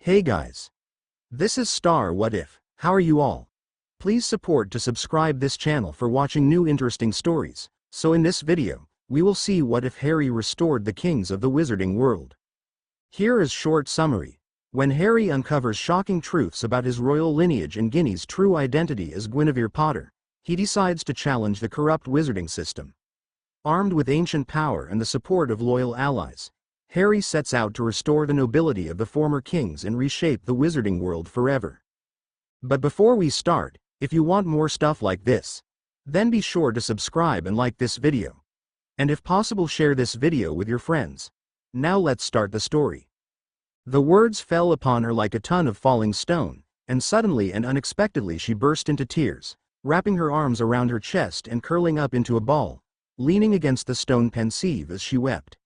Hey guys. This is Star What If. How are you all? Please support to subscribe this channel for watching new interesting stories. So in this video, we will see what if Harry restored the kings of the wizarding world. Here is short summary. When Harry uncovers shocking truths about his royal lineage and Ginny's true identity as Guinevere Potter, he decides to challenge the corrupt wizarding system. Armed with ancient power and the support of loyal allies, Harry sets out to restore the nobility of the former kings and reshape the wizarding world forever. But before we start, if you want more stuff like this, then be sure to subscribe and like this video. And if possible, share this video with your friends. Now let's start the story. The words fell upon her like a ton of falling stone, and suddenly and unexpectedly she burst into tears, wrapping her arms around her chest and curling up into a ball, leaning against the stone pensive as she wept.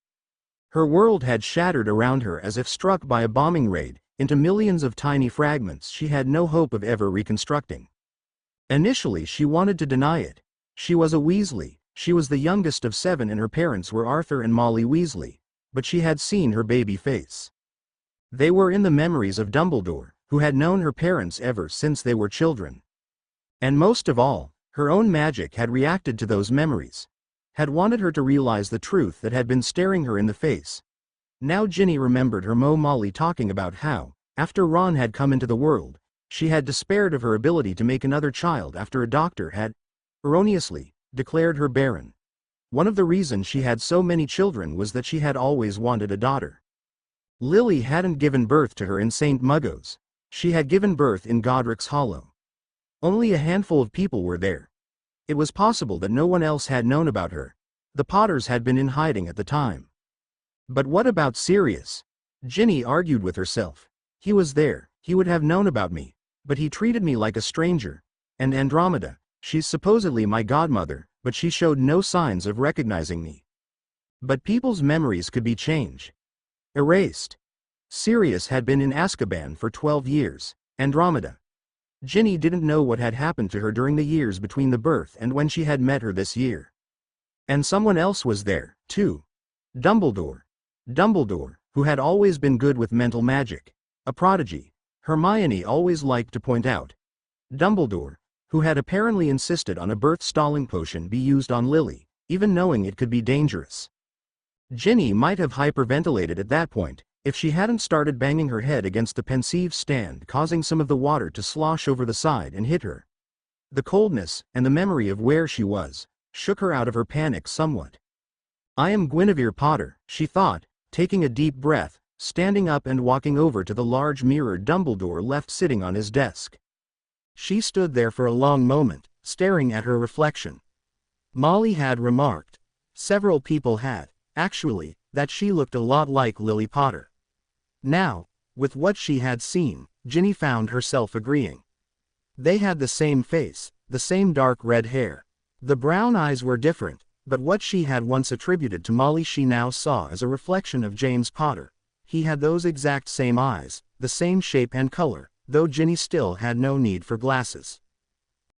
Her world had shattered around her as if struck by a bombing raid, into millions of tiny fragments she had no hope of ever reconstructing. Initially she wanted to deny it. She was a Weasley, she was the youngest of 7 and her parents were Arthur and Molly Weasley, but she had seen her baby face. They were in the memories of Dumbledore, who had known her parents ever since they were children. And most of all, her own magic had reacted to those memories, had wanted her to realize the truth that had been staring her in the face. Now Ginny remembered her Molly talking about how, after Ron had come into the world, she had despaired of her ability to make another child after a doctor had, erroneously, declared her barren. One of the reasons she had so many children was that she had always wanted a daughter. Lily hadn't given birth to her in St. Muggo's. She had given birth in Godric's Hollow. Only a handful of people were there. It was possible that no one else had known about her. The Potters had been in hiding at the time. But what about Sirius? Ginny argued with herself. He was there, he would have known about me, but he treated me like a stranger. And Andromeda, she's supposedly my godmother, but she showed no signs of recognizing me. But people's memories could be changed. Erased. Sirius had been in Azkaban for 12 years. Andromeda. Ginny didn't know what had happened to her during the years between the birth and when she had met her this year. And someone else was there, too. Dumbledore. Dumbledore, who had always been good with mental magic. A prodigy, Hermione always liked to point out. Dumbledore, who had apparently insisted on a birth-stalling potion be used on Lily, even knowing it could be dangerous. Ginny might have hyperventilated at that point, if she hadn't started banging her head against the pensive stand, causing some of the water to slosh over the side and hit her. The coldness, and the memory of where she was, shook her out of her panic somewhat. I am Guinevere Potter, she thought, taking a deep breath, standing up and walking over to the large mirror Dumbledore left sitting on his desk. She stood there for a long moment, staring at her reflection. Molly had remarked, several people had, actually, that she looked a lot like Lily Potter. Now, with what she had seen, Ginny found herself agreeing. They had the same face, the same dark red hair. The brown eyes were different, but what she had once attributed to Molly she now saw as a reflection of James Potter. He had those exact same eyes, the same shape and color, though Ginny still had no need for glasses.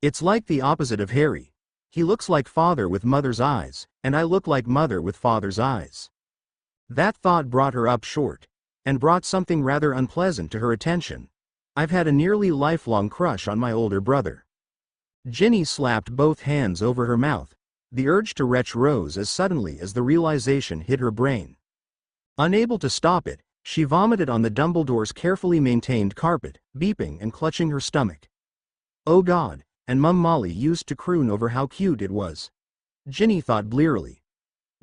It's like the opposite of Harry. He looks like father with mother's eyes, and I look like mother with father's eyes. That thought brought her up short, and brought something rather unpleasant to her attention. I've had a nearly lifelong crush on my older brother. Ginny slapped both hands over her mouth. The urge to retch rose as suddenly as the realization hit her brain. Unable to stop it, she vomited on the Dumbledore's carefully maintained carpet, beeping and clutching her stomach. Oh God, and Mum Molly used to croon over how cute it was. Ginny thought blearily.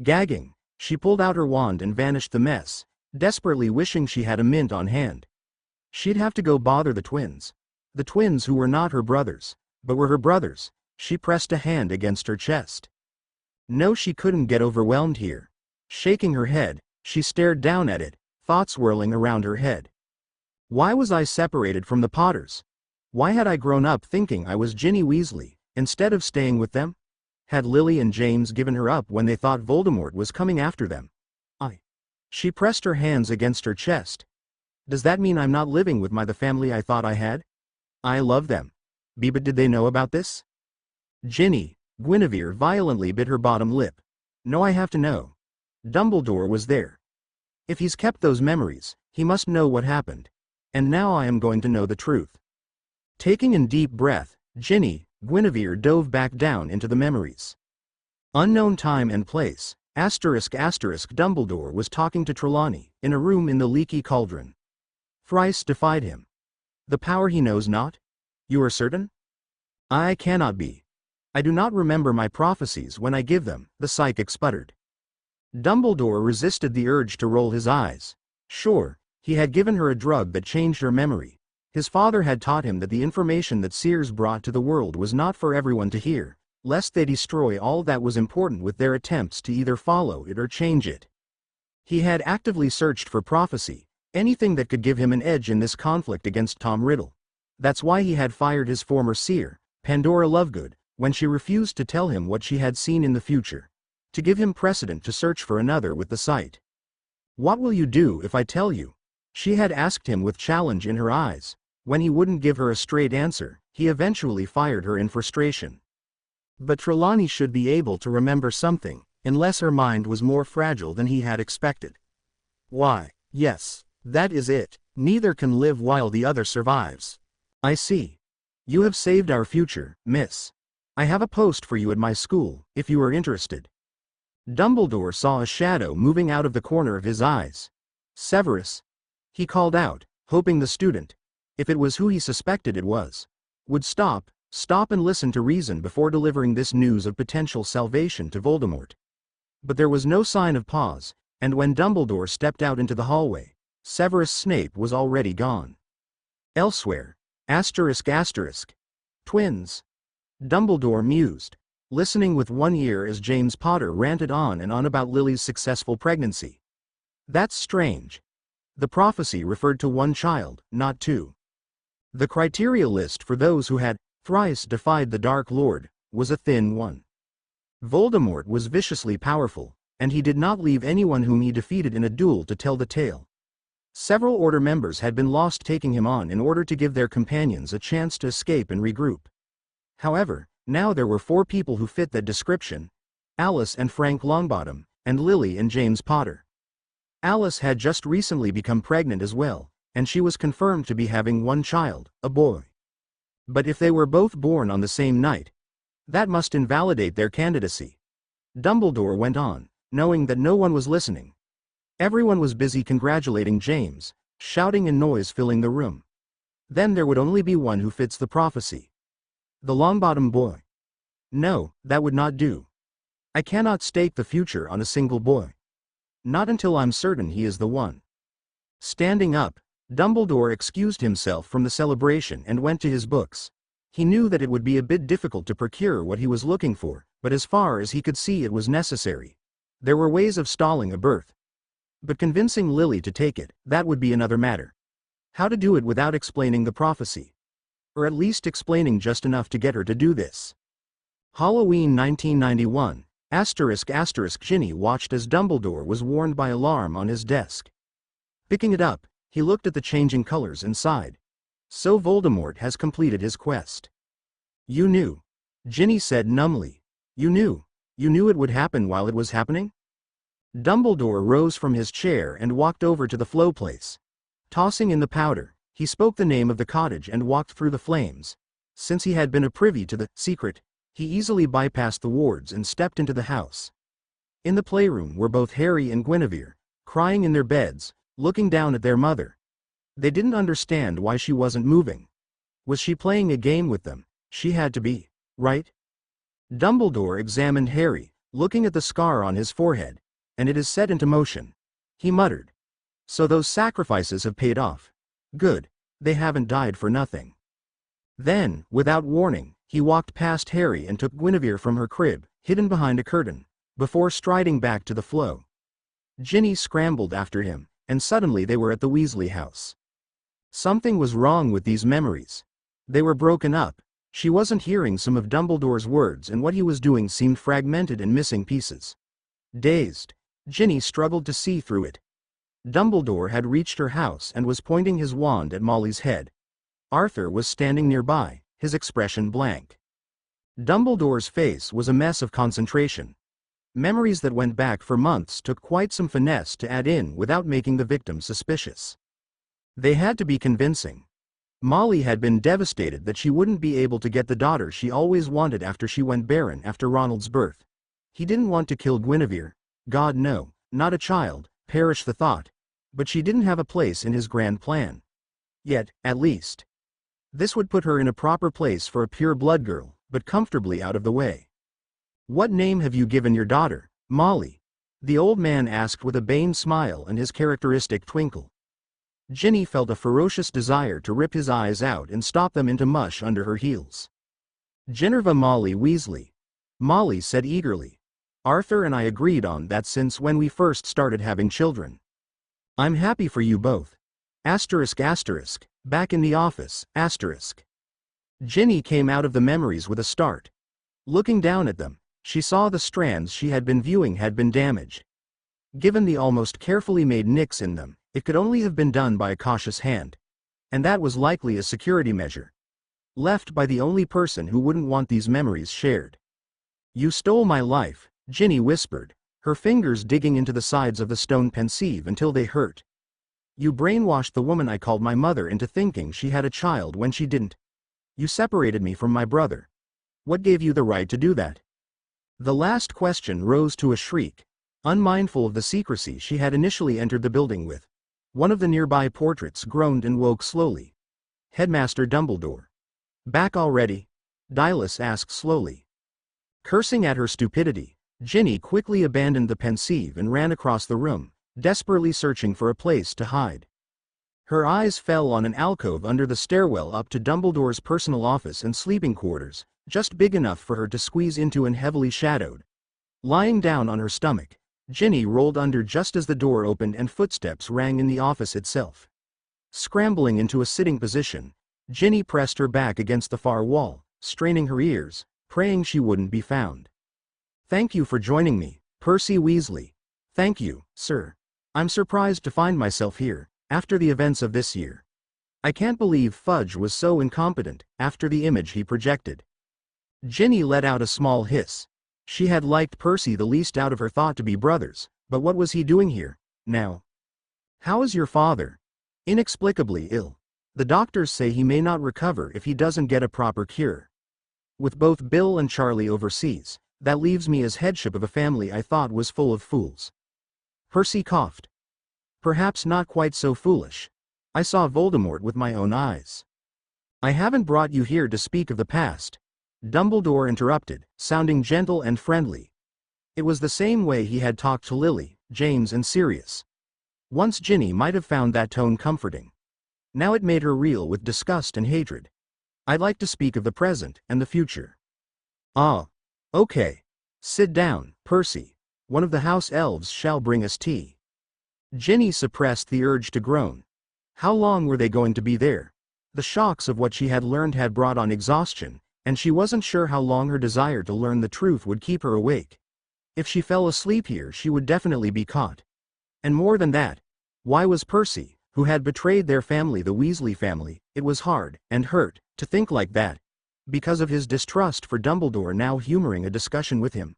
Gagging, she pulled out her wand and vanished the mess, desperately wishing she had a mint on hand. She'd have to go bother the twins. The twins who were not her brothers, but were her brothers. She pressed a hand against her chest. No, she couldn't get overwhelmed here. Shaking her head, she stared down at it, thoughts whirling around her head. Why was I separated from the Potters? Why had I grown up thinking I was Ginny Weasley, instead of staying with them? Had Lily and James given her up when they thought Voldemort was coming after them? She pressed her hands against her chest. Does that mean I'm not living with the family I thought I had? I love them. But did they know about this? Ginny, Guinevere violently bit her bottom lip. No, I have to know. Dumbledore was there. If he's kept those memories, he must know what happened. And now I am going to know the truth. Taking in deep breath, Ginny, Guinevere dove back down into the memories. Unknown time and place, ****, Dumbledore was talking to Trelawney, in a room in the Leaky Cauldron. Thrice defied him. The power he knows not? You are certain? I cannot be. I do not remember my prophecies when I give them, the psychic sputtered. Dumbledore resisted the urge to roll his eyes. Sure, he had given her a drug that changed her memory. His father had taught him that the information that seers brought to the world was not for everyone to hear, lest they destroy all that was important with their attempts to either follow it or change it. He had actively searched for prophecy, anything that could give him an edge in this conflict against Tom Riddle. That's why he had fired his former seer, Pandora Lovegood, when she refused to tell him what she had seen in the future, to give him precedent to search for another with the sight. What will you do if I tell you? She had asked him with challenge in her eyes. When he wouldn't give her a straight answer, he eventually fired her in frustration. But Trelawney should be able to remember something, unless her mind was more fragile than he had expected. Why, yes, that is it. Neither can live while the other survives. I see. You have saved our future, miss. I have a post for you at my school, if you are interested. Dumbledore saw a shadow moving out of the corner of his eyes. Severus, he called out, hoping the student, if it was who he suspected it was, would stop and listen to reason before delivering this news of potential salvation to Voldemort. But there was no sign of pause, and when Dumbledore stepped out into the hallway, Severus Snape was already gone. Elsewhere, twins. Dumbledore mused, listening with one ear as James Potter ranted on and on about Lily's successful pregnancy. That's strange. The prophecy referred to one child, not two. The criteria list for those who had thrice defied the Dark Lord was a thin one. Voldemort was viciously powerful, and he did not leave anyone whom he defeated in a duel to tell the tale. Several Order members had been lost taking him on in order to give their companions a chance to escape and regroup. However, now there were 4 people who fit that description: Alice and Frank Longbottom, and Lily and James Potter. Alice had just recently become pregnant as well, and she was confirmed to be having one child, a boy. But if they were both born on the same night, that must invalidate their candidacy. Dumbledore went on, knowing that no one was listening. Everyone was busy congratulating James, shouting and noise filling the room. Then there would only be one who fits the prophecy. The Longbottom boy. No, that would not do. I cannot stake the future on a single boy. Not until I'm certain he is the one. Standing up, Dumbledore excused himself from the celebration and went to his books. He knew that it would be a bit difficult to procure what he was looking for, but as far as he could see it was necessary. There were ways of stalling a birth. But convincing Lily to take it, that would be another matter. How to do it without explaining the prophecy? Or at least explaining just enough to get her to do this. Halloween 1991, Ginny watched as Dumbledore was warned by alarm on his desk. Picking it up, he looked at the changing colors and sighed. So Voldemort has completed his quest. You knew. Ginny said numbly. You knew it would happen while it was happening? Dumbledore rose from his chair and walked over to the flow place. Tossing in the powder, he spoke the name of the cottage and walked through the flames. Since he had been a privy to the secret, he easily bypassed the wards and stepped into the house. In the playroom were both Harry and Guinevere, crying in their beds, looking down at their mother. They didn't understand why she wasn't moving. Was she playing a game with them? She had to be, right? Dumbledore examined Harry, looking at the scar on his forehead, and it is set into motion. He muttered. So those sacrifices have paid off. Good, they haven't died for nothing. Then, without warning, he walked past Harry and took Guinevere from her crib, hidden behind a curtain, before striding back to the flow. Ginny scrambled after him, and suddenly they were at the Weasley house. Something was wrong with these memories. They were broken up. She wasn't hearing some of Dumbledore's words, and what he was doing seemed fragmented and missing pieces. Dazed, Ginny struggled to see through it. Dumbledore had reached her house and was pointing his wand at Molly's head. Arthur was standing nearby, his expression blank. Dumbledore's face was a mess of concentration. Memories that went back for months took quite some finesse to add in without making the victim suspicious. They had to be convincing. Molly had been devastated that she wouldn't be able to get the daughter she always wanted after she went barren after Ronald's birth. He didn't want to kill Guinevere. God no, not a child, perish the thought. But she didn't have a place in his grand plan. Yet, at least, this would put her in a proper place for a pure-blood girl, but comfortably out of the way. What name have you given your daughter, Molly? The old man asked with a Bane smile and his characteristic twinkle. Ginny felt a ferocious desire to rip his eyes out and stop them into mush under her heels. Ginevra Molly Weasley. Molly said eagerly. Arthur and I agreed on that since when we first started having children. I'm happy for you both. Asterisk asterisk, back in the office, asterisk. Ginny came out of the memories with a start. Looking down at them, she saw the strands she had been viewing had been damaged. Given the almost carefully made nicks in them, it could only have been done by a cautious hand. And that was likely a security measure. Left by the only person who wouldn't want these memories shared. You stole my life, Ginny whispered, her fingers digging into the sides of the stone pensive until they hurt. You brainwashed the woman I called my mother into thinking she had a child when she didn't. You separated me from my brother. What gave you the right to do that? The last question rose to a shriek, unmindful of the secrecy she had initially entered the building with. One of the nearby portraits groaned and woke slowly. Headmaster Dumbledore. Back already? Dylas asked slowly. Cursing at her stupidity, Ginny quickly abandoned the pensive and ran across the room, desperately searching for a place to hide. Her eyes fell on an alcove under the stairwell up to Dumbledore's personal office and sleeping quarters, just big enough for her to squeeze into and heavily shadowed. Lying down on her stomach, Ginny rolled under just as the door opened and footsteps rang in the office itself. Scrambling into a sitting position, Ginny pressed her back against the far wall, straining her ears, praying she wouldn't be found. Thank you for joining me, Percy Weasley. Thank you, sir. I'm surprised to find myself here, after the events of this year. I can't believe Fudge was so incompetent, after the image he projected. Ginny let out a small hiss. She had liked Percy the least out of her thought to be brothers, but what was he doing here, now? How is your father? Inexplicably ill. The doctors say he may not recover if he doesn't get a proper cure. With both Bill and Charlie overseas, that leaves me as headship of a family I thought was full of fools. Percy coughed. Perhaps not quite so foolish. I saw Voldemort with my own eyes. I haven't brought you here to speak of the past, Dumbledore interrupted, sounding gentle and friendly. It was the same way he had talked to Lily, James and Sirius. Once Ginny might have found that tone comforting. Now it made her reel with disgust and hatred. I'd like to speak of the present and the future. Ah. Okay. Sit down, Percy. One of the house elves shall bring us tea. Ginny suppressed the urge to groan. How long were they going to be there? The shocks of what she had learned had brought on exhaustion, and she wasn't sure how long her desire to learn the truth would keep her awake. If she fell asleep here, she would definitely be caught. And more than that, why was Percy, who had betrayed their family, the Weasley family, it was hard, and hurt, to think like that, because of his distrust for Dumbledore now humoring a discussion with him.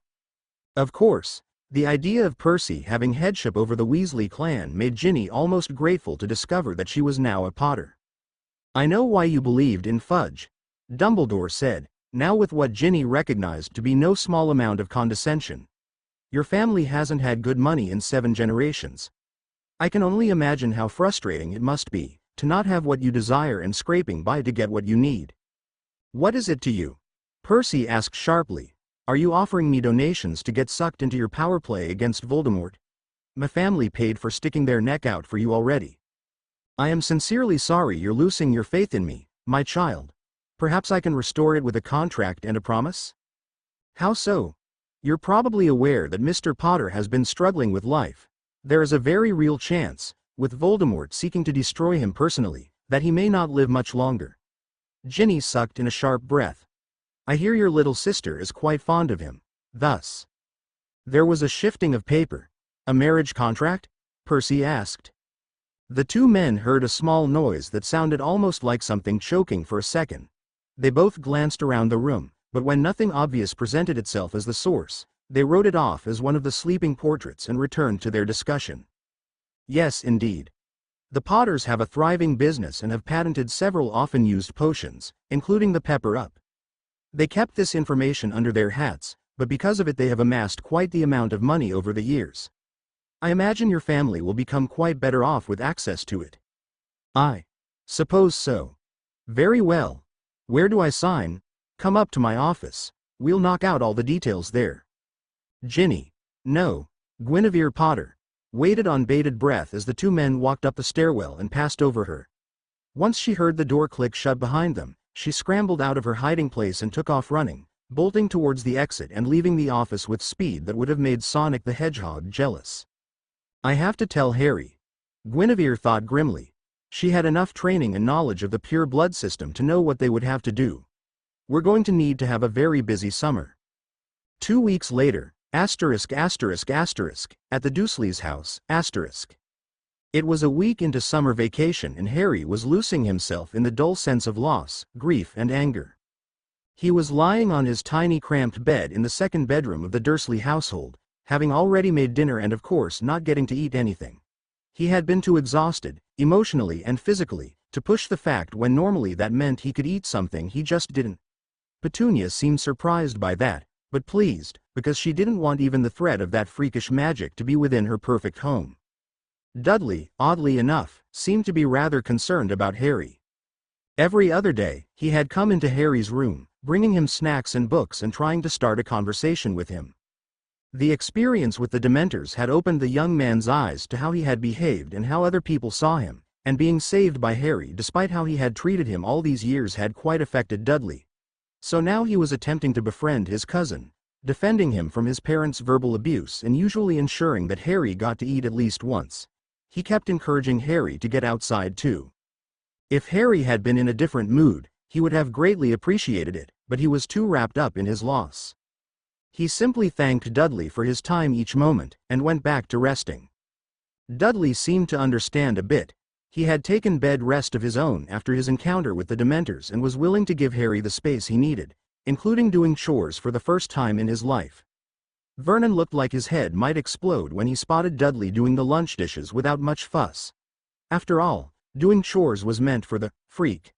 Of course, the idea of Percy having headship over the Weasley clan made Ginny almost grateful to discover that she was now a Potter. I know why you believed in Fudge, Dumbledore said, now with what Ginny recognized to be no small amount of condescension. Your family hasn't had good money in 7 generations. I can only imagine how frustrating it must be, to not have what you desire and scraping by to get what you need. What is it to you? Percy asked sharply. Are you offering me donations to get sucked into your power play against Voldemort? My family paid for sticking their neck out for you already. I am sincerely sorry you're losing your faith in me, my child. Perhaps I can restore it with a contract and a promise? How so? You're probably aware that Mr. Potter has been struggling with life. There is a very real chance, with Voldemort seeking to destroy him personally, that he may not live much longer. Ginny sucked in a sharp breath. I hear your little sister is quite fond of him. Thus. There was a shifting of paper. A marriage contract? Percy asked. The two men heard a small noise that sounded almost like something choking for a second. They both glanced around the room, but when nothing obvious presented itself as the source, they wrote it off as one of the sleeping portraits and returned to their discussion. Yes, indeed. The Potters have a thriving business and have patented several often used potions, including the Pepper Up. They kept this information under their hats, but because of it they have amassed quite the amount of money over the years. I imagine your family will become quite better off with access to it. I suppose so. Very well. Where do I sign? Come up to my office. We'll knock out all the details there. Ginny, no, Guinevere Potter, waited on bated breath as the two men walked up the stairwell and passed over her. Once she heard the door click shut behind them, she scrambled out of her hiding place and took off running, bolting towards the exit and leaving the office with speed that would have made Sonic the Hedgehog jealous. I have to tell Harry. Guinevere thought grimly. She had enough training and knowledge of the pure blood system to know what they would have to do. We're going to need to have a very busy summer. 2 weeks later, at the Dursleys' house, It was a week into summer vacation and Harry was losing himself in the dull sense of loss, grief and anger. He was lying on his tiny cramped bed in the second bedroom of the Dursley household, having already made dinner and of course not getting to eat anything. He had been too exhausted, emotionally and physically, to push the fact when normally that meant he could eat something he just didn't. Petunia seemed surprised by that, but pleased, because she didn't want even the threat of that freakish magic to be within her perfect home. Dudley, oddly enough, seemed to be rather concerned about Harry. Every other day, he had come into Harry's room, bringing him snacks and books and trying to start a conversation with him. The experience with the Dementors had opened the young man's eyes to how he had behaved and how other people saw him, and being saved by Harry despite how he had treated him all these years had quite affected Dudley. So now he was attempting to befriend his cousin, defending him from his parents' verbal abuse and usually ensuring that Harry got to eat at least once. He kept encouraging Harry to get outside too. If Harry had been in a different mood, he would have greatly appreciated it, but he was too wrapped up in his loss. He simply thanked Dudley for his time each moment, and went back to resting. Dudley seemed to understand a bit. He had taken bed rest of his own after his encounter with the Dementors and was willing to give Harry the space he needed, including doing chores for the first time in his life. Vernon looked like his head might explode when he spotted Dudley doing the lunch dishes without much fuss. After all, doing chores was meant for the freak.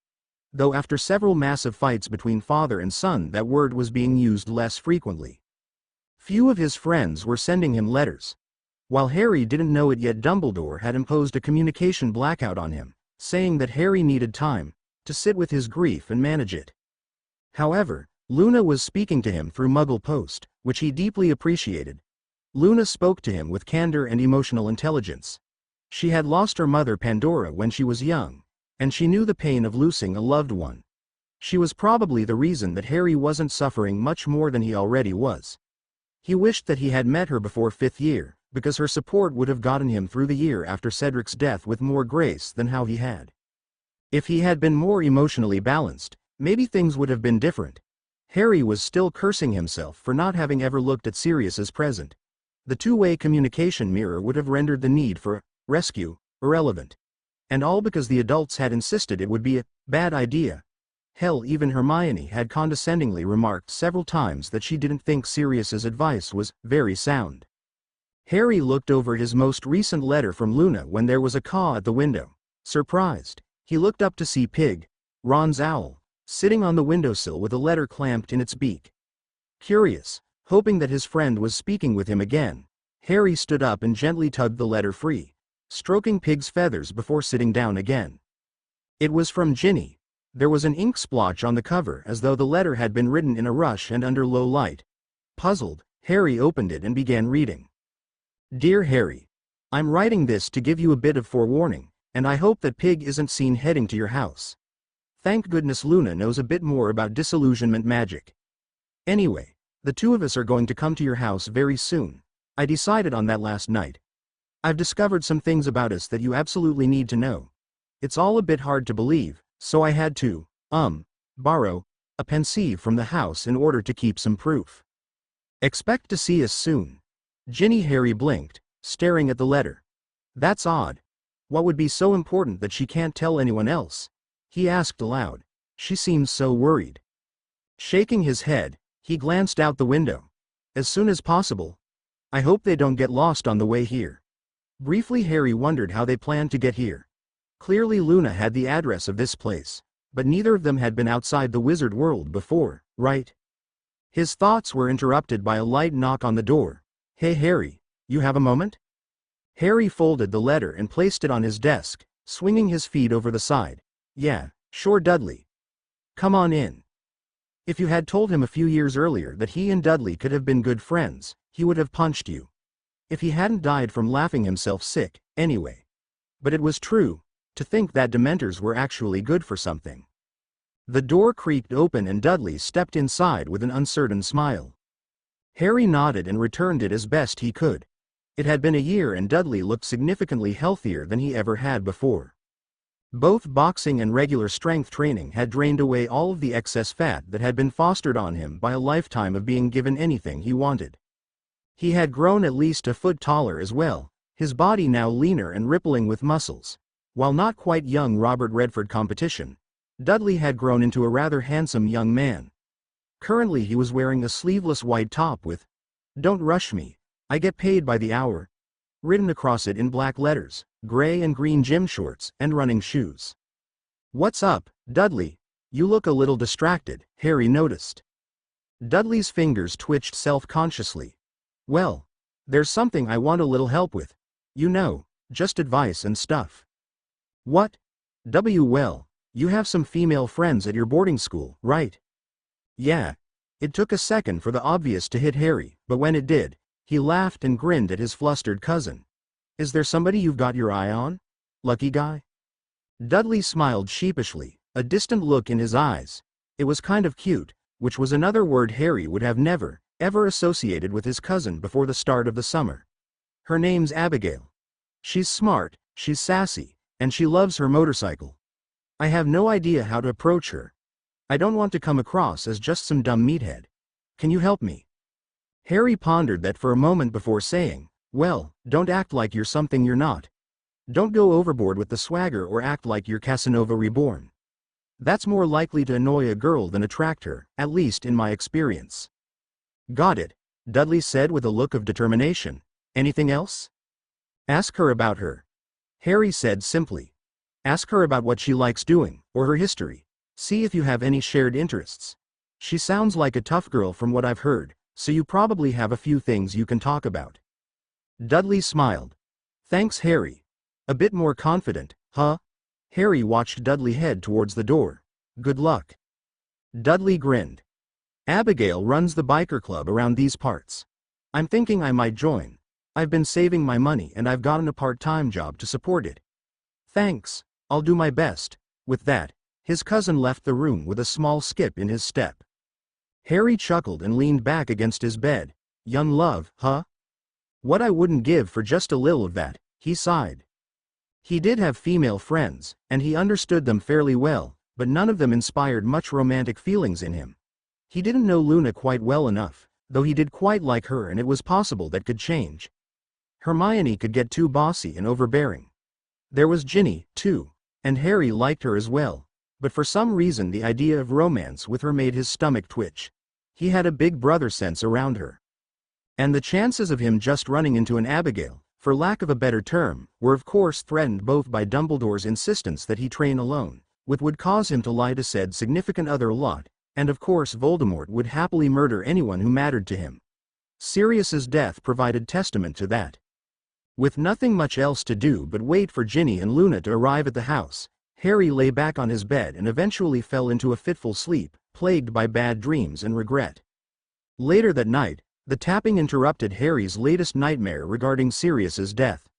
Though after several massive fights between father and son that word was being used less frequently. Few of his friends were sending him letters. While Harry didn't know it yet, Dumbledore had imposed a communication blackout on him, saying that Harry needed time to sit with his grief and manage it. However, Luna was speaking to him through Muggle Post, which he deeply appreciated. Luna spoke to him with candor and emotional intelligence. She had lost her mother Pandora when she was young, and she knew the pain of losing a loved one. She was probably the reason that Harry wasn't suffering much more than he already was. He wished that he had met her before 5th year, because her support would have gotten him through the year after Cedric's death with more grace than how he had. If he had been more emotionally balanced, maybe things would have been different. Harry was still cursing himself for not having ever looked at Sirius's present. The two-way communication mirror would have rendered the need for rescue irrelevant. And all because the adults had insisted it would be a bad idea. Hell, even Hermione had condescendingly remarked several times that she didn't think Sirius's advice was very sound. Harry looked over his most recent letter from Luna when there was a caw at the window. Surprised, he looked up to see Pig, Ron's owl, sitting on the windowsill with a letter clamped in its beak. Curious, hoping that his friend was speaking with him again, Harry stood up and gently tugged the letter free, stroking Pig's feathers before sitting down again. It was from Ginny. There was an ink splotch on the cover as though the letter had been written in a rush and under low light. Puzzled, Harry opened it and began reading. Dear Harry, I'm writing this to give you a bit of forewarning, and I hope that Pig isn't seen heading to your house. Thank goodness Luna knows a bit more about disillusionment magic. Anyway, the two of us are going to come to your house very soon. I decided on that last night. I've discovered some things about us that you absolutely need to know. It's all a bit hard to believe, so I had to, borrow a pensieve from the house in order to keep some proof. Expect to see us soon. Ginny. Harry blinked, staring at the letter. That's odd. What would be so important that she can't tell anyone else? He asked aloud. She seems so worried. Shaking his head, he glanced out the window. As soon as possible. I hope they don't get lost on the way here. Briefly Harry wondered how they planned to get here. Clearly Luna had the address of this place, but neither of them had been outside the wizard world before, right? His thoughts were interrupted by a light knock on the door. "Hey Harry, you have a moment?" Harry folded the letter and placed it on his desk, swinging his feet over the side. "Yeah, sure Dudley. Come on in." If you had told him a few years earlier that he and Dudley could have been good friends, he would have punched you. If he hadn't died from laughing himself sick, anyway. But it was true, to think that Dementors were actually good for something. The door creaked open and Dudley stepped inside with an uncertain smile. Harry nodded and returned it as best he could. It had been a year and Dudley looked significantly healthier than he ever had before. Both boxing and regular strength training had drained away all of the excess fat that had been fostered on him by a lifetime of being given anything he wanted. He had grown at least a foot taller as well, his body now leaner and rippling with muscles. While not quite young Robert Redford competition, Dudley had grown into a rather handsome young man. Currently he was wearing a sleeveless white top with, "Don't rush me, I get paid by the hour," written across it in black letters, gray and green gym shorts, and running shoes. "What's up, Dudley? You look a little distracted," Harry noticed. Dudley's fingers twitched self-consciously. "Well, there's something I want a little help with. You know, just advice and stuff." "What? Well, you have some female friends at your boarding school, right?" "Yeah." It took a second for the obvious to hit Harry, but when it did, he laughed and grinned at his flustered cousin. "Is there somebody you've got your eye on? Lucky guy?" Dudley smiled sheepishly, a distant look in his eyes. It was kind of cute, which was another word Harry would have never, ever associated with his cousin before the start of the summer. "Her name's Abigail. She's smart, she's sassy, and she loves her motorcycle. I have no idea how to approach her. I don't want to come across as just some dumb meathead. Can you help me?" Harry pondered that for a moment before saying, "Well, don't act like you're something you're not. Don't go overboard with the swagger or act like you're Casanova Reborn. That's more likely to annoy a girl than attract her, at least in my experience." "Got it," Dudley said with a look of determination. "Anything else?" "Ask her about her," Harry said simply. "Ask her about what she likes doing, or her history. See if you have any shared interests. She sounds like a tough girl from what I've heard, so you probably have a few things you can talk about." Dudley smiled. "Thanks Harry. A bit more confident, huh?" Harry watched Dudley head towards the door. "Good luck." Dudley grinned. "Abigail runs the biker club around these parts. I'm thinking I might join. I've been saving my money and I've gotten a part-time job to support it." "Thanks, I'll do my best." With that, his cousin left the room with a small skip in his step. Harry chuckled and leaned back against his bed. "Young love, huh? What I wouldn't give for just a little of that," he sighed. He did have female friends, and he understood them fairly well, but none of them inspired much romantic feelings in him. He didn't know Luna quite well enough, though he did quite like her and it was possible that could change. Hermione could get too bossy and overbearing. There was Ginny, too, and Harry liked her as well, but for some reason the idea of romance with her made his stomach twitch. He had a big brother sense around her. And the chances of him just running into an Abigail, for lack of a better term, were of course threatened both by Dumbledore's insistence that he train alone, which would cause him to lie to said significant other a lot, and of course Voldemort would happily murder anyone who mattered to him. Sirius's death provided testament to that. With nothing much else to do but wait for Ginny and Luna to arrive at the house, Harry lay back on his bed and eventually fell into a fitful sleep, plagued by bad dreams and regret. Later that night, the tapping interrupted Harry's latest nightmare regarding Sirius's death.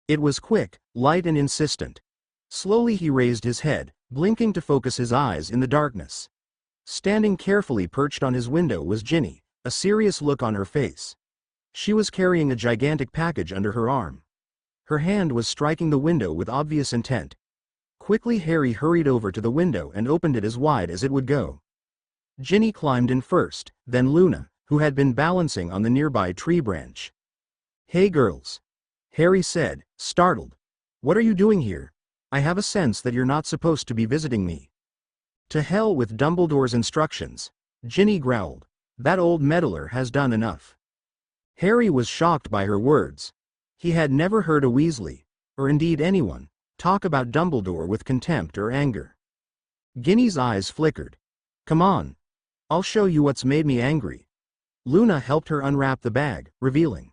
It was quick, light and insistent. Slowly he raised his head, blinking to focus his eyes in the darkness. Standing carefully perched on his window was Ginny, a serious look on her face. She was carrying a gigantic package under her arm. Her hand was striking the window with obvious intent. Quickly Harry hurried over to the window and opened it as wide as it would go. Ginny climbed in first, then Luna, who had been balancing on the nearby tree branch. "Hey girls," Harry said, startled. "What are you doing here? I have a sense that you're not supposed to be visiting me." "To hell with Dumbledore's instructions," Ginny growled. "That old meddler has done enough." Harry was shocked by her words. He had never heard a Weasley, or indeed anyone, talk about Dumbledore with contempt or anger. Ginny's eyes flickered. Come on. I'll show you what's made me angry. Luna helped her unwrap the bag, revealing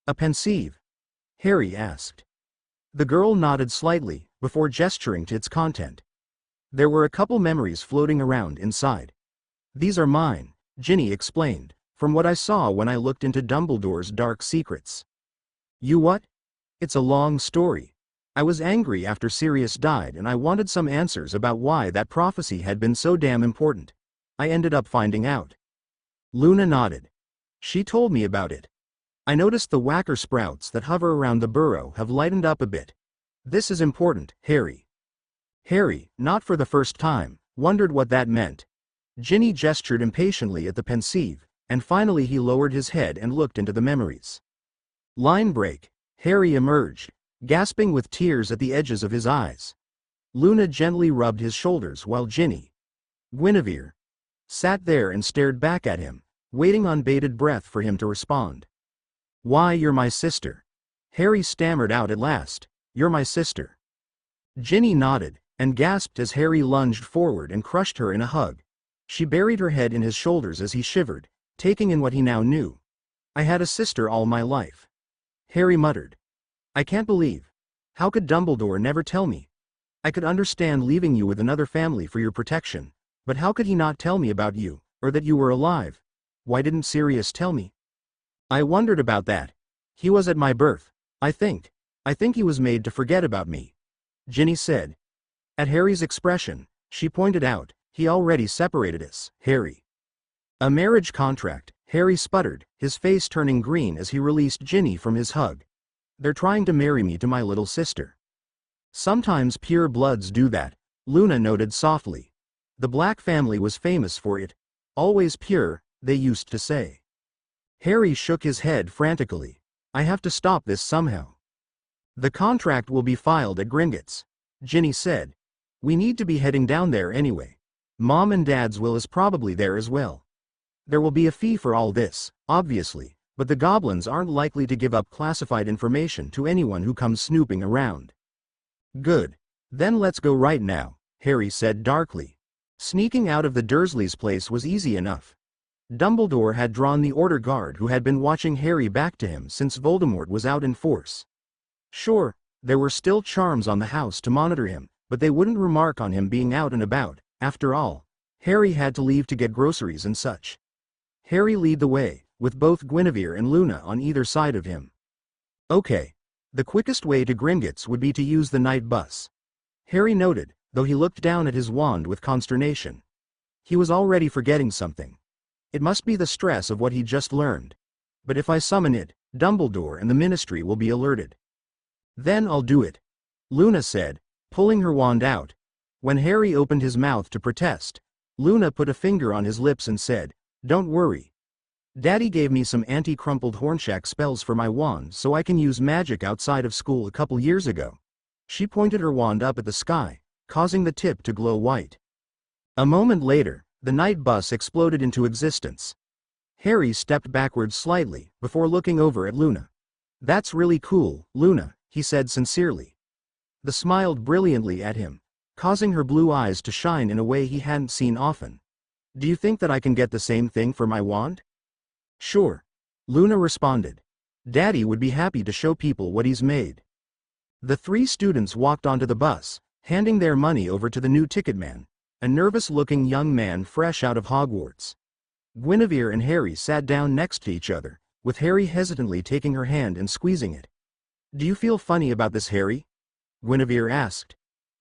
a pensieve. Harry asked. The girl nodded slightly, before gesturing to its content. There were a couple memories floating around inside. These are mine, Ginny explained, from what I saw when I looked into Dumbledore's dark secrets. You what? It's a long story. I was angry after Sirius died and I wanted some answers about why that prophecy had been so damn important. I ended up finding out. Luna nodded. She told me about it. I noticed the whacker sprouts that hover around the burrow have lightened up a bit. This is important, Harry. Harry, not for the first time, wondered what that meant. Ginny gestured impatiently at the pensieve, and finally he lowered his head and looked into the memories. Line break. Harry emerged, gasping with tears at the edges of his eyes. Luna gently rubbed his shoulders while Ginny, Guinevere, sat there and stared back at him, waiting on bated breath for him to respond. Why, you're my sister. Harry stammered out at last. You're my sister. Ginny nodded, and gasped as Harry lunged forward and crushed her in a hug. She buried her head in his shoulders as he shivered, taking in what he now knew. I had a sister all my life. Harry muttered. I can't believe. How could Dumbledore never tell me? I could understand leaving you with another family for your protection, but how could he not tell me about you, or that you were alive? Why didn't Sirius tell me? I wondered about that. He was at my birth, I think. I think he was made to forget about me. Ginny said. At Harry's expression, she pointed out, he already separated us, Harry. A marriage contract, Harry sputtered, his face turning green as he released Ginny from his hug. They're trying to marry me to my little sister. Sometimes pure bloods do that, Luna noted softly. The Black family was famous for it. Always pure, they used to say. Harry shook his head frantically. I have to stop this somehow. The contract will be filed at Gringotts, Ginny said. We need to be heading down there anyway. Mom and Dad's will is probably there as well. There will be a fee for all this, obviously, but the goblins aren't likely to give up classified information to anyone who comes snooping around. Good. Then let's go right now, Harry said darkly. Sneaking out of the Dursleys' place was easy enough. Dumbledore had drawn the Order Guard who had been watching Harry back to him since Voldemort was out in force. Sure, there were still charms on the house to monitor him, but they wouldn't remark on him being out and about. After all, Harry had to leave to get groceries and such. Harry led the way, with both Guinevere and Luna on either side of him. Okay. The quickest way to Gringotts would be to use the night bus. Harry noted, though he looked down at his wand with consternation. He was already forgetting something. It must be the stress of what he just learned. But if I summon it, Dumbledore and the Ministry will be alerted. Then I'll do it, Luna said, pulling her wand out. When Harry opened his mouth to protest, Luna put a finger on his lips and said, Don't worry. Daddy gave me some anti-crumpled Hornshak spells for my wand so I can use magic outside of school a couple years ago. She pointed her wand up at the sky, causing the tip to glow white. A moment later, the night bus exploded into existence. Harry stepped backwards slightly, before looking over at Luna. That's really cool, Luna, he said sincerely. The smiled brilliantly at him, causing her blue eyes to shine in a way he hadn't seen often. Do you think that I can get the same thing for my wand? Sure, Luna responded. Daddy would be happy to show people what he's made. The three students walked onto the bus, handing their money over to the new ticket man, a nervous-looking young man fresh out of Hogwarts. Guinevere and Harry sat down next to each other, with Harry hesitantly taking her hand and squeezing it. Do you feel funny about this, Harry? Guinevere asked.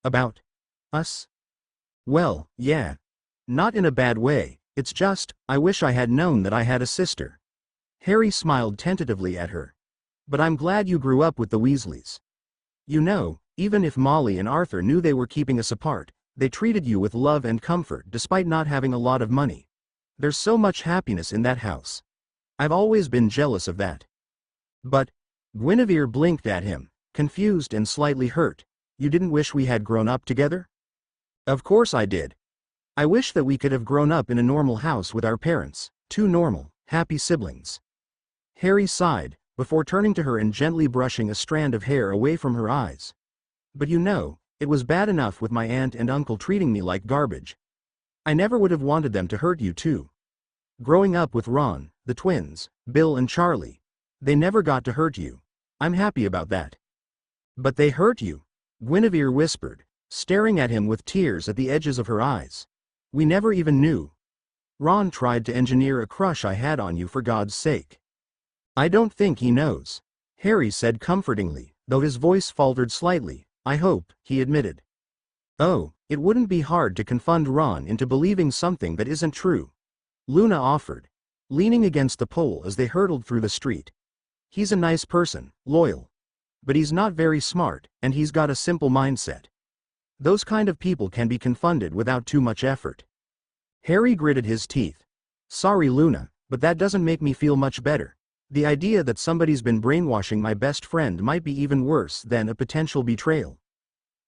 About us? Well, yeah. Not in a bad way, it's just, I wish I had known that I had a sister. Harry smiled tentatively at her. But I'm glad you grew up with the Weasleys. You know, even if Molly and Arthur knew they were keeping us apart, they treated you with love and comfort despite not having a lot of money. There's so much happiness in that house. I've always been jealous of that. But, Guinevere blinked at him, confused and slightly hurt. You didn't wish we had grown up together? Of course I did. I wish that we could have grown up in a normal house with our parents, two normal, happy siblings. Harry sighed, before turning to her and gently brushing a strand of hair away from her eyes. But you know, it was bad enough with my aunt and uncle treating me like garbage. I never would have wanted them to hurt you too. Growing up with Ron, the twins, Bill and Charlie, they never got to hurt you. I'm happy about that. But they hurt you, Guinevere whispered, staring at him with tears at the edges of her eyes. We never even knew. Ron tried to engineer a crush I had on you, for God's sake. I don't think he knows, Harry said comfortingly, though his voice faltered slightly. I hope, he admitted. Oh, it wouldn't be hard to confound Ron into believing something that isn't true, Luna offered, leaning against the pole as they hurtled through the street. He's a nice person, loyal. But he's not very smart, and he's got a simple mindset. Those kind of people can be confounded without too much effort. Harry gritted his teeth. Sorry Luna, but that doesn't make me feel much better. The idea that somebody's been brainwashing my best friend might be even worse than a potential betrayal.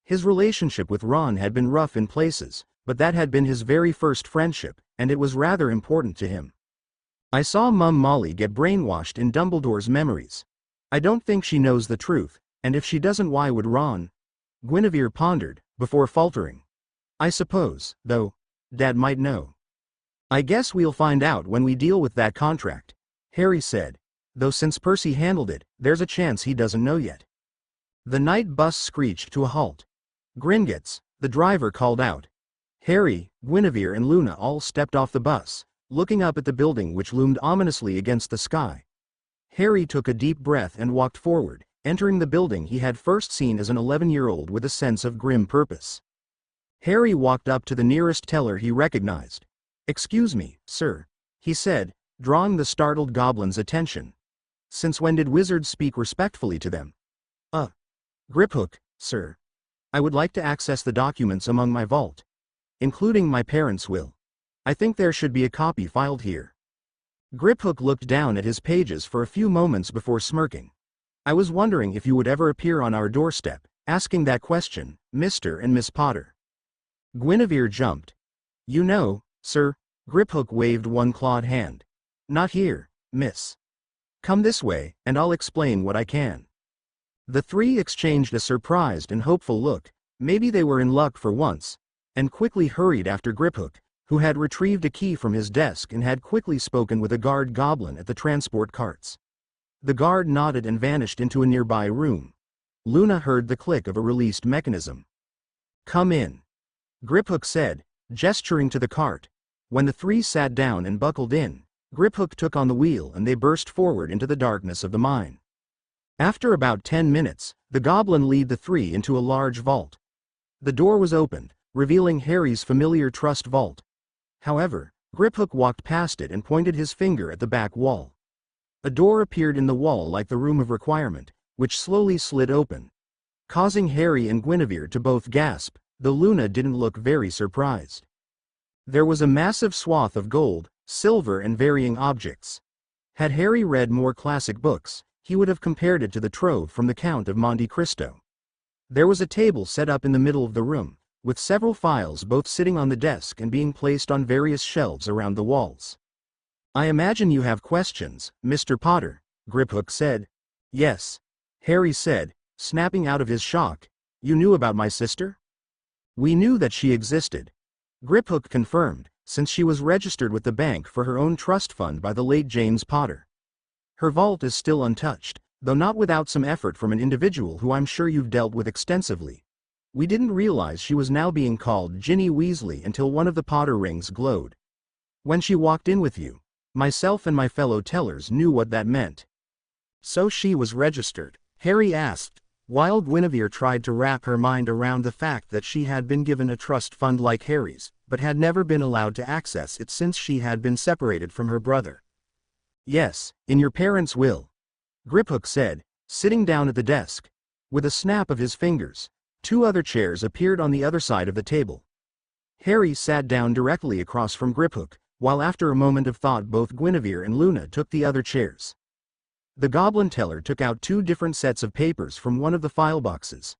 His relationship with Ron had been rough in places, but that had been his very first friendship, and it was rather important to him. I saw Mum Molly get brainwashed in Dumbledore's memories. I don't think she knows the truth, and if she doesn't, why would Ron? Guinevere pondered, before faltering. I suppose, though, Dad might know. I guess we'll find out when we deal with that contract, Harry said, though since Percy handled it, there's a chance he doesn't know yet. The night bus screeched to a halt. Gringotts, the driver, called out. Harry, Guinevere and Luna all stepped off the bus, looking up at the building which loomed ominously against the sky. Harry took a deep breath and walked forward, entering the building he had first seen as an 11-year-old with a sense of grim purpose. Harry walked up to the nearest teller he recognized. Excuse me, sir, he said, drawing the startled goblin's attention. Since when did wizards speak respectfully to them? Griphook, sir. I would like to access the documents among my vault, including my parents' will. I think there should be a copy filed here. Griphook looked down at his pages for a few moments before smirking. I was wondering if you would ever appear on our doorstep, asking that question, Mr. and Miss Potter. Guinevere jumped. You know, sir, Griphook waved one clawed hand. Not here, miss. Come this way, and I'll explain what I can. The three exchanged a surprised and hopeful look, maybe they were in luck for once, and quickly hurried after Griphook, who had retrieved a key from his desk and had quickly spoken with a guard goblin at the transport carts. The guard nodded and vanished into a nearby room. Luna heard the click of a released mechanism. Come in, Griphook said, gesturing to the cart. When the three sat down and buckled in, Griphook took on the wheel and they burst forward into the darkness of the mine. After about 10 minutes, the goblin led the three into a large vault. The door was opened, revealing Harry's familiar trust vault. However, Griphook walked past it and pointed his finger at the back wall. A door appeared in the wall like the Room of Requirement, which slowly slid open, causing Harry and Guinevere to both gasp, though Luna didn't look very surprised. There was a massive swath of gold, silver and varying objects. Had Harry read more classic books, he would have compared it to the trove from the Count of Monte Cristo. There was a table set up in the middle of the room, with several files both sitting on the desk and being placed on various shelves around the walls. I imagine you have questions, Mr. Potter, Griphook said. Yes, Harry said, snapping out of his shock. You knew about my sister? We knew that she existed, Griphook confirmed, since she was registered with the bank for her own trust fund by the late James Potter. Her vault is still untouched, though not without some effort from an individual who I'm sure you've dealt with extensively. We didn't realize she was now being called Ginny Weasley until one of the Potter rings glowed. When she walked in with you, myself and my fellow tellers knew what that meant. So she was registered, Harry asked, while Guinevere tried to wrap her mind around the fact that she had been given a trust fund like Harry's, but had never been allowed to access it since she had been separated from her brother. Yes, in your parents' will, Griphook said, sitting down at the desk. With a snap of his fingers, two other chairs appeared on the other side of the table. Harry sat down directly across from Griphook, while after a moment of thought both Guinevere and Luna took the other chairs. The goblin teller took out two different sets of papers from one of the file boxes.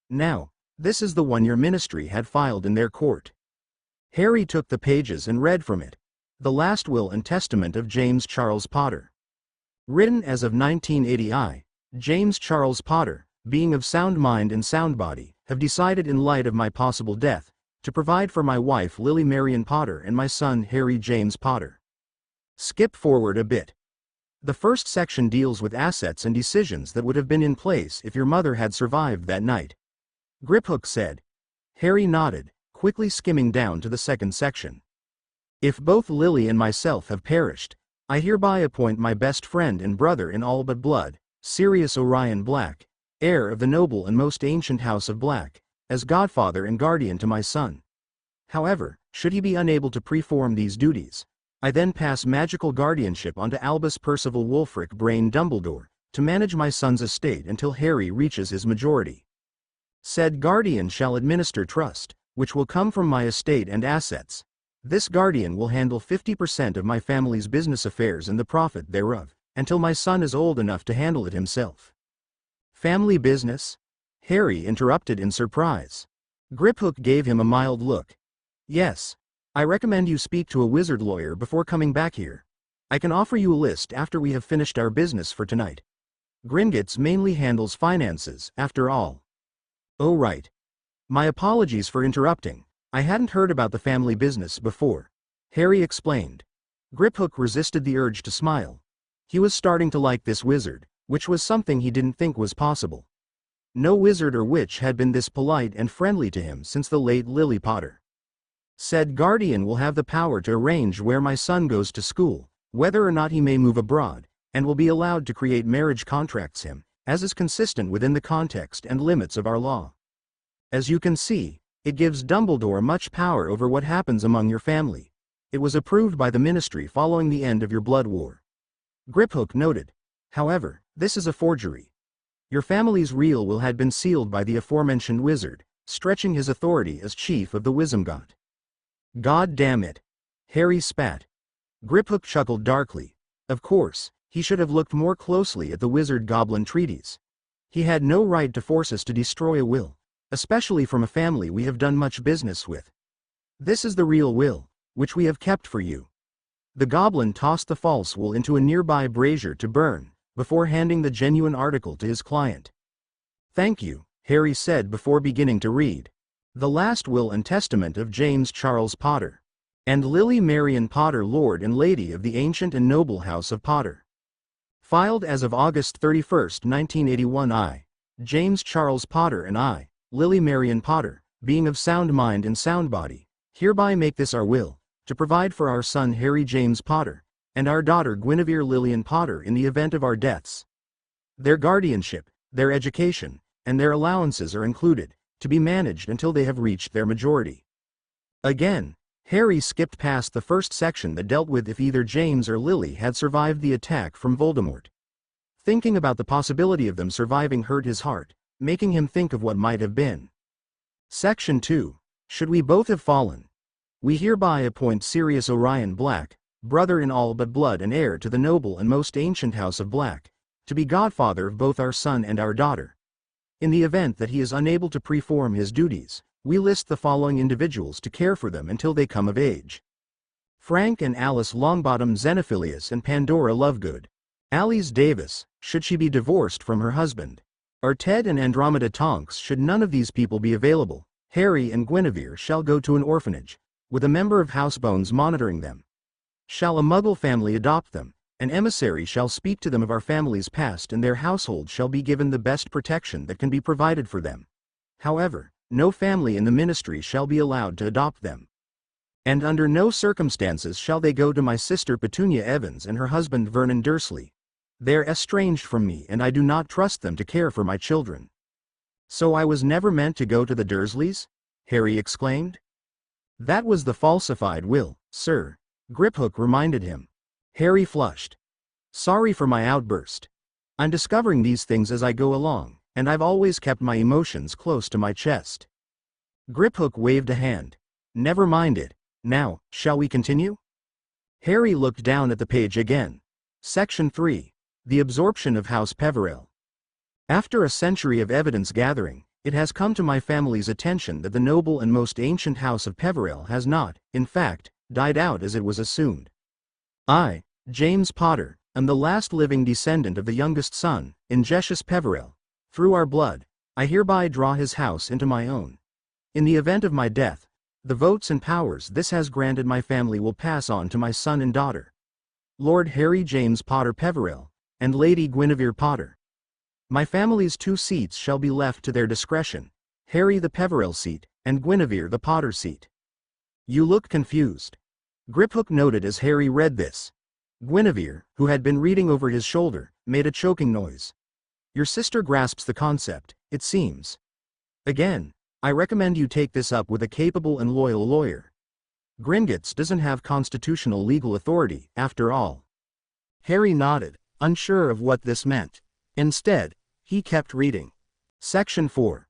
Now, this is the one your ministry had filed in their court. Harry took the pages and read from it. The last will and testament of James Charles Potter. Written as of 1980 I, James Charles Potter, being of sound mind and sound body, have decided in light of my possible death, to provide for my wife Lily Marian Potter and my son Harry James Potter. Skip forward a bit. The first section deals with assets and decisions that would have been in place if your mother had survived that night. Griphook said. Harry nodded, quickly skimming down to the second section. If both Lily and myself have perished, I hereby appoint my best friend and brother in all but blood, Sirius Orion Black, heir of the noble and most ancient house of Black, as godfather and guardian to my son. However, should he be unable to perform these duties, I then pass magical guardianship onto Albus Percival Wulfric Brain Dumbledore, to manage my son's estate until Harry reaches his majority. Said guardian shall administer trust, which will come from my estate and assets. This guardian will handle 50% of my family's business affairs and the profit thereof, until my son is old enough to handle it himself. Family business? Harry interrupted in surprise. Griphook gave him a mild look. Yes. I recommend you speak to a wizard lawyer before coming back here. I can offer you a list after we have finished our business for tonight. Gringotts mainly handles finances, after all. Oh right. My apologies for interrupting. I hadn't heard about the family business before. Harry explained. Griphook resisted the urge to smile. He was starting to like this wizard, which was something he didn't think was possible. No wizard or witch had been this polite and friendly to him since the late Lily Potter. Said guardian will have the power to arrange where my son goes to school, whether or not he may move abroad, and will be allowed to create marriage contracts him, as is consistent within the context and limits of our law. As you can see, it gives Dumbledore much power over what happens among your family. It was approved by the Ministry following the end of your blood war. Griphook noted. However, this is a forgery. Your family's real will had been sealed by the aforementioned wizard, stretching his authority as chief of the Wizengamot. God damn it. Harry spat. Griphook chuckled darkly. Of course, he should have looked more closely at the wizard-goblin treaties. He had no right to force us to destroy a will, especially from a family we have done much business with. This is the real will, which we have kept for you. The goblin tossed the false will into a nearby brazier to burn, before handing the genuine article to his client. Thank you, Harry said before beginning to read. The last will and testament of James Charles Potter. And Lily Marian Potter, Lord and Lady of the ancient and noble house of Potter. Filed as of August 31, 1981 I, James Charles Potter and I, Lily Marian Potter, being of sound mind and sound body, hereby make this our will, to provide for our son Harry James Potter, and our daughter Guinevere Lillian Potter in the event of our deaths. Their guardianship, their education, and their allowances are included, to be managed until they have reached their majority. Again, Harry skipped past the first section that dealt with if either James or Lily had survived the attack from Voldemort. Thinking about the possibility of them surviving hurt his heart, making him think of what might have been. Section 2. Should we both have fallen? We hereby appoint Sirius Orion Black, brother in all but blood and heir to the noble and most ancient house of Black, to be godfather of both our son and our daughter. In the event that he is unable to perform his duties, we list the following individuals to care for them until they come of age. Frank and Alice Longbottom Xenophilius and Pandora Lovegood. Alice Davis, should she be divorced from her husband. Are Ted and Andromeda Tonks should none of these people be available. Harry and Guinevere shall go to an orphanage, with a member of Housebones monitoring them. Shall a Muggle family adopt them? An emissary shall speak to them of our family's past and their household shall be given the best protection that can be provided for them. However, no family in the Ministry shall be allowed to adopt them. And under no circumstances shall they go to my sister Petunia Evans and her husband Vernon Dursley. They're estranged from me and I do not trust them to care for my children. So I was never meant to go to the Dursleys? Harry exclaimed. That was the falsified will, sir, Griphook reminded him. Harry flushed. Sorry for my outburst. I'm discovering these things as I go along, and I've always kept my emotions close to my chest. Griphook waved a hand. Never mind it. Now, shall we continue? Harry looked down at the page again. Section 3. The absorption of House Peverell. After a century of evidence gathering, it has come to my family's attention that the noble and most ancient house of Peverell has not, in fact, died out as it was assumed. I, James Potter, am the last living descendant of the youngest son, Ingetius Peverell, Through our blood, I hereby draw his house into my own. In the event of my death, the votes and powers this has granted my family will pass on to my son and daughter, Lord Harry James Potter Peverell, and Lady Guinevere Potter. My family's 2 seats shall be left to their discretion, Harry the Peverell seat, and Guinevere the Potter seat. You look confused. Griphook noted as Harry read this. Guinevere, who had been reading over his shoulder, made a choking noise. Your sister grasps the concept, it seems. Again, I recommend you take this up with a capable and loyal lawyer. Gringotts doesn't have constitutional legal authority, after all. Harry nodded, unsure of what this meant. Instead, he kept reading. Section 4.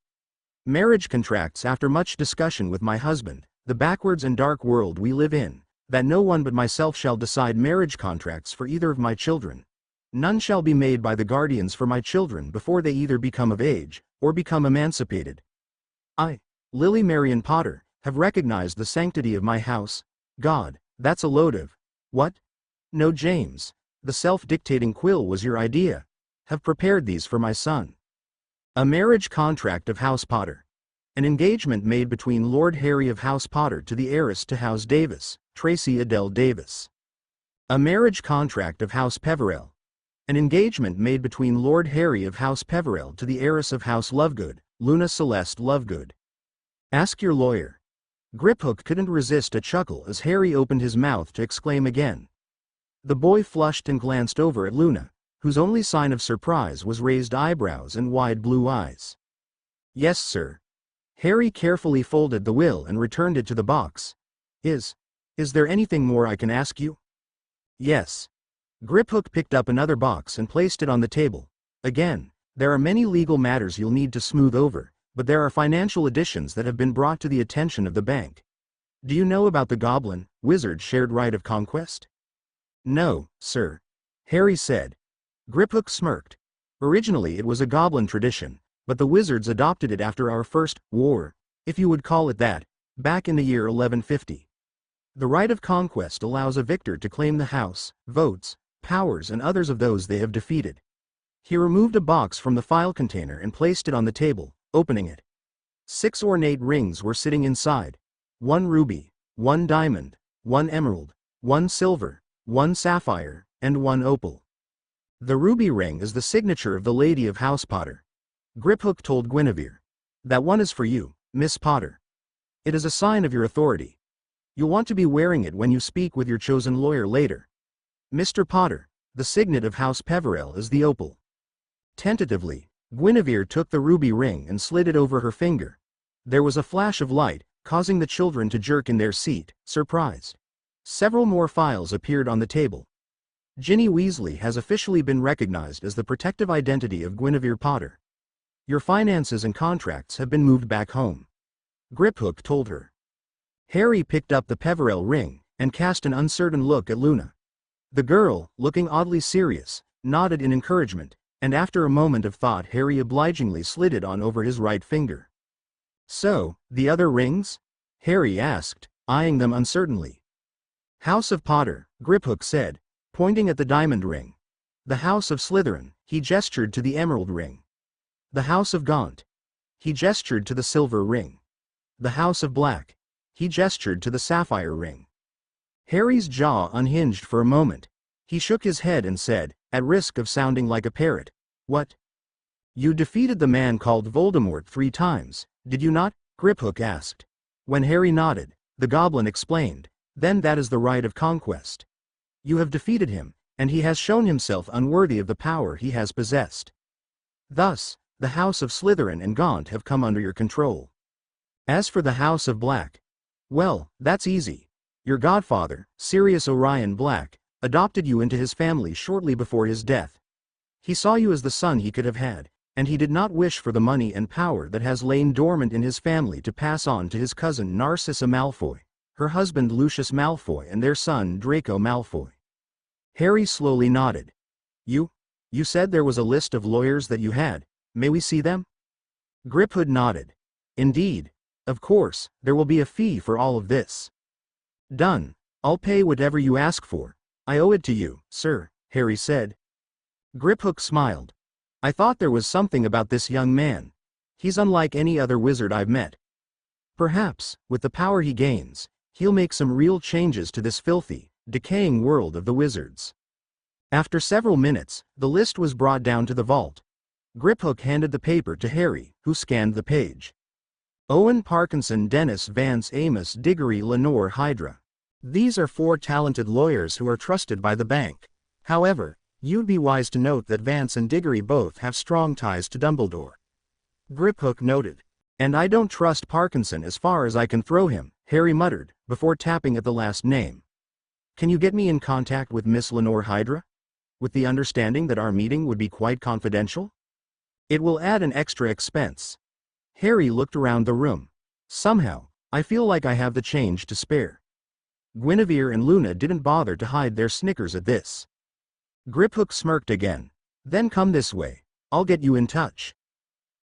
Marriage contracts. After much discussion with my husband, the backwards and dark world we live in, that no one but myself shall decide marriage contracts for either of my children. None shall be made by the guardians for my children before they either become of age, or become emancipated. I, Lily Marion Potter, have recognized the sanctity of my house. God, that's a load of... What? No, James, the self-dictating quill was your idea. Have prepared these for my son. A marriage contract of House Potter. An engagement made between Lord Harry of House Potter to the heiress to House Davis, Tracy Adele Davis. A marriage contract of House Peverell. An engagement made between Lord Harry of House Peverell to the heiress of House Lovegood, Luna Celeste Lovegood. Ask your lawyer. Griphook couldn't resist a chuckle as Harry opened his mouth to exclaim again. The boy flushed and glanced over at Luna, whose only sign of surprise was raised eyebrows and wide blue eyes. Yes, sir. Harry carefully folded the will and returned it to the box. Is there anything more I can ask you? Yes. Griphook picked up another box and placed it on the table. Again, there are many legal matters you'll need to smooth over, but there are financial additions that have been brought to the attention of the bank. Do you know about the goblin, wizard shared right of conquest? No, sir. Harry said. Griphook smirked. Originally it was a goblin tradition, but the wizards adopted it after our first war, if you would call it that, back in the year 1150. The right of conquest allows a victor to claim the house, votes, powers and others of those they have defeated. He removed a box from the file container and placed it on the table, opening it. 6 ornate rings were sitting inside. 1 ruby, 1 diamond, 1 emerald, 1 silver, 1 sapphire, and 1 opal. The ruby ring is the signature of the Lady of House Potter. Griphook told Guinevere. That one is for you, Miss Potter. It is a sign of your authority. You'll want to be wearing it when you speak with your chosen lawyer later. Mr. Potter, the signet of House Peverell is the opal. Tentatively, Guinevere took the ruby ring and slid it over her finger. There was a flash of light, causing the children to jerk in their seat, surprised. Several more files appeared on the table. Ginny Weasley has officially been recognized as the protective identity of Guinevere Potter. Your finances and contracts have been moved back home. Griphook told her. Harry picked up the Peverell ring, and cast an uncertain look at Luna. The girl, looking oddly serious, nodded in encouragement, and after a moment of thought Harry obligingly slid it on over his right finger. So, the other rings? Harry asked, eyeing them uncertainly. House of Potter, Griphook said, pointing at the diamond ring. The House of Slytherin, he gestured to the emerald ring. The House of Gaunt. He gestured to the silver ring. The House of Black. He gestured to the sapphire ring. Harry's jaw unhinged for a moment. He shook his head and said, at risk of sounding like a parrot, "What? You defeated the man called Voldemort 3 times, did you not?" Griphook asked. When Harry nodded, the goblin explained, "Then that is the right of conquest. You have defeated him, and he has shown himself unworthy of the power he has possessed. Thus, the House of Slytherin and Gaunt have come under your control. As for the House of Black, well, that's easy. Your godfather, Sirius Orion Black, adopted you into his family shortly before his death. He saw you as the son he could have had, and he did not wish for the money and power that has lain dormant in his family to pass on to his cousin Narcissa Malfoy, her husband Lucius Malfoy and their son Draco Malfoy." Harry slowly nodded. You said there was a list of lawyers that you had, may we see them?" Griphook nodded. "Indeed. Of course, there will be a fee for all of this." "Done. I'll pay whatever you ask for. I owe it to you, sir," Harry said. Griphook smiled. I thought there was something about this young man. He's unlike any other wizard I've met. Perhaps, with the power he gains, he'll make some real changes to this filthy, decaying world of the wizards. After several minutes, the list was brought down to the vault. Griphook handed the paper to Harry, who scanned the page. Owen Parkinson, Dennis Vance, Amos Diggory, Lenore Hydra. These are 4 talented lawyers who are trusted by the bank. However, you'd be wise to note that Vance and Diggory both have strong ties to Dumbledore. Griphook noted. And I don't trust Parkinson as far as I can throw him, Harry muttered, before tapping at the last name. Can you get me in contact with Miss Lenore Hydra? With the understanding that our meeting would be quite confidential? It will add an extra expense. Harry looked around the room. Somehow, I feel like I have the change to spare. Guinevere and Luna didn't bother to hide their snickers at this. Griphook smirked again. Then come this way. I'll get you in touch.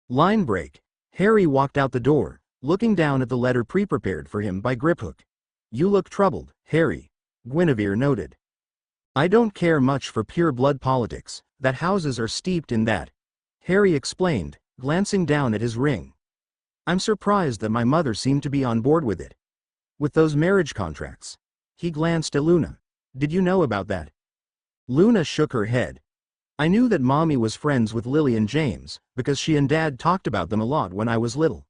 Line break. Harry walked out the door, looking down at the letter pre-prepared for him by Griphook. You look troubled, Harry, Guinevere noted. I don't care much for pure blood politics, that houses are steeped in that, Harry explained, glancing down at his ring. I'm surprised that my mother seemed to be on board with it. With those marriage contracts. He glanced at Luna. Did you know about that? Luna shook her head. I knew that Mommy was friends with Lily and James, because she and Dad talked about them a lot when I was little.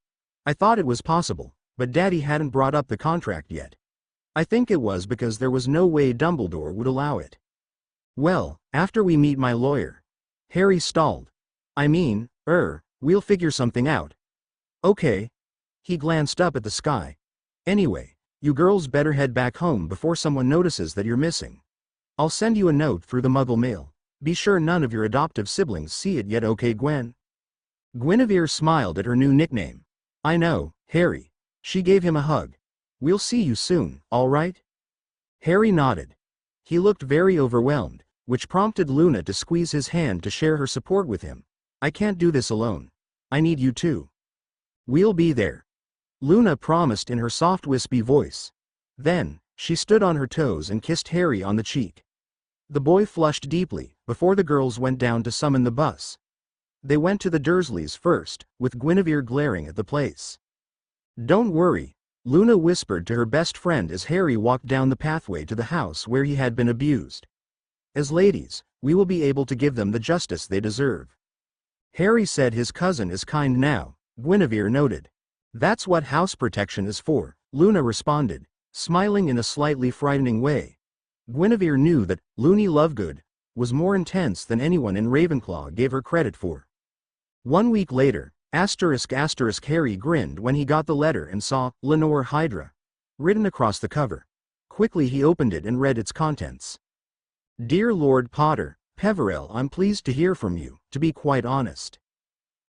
I thought it was possible, but Daddy hadn't brought up the contract yet. I think it was because there was no way Dumbledore would allow it. Well, after we meet my lawyer. Harry stalled. We'll figure something out. Okay. He glanced up at the sky. Anyway, you girls better head back home before someone notices that you're missing. I'll send you a note through the Muggle mail. Be sure none of your adoptive siblings see it yet, okay, Gwen? Guinevere smiled at her new nickname. I know, Harry. She gave him a hug. We'll see you soon, all right? Harry nodded. He looked very overwhelmed, which prompted Luna to squeeze his hand to share her support with him. I can't do this alone. I need you too. We'll be there. Luna promised in her soft wispy voice. Then, she stood on her toes and kissed Harry on the cheek. The boy flushed deeply, before the girls went down to summon the bus. They went to the Dursleys first, with Guinevere glaring at the place. Don't worry, Luna whispered to her best friend as Harry walked down the pathway to the house where he had been abused. As ladies, we will be able to give them the justice they deserve. Harry said his cousin is kind now, Guinevere noted. That's what house protection is for, Luna responded, smiling in a slightly frightening way. Guinevere knew that Loony Lovegood was more intense than anyone in Ravenclaw gave her credit for. 1 week later, Harry grinned when he got the letter and saw Lenore Hydra written across the cover. Quickly he opened it and read its contents. Dear Lord Potter, Peverell, I'm pleased to hear from you, to be quite honest.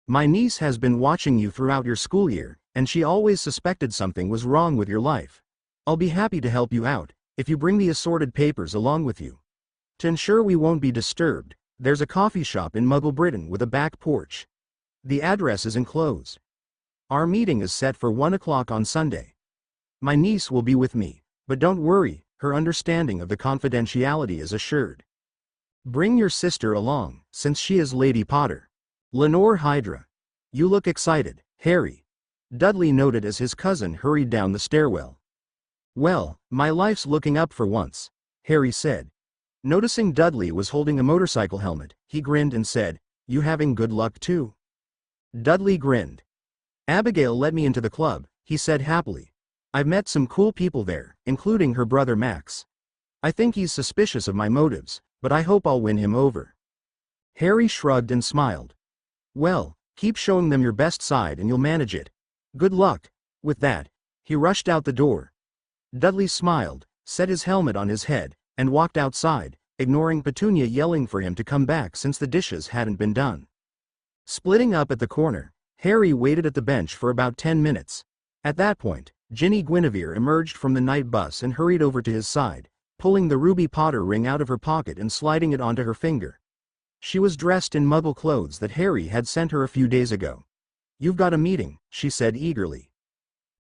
My niece has been watching you throughout your school year, and she always suspected something was wrong with your life. I'll be happy to help you out, if you bring the assorted papers along with you. To ensure we won't be disturbed, there's a coffee shop in Muggle Britain with a back porch. The address is enclosed. Our meeting is set for 1 o'clock on Sunday. My niece will be with me, but don't worry, her understanding of the confidentiality is assured. Bring your sister along, since she is Lady Potter. Lenore Hydra. You look excited, Harry. Dudley noted as his cousin hurried down the stairwell. Well, my life's looking up for once, Harry said. Noticing Dudley was holding a motorcycle helmet, he grinned and said, You having good luck too? Dudley grinned. Abigail let me into the club, he said happily. I've met some cool people there, including her brother Max. I think he's suspicious of my motives, but I hope I'll win him over. Harry shrugged and smiled. Well, keep showing them your best side and you'll manage it. Good luck. With that, he rushed out the door. Dudley smiled, set his helmet on his head, and walked outside, ignoring Petunia yelling for him to come back since the dishes hadn't been done. Splitting up at the corner, Harry waited at the bench for about 10 minutes. At that point, Ginny Guinevere emerged from the night bus and hurried over to his side, pulling the ruby Potter ring out of her pocket and sliding it onto her finger. She was dressed in Muggle clothes that Harry had sent her a few days ago. You've got a meeting, she said eagerly.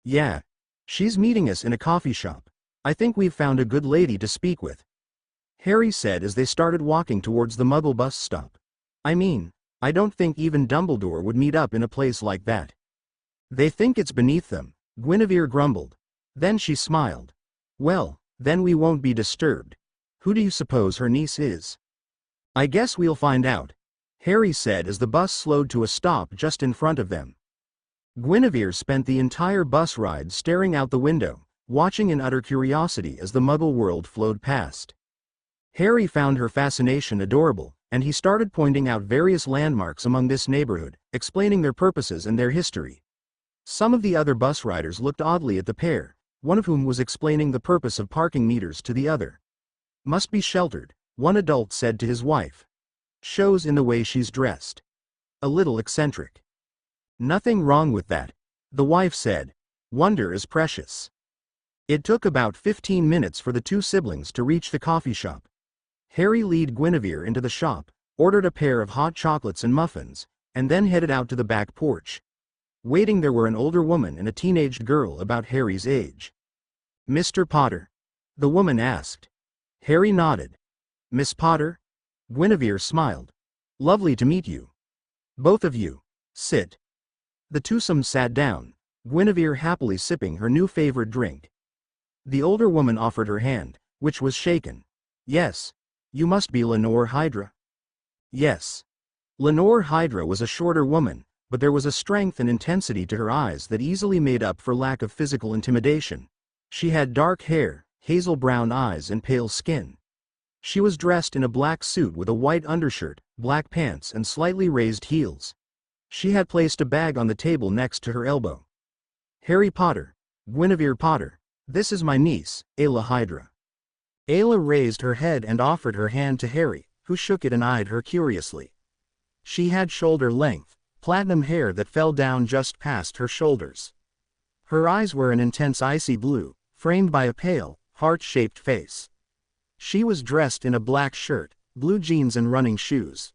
Yeah. She's meeting us in a coffee shop. I think we've found a good lady to speak with, Harry said as they started walking towards the Muggle bus stop. I don't think even Dumbledore would meet up in a place like that. They think it's beneath them, Guinevere grumbled. Then she smiled. Well, then we won't be disturbed. Who do you suppose her niece is? I guess we'll find out, Harry said as the bus slowed to a stop just in front of them. Guinevere spent the entire bus ride staring out the window, watching in utter curiosity as the Muggle world flowed past. Harry found her fascination adorable, and he started pointing out various landmarks among this neighborhood, explaining their purposes and their history. Some of the other bus riders looked oddly at the pair, one of whom was explaining the purpose of parking meters to the other. Must be sheltered, one adult said to his wife. Shows in the way she's dressed. A little eccentric. Nothing wrong with that, the wife said. Wonder is precious. It took about 15 minutes for the two siblings to reach the coffee shop. Harry led Guinevere into the shop, ordered a pair of hot chocolates and muffins, and then headed out to the back porch. Waiting there were an older woman and a teenaged girl about Harry's age. Mr. Potter? The woman asked. Harry nodded. Miss Potter? Guinevere smiled. Lovely to meet you. Both of you. Sit. The twosome sat down, Guinevere happily sipping her new favorite drink. The older woman offered her hand, which was shaken. Yes. You must be Lenore Hydra. Yes. Lenore Hydra was a shorter woman, but there was a strength and intensity to her eyes that easily made up for lack of physical intimidation. She had dark hair, hazel brown eyes and pale skin. She was dressed in a black suit with a white undershirt, black pants and slightly raised heels. She had placed a bag on the table next to her elbow. Harry Potter, Guinevere Potter, this is my niece, Ayla Hydra. Ayla raised her head and offered her hand to Harry, who shook it and eyed her curiously. She had shoulder-length, platinum hair that fell down just past her shoulders. Her eyes were an intense icy blue, framed by a pale, heart-shaped face. She was dressed in a black shirt, blue jeans and running shoes.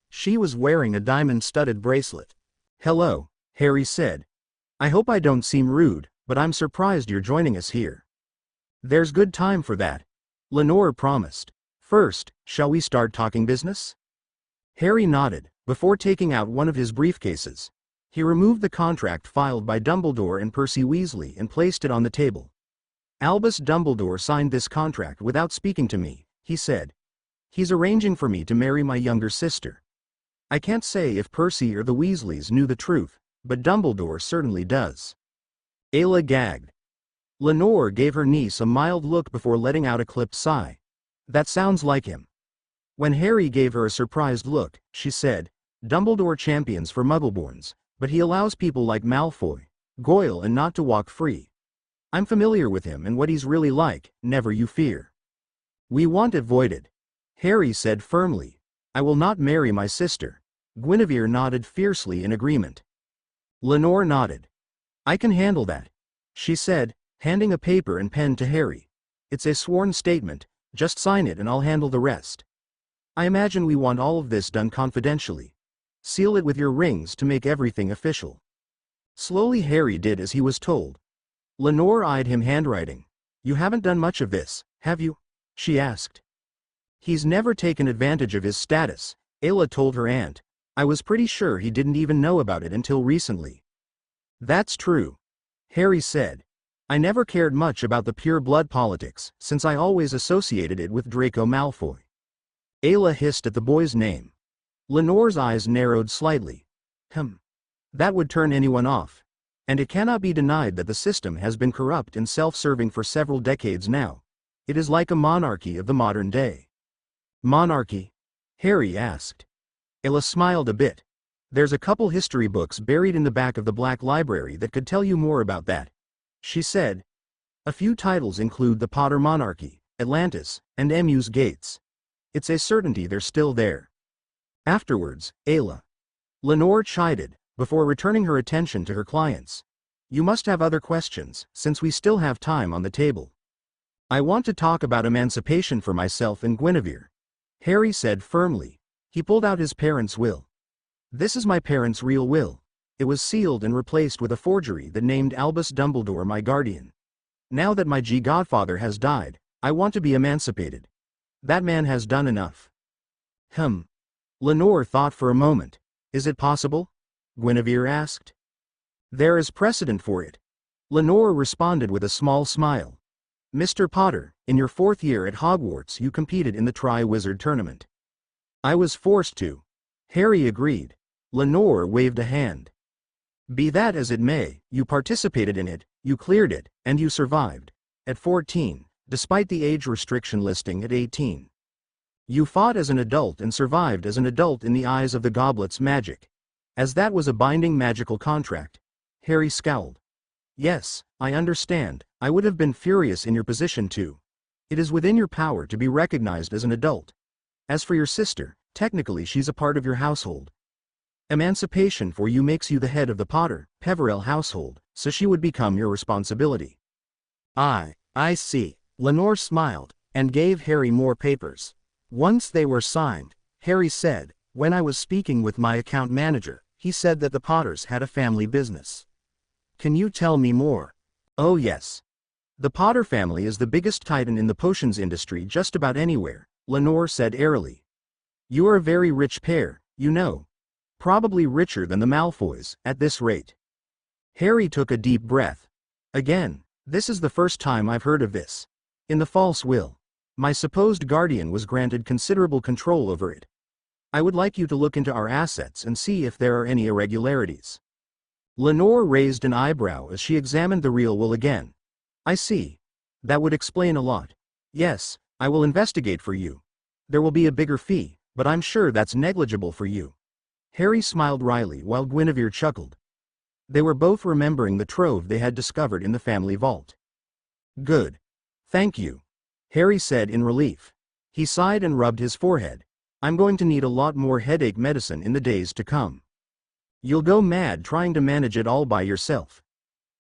She was wearing a diamond-studded bracelet. Hello, Harry said. I hope I don't seem rude, but I'm surprised you're joining us here. There's good time for that, Lenore promised. First, shall we start talking business? Harry nodded, before taking out one of his briefcases. He removed the contract filed by Dumbledore and Percy Weasley and placed it on the table. Albus Dumbledore signed this contract without speaking to me, he said. He's arranging for me to marry my younger sister. I can't say if Percy or the Weasleys knew the truth, but Dumbledore certainly does. Ayla gagged. Lenore gave her niece a mild look before letting out a clipped sigh. That sounds like him. When Harry gave her a surprised look, she said, Dumbledore champions for Muggleborns, but he allows people like Malfoy, Goyle and not to walk free. I'm familiar with him and what he's really like, never you fear. We want it voided, Harry said firmly. I will not marry my sister. Guinevere nodded fiercely in agreement. Lenore nodded. I can handle that, she said, handing a paper and pen to Harry. It's a sworn statement, just sign it and I'll handle the rest. I imagine we want all of this done confidentially. Seal it with your rings to make everything official. Slowly Harry did as he was told. Lenore eyed him handwriting. You haven't done much of this, have you? She asked. He's never taken advantage of his status, Ayla told her aunt. I was pretty sure he didn't even know about it until recently. That's true, Harry said. I never cared much about the pure blood politics, since I always associated it with Draco Malfoy. Ayla hissed at the boy's name. Lenore's eyes narrowed slightly. That would turn anyone off. And it cannot be denied that the system has been corrupt and self-serving for several decades now. It is like a monarchy of the modern day. Monarchy? Harry asked. Ayla smiled a bit. There's a couple history books buried in the back of the Black Library that could tell you more about that, she said. A few titles include the Potter Monarchy, Atlantis, and Emu's Gates. It's a certainty they're still there. Afterwards, Ayla. Lenore chided, before returning her attention to her clients. You must have other questions, since we still have time on the table. I want to talk about emancipation for myself and Guinevere, Harry said firmly. He pulled out his parents' will. This is my parents' real will. It was sealed and replaced with a forgery that named Albus Dumbledore my guardian. Now that my godfather has died, I want to be emancipated. That man has done enough. Lenore thought for a moment. Is it possible? Guinevere asked. There is precedent for it. Lenore responded with a small smile. Mr. Potter, in your 4th year at Hogwarts you competed in the Tri-Wizard Tournament. I was forced to. Harry agreed. Lenore waved a hand. Be that as it may, you participated in it, you cleared it, and you survived. At 14, despite the age restriction listing at 18. You fought as an adult and survived as an adult in the eyes of the Goblet's magic. As that was a binding magical contract. Harry scowled. Yes, I understand, I would have been furious in your position too. It is within your power to be recognized as an adult. As for your sister, technically she's a part of your household. Emancipation for you makes you the head of the Potter, Peverell household, so she would become your responsibility. I see. Lenore smiled, and gave Harry more papers. Once they were signed, Harry said, when I was speaking with my account manager, he said that the Potters had a family business. Can you tell me more? Oh yes. The Potter family is the biggest titan in the potions industry just about anywhere, Lenore said airily. You are a very rich pair, you know. Probably richer than the Malfoys, at this rate. Harry took a deep breath. Again, this is the first time I've heard of this. In the false will, my supposed guardian was granted considerable control over it. I would like you to look into our assets and see if there are any irregularities. Lenore raised an eyebrow as she examined the real will again. I see. That would explain a lot. Yes, I will investigate for you. There will be a bigger fee, but I'm sure that's negligible for you. Harry smiled wryly while Guinevere chuckled. They were both remembering the trove they had discovered in the family vault. Good. Thank you. Harry said in relief. He sighed and rubbed his forehead. I'm going to need a lot more headache medicine in the days to come. You'll go mad trying to manage it all by yourself.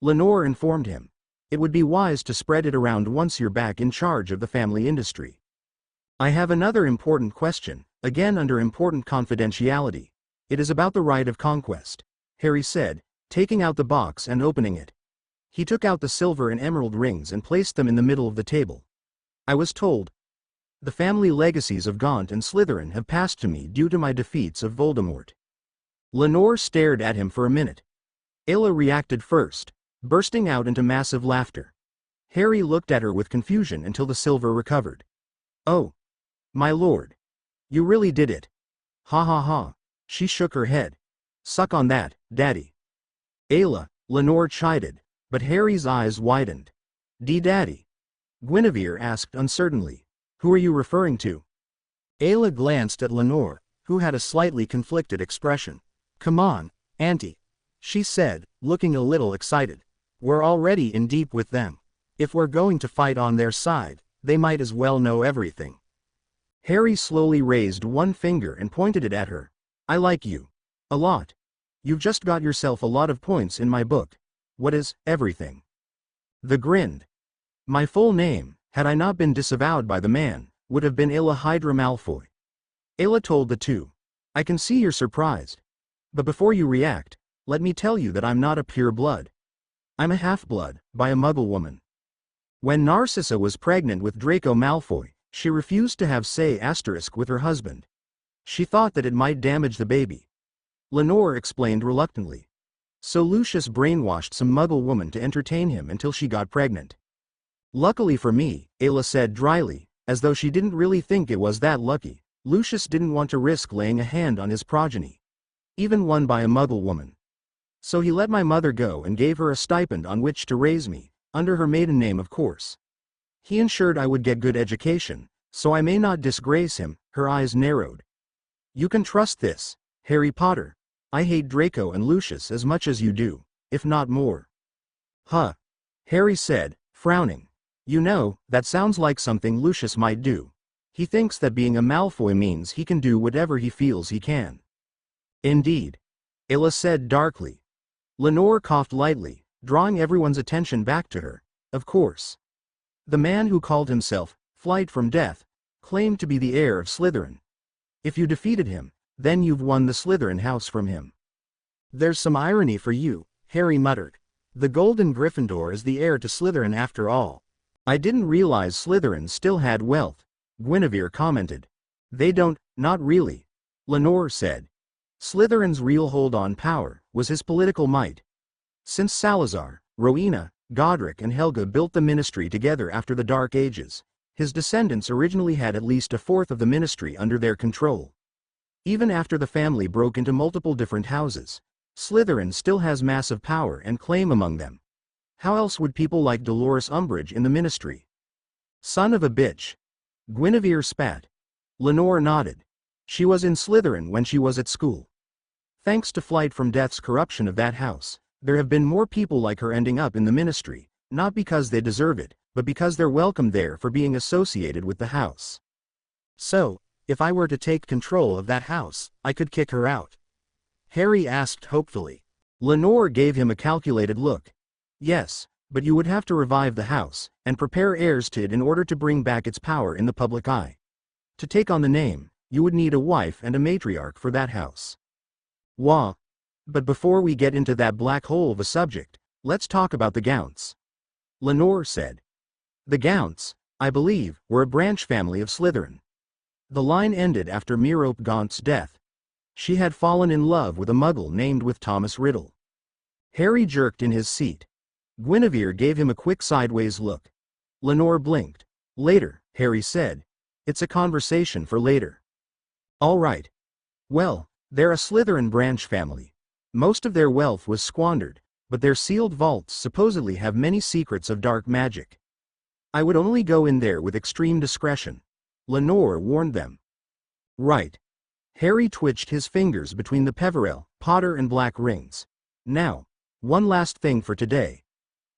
Lenore informed him. It would be wise to spread it around once you're back in charge of the family industry. I have another important question, again under important confidentiality. It is about the right of conquest, Harry said, taking out the box and opening it. He took out the silver and emerald rings and placed them in the middle of the table. I was told. The family legacies of Gaunt and Slytherin have passed to me due to my defeats of Voldemort. Lenore stared at him for a minute. Ayla reacted first, bursting out into massive laughter. Harry looked at her with confusion until the silver recovered. Oh. My lord. You really did it. Ha ha ha. She shook her head. Suck on that, Daddy. Ayla, Lenore chided, but Harry's eyes widened. Daddy? Guinevere asked uncertainly. Who are you referring to? Ayla glanced at Lenore, who had a slightly conflicted expression. Come on, Auntie, she said, looking a little excited. We're already in deep with them. If we're going to fight on their side, they might as well know everything. Harry slowly raised one finger and pointed it at her. I like you. A lot. You've just got yourself a lot of points in my book. What is everything? The grinned. My full name, had I not been disavowed by the man, would have been Ayla Hydra Malfoy. Ayla told the two. I can see you're surprised. But before you react, let me tell you that I'm not a pure blood. I'm a half-blood, by a Muggle woman. When Narcissa was pregnant with Draco Malfoy, she refused to have with her husband. She thought that it might damage the baby. Lenore explained reluctantly. So Lucius brainwashed some Muggle woman to entertain him until she got pregnant. Luckily for me, Ayla said dryly, as though she didn't really think it was that lucky, Lucius didn't want to risk laying a hand on his progeny. Even one by a Muggle woman. So he let my mother go and gave her a stipend on which to raise me, under her maiden name of course. He ensured I would get good education, so I may not disgrace him. Her eyes narrowed. You can trust this, Harry Potter. I hate Draco and Lucius as much as you do, if not more. Huh. Harry said, frowning. You know, that sounds like something Lucius might do. He thinks that being a Malfoy means he can do whatever he feels he can. Indeed. Ayla said darkly. Lenore coughed lightly, drawing everyone's attention back to her. Of course. The man who called himself Flight from Death claimed to be the heir of Slytherin. If you defeated him, then you've won the Slytherin house from him. There's some irony for you, Harry muttered. The Golden Gryffindor is the heir to Slytherin after all. I didn't realize Slytherin still had wealth, Guinevere commented. They don't, not really, Lenore said. Slytherin's real hold on power was his political might. Since Salazar, Rowena, Godric and Helga built the ministry together after the Dark Ages, his descendants originally had at least a fourth of the ministry under their control. Even after the family broke into multiple different houses, Slytherin still has massive power and claim among them. How else would people like Dolores Umbridge in the ministry? Son of a bitch. Guinevere spat. Lenore nodded. She was in Slytherin when she was at school. Thanks to Flight from Death's corruption of that house, there have been more people like her ending up in the ministry, not because they deserve it, but because they're welcome there for being associated with the house. So, if I were to take control of that house, I could kick her out? Harry asked hopefully. Lenore gave him a calculated look. Yes, but you would have to revive the house, and prepare heirs to it in order to bring back its power in the public eye. To take on the name, you would need a wife and a matriarch for that house. Wah. But before we get into that black hole of a subject, let's talk about the Gounts. Lenore said. The Gounts, I believe, were a branch family of Slytherin. The line ended after Merope Gaunt's death. She had fallen in love with a muggle named with Thomas Riddle. Harry jerked in his seat. Guinevere gave him a quick sideways look. Lenore blinked. Later, Harry said. It's a conversation for later. All right. Well, they're a Slytherin branch family. Most of their wealth was squandered, but their sealed vaults supposedly have many secrets of dark magic. I would only go in there with extreme discretion. Lenore warned them. Right. Harry twitched his fingers between the Peverell, Potter and Black rings. Now, one last thing for today.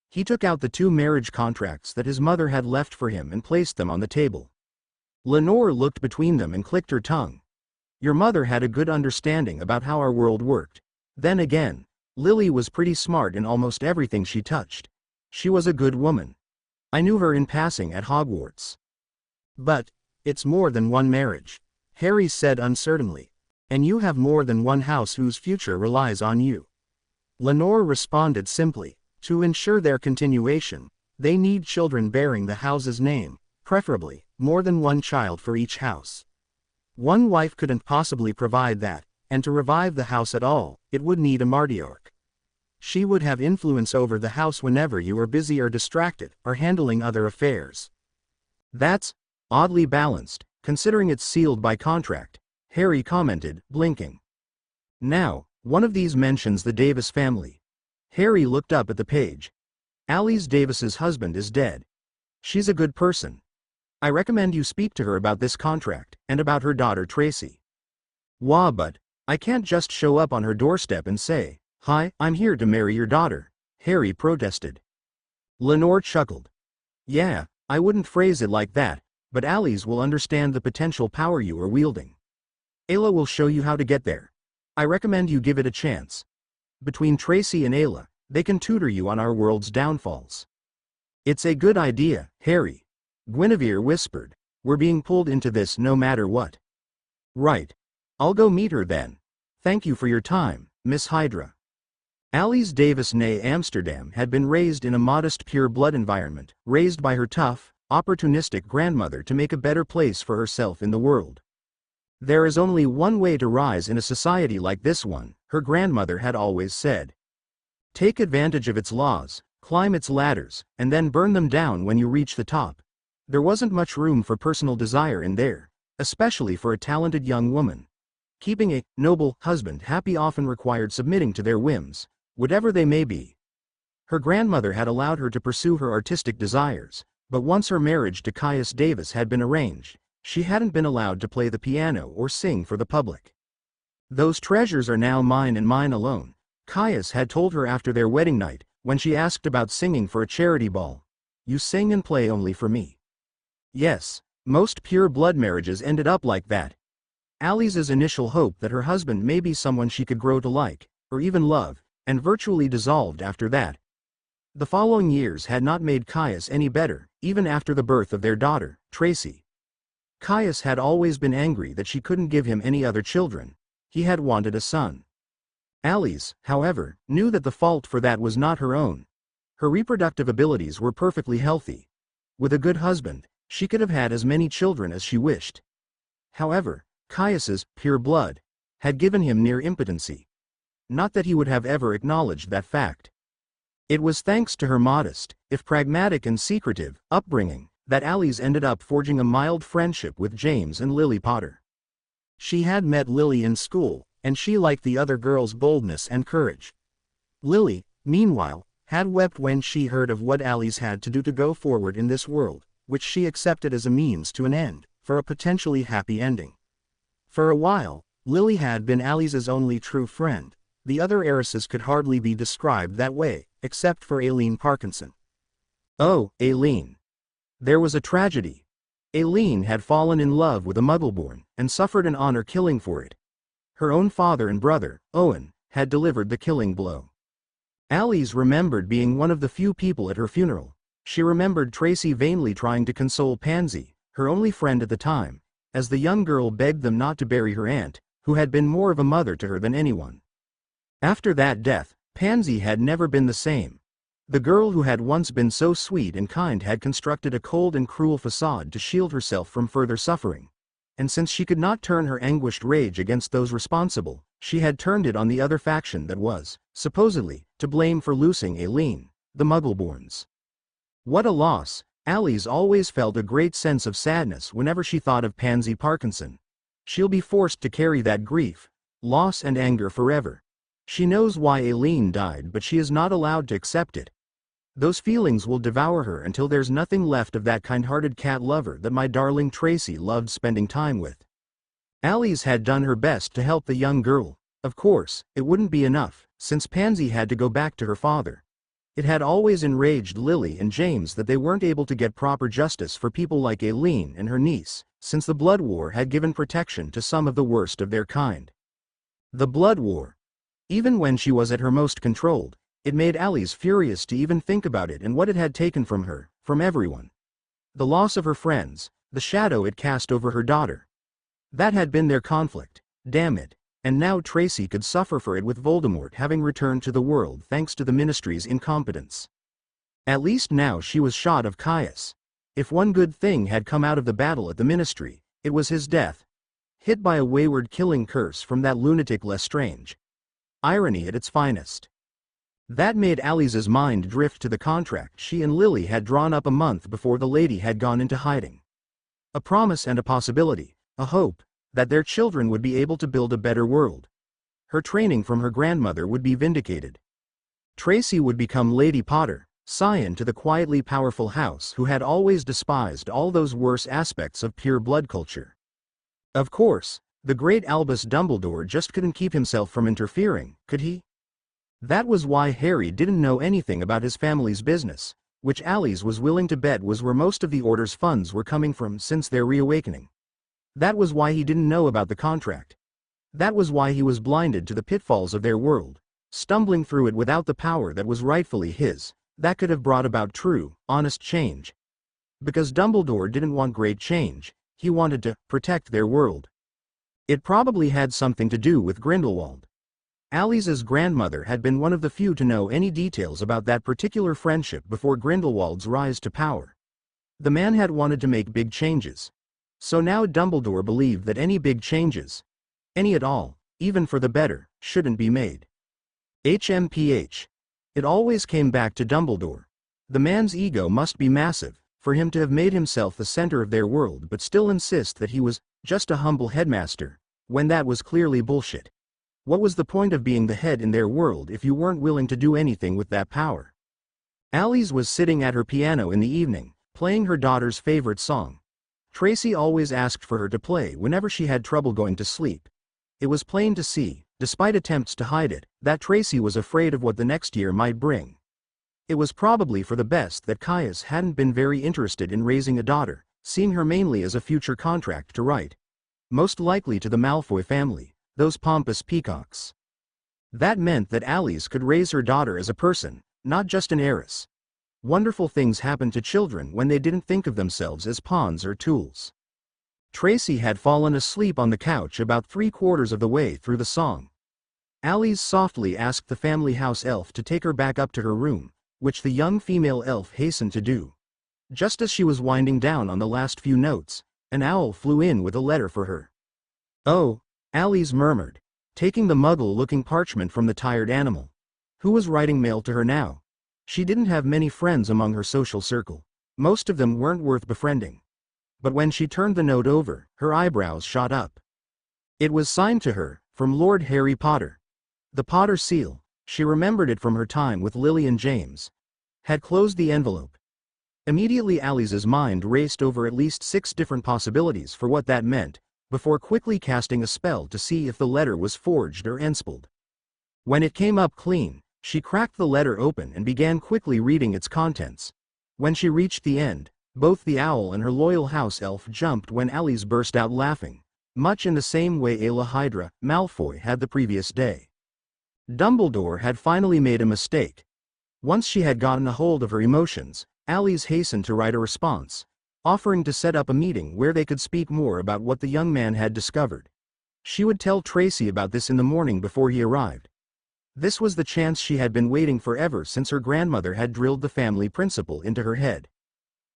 He took out the 2 marriage contracts that his mother had left for him and placed them on the table. Lenore looked between them and clicked her tongue. Your mother had a good understanding about how our world worked. Then again, Lily was pretty smart in almost everything she touched. She was a good woman. I knew her in passing at Hogwarts. But, it's more than one marriage, Harry said uncertainly. And you have more than one house whose future relies on you. Lenore responded simply. To ensure their continuation, they need children bearing the house's name, preferably, more than one child for each house. One wife couldn't possibly provide that, and to revive the house at all, it would need a matriarch. She would have influence over the house whenever you were busy or distracted, or handling other affairs. That's oddly balanced, considering it's sealed by contract, Harry commented, blinking. Now, one of these mentions the Davis family. Harry looked up at the page. Alice Davis's husband is dead. She's a good person. I recommend you speak to her about this contract, and about her daughter Tracy. Wah, but I can't just show up on her doorstep and say, "Hi, I'm here to marry your daughter," Harry protested. Lenore chuckled. Yeah, I wouldn't phrase it like that, but Alice will understand the potential power you are wielding. Ayla will show you how to get there. I recommend you give it a chance. Between Tracy and Ayla, they can tutor you on our world's downfalls. It's a good idea, Harry. Guinevere whispered. We're being pulled into this no matter what. Right. I'll go meet her then. Thank you for your time, Miss Hydra. Alice Davis née Amsterdam had been raised in a modest pure-blood environment, raised by her tough, opportunistic grandmother to make a better place for herself in the world. There is only one way to rise in a society like this one, her grandmother had always said. Take advantage of its laws, climb its ladders, and then burn them down when you reach the top. There wasn't much room for personal desire in there, especially for a talented young woman. Keeping a noble husband happy often required submitting to their whims, whatever they may be. Her grandmother had allowed her to pursue her artistic desires, but once her marriage to Caius Davis had been arranged, she hadn't been allowed to play the piano or sing for the public. Those treasures are now mine and mine alone, Caius had told her after their wedding night, when she asked about singing for a charity ball. You sing and play only for me. Yes, most pure-blood marriages ended up like that. Alice's initial hope that her husband may be someone she could grow to like, or even love, and virtually dissolved after that. The following years had not made Caius any better, even after the birth of their daughter, Tracy. Caius had always been angry that she couldn't give him any other children. He had wanted a son. Alice, however, knew that the fault for that was not her own. Her reproductive abilities were perfectly healthy. With a good husband, she could have had as many children as she wished. However, Caius's pure blood had given him near impotency. Not that he would have ever acknowledged that fact. It was thanks to her modest, if pragmatic and secretive, upbringing, that Alice ended up forging a mild friendship with James and Lily Potter. She had met Lily in school, and she liked the other girl's boldness and courage. Lily, meanwhile, had wept when she heard of what Alice had to do to go forward in this world, which she accepted as a means to an end, for a potentially happy ending. For a while, Lily had been Alice's only true friend. The other heiresses could hardly be described that way, except for Aileen Parkinson. Oh, Aileen. There was a tragedy. Aileen had fallen in love with a Muggleborn, and suffered an honor killing for it. Her own father and brother, Owen, had delivered the killing blow. Alice remembered being one of the few people at her funeral. She remembered Tracy vainly trying to console Pansy, her only friend at the time, as the young girl begged them not to bury her aunt, who had been more of a mother to her than anyone. After that death, Pansy had never been the same. The girl who had once been so sweet and kind had constructed a cold and cruel facade to shield herself from further suffering. And since she could not turn her anguished rage against those responsible, she had turned it on the other faction that was, supposedly, to blame for losing Aileen, the Muggleborns. What a loss! Alice always felt a great sense of sadness whenever she thought of Pansy Parkinson. She'll be forced to carry that grief, loss and anger forever. She knows why Aileen died, but she is not allowed to accept it. Those feelings will devour her until there's nothing left of that kind-hearted cat lover that my darling Tracy loved spending time with. Alice had done her best to help the young girl. Of course, it wouldn't be enough, since Pansy had to go back to her father. It had always enraged Lily and James that they weren't able to get proper justice for people like Aileen and her niece, since the Blood War had given protection to some of the worst of their kind. The Blood War. Even when she was at her most controlled, it made Alice furious to even think about it and what it had taken from her, from everyone. The loss of her friends, the shadow it cast over her daughter. That had been their conflict, damn it, and now Tracy could suffer for it with Voldemort having returned to the world thanks to the Ministry's incompetence. At least now she was shot of Caius. If one good thing had come out of the battle at the Ministry, it was his death. Hit by a wayward killing curse from that lunatic Lestrange. Irony at its finest. That made Alice's mind drift to the contract she and Lily had drawn up a month before the lady had gone into hiding. A promise and a possibility, a hope, that their children would be able to build a better world. Her training from her grandmother would be vindicated. Tracy would become Lady Potter, scion to the quietly powerful house who had always despised all those worse aspects of pure blood culture. Of course, the great Albus Dumbledore just couldn't keep himself from interfering, could he? That was why Harry didn't know anything about his family's business, which Alice was willing to bet was where most of the Order's funds were coming from since their reawakening. That was why he didn't know about the contract. That was why he was blinded to the pitfalls of their world, stumbling through it without the power that was rightfully his, that could have brought about true, honest change. Because Dumbledore didn't want great change, he wanted to protect their world. It probably had something to do with Grindelwald. Alice's grandmother had been one of the few to know any details about that particular friendship before Grindelwald's rise to power. The man had wanted to make big changes. So now Dumbledore believed that any big changes, any at all, even for the better, shouldn't be made. HMPH. It always came back to Dumbledore. The man's ego must be massive, for him to have made himself the center of their world but still insist that he was just a humble headmaster, when that was clearly bullshit. What was the point of being the head in their world if you weren't willing to do anything with that power? Alice was sitting at her piano in the evening, playing her daughter's favorite song. Tracy always asked for her to play whenever she had trouble going to sleep. It was plain to see, despite attempts to hide it, that Tracy was afraid of what the next year might bring. It was probably for the best that Caius hadn't been very interested in raising a daughter, seeing her mainly as a future contract to write. Most likely to the Malfoy family, those pompous peacocks. That meant that Alice could raise her daughter as a person, not just an heiress. Wonderful things happened to children when they didn't think of themselves as pawns or tools. Tracy had fallen asleep on the couch about 3/4 of the way through the song. Alice softly asked the family house elf to take her back up to her room, which the young female elf hastened to do. Just as she was winding down on the last few notes, an owl flew in with a letter for her. "Oh," Alice murmured, taking the muggle-looking parchment from the tired animal. Who was writing mail to her now? She didn't have many friends among her social circle. Most of them weren't worth befriending. But when she turned the note over, her eyebrows shot up. It was signed to her, from Lord Harry Potter. The Potter seal, she remembered it from her time with Lily and James, had closed the envelope. Immediately Alice's mind raced over at least 6 different possibilities for what that meant, before quickly casting a spell to see if the letter was forged or enspelled. When it came up clean, she cracked the letter open and began quickly reading its contents. When she reached the end, both the owl and her loyal house elf jumped when Alice burst out laughing, much in the same way Ayla Hydra Malfoy had the previous day. Dumbledore had finally made a mistake. Once she had gotten a hold of her emotions, Alice hastened to write a response, offering to set up a meeting where they could speak more about what the young man had discovered. She would tell Tracy about this in the morning before he arrived. This was the chance she had been waiting for ever since her grandmother had drilled the family principle into her head.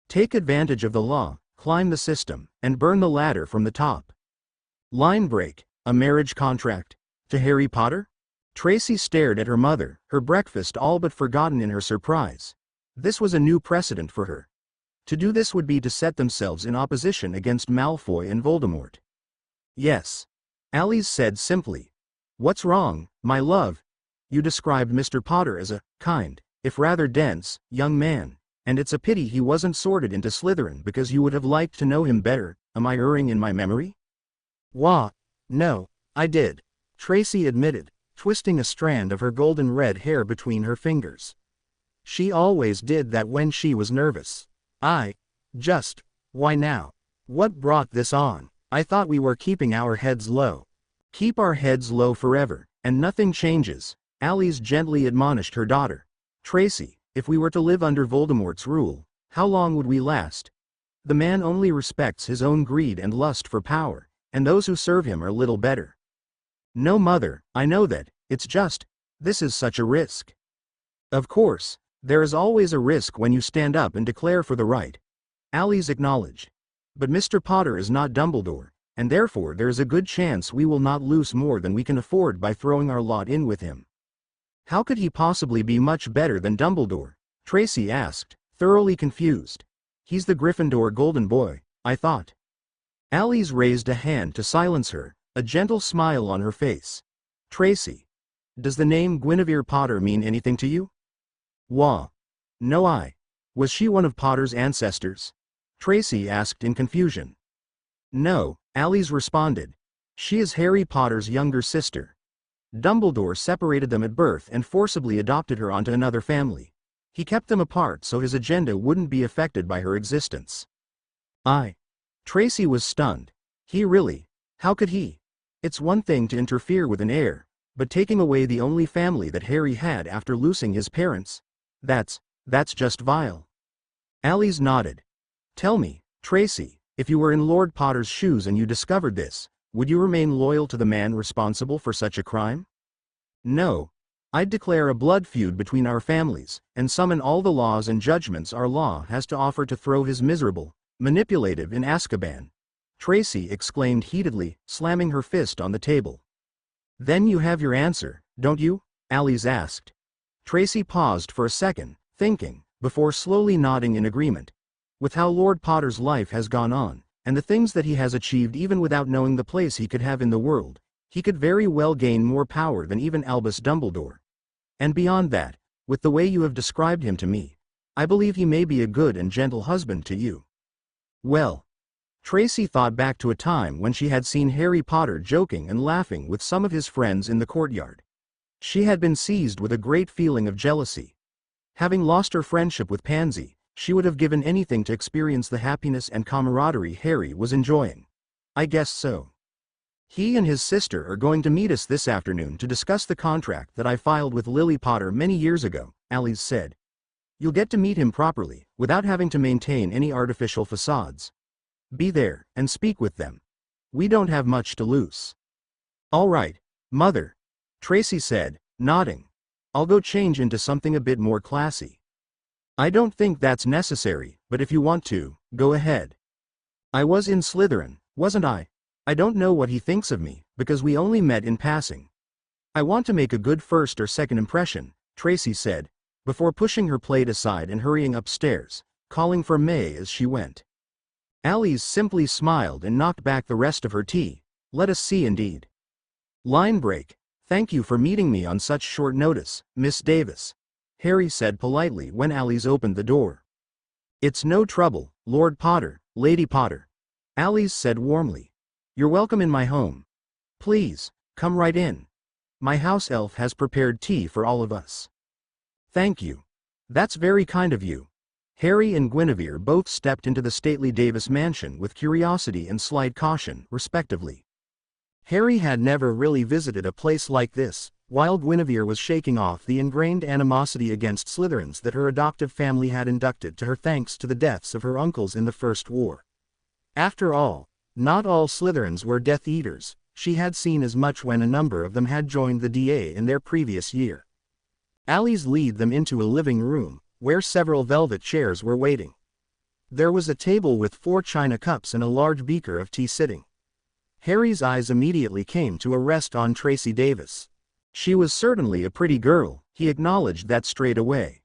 Take advantage of the law, climb the system, and burn the ladder from the top. Line break, a marriage contract? To Harry Potter? Tracy stared at her mother, her breakfast all but forgotten in her surprise. This was a new precedent for her. To do this would be to set themselves in opposition against Malfoy and Voldemort. Yes. Alice said simply. What's wrong, my love? You described Mr. Potter as a kind, if rather dense, young man, and it's a pity he wasn't sorted into Slytherin because you would have liked to know him better. Am I erring in my memory? Wah. No, I did, Tracy admitted, twisting a strand of her golden red hair between her fingers. She always did that when she was nervous. Why now? What brought this on? I thought we were keeping our heads low. Keep our heads low forever, and nothing changes, Alice gently admonished her daughter. Tracy, if we were to live under Voldemort's rule, how long would we last? The man only respects his own greed and lust for power, and those who serve him are little better. No, mother, I know that, it's just, this is such a risk. Of course, there is always a risk when you stand up and declare for the right, Alice acknowledged. But Mr. Potter is not Dumbledore, and therefore there is a good chance we will not lose more than we can afford by throwing our lot in with him. How could he possibly be much better than Dumbledore? Tracy asked, thoroughly confused. He's the Gryffindor golden boy, I thought. Alice raised a hand to silence her, a gentle smile on her face. Tracy. Does the name Guinevere Potter mean anything to you? Wah. No. Was she one of Potter's ancestors? Tracy asked in confusion. No, Alice responded. She is Harry Potter's younger sister. Dumbledore separated them at birth and forcibly adopted her onto another family. He kept them apart so his agenda wouldn't be affected by her existence. Tracy was stunned. He really? How could he? It's one thing to interfere with an heir, but taking away the only family that Harry had after losing his parents? That's just vile. Alice nodded. Tell me, Tracy, if you were in Lord Potter's shoes and you discovered this, would you remain loyal to the man responsible for such a crime? No. I'd declare a blood feud between our families, and summon all the laws and judgments our law has to offer to throw his miserable, manipulative in Azkaban. Tracy exclaimed heatedly, slamming her fist on the table. Then you have your answer, don't you? Alice asked. Tracy paused for a second, thinking, before slowly nodding in agreement. With how Lord Potter's life has gone on, and the things that he has achieved even without knowing the place he could have in the world, he could very well gain more power than even Albus Dumbledore. And beyond that, with the way you have described him to me, I believe he may be a good and gentle husband to you. Well, Tracy thought back to a time when she had seen Harry Potter joking and laughing with some of his friends in the courtyard. She had been seized with a great feeling of jealousy. Having lost her friendship with Pansy, she would have given anything to experience the happiness and camaraderie Harry was enjoying. I guess so. He and his sister are going to meet us this afternoon to discuss the contract that I filed with Lily Potter many years ago, Alice said. You'll get to meet him properly, without having to maintain any artificial facades. Be there, and speak with them. We don't have much to lose. All right, Mother, Tracy said, nodding. I'll go change into something a bit more classy. I don't think that's necessary, but if you want to, go ahead. I was in Slytherin, wasn't I? I don't know what he thinks of me, because we only met in passing. I want to make a good first or second impression, Tracy said, before pushing her plate aside and hurrying upstairs, calling for May as she went. Alice simply smiled and knocked back the rest of her tea. Let us see indeed. Line break. Thank you for meeting me on such short notice, Miss Davis, Harry said politely when Alice opened the door. It's no trouble, Lord Potter, Lady Potter, Alice said warmly. You're welcome in my home. Please, come right in. My house elf has prepared tea for all of us. Thank you. That's very kind of you. Harry and Guinevere both stepped into the stately Davis mansion with curiosity and slight caution, respectively. Harry had never really visited a place like this, while Guinevere was shaking off the ingrained animosity against Slytherins that her adoptive family had inducted to her thanks to the deaths of her uncles in the First War. After all, not all Slytherins were Death Eaters. She had seen as much when a number of them had joined the DA in their previous year. Alice led them into a living room, where several velvet chairs were waiting. There was a table with 4 china cups and a large beaker of tea sitting. Harry's eyes immediately came to a rest on Tracy Davis. She was certainly a pretty girl, he acknowledged that straight away.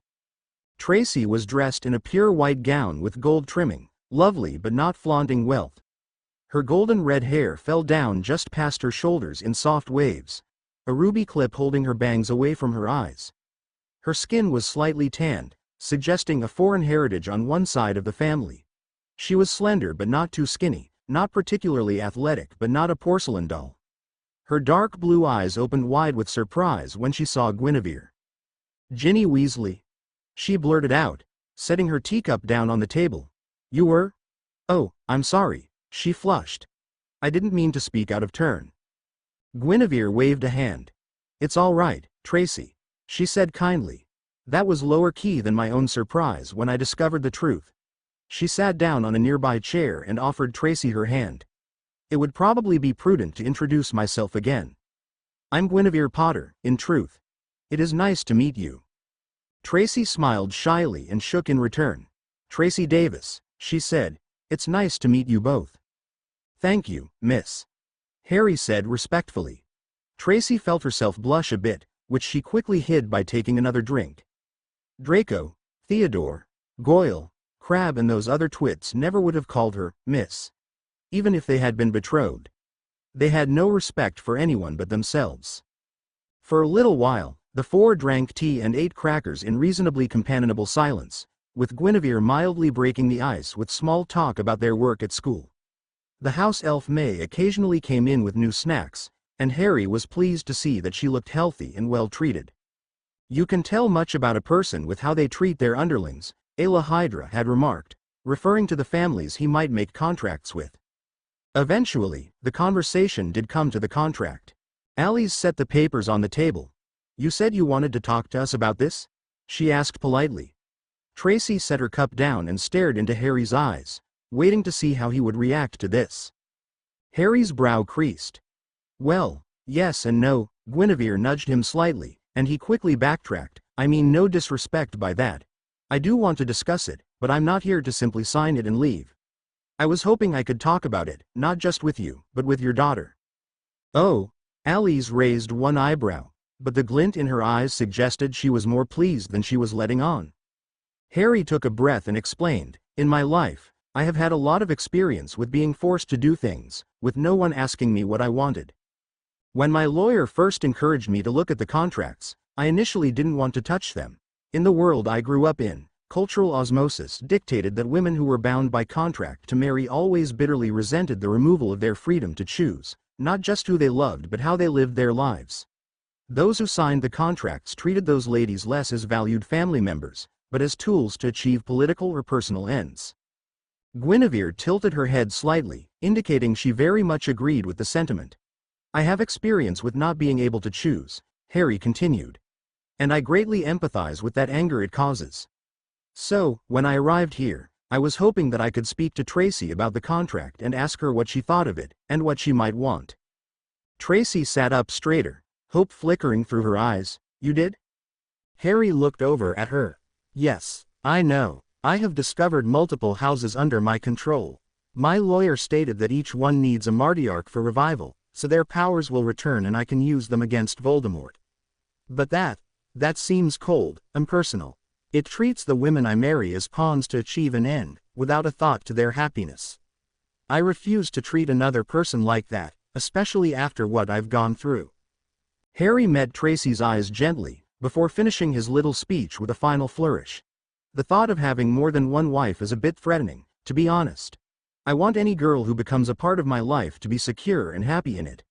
Tracy was dressed in a pure white gown with gold trimming, lovely but not flaunting wealth. Her golden red hair fell down just past her shoulders in soft waves, a ruby clip holding her bangs away from her eyes. Her skin was slightly tanned, suggesting a foreign heritage on one side of the family. She was slender but not too skinny, not particularly athletic but not a porcelain doll. Her dark blue eyes opened wide with surprise when she saw Guinevere. Ginny Weasley? She blurted out, setting her teacup down on the table. You were? Oh, I'm sorry, she flushed. I didn't mean to speak out of turn. Guinevere waved a hand. It's all right, Tracy, she said kindly. That was lower key than my own surprise when I discovered the truth. She sat down on a nearby chair and offered Tracy her hand. It would probably be prudent to introduce myself again. I'm Guinevere Potter, in truth. It is nice to meet you. Tracy smiled shyly and shook in return. Tracy Davis, she said, it's nice to meet you both. Thank you, miss. Harry said respectfully. Tracy felt herself blush a bit, which she quickly hid by taking another drink. Draco, Theodore, Goyle, Crabbe and those other twits never would have called her miss. Even if they had been betrothed. They had no respect for anyone but themselves. For a little while, the 4 drank tea and ate crackers in reasonably companionable silence, with Guinevere mildly breaking the ice with small talk about their work at school. The house elf May occasionally came in with new snacks, and Harry was pleased to see that she looked healthy and well treated. You can tell much about a person with how they treat their underlings, Ayla Hydra had remarked, referring to the families he might make contracts with. Eventually, the conversation did come to the contract. Alice set the papers on the table. You said you wanted to talk to us about this? She asked politely. Tracy set her cup down and stared into Harry's eyes, waiting to see how he would react to this. Harry's brow creased. Well, yes and no, Guinevere nudged him slightly, and he quickly backtracked. I mean no disrespect by that. I do want to discuss it, but I'm not here to simply sign it and leave. I was hoping I could talk about it, not just with you, but with your daughter. Oh, Alice raised one eyebrow, but the glint in her eyes suggested she was more pleased than she was letting on. Harry took a breath and explained, in my life, I have had a lot of experience with being forced to do things, with no one asking me what I wanted. When my lawyer first encouraged me to look at the contracts, I initially didn't want to touch them. In the world I grew up in, cultural osmosis dictated that women who were bound by contract to marry always bitterly resented the removal of their freedom to choose, not just who they loved but how they lived their lives. Those who signed the contracts treated those ladies less as valued family members, but as tools to achieve political or personal ends. Guinevere tilted her head slightly, indicating she very much agreed with the sentiment. I have experience with not being able to choose, Harry continued. And I greatly empathize with that anger it causes. So, when I arrived here, I was hoping that I could speak to Tracy about the contract and ask her what she thought of it, and what she might want. Tracy sat up straighter, hope flickering through her eyes. You did? Harry looked over at her. Yes, I know. I have discovered multiple houses under my control. My lawyer stated that each one needs a matriarch for revival, so their powers will return and I can use them against Voldemort. But that seems cold, impersonal. It treats the women I marry as pawns to achieve an end, without a thought to their happiness. I refuse to treat another person like that, especially after what I've gone through. Harry met Tracy's eyes gently, before finishing his little speech with a final flourish. The thought of having more than one wife is a bit threatening, to be honest. I want any girl who becomes a part of my life to be secure and happy in it.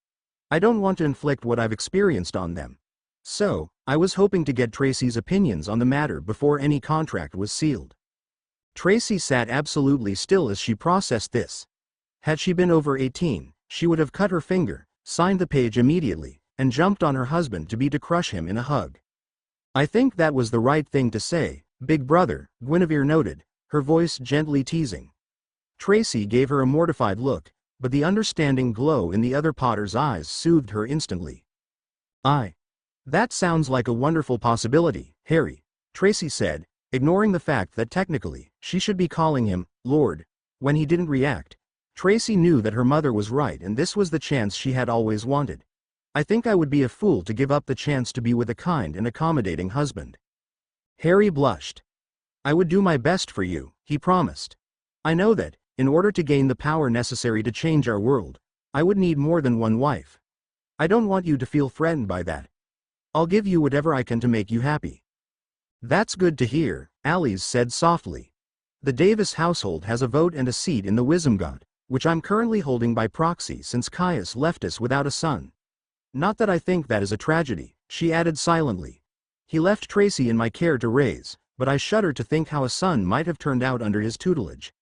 I don't want to inflict what I've experienced on them. So, I was hoping to get Tracy's opinions on the matter before any contract was sealed. Tracy sat absolutely still as she processed this. Had she been over 18, she would have cut her finger, signed the page immediately, and jumped on her husband-to-be to crush him in a hug. I think that was the right thing to say, big brother, Guinevere noted, her voice gently teasing. Tracy gave her a mortified look, but the understanding glow in the other Potter's eyes soothed her instantly. That sounds like a wonderful possibility, Harry, Tracy said, ignoring the fact that technically, she should be calling him, Lord. When he didn't react, Tracy knew that her mother was right and this was the chance she had always wanted. I think I would be a fool to give up the chance to be with a kind and accommodating husband. Harry blushed. I would do my best for you, he promised. I know that, in order to gain the power necessary to change our world, I would need more than one wife. I don't want you to feel threatened by that. I'll give you whatever I can to make you happy. That's good to hear, Alice said softly. The Davis household has a vote and a seat in the Wizengamot, which I'm currently holding by proxy since Caius left us without a son. Not that I think that is a tragedy, she added silently. He left Tracy in my care to raise, but I shudder to think how a son might have turned out under his tutelage.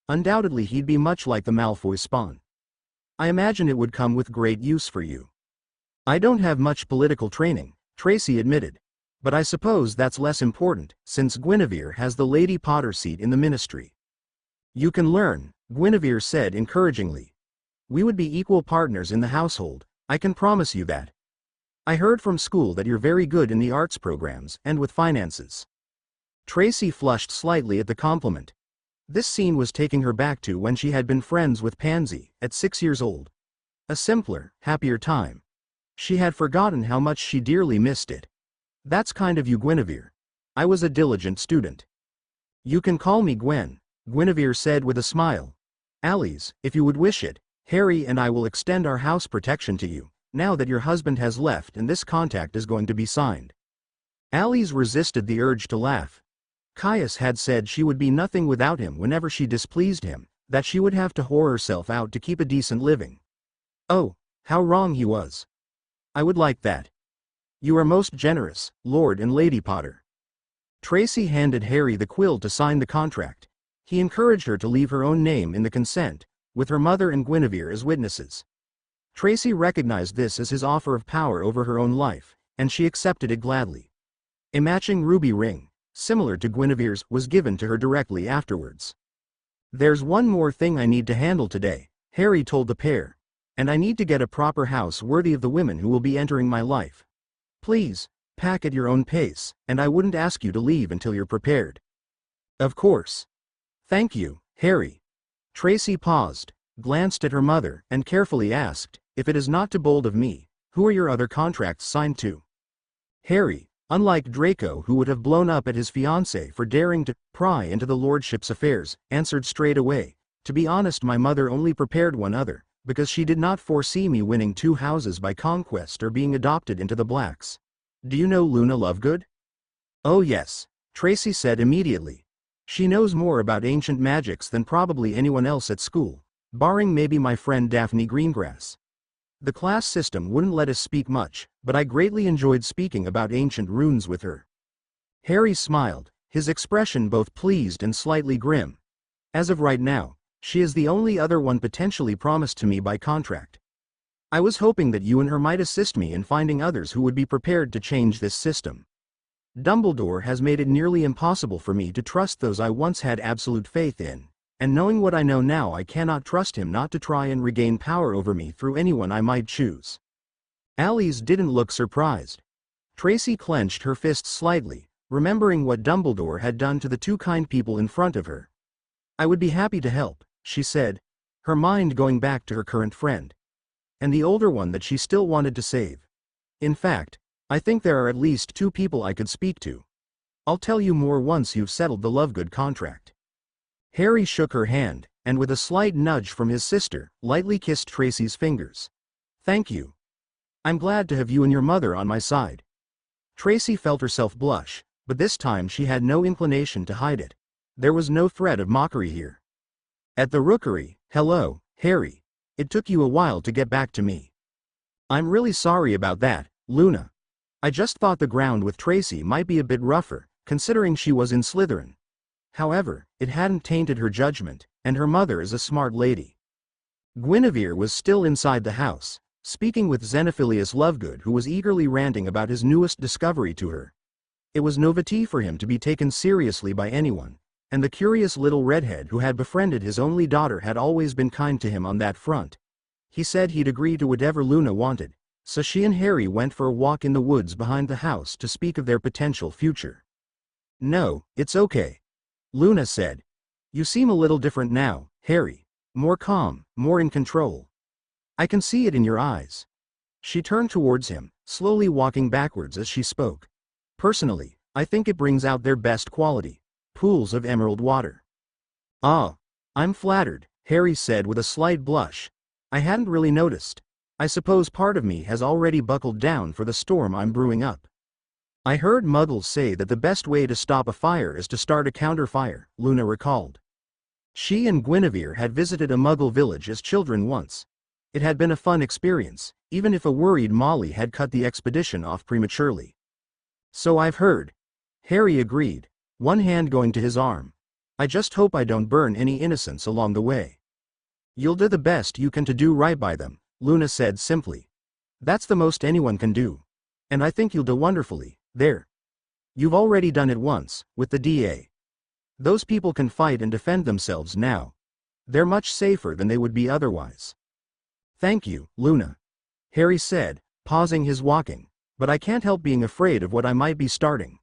Undoubtedly he'd be much like the Malfoy spawn. I imagine it would come with great use for you. I don't have much political training, Tracy admitted. But I suppose that's less important, since Guinevere has the Lady Potter seat in the Ministry. You can learn, Guinevere said encouragingly. We would be equal partners in the household, I can promise you that. I heard from school that you're very good in the arts programs and with finances. Tracy flushed slightly at the compliment. This scene was taking her back to when she had been friends with Pansy, at 6 years old. A simpler, happier time. She had forgotten how much she dearly missed it. That's kind of you, Guinevere. I was a diligent student. You can call me Gwen, Guinevere said with a smile. Alice, if you would wish it, Harry and I will extend our house protection to you, now that your husband has left and this contract is going to be signed. Alice resisted the urge to laugh. Caius had said she would be nothing without him whenever she displeased him, that she would have to whore herself out to keep a decent living. Oh, how wrong he was. I would like that. You are most generous, Lord and Lady Potter. Tracy handed Harry the quill to sign the contract. He encouraged her to leave her own name in the consent, with her mother and Guinevere as witnesses. Tracy recognized this as his offer of power over her own life, and she accepted it gladly. A matching ruby ring, similar to Guinevere's, was given to her directly afterwards. There's one more thing I need to handle today, Harry told the pair, and I need to get a proper house worthy of the women who will be entering my life. Please, pack at your own pace, and I wouldn't ask you to leave until you're prepared. Of course. Thank you, Harry. Tracy paused, glanced at her mother, and carefully asked, if it is not too bold of me, who are your other contracts signed to? Harry, unlike Draco who would have blown up at his fiancée for daring to pry into the lordship's affairs, answered straight away, to be honest, my mother only prepared one other, because she did not foresee me winning 2 houses by conquest or being adopted into the Blacks. Do you know Luna Lovegood? Oh yes, Tracy said immediately. She knows more about ancient magics than probably anyone else at school, barring maybe my friend Daphne Greengrass. The class system wouldn't let us speak much, but I greatly enjoyed speaking about ancient runes with her. Harry smiled, his expression both pleased and slightly grim. As of right now, she is the only other one potentially promised to me by contract. I was hoping that you and her might assist me in finding others who would be prepared to change this system. Dumbledore has made it nearly impossible for me to trust those I once had absolute faith in, and knowing what I know now, I cannot trust him not to try and regain power over me through anyone I might choose. Alice didn't look surprised. Tracy clenched her fists slightly, remembering what Dumbledore had done to the 2 kind people in front of her. I would be happy to help, she said, her mind going back to her current friend. and the older one that she still wanted to save. In fact, I think there are at least 2 people I could speak to. I'll tell you more once you've settled the Lovegood contract. Harry shook her hand, and with a slight nudge from his sister, lightly kissed Tracy's fingers. Thank you. I'm glad to have you and your mother on my side. Tracy felt herself blush, but this time she had no inclination to hide it. There was no threat of mockery here. At the Rookery, hello, Harry. It took you a while to get back to me. I'm really sorry about that, Luna. I just thought the ground with Tracy might be a bit rougher, considering she was in Slytherin. However, it hadn't tainted her judgment, and her mother is a smart lady. Guinevere was still inside the house, speaking with Xenophilius Lovegood, who was eagerly ranting about his newest discovery to her. It was novelty for him to be taken seriously by anyone, and the curious little redhead who had befriended his only daughter had always been kind to him on that front. He said he'd agree to whatever Luna wanted, so she and Harry went for a walk in the woods behind the house to speak of their potential future. No, it's okay. Luna said. You seem a little different now, Harry. More calm, more in control. I can see it in your eyes. She turned towards him, slowly walking backwards as she spoke. Personally, I think it brings out their best quality. Pools of emerald water. Ah, I'm flattered, Harry said with a slight blush. I hadn't really noticed. I suppose part of me has already buckled down for the storm I'm brewing up. I heard Muggles say that the best way to stop a fire is to start a counter-fire, Luna recalled. She and Guinevere had visited a Muggle village as children once. It had been a fun experience, even if a worried Molly had cut the expedition off prematurely. So I've heard. Harry agreed, one hand going to his arm. I just hope I don't burn any innocents along the way. You'll do the best you can to do right by them, Luna said simply. That's the most anyone can do. And I think you'll do wonderfully, there. You've already done it once, with the DA. Those people can fight and defend themselves now. They're much safer than they would be otherwise. Thank you, Luna. Harry said, pausing his walking, but I can't help being afraid of what I might be starting.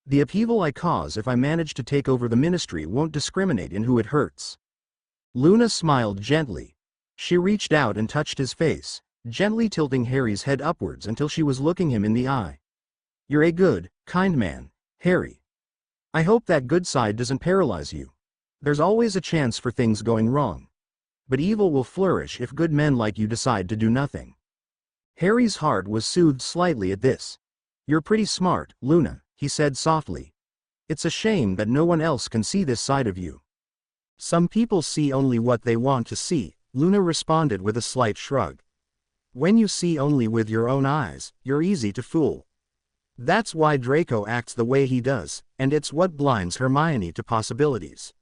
The upheaval I cause if I manage to take over the ministry won't discriminate in who it hurts. Luna smiled gently. She reached out and touched his face, gently tilting Harry's head upwards until she was looking him in the eye. You're a good, kind man, Harry. I hope that good side doesn't paralyze you. There's always a chance for things going wrong. But evil will flourish if good men like you decide to do nothing. Harry's heart was soothed slightly at this. You're pretty smart, Luna, he said softly. It's a shame that no one else can see this side of you. Some people see only what they want to see, Luna responded with a slight shrug. When you see only with your own eyes, you're easy to fool. That's why Draco acts the way he does, and it's what blinds Hermione to possibilities.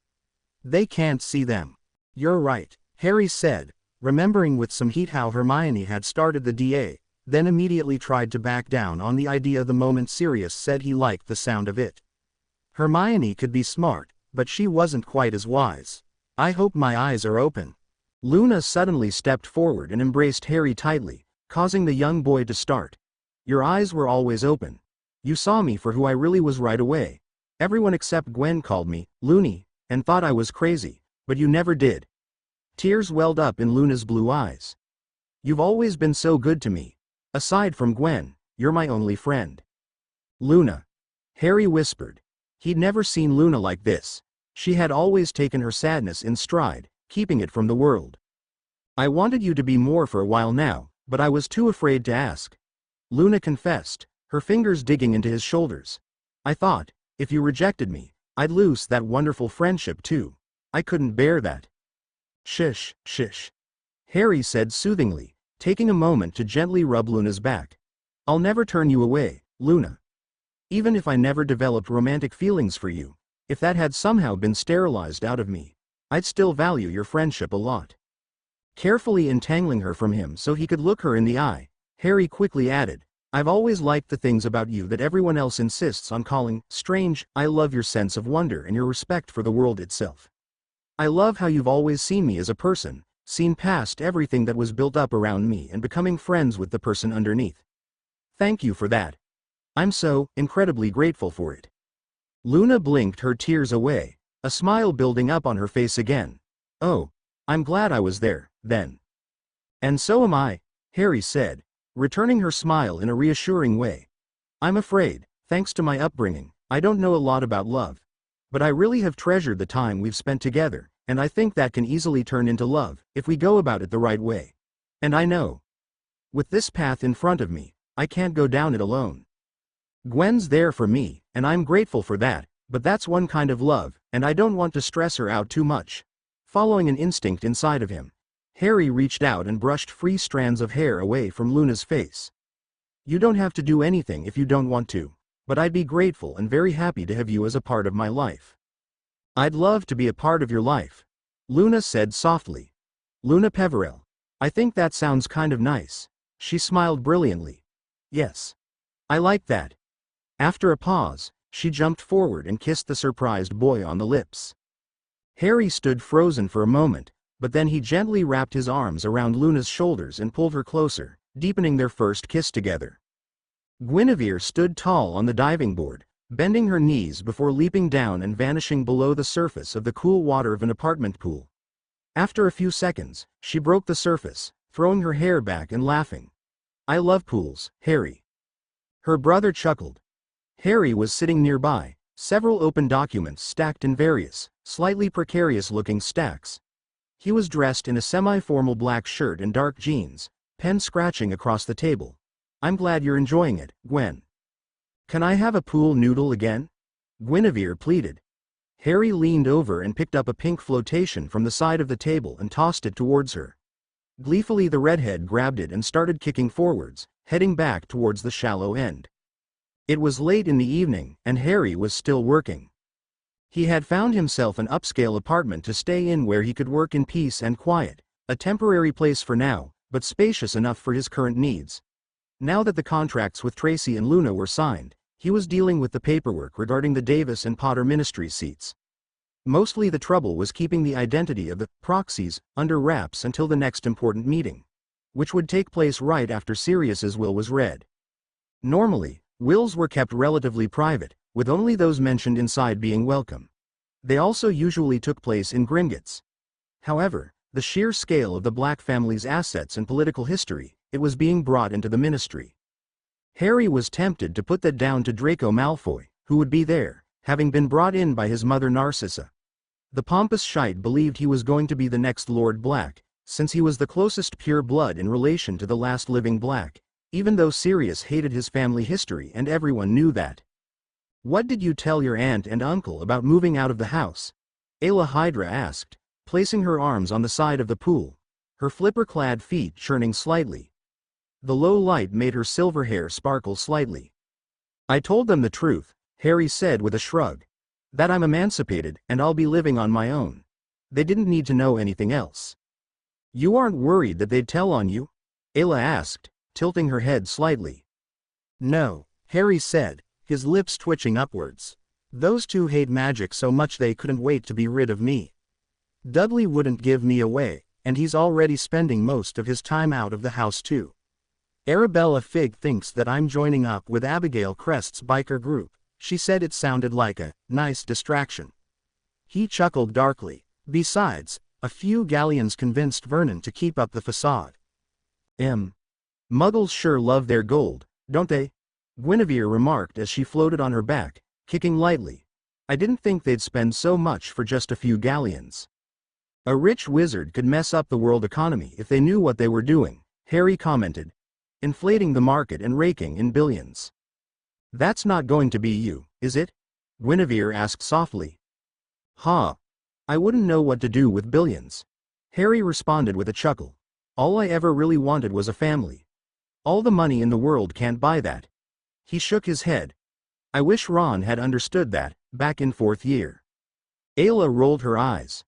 They can't see them. You're right, Harry said, remembering with some heat how Hermione had started the DA, then immediately tried to back down on the idea the moment Sirius said he liked the sound of it. Hermione could be smart, but she wasn't quite as wise. I hope my eyes are open. Luna suddenly stepped forward and embraced Harry tightly, causing the young boy to start. Your eyes were always open. You saw me for who I really was right away. Everyone except Gwen called me loony, and thought I was crazy, but you never did. Tears welled up in Luna's blue eyes. You've always been so good to me. Aside from Gwen, you're my only friend. Luna. Harry whispered. He'd never seen Luna like this. She had always taken her sadness in stride, keeping it from the world. I wanted you to be more for a while now, but I was too afraid to ask. Luna confessed, her fingers digging into his shoulders. I thought, if you rejected me, I'd lose that wonderful friendship too. I couldn't bear that. Shish, shish. Harry said soothingly, taking a moment to gently rub Luna's back. I'll never turn you away, Luna. Even if I never developed romantic feelings for you, if that had somehow been sterilized out of me, I'd still value your friendship a lot. Carefully entangling her from him so he could look her in the eye, Harry quickly added, I've always liked the things about you that everyone else insists on calling strange. I love your sense of wonder and your respect for the world itself. I love how you've always seen me as a person, seen past everything that was built up around me and becoming friends with the person underneath. Thank you for that. I'm so incredibly grateful for it. Luna blinked her tears away, a smile building up on her face again. Oh, I'm glad I was there, then. And so am I, Harry said, returning her smile in a reassuring way. I'm afraid, thanks to my upbringing, I don't know a lot about love. But I really have treasured the time we've spent together, and I think that can easily turn into love, if we go about it the right way. And I know, with this path in front of me, I can't go down it alone. Gwen's there for me, and I'm grateful for that, but that's one kind of love, and I don't want to stress her out too much. Following an instinct inside of him, Harry reached out and brushed free strands of hair away from Luna's face. You don't have to do anything if you don't want to, but I'd be grateful and very happy to have you as a part of my life. I'd love to be a part of your life, Luna said softly. Luna Peverell. I think that sounds kind of nice. She smiled brilliantly. Yes. I like that. After a pause, she jumped forward and kissed the surprised boy on the lips. Harry stood frozen for a moment, but then he gently wrapped his arms around Luna's shoulders and pulled her closer, deepening their first kiss together. Guinevere stood tall on the diving board, bending her knees before leaping down and vanishing below the surface of the cool water of an apartment pool. After a few seconds, she broke the surface, throwing her hair back and laughing. I love pools, Harry. Her brother chuckled. Harry was sitting nearby, several open documents stacked in various, slightly precarious-looking stacks. He was dressed in a semi-formal black shirt and dark jeans, pen scratching across the table. I'm glad you're enjoying it, Gwen. Can I have a pool noodle again? Guinevere pleaded. Harry leaned over and picked up a pink flotation from the side of the table and tossed it towards her. Gleefully the redhead grabbed it and started kicking forwards, heading back towards the shallow end. It was late in the evening, and Harry was still working. He had found himself an upscale apartment to stay in where he could work in peace and quiet, a temporary place for now, but spacious enough for his current needs. Now that the contracts with Tracy and Luna were signed, he was dealing with the paperwork regarding the Davis and Potter Ministries seats. Mostly the trouble was keeping the identity of the proxies under wraps until the next important meeting, which would take place right after Sirius's will was read. Normally, wills were kept relatively private, with only those mentioned inside being welcome. They also usually took place in Gringotts. However, the sheer scale of the Black family's assets and political history, it was being brought into the ministry. Harry was tempted to put that down to Draco Malfoy, who would be there, having been brought in by his mother Narcissa. The pompous shite believed he was going to be the next Lord Black, since he was the closest pure blood in relation to the last living Black, even though Sirius hated his family history and everyone knew that. What did you tell your aunt and uncle about moving out of the house? Ayla Hydra asked, placing her arms on the side of the pool, her flipper-clad feet churning slightly. The low light made her silver hair sparkle slightly. I told them the truth, Harry said with a shrug. That I'm emancipated and I'll be living on my own. They didn't need to know anything else. You aren't worried that they'd tell on you? Ayla asked, tilting her head slightly. No, Harry said, his lips twitching upwards. Those two hate magic so much they couldn't wait to be rid of me. Dudley wouldn't give me away, and he's already spending most of his time out of the house too. Arabella Figg thinks that I'm joining up with Abigail Crest's biker group. She said it sounded like a nice distraction. He chuckled darkly. Besides, a few galleons convinced Vernon to keep up the facade. Muggles sure love their gold, don't they? Guinevere remarked as she floated on her back, kicking lightly. I didn't think they'd spend so much for just a few galleons. A rich wizard could mess up the world economy if they knew what they were doing, Harry commented, inflating the market and raking in billions. That's not going to be you, is it? Guinevere asked softly. Ha! I wouldn't know what to do with billions. Harry responded with a chuckle. All I ever really wanted was a family. All the money in the world can't buy that. He shook his head. I wish Ron had understood that, back in 4th year. Ayla rolled her eyes.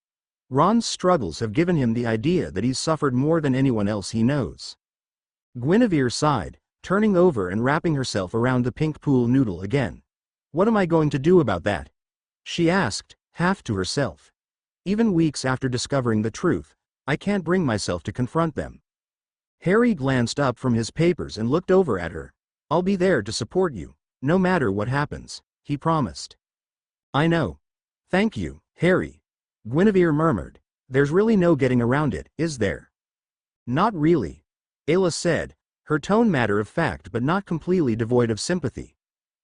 Ron's struggles have given him the idea that he's suffered more than anyone else he knows. Guinevere sighed, turning over and wrapping herself around the pink pool noodle again. What am I going to do about that? She asked, half to herself. Even weeks after discovering the truth, I can't bring myself to confront them. Harry glanced up from his papers and looked over at her. I'll be there to support you, no matter what happens, he promised. I know. Thank you, Harry. Guinevere murmured. There's really no getting around it, is there? Not really, Ayla said, her tone matter of fact but not completely devoid of sympathy.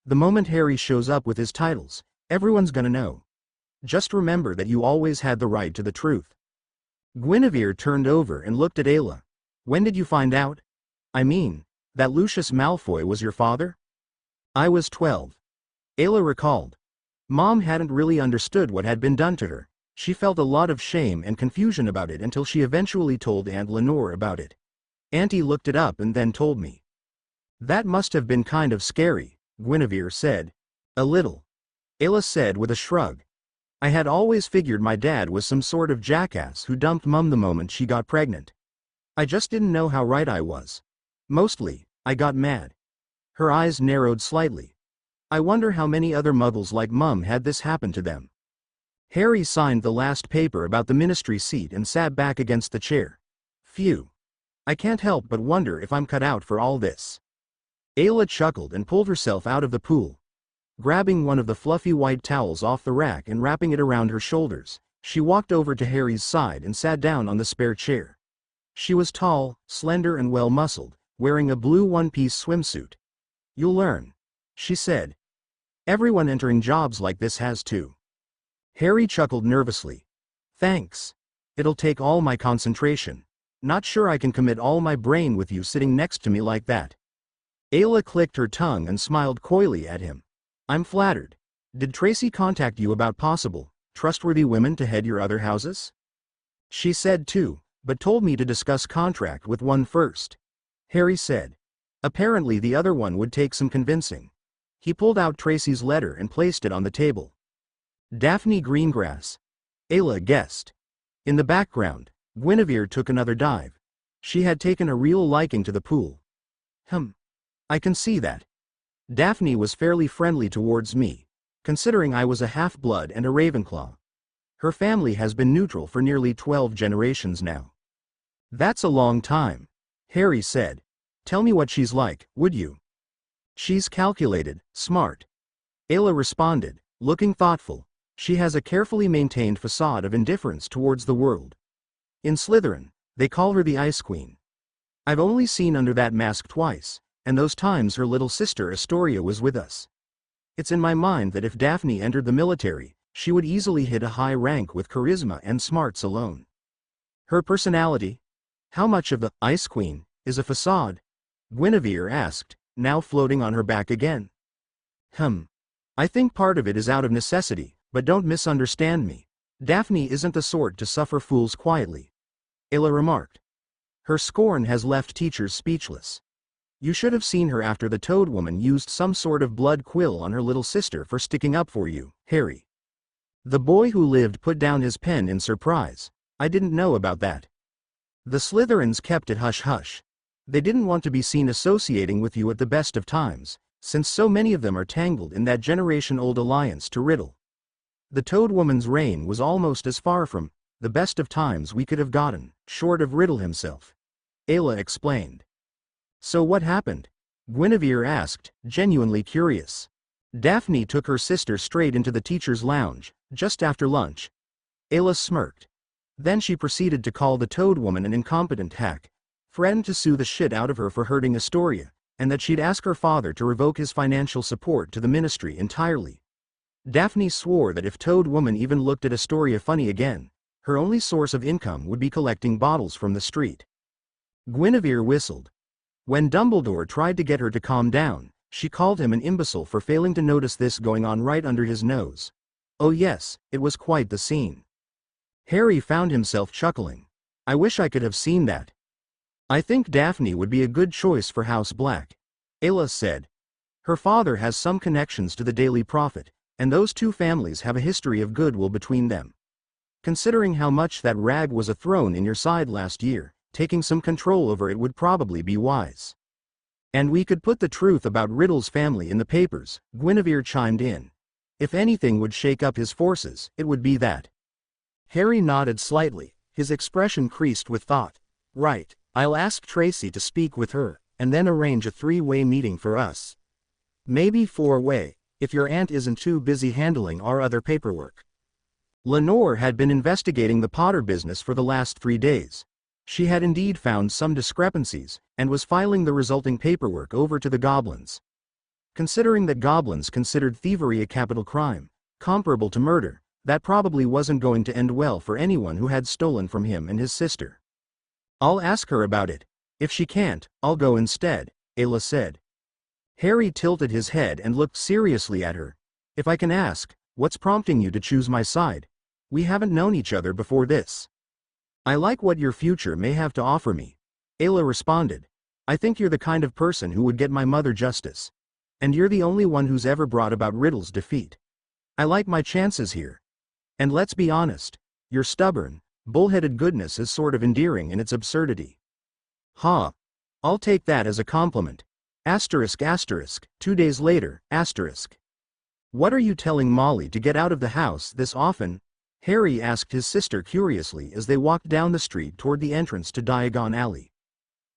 The moment Harry shows up with his titles, everyone's gonna know. Just remember that you always had the right to the truth. Guinevere turned over and looked at Ayla. When did you find out? I mean, that Lucius Malfoy was your father? I was 12. Ayla recalled. Mom hadn't really understood what had been done to her. She felt a lot of shame and confusion about it until she eventually told Aunt Lenore about it. Auntie looked it up and then told me. That must have been kind of scary, Guinevere said. A little, Ayla said with a shrug. I had always figured my dad was some sort of jackass who dumped Mum the moment she got pregnant. I just didn't know how right I was. Mostly, I got mad. Her eyes narrowed slightly. I wonder how many other muggles like Mum had this happen to them. Harry signed the last paper about the ministry seat and sat back against the chair. Phew. I can't help but wonder if I'm cut out for all this. Ayla chuckled and pulled herself out of the pool. Grabbing one of the fluffy white towels off the rack and wrapping it around her shoulders, she walked over to Harry's side and sat down on the spare chair. She was tall, slender and well-muscled, wearing a blue one-piece swimsuit. You'll learn, she said. Everyone entering jobs like this has to. Harry chuckled nervously. Thanks. It'll take all my concentration. Not sure I can commit all my brain with you sitting next to me like that. Ayla clicked her tongue and smiled coyly at him. I'm flattered. Did Tracy contact you about possible, trustworthy women to head your other houses? She said too, but told me to discuss contract with one first. Harry said. Apparently the other one would take some convincing. He pulled out Tracy's letter and placed it on the table. Daphne Greengrass, Ayla guessed. In the background, Guinevere took another dive. She had taken a real liking to the pool. I can see that. Daphne was fairly friendly towards me, considering I was a half-blood and a Ravenclaw. Her family has been neutral for nearly 12 generations now. That's a long time, Harry said. Tell me what she's like, would you? She's calculated, smart. Ayla responded, looking thoughtful. She has a carefully maintained facade of indifference towards the world. In Slytherin, they call her the Ice Queen. I've only seen under that mask twice, and those times her little sister Astoria was with us. It's in my mind that if Daphne entered the military, she would easily hit a high rank with charisma and smarts alone. Her personality? How much of the Ice Queen is a facade? Guinevere asked, now floating on her back again. I think part of it is out of necessity, but don't misunderstand me. Daphne isn't the sort to suffer fools quietly, Ayla remarked. Her scorn has left teachers speechless. You should have seen her after the Toad Woman used some sort of blood quill on her little sister for sticking up for you, Harry. The boy who lived put down his pen in surprise. I didn't know about that. The Slytherins kept it hush-hush. They didn't want to be seen associating with you at the best of times, since so many of them are tangled in that generation-old alliance to Riddle. The Toad Woman's reign was almost as far from the best of times we could have gotten, short of Riddle himself. Ayla explained. So what happened? Guinevere asked, genuinely curious. Daphne took her sister straight into the teacher's lounge, just after lunch. Ayla smirked. Then she proceeded to call the Toad Woman an incompetent hack, threatened to sue the shit out of her for hurting Astoria, and that she'd ask her father to revoke his financial support to the ministry entirely. Daphne swore that if Toad Woman even looked at Astoria funny again, her only source of income would be collecting bottles from the street. Guinevere whistled. When Dumbledore tried to get her to calm down, she called him an imbecile for failing to notice this going on right under his nose. Oh yes, it was quite the scene. Harry found himself chuckling. I wish I could have seen that. I think Daphne would be a good choice for House Black, Ayla said. Her father has some connections to the Daily Prophet, and those two families have a history of goodwill between them. Considering how much that rag was a thorn in your side last year, taking some control over it would probably be wise. And we could put the truth about Riddle's family in the papers, Guinevere chimed in. If anything would shake up his forces, it would be that. Harry nodded slightly, his expression creased with thought. Right, I'll ask Tracy to speak with her, and then arrange a 3-way meeting for us. Maybe 4-way, if your aunt isn't too busy handling our other paperwork. Lenore had been investigating the Potter business for the last 3 days. She had indeed found some discrepancies, and was filing the resulting paperwork over to the goblins. Considering that goblins considered thievery a capital crime, comparable to murder, that probably wasn't going to end well for anyone who had stolen from him and his sister. "I'll ask her about it. If she can't, I'll go instead," Ayla said. Harry tilted his head and looked seriously at her. "If I can ask, what's prompting you to choose my side? We haven't known each other before this." "I like what your future may have to offer me," Ayla responded. "I think you're the kind of person who would get my mother justice. And you're the only one who's ever brought about Riddle's defeat. I like my chances here. And let's be honest, your stubborn, bullheaded goodness is sort of endearing in its absurdity." "Ha. I'll take that as a compliment. Asterisk asterisk, 2 days later, asterisk. What are you telling Molly to get out of the house this often?" Harry asked his sister curiously as they walked down the street toward the entrance to Diagon Alley.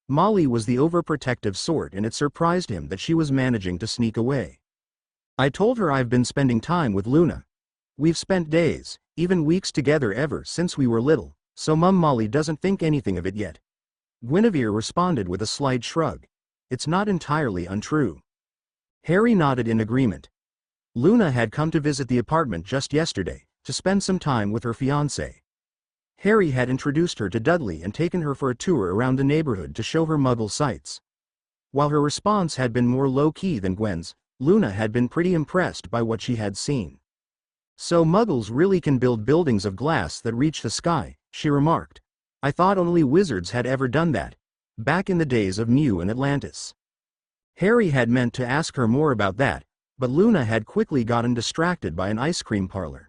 Molly was the overprotective sort, and it surprised him that she was managing to sneak away. "I told her I've been spending time with Luna. We've spent days, even weeks together ever since we were little, so Molly doesn't think anything of it yet." Guinevere responded with a slight shrug. "It's not entirely untrue." Harry nodded in agreement. Luna had come to visit the apartment just yesterday, to spend some time with her fiancé. Harry had introduced her to Dudley and taken her for a tour around the neighborhood to show her Muggle sights. While her response had been more low-key than Gwen's, Luna had been pretty impressed by what she had seen. "So Muggles really can build buildings of glass that reach the sky," she remarked. "I thought only wizards had ever done that, back in the days of Mew and Atlantis." Harry had meant to ask her more about that, but Luna had quickly gotten distracted by an ice cream parlor.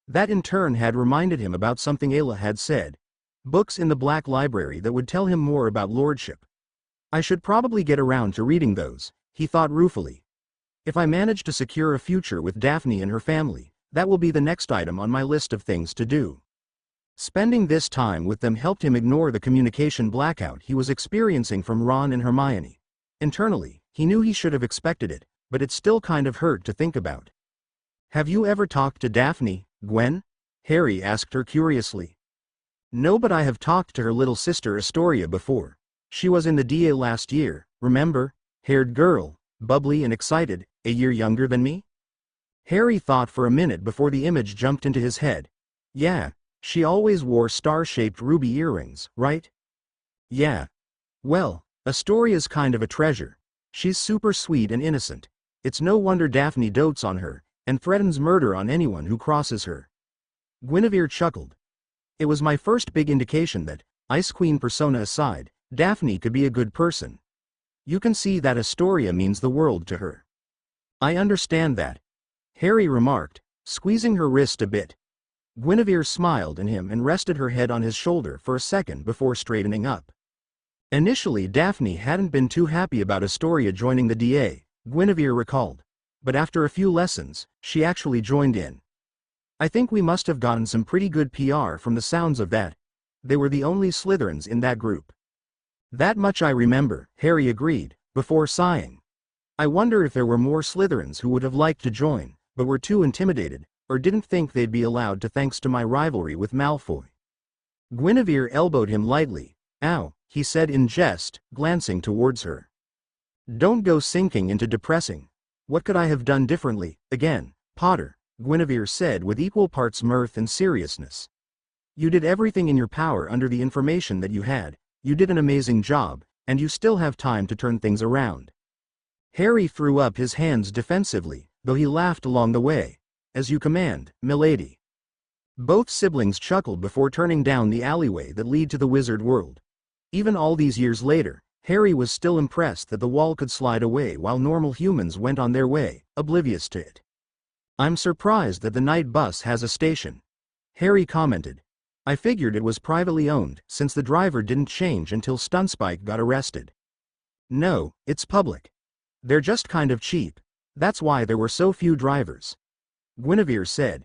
That in turn had reminded him about something Ayla had said. Books in the Black Library that would tell him more about lordship. "I should probably get around to reading those," he thought ruefully. "If I manage to secure a future with Daphne and her family, that will be the next item on my list of things to do." Spending this time with them helped him ignore the communication blackout he was experiencing from Ron and Hermione. Internally, he knew he should have expected it, but it still kind of hurt to think about. "Have you ever talked to Daphne, Gwen?" Harry asked her curiously. "No, but I have talked to her little sister Astoria before. She was in the DA last year, remember? Haired girl, bubbly and excited, a year younger than me?" Harry thought for a minute before the image jumped into his head. "Yeah, she always wore star-shaped ruby earrings, right?" "Yeah. Well, Astoria's kind of a treasure. She's super sweet and innocent. It's no wonder Daphne dotes on her, and threatens murder on anyone who crosses her." Guinevere chuckled. "It was my first big indication that, Ice Queen persona aside, Daphne could be a good person. You can see that Astoria means the world to her." "I understand that," Harry remarked, squeezing her wrist a bit. Guinevere smiled at him and rested her head on his shoulder for a second before straightening up. Initially Daphne hadn't been too happy about Astoria joining the DA, Guinevere recalled. But after a few lessons, she actually joined in. "I think we must have gotten some pretty good PR from the sounds of that. They were the only Slytherins in that group." "That much I remember," Harry agreed, before sighing. "I wonder if there were more Slytherins who would have liked to join, but were too intimidated, or didn't think they'd be allowed to thanks to my rivalry with Malfoy." Guinevere elbowed him lightly. "Ow," he said in jest, glancing towards her. "Don't go sinking into depressing. What could I have done differently, again, Potter?" Guinevere said with equal parts mirth and seriousness. "You did everything in your power under the information that you had, you did an amazing job, and you still have time to turn things around." Harry threw up his hands defensively, though he laughed along the way. "As you command, milady." Both siblings chuckled before turning down the alleyway that led to the wizard world. Even all these years later, Harry was still impressed that the wall could slide away while normal humans went on their way, oblivious to it. "I'm surprised that the night bus has a station," Harry commented. "I figured it was privately owned, since the driver didn't change until Stunspike got arrested." "No, it's public. They're just kind of cheap. That's why there were so few drivers," Guinevere said.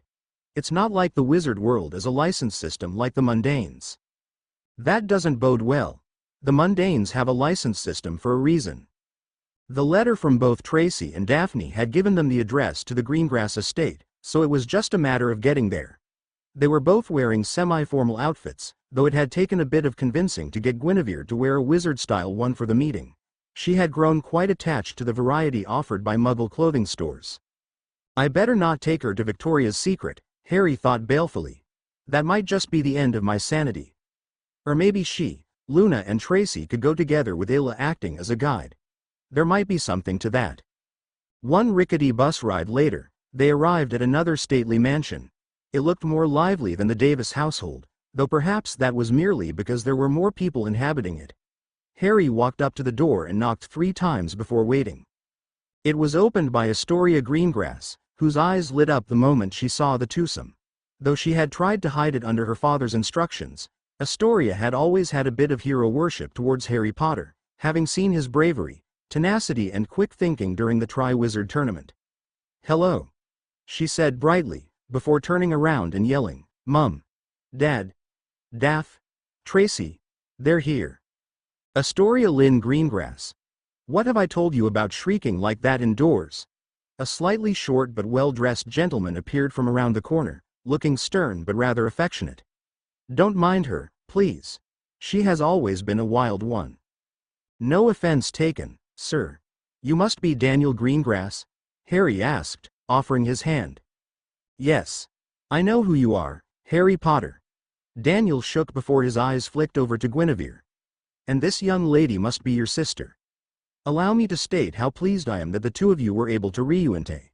"It's not like the wizard world is a license system like the Mundanes." "That doesn't bode well. The Mundanes have a license system for a reason." The letter from both Tracy and Daphne had given them the address to the Greengrass estate, so it was just a matter of getting there. They were both wearing semi-formal outfits, though it had taken a bit of convincing to get Guinevere to wear a wizard-style one for the meeting. She had grown quite attached to the variety offered by Muggle clothing stores. I better not take her to Victoria's Secret, Harry thought balefully. That might just be the end of my sanity. Or maybe she, Luna and Tracy could go together with Ayla acting as a guide. There might be something to that. One rickety bus ride later, they arrived at another stately mansion. It looked more lively than the Davis household, though perhaps that was merely because there were more people inhabiting it. Harry walked up to the door and knocked 3 times before waiting. It was opened by Astoria Greengrass, whose eyes lit up the moment she saw the twosome. Though she had tried to hide it under her father's instructions, Astoria had always had a bit of hero worship towards Harry Potter, having seen his bravery, tenacity and quick thinking during the Tri-Wizard tournament. "Hello," she said brightly, before turning around and yelling, "Mum! Dad! Daff! Tracy! They're here!" Astoria Lynn Greengrass. "What have I told you about shrieking like that indoors?" A slightly short but well-dressed gentleman appeared from around the corner, looking stern but rather affectionate. "Don't mind her, please. She has always been a wild one." "No offense taken, sir. You must be Daniel Greengrass?" Harry asked, offering his hand. "Yes. I know who you are, Harry Potter." Daniel shook before his eyes flicked over to Guinevere. "And this young lady must be your sister. Allow me to state how pleased I am that the two of you were able to reunite."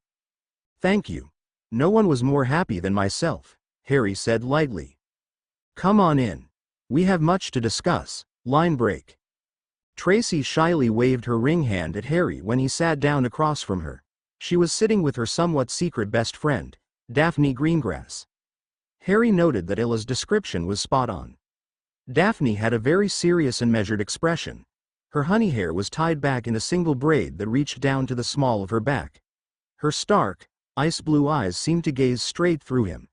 "Thank you. No one was more happy than myself," Harry said lightly. "Come on in. We have much to discuss." Line break. Tracy shyly waved her ring hand at Harry when he sat down across from her. She was sitting with her somewhat secret best friend, Daphne Greengrass. Harry noted that Illa's description was spot on. Daphne had a very serious and measured expression. Her honey hair was tied back in a single braid that reached down to the small of her back. Her stark, ice-blue eyes seemed to gaze straight through him.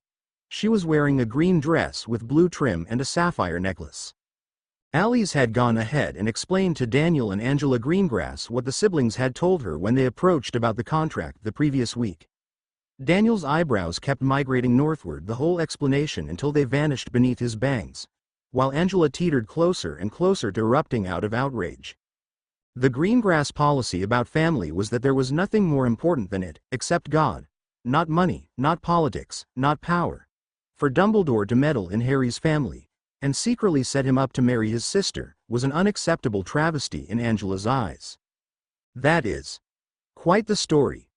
She was wearing a green dress with blue trim and a sapphire necklace. Alice had gone ahead and explained to Daniel and Angela Greengrass what the siblings had told her when they approached about the contract the previous week. Daniel's eyebrows kept migrating northward the whole explanation until they vanished beneath his bangs, while Angela teetered closer and closer to erupting out of outrage. The Greengrass policy about family was that there was nothing more important than it, except God. Not money, not politics, not power. For Dumbledore to meddle in Harry's family, and secretly set him up to marry his sister, was an unacceptable travesty in Angela's eyes. "That is quite the story,"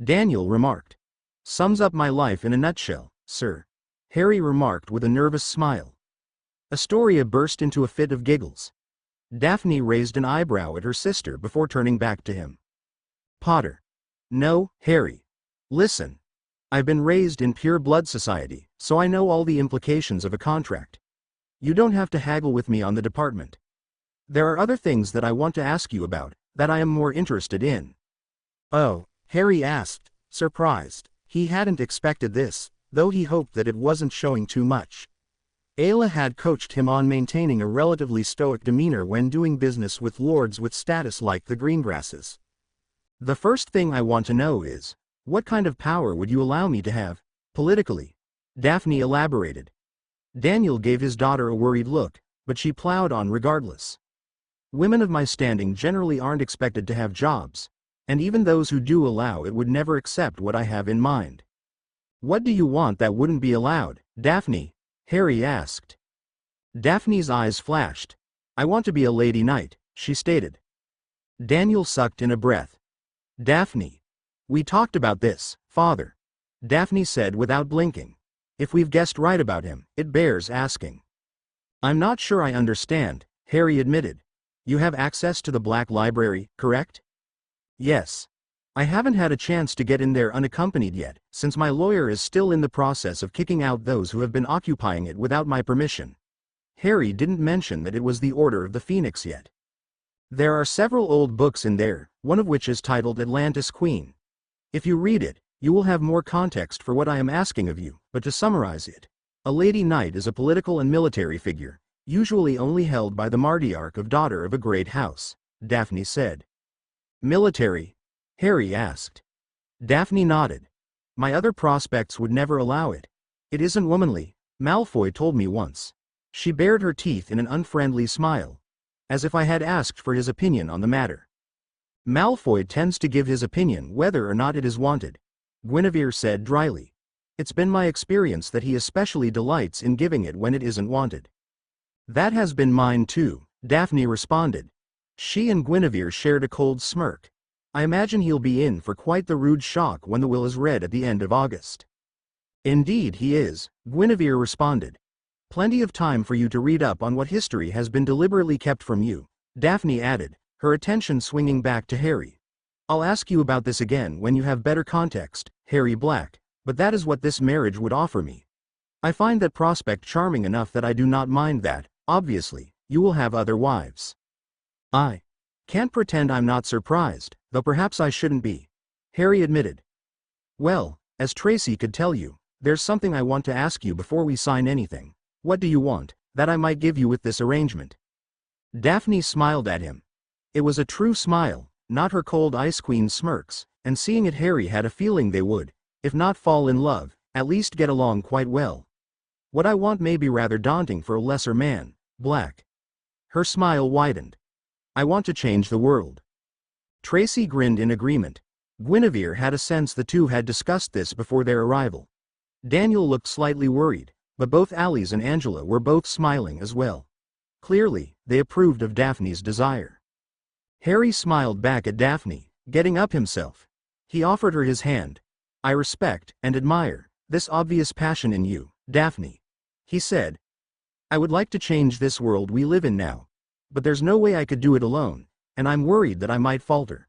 Daniel remarked. "Sums up my life in a nutshell, sir," Harry remarked with a nervous smile. Astoria burst into a fit of giggles. Daphne raised an eyebrow at her sister before turning back to him. "Potter." "No, Harry. Listen. I've been raised in pure blood society, so I know all the implications of a contract. You don't have to haggle with me on the department. There are other things that I want to ask you about, that I am more interested in." "Oh," Harry asked, surprised. He hadn't expected this, though he hoped that it wasn't showing too much. Ayla had coached him on maintaining a relatively stoic demeanor when doing business with lords with status like the Greengrasses. "The first thing I want to know is, what kind of power would you allow me to have, politically?" Daphne elaborated. Daniel gave his daughter a worried look, but she plowed on regardless. "Women of my standing generally aren't expected to have jobs, and even those who do allow it would never accept what I have in mind." "What do you want that wouldn't be allowed, Daphne?" Harry asked. Daphne's eyes flashed. "I want to be a lady knight," she stated. Daniel sucked in a breath. "Daphne. We talked about this, father," Daphne said without blinking. "If we've guessed right about him, it bears asking." "I'm not sure I understand," Harry admitted. "You have access to the Black Library, correct?" "Yes. I haven't had a chance to get in there unaccompanied yet, since my lawyer is still in the process of kicking out those who have been occupying it without my permission." Harry didn't mention that it was the Order of the Phoenix yet. "There are several old books in there, one of which is titled Atlantis Queen. If you read it, you will have more context for what I am asking of you, but to summarize it, a lady knight is a political and military figure, usually only held by the matriarch of daughter of a great house," Daphne said. "Military?" Harry asked. Daphne nodded. "My other prospects would never allow it. It isn't womanly, Malfoy told me once." She bared her teeth in an unfriendly smile. As if I had asked for his opinion on the matter. Malfoy tends to give his opinion whether or not it is wanted, Guinevere said dryly. It's been my experience that he especially delights in giving it when it isn't wanted. That has been mine too, Daphne responded. She and Guinevere shared a cold smirk. I imagine he'll be in for quite the rude shock when the will is read at the end of August. Indeed he is, Guinevere responded. Plenty of time for you to read up on what history has been deliberately kept from you, Daphne added, her attention swinging back to Harry. I'll ask you about this again when you have better context, Harry Black, but that is what this marriage would offer me. I find that prospect charming enough that I do not mind that, obviously, you will have other wives. I can't pretend I'm not surprised, though perhaps I shouldn't be, Harry admitted. Well, as Tracy could tell you, there's something I want to ask you before we sign anything. What do you want, that I might give you with this arrangement? Daphne smiled at him. It was a true smile, not her cold Ice Queen smirks, and seeing it Harry had a feeling they would, if not fall in love, at least get along quite well. What I want may be rather daunting for a lesser man, Black. Her smile widened. I want to change the world. Tracy grinned in agreement. Guinevere had a sense the two had discussed this before their arrival. Daniel looked slightly worried, but both Alice and Angela were both smiling as well. Clearly, they approved of Daphne's desire. Harry smiled back at Daphne, getting up himself. He offered her his hand. I respect and admire this obvious passion in you, Daphne, he said. I would like to change this world we live in now. But there's no way I could do it alone, and I'm worried that I might falter.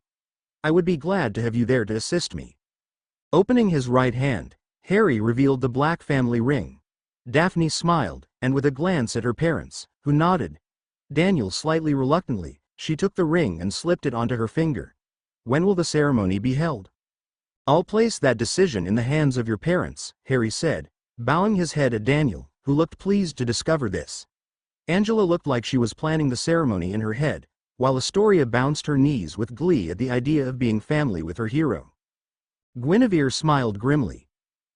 I would be glad to have you there to assist me. Opening his right hand, Harry revealed the Black family ring. Daphne smiled, and with a glance at her parents, who nodded. Daniel slightly reluctantly, she took the ring and slipped it onto her finger. When will the ceremony be held? I'll place that decision in the hands of your parents, Harry said, bowing his head at Daniel, who looked pleased to discover this. Angela looked like she was planning the ceremony in her head, while Astoria bounced her knees with glee at the idea of being family with her hero. Guinevere smiled grimly.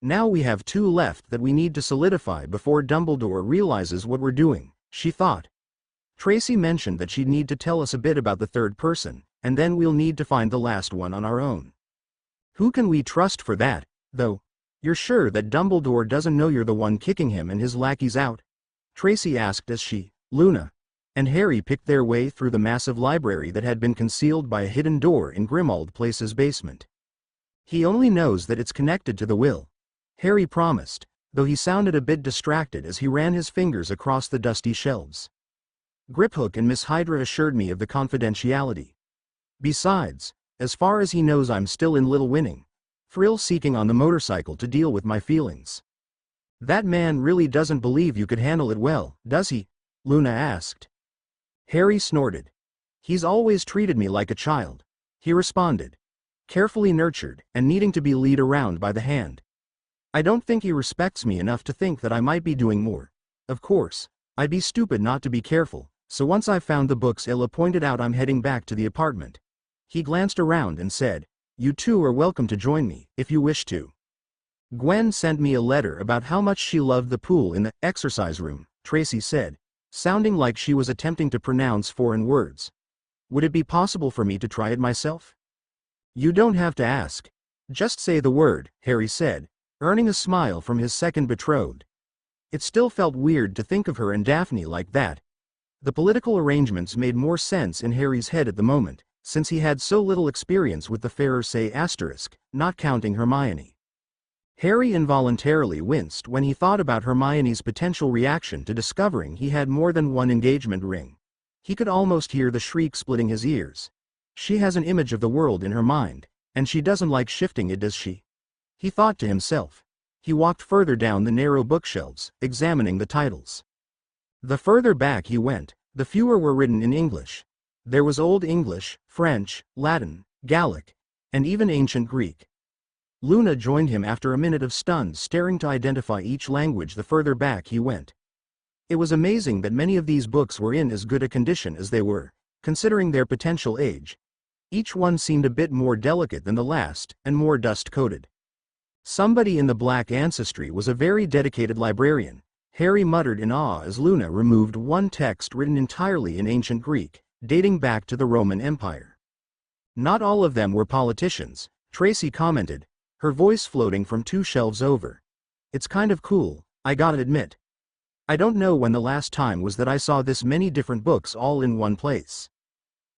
Now we have two left that we need to solidify before Dumbledore realizes what we're doing, she thought. Tracy mentioned that she'd need to tell us a bit about the third person, and then we'll need to find the last one on our own. Who can we trust for that, though? You're sure that Dumbledore doesn't know you're the one kicking him and his lackeys out? Tracy asked as she, Luna, and Harry picked their way through the massive library that had been concealed by a hidden door in Grimmauld Place's basement. He only knows that it's connected to the will, Harry promised, though he sounded a bit distracted as he ran his fingers across the dusty shelves. Griphook and Miss Hydra assured me of the confidentiality. Besides, as far as he knows I'm still in Little Winning, thrill-seeking on the motorcycle to deal with my feelings. That man really doesn't believe you could handle it well, does he? Luna asked. Harry snorted. He's always treated me like a child, he responded. Carefully nurtured, and needing to be led around by the hand. I don't think he respects me enough to think that I might be doing more. Of course, I'd be stupid not to be careful, so once I've found the books Ella pointed out I'm heading back to the apartment. He glanced around and said, You two are welcome to join me, if you wish to. Gwen sent me a letter about how much she loved the pool in the exercise room, Tracy said, sounding like she was attempting to pronounce foreign words. Would it be possible for me to try it myself? You don't have to ask. Just say the word, Harry said, earning a smile from his second betrothed. It still felt weird to think of her and Daphne like that. The political arrangements made more sense in Harry's head at the moment, since he had so little experience with the Fairsersay asterisk, not counting Hermione. Harry involuntarily winced when he thought about Hermione's potential reaction to discovering he had more than one engagement ring. He could almost hear the shriek splitting his ears. She has an image of the world in her mind, and she doesn't like shifting it, does she? He thought to himself. He walked further down the narrow bookshelves, examining the titles. The further back he went, the fewer were written in English. There was Old English, French, Latin, Gallic, and even Ancient Greek. Luna joined him after a minute of stunned staring to identify each language the further back he went. It was amazing that many of these books were in as good a condition as they were, considering their potential age. Each one seemed a bit more delicate than the last, and more dust-coated. Somebody in the Black ancestry was a very dedicated librarian, Harry muttered in awe as Luna removed one text written entirely in ancient Greek, dating back to the Roman Empire. Not all of them were politicians, Tracy commented, her voice floating from 2 shelves over. It's kind of cool, I gotta admit. I don't know when the last time was that I saw this many different books all in one place.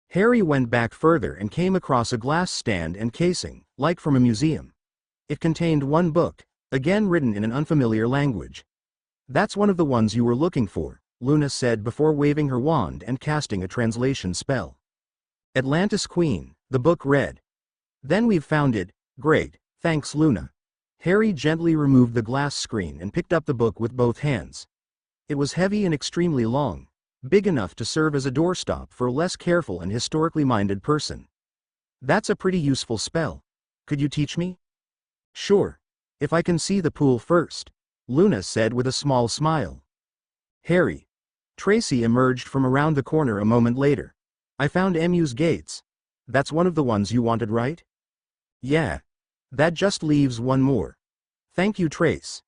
Harry went back further and came across a glass stand and casing, like from a museum. It contained one book, again written in an unfamiliar language. That's one of the ones you were looking for, Luna said before waving her wand and casting a translation spell. Atlantis Queen, the book read. Then we've found it, great, thanks Luna. Harry gently removed the glass screen and picked up the book with both hands. It was heavy and extremely long, big enough to serve as a doorstop for a less careful and historically minded person. That's a pretty useful spell. Could you teach me? Sure. If I can see the pool first, Luna said with a small smile. Harry. Tracy emerged from around the corner a moment later. I found Emu's Gates. That's one of the ones you wanted, right? Yeah. That just leaves one more. Thank you, Trace.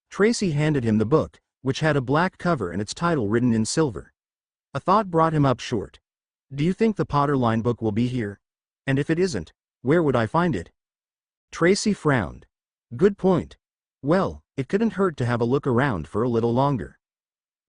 Tracy handed him the book, which had a black cover and its title written in silver. A thought brought him up short. Do you think the Potterline book will be here? And if it isn't, where would I find it? Tracy frowned. Good point. Well, it couldn't hurt to have a look around for a little longer.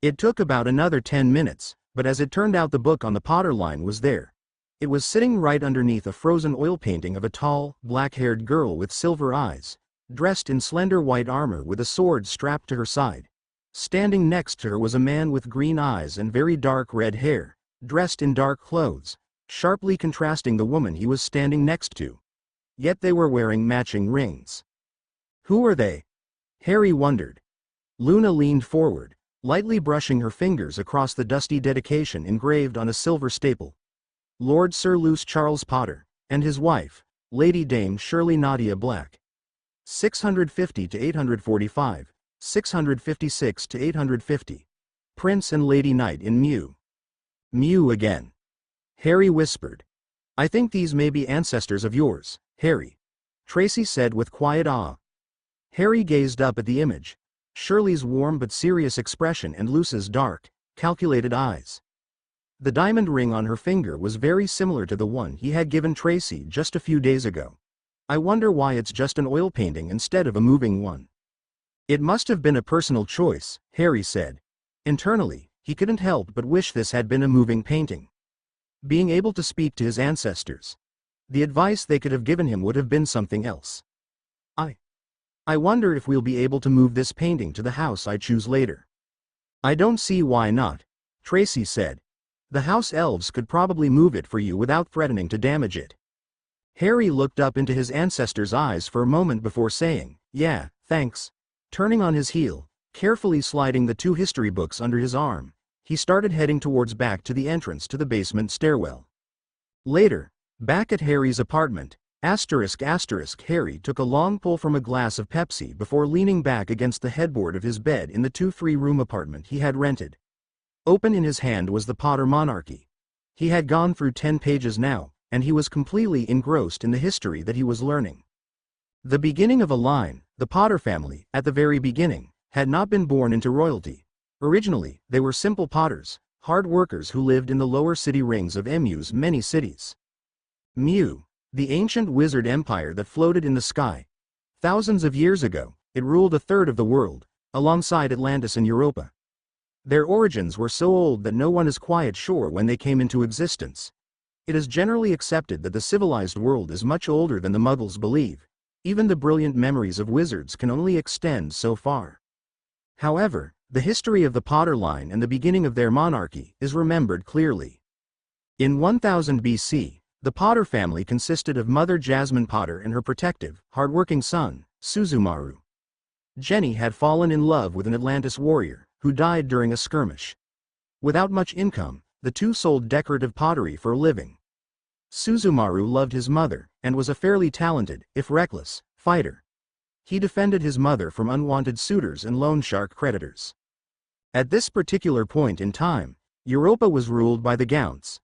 It took about another 10 minutes, but as it turned out the book on the Potterline was there. It was sitting right underneath a frozen oil painting of a tall, black-haired girl with silver eyes, dressed in slender white armor with a sword strapped to her side. Standing next to her was a man with green eyes and very dark red hair, dressed in dark clothes, sharply contrasting the woman he was standing next to. Yet they were wearing matching rings. Who are they? Harry wondered. Luna leaned forward, lightly brushing her fingers across the dusty dedication engraved on a silver staple. Lord Sir Luce Charles Potter, and his wife, Lady Dame Shirley Nadia Black. 650 to 845, 656 to 850. Prince and Lady Knight in Mew. Mew again. Harry whispered. I think these may be ancestors of yours, Harry. Tracy said with quiet awe. Harry gazed up at the image. Shirley's warm but serious expression and Luce's dark, calculated eyes. The diamond ring on her finger was very similar to the one he had given Tracy just a few days ago. I wonder why it's just an oil painting instead of a moving one. It must have been a personal choice, Harry said. Internally, he couldn't help but wish this had been a moving painting. Being able to speak to his ancestors. The advice they could have given him would have been something else. I wonder if we'll be able to move this painting to the house I choose later. I don't see why not, Tracy said. The house elves could probably move it for you without threatening to damage it. Harry looked up into his ancestor's eyes for a moment before saying, yeah, thanks. Turning on his heel, carefully sliding the 2 history books under his arm, he started heading towards back to the entrance to the basement stairwell. Later, back at Harry's apartment, Harry took a long pull from a glass of Pepsi before leaning back against the headboard of his bed in the 2-3-room apartment he had rented. Open in his hand was the Potter Monarchy. He had gone through 10 pages now, and he was completely engrossed in the history that he was learning. The beginning of a line, the Potter family, at the very beginning, had not been born into royalty. Originally, they were simple potters, hard workers who lived in the lower city rings of Emu's many cities. Mew, the ancient wizard empire that floated in the sky. Thousands of years ago, it ruled a third of the world, alongside Atlantis and Europa. Their origins were so old that no one is quite sure when they came into existence. It is generally accepted that the civilized world is much older than the Muggles believe. Even the brilliant memories of wizards can only extend so far. However, the history of the Potter line and the beginning of their monarchy is remembered clearly. In 1000 BC, the Potter family consisted of Mother Jasmine Potter and her protective, hardworking son, Suzumaru. Jenny had fallen in love with an Atlantis warrior, who died during a skirmish. Without much income, the two sold decorative pottery for a living. Suzumaru loved his mother, and was a fairly talented, if reckless, fighter. He defended his mother from unwanted suitors and loan shark creditors. At this particular point in time, Europa was ruled by the Gounts.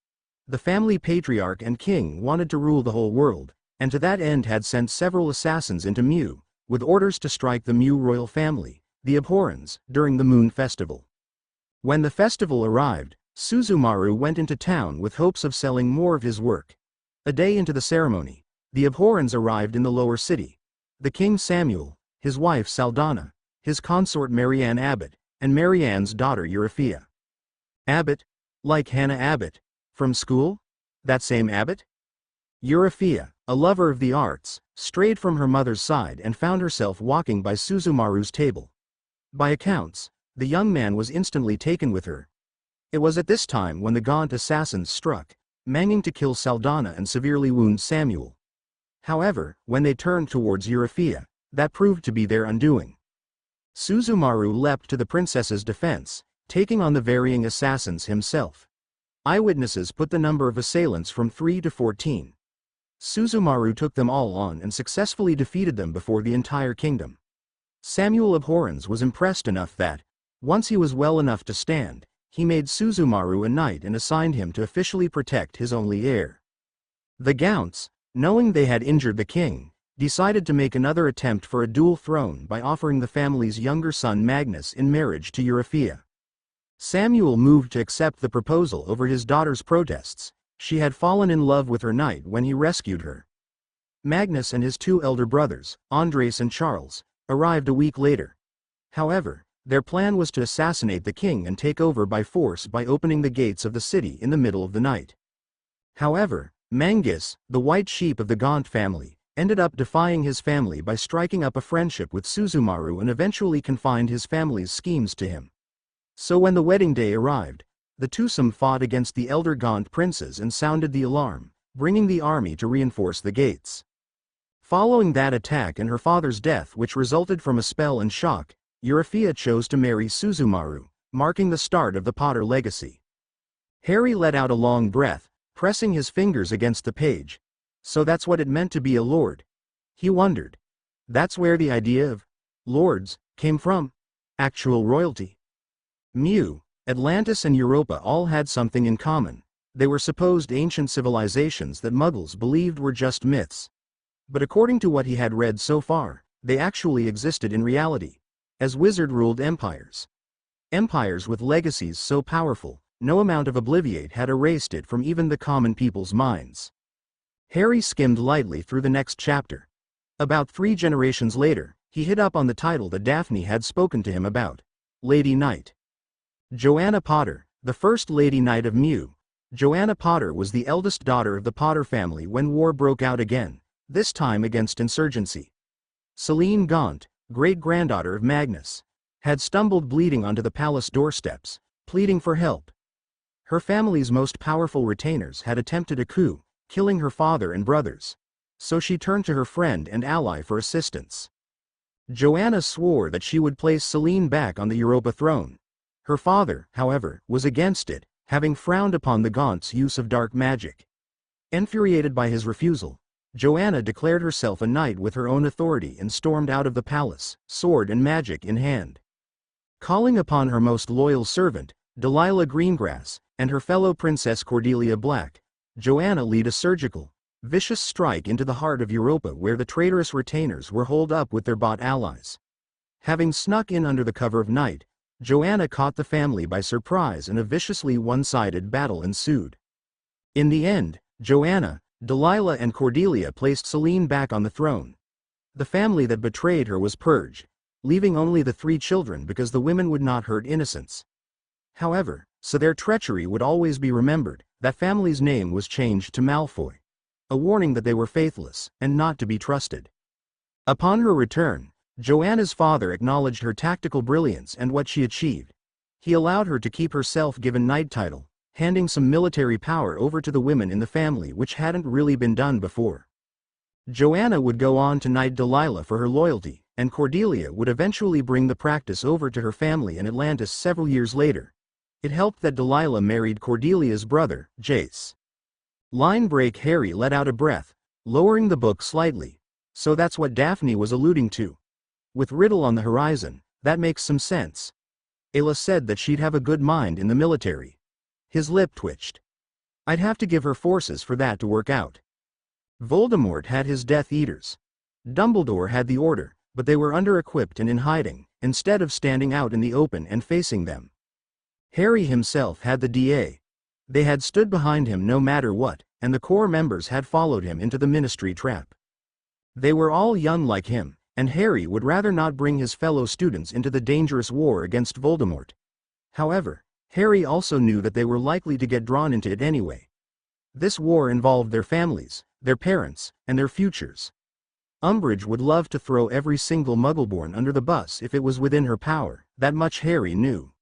The family patriarch and king wanted to rule the whole world, and to that end had sent several assassins into Mew, with orders to strike the Mew royal family, the Abhorrens, during the Moon Festival. When the festival arrived, Suzumaru went into town with hopes of selling more of his work. A day into the ceremony, the Abhorrens arrived in the lower city. The king Samuel, his wife Saldana, his consort Marianne Abbott, and Marianne's daughter Euryphia. Abbott? Like Hannah Abbott? From school? That same Abbott? Euryphia, a lover of the arts, strayed from her mother's side and found herself walking by Suzumaru's table. By accounts, the young man was instantly taken with her. It was at this time when the gaunt assassins struck, managing to kill Saldana and severely wound Samuel. However, when they turned towards Euryphia, that proved to be their undoing. Suzumaru leapt to the princess's defense, taking on the varying assassins himself. Eyewitnesses put the number of assailants from 3 to 14. Suzumaru took them all on and successfully defeated them before the entire kingdom. Samuel Abhorrens was impressed enough that, once he was well enough to stand, he made Suzumaru a knight and assigned him to officially protect his only heir. The Gaunts, knowing they had injured the king, decided to make another attempt for a dual throne by offering the family's younger son Magnus in marriage to Euryphia. Samuel moved to accept the proposal over his daughter's protests. She had fallen in love with her knight when he rescued her. Magnus and his two elder brothers, Andres and Charles, arrived a week later. However, their plan was to assassinate the king and take over by force by opening the gates of the city in the middle of the night. However, Manggis, the white sheep of the Gaunt family, ended up defying his family by striking up a friendship with Suzumaru and eventually confined his family's schemes to him. So when the wedding day arrived, the twosome fought against the elder Gaunt princes and sounded the alarm, bringing the army to reinforce the gates. Following that attack and her father's death, which resulted from a spell and shock, Euryphia chose to marry Suzumaru, marking the start of the Potter legacy. Harry let out a long breath, pressing his fingers against the page. So that's what it meant to be a lord? He wondered. That's where the idea of lords came from? Actual royalty? Mu, Atlantis and Europa all had something in common. They were supposed ancient civilizations that Muggles believed were just myths. But according to what he had read so far, they actually existed in reality, as wizard-ruled empires. Empires with legacies so powerful, no amount of Obliviate had erased it from even the common people's minds. Harry skimmed lightly through the next chapter. About 3 generations later, he hit up on the title that Daphne had spoken to him about, Lady Knight. Joanna Potter, the first Lady Knight of Mu. Joanna Potter was the eldest daughter of the Potter family when war broke out again, this time against insurgency. Celine Gaunt, great-granddaughter of Magnus, had stumbled bleeding onto the palace doorsteps, pleading for help. Her family's most powerful retainers had attempted a coup, killing her father and brothers. So she turned to her friend and ally for assistance. Joanna swore that she would place Celine back on the Europa throne. Her father, however, was against it, having frowned upon the Gaunts' use of dark magic. Infuriated by his refusal, Joanna declared herself a knight with her own authority and stormed out of the palace, sword and magic in hand. Calling upon her most loyal servant, Delilah Greengrass, and her fellow princess Cordelia Black, Joanna led a surgical, vicious strike into the heart of Europa where the traitorous retainers were holed up with their bot allies. Having snuck in under the cover of night, Joanna caught the family by surprise and a viciously one-sided battle ensued. In the end, Joanna, Delilah and Cordelia placed Celine back on the throne. The family that betrayed her was purged, leaving only the 3 children because the women would not hurt innocents. However, so their treachery would always be remembered, that family's name was changed to Malfoy. A warning that they were faithless, and not to be trusted. Upon her return, Joanna's father acknowledged her tactical brilliance and what she achieved. He allowed her to keep her self-given knight title, handing some military power over to the women in the family which hadn't really been done before. Joanna would go on to knight Delilah for her loyalty, and Cordelia would eventually bring the practice over to her family in Atlantis several years later. It helped that Delilah married Cordelia's brother, Jace. Line break. Harry let out a breath, lowering the book slightly. So that's what Daphne was alluding to. With Riddle on the horizon, that makes some sense. Ayla said that she'd have a good mind in the military. His lip twitched. I'd have to give her forces for that to work out. Voldemort had his Death Eaters. Dumbledore had the Order, but they were under-equipped and in hiding, instead of standing out in the open and facing them. Harry himself had the DA. They had stood behind him no matter what, and the core members had followed him into the Ministry trap. They were all young like him, and Harry would rather not bring his fellow students into the dangerous war against Voldemort. However, Harry also knew that they were likely to get drawn into it anyway. This war involved their families, their parents, and their futures. Umbridge would love to throw every single Muggleborn under the bus if it was within her power, that much Harry knew.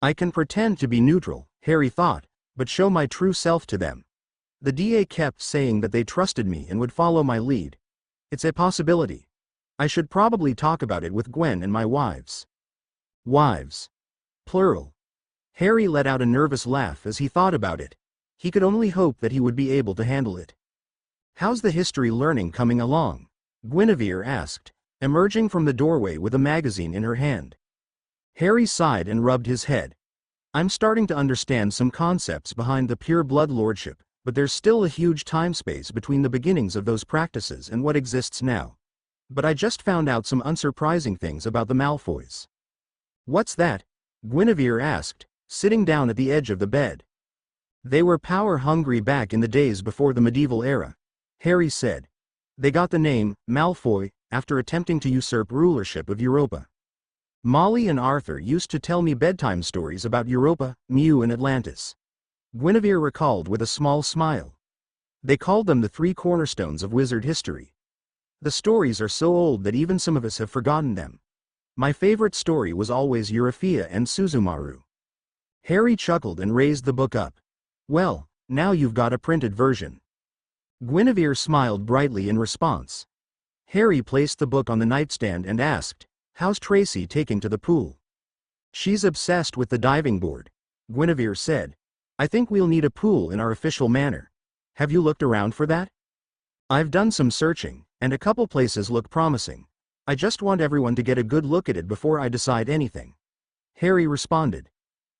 I can pretend to be neutral, Harry thought, but show my true self to them. The DA kept saying that they trusted me and would follow my lead. It's a possibility. I should probably talk about it with Gwen and my wives. Wives. Plural. Harry let out a nervous laugh as he thought about it. He could only hope that he would be able to handle it. How's the history learning coming along? Guinevere asked, emerging from the doorway with a magazine in her hand. Harry sighed and rubbed his head. I'm starting to understand some concepts behind the pure blood lordship, but there's still a huge time space between the beginnings of those practices and what exists now. But I just found out some unsurprising things about the Malfoys. What's that? Guinevere asked, sitting down at the edge of the bed. They were power-hungry back in the days before the medieval era, Harry said. They got the name, Malfoy, after attempting to usurp rulership of Europa. Molly and Arthur used to tell me bedtime stories about Europa, Mew and Atlantis. Guinevere recalled with a small smile. They called them the three cornerstones of wizard history. The stories are so old that even some of us have forgotten them. My favorite story was always Euryphia and Suzumaru. Harry chuckled and raised the book up. Well, now you've got a printed version. Guinevere smiled brightly in response. Harry placed the book on the nightstand and asked, How's Tracy taking to the pool? She's obsessed with the diving board, Guinevere said. I think we'll need a pool in our official manor. Have you looked around for that? I've done some searching, and a couple places look promising. I just want everyone to get a good look at it before I decide anything. Harry responded.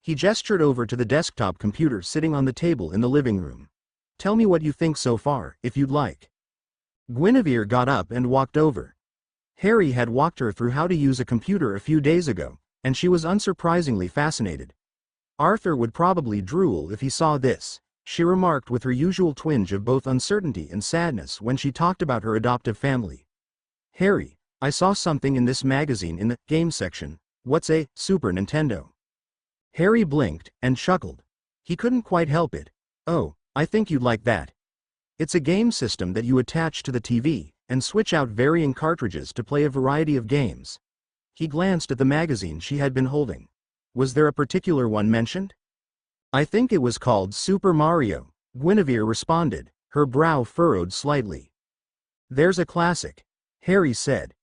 He gestured over to the desktop computer sitting on the table in the living room. Tell me what you think so far, if you'd like. Guinevere got up and walked over. Harry had walked her through how to use a computer a few days ago, and she was unsurprisingly fascinated. Arthur would probably drool if he saw this, she remarked with her usual twinge of both uncertainty and sadness when she talked about her adoptive family. Harry, I saw something in this magazine in the game section. What's a Super Nintendo? Harry blinked and chuckled. He couldn't quite help it. Oh, I think you'd like that. It's a game system that you attach to the TV, and switch out varying cartridges to play a variety of games. He glanced at the magazine she had been holding. Was there a particular one mentioned? I think it was called Super Mario, Guinevere responded, her brow furrowed slightly. There's a classic, Harry said.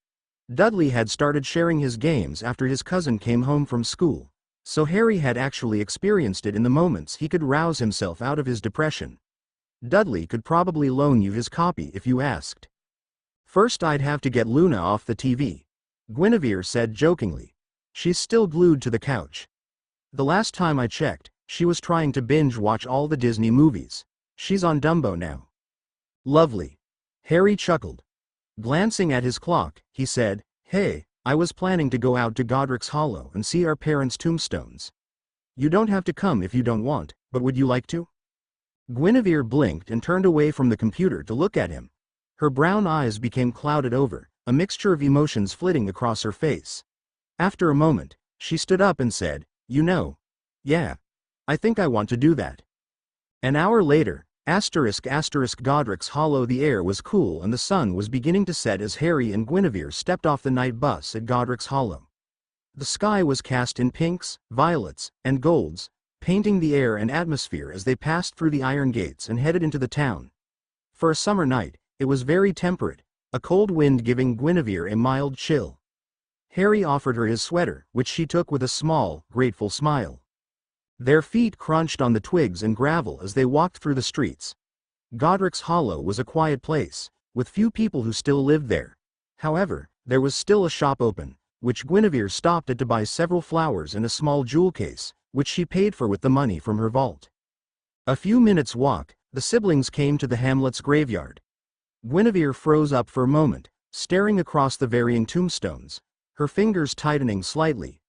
Dudley had started sharing his games after his cousin came home from school, so Harry had actually experienced it in the moments he could rouse himself out of his depression. Dudley could probably loan you his copy if you asked. First I'd have to get Luna off the TV, Guinevere said jokingly. She's still glued to the couch. The last time I checked, she was trying to binge-watch all the Disney movies. She's on Dumbo now. Lovely. Harry chuckled. Glancing at his clock, he said, Hey, I was planning to go out to Godric's Hollow and see our parents' tombstones. You don't have to come if you don't want, but would you like to? Guinevere blinked and turned away from the computer to look at him. Her brown eyes became clouded over, a mixture of emotions flitting across her face. After a moment, she stood up and said, Yeah, I think I want to do that. An hour later, Godric's Hollow. The air was cool and the sun was beginning to set as Harry and Guinevere stepped off the night bus at Godric's Hollow. The sky was cast in pinks, violets, and golds, painting the air and atmosphere as they passed through the iron gates and headed into the town. For a summer night, it was very temperate, a cold wind giving Guinevere a mild chill. Harry offered her his sweater, which she took with a small, grateful smile. Their feet crunched on the twigs and gravel as they walked through the streets. Godric's Hollow was a quiet place, with few people who still lived there. However, there was still a shop open, which Guinevere stopped at to buy several flowers and a small jewel case, which she paid for with the money from her vault. A few minutes' walk, the siblings came to the hamlet's graveyard. Guinevere froze up for a moment, staring across the varying tombstones, her fingers tightening slightly.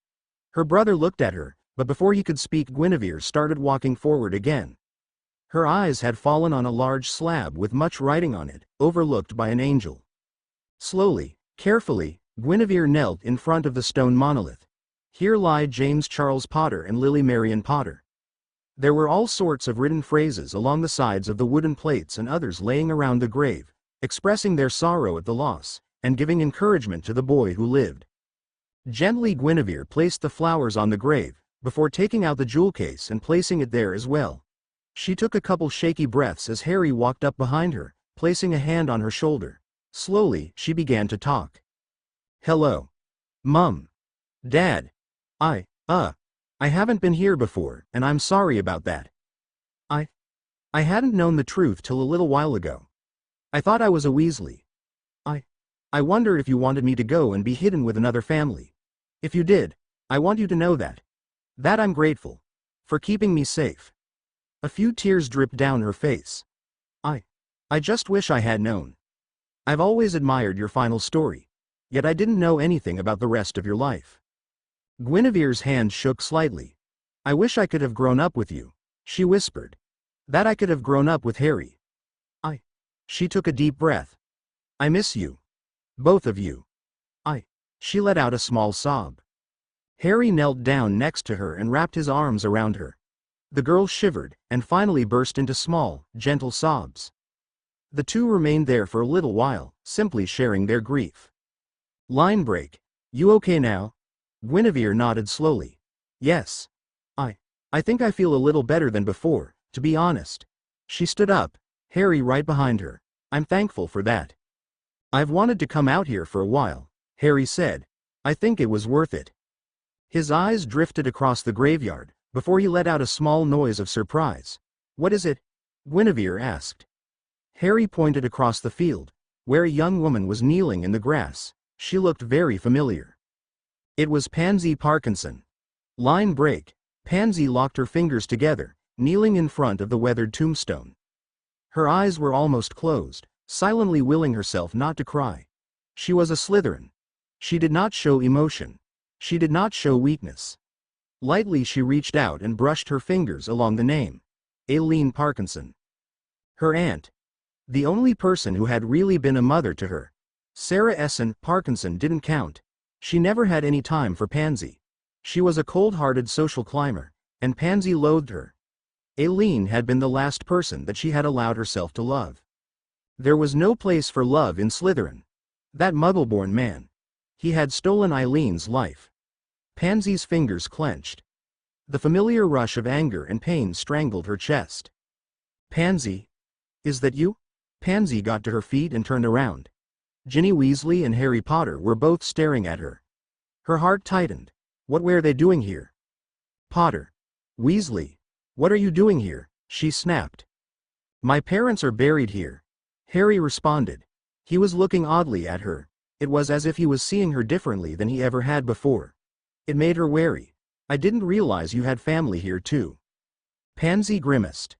Her brother looked at her, but before he could speak, Guinevere started walking forward again. Her eyes had fallen on a large slab with much writing on it, overlooked by an angel. Slowly, carefully, Guinevere knelt in front of the stone monolith. Here lie James Charles Potter and Lily Marion Potter. There were all sorts of written phrases along the sides of the wooden plates and others laying around the grave, expressing their sorrow at the loss, and giving encouragement to the boy who lived. Gently Guinevere placed the flowers on the grave, before taking out the jewel case and placing it there as well. She took a couple shaky breaths as Harry walked up behind her, placing a hand on her shoulder. Slowly, she began to talk. "Hello. Mum. Dad. I haven't been here before, and I'm sorry about that. I hadn't known the truth till a little while ago. I thought I was a Weasley. I wonder if you wanted me to go and be hidden with another family. If you did, I want you to know that I'm grateful. For keeping me safe." A few tears dripped down her face. I just wish I had known. I've always admired your final story. Yet I didn't know anything about the rest of your life. Guinevere's hand shook slightly. "I wish I could have grown up with you," she whispered. "That I could have grown up with Harry. She took a deep breath. "I miss you. Both of you." She let out a small sob. Harry knelt down next to her and wrapped his arms around her. The girl shivered, and finally burst into small, gentle sobs. The two remained there for a little while, simply sharing their grief. Line break. "You okay now?" Guinevere nodded slowly. "Yes. I think I feel a little better than before, to be honest." She stood up, Harry right behind her. "I'm thankful for that. I've wanted to come out here for a while," Harry said. "I think it was worth it." His eyes drifted across the graveyard, before he let out a small noise of surprise. "What is it?" Guinevere asked. Harry pointed across the field, where a young woman was kneeling in the grass. She looked very familiar. It was Pansy Parkinson. Line break. Pansy locked her fingers together, kneeling in front of the weathered tombstone. Her eyes were almost closed, silently willing herself not to cry. She was a Slytherin. She did not show emotion. She did not show weakness. Lightly she reached out and brushed her fingers along the name. Aileen Parkinson. Her aunt. The only person who had really been a mother to her. Sarah Essen Parkinson didn't count. She never had any time for Pansy. She was a cold-hearted social climber, and Pansy loathed her. Aileen had been the last person that she had allowed herself to love. There was no place for love in Slytherin. That Muggle-born man. He had stolen Aileen's life. Pansy's fingers clenched. The familiar rush of anger and pain strangled her chest. "Pansy? Is that you?" Pansy got to her feet and turned around. Ginny Weasley and Harry Potter were both staring at her. Her heart tightened. What were they doing here? "Potter. Weasley. What are you doing here?" she snapped. "My parents are buried here," Harry responded. He was looking oddly at her. It was as if he was seeing her differently than he ever had before. It made her wary. "I didn't realize you had family here too." Pansy grimaced.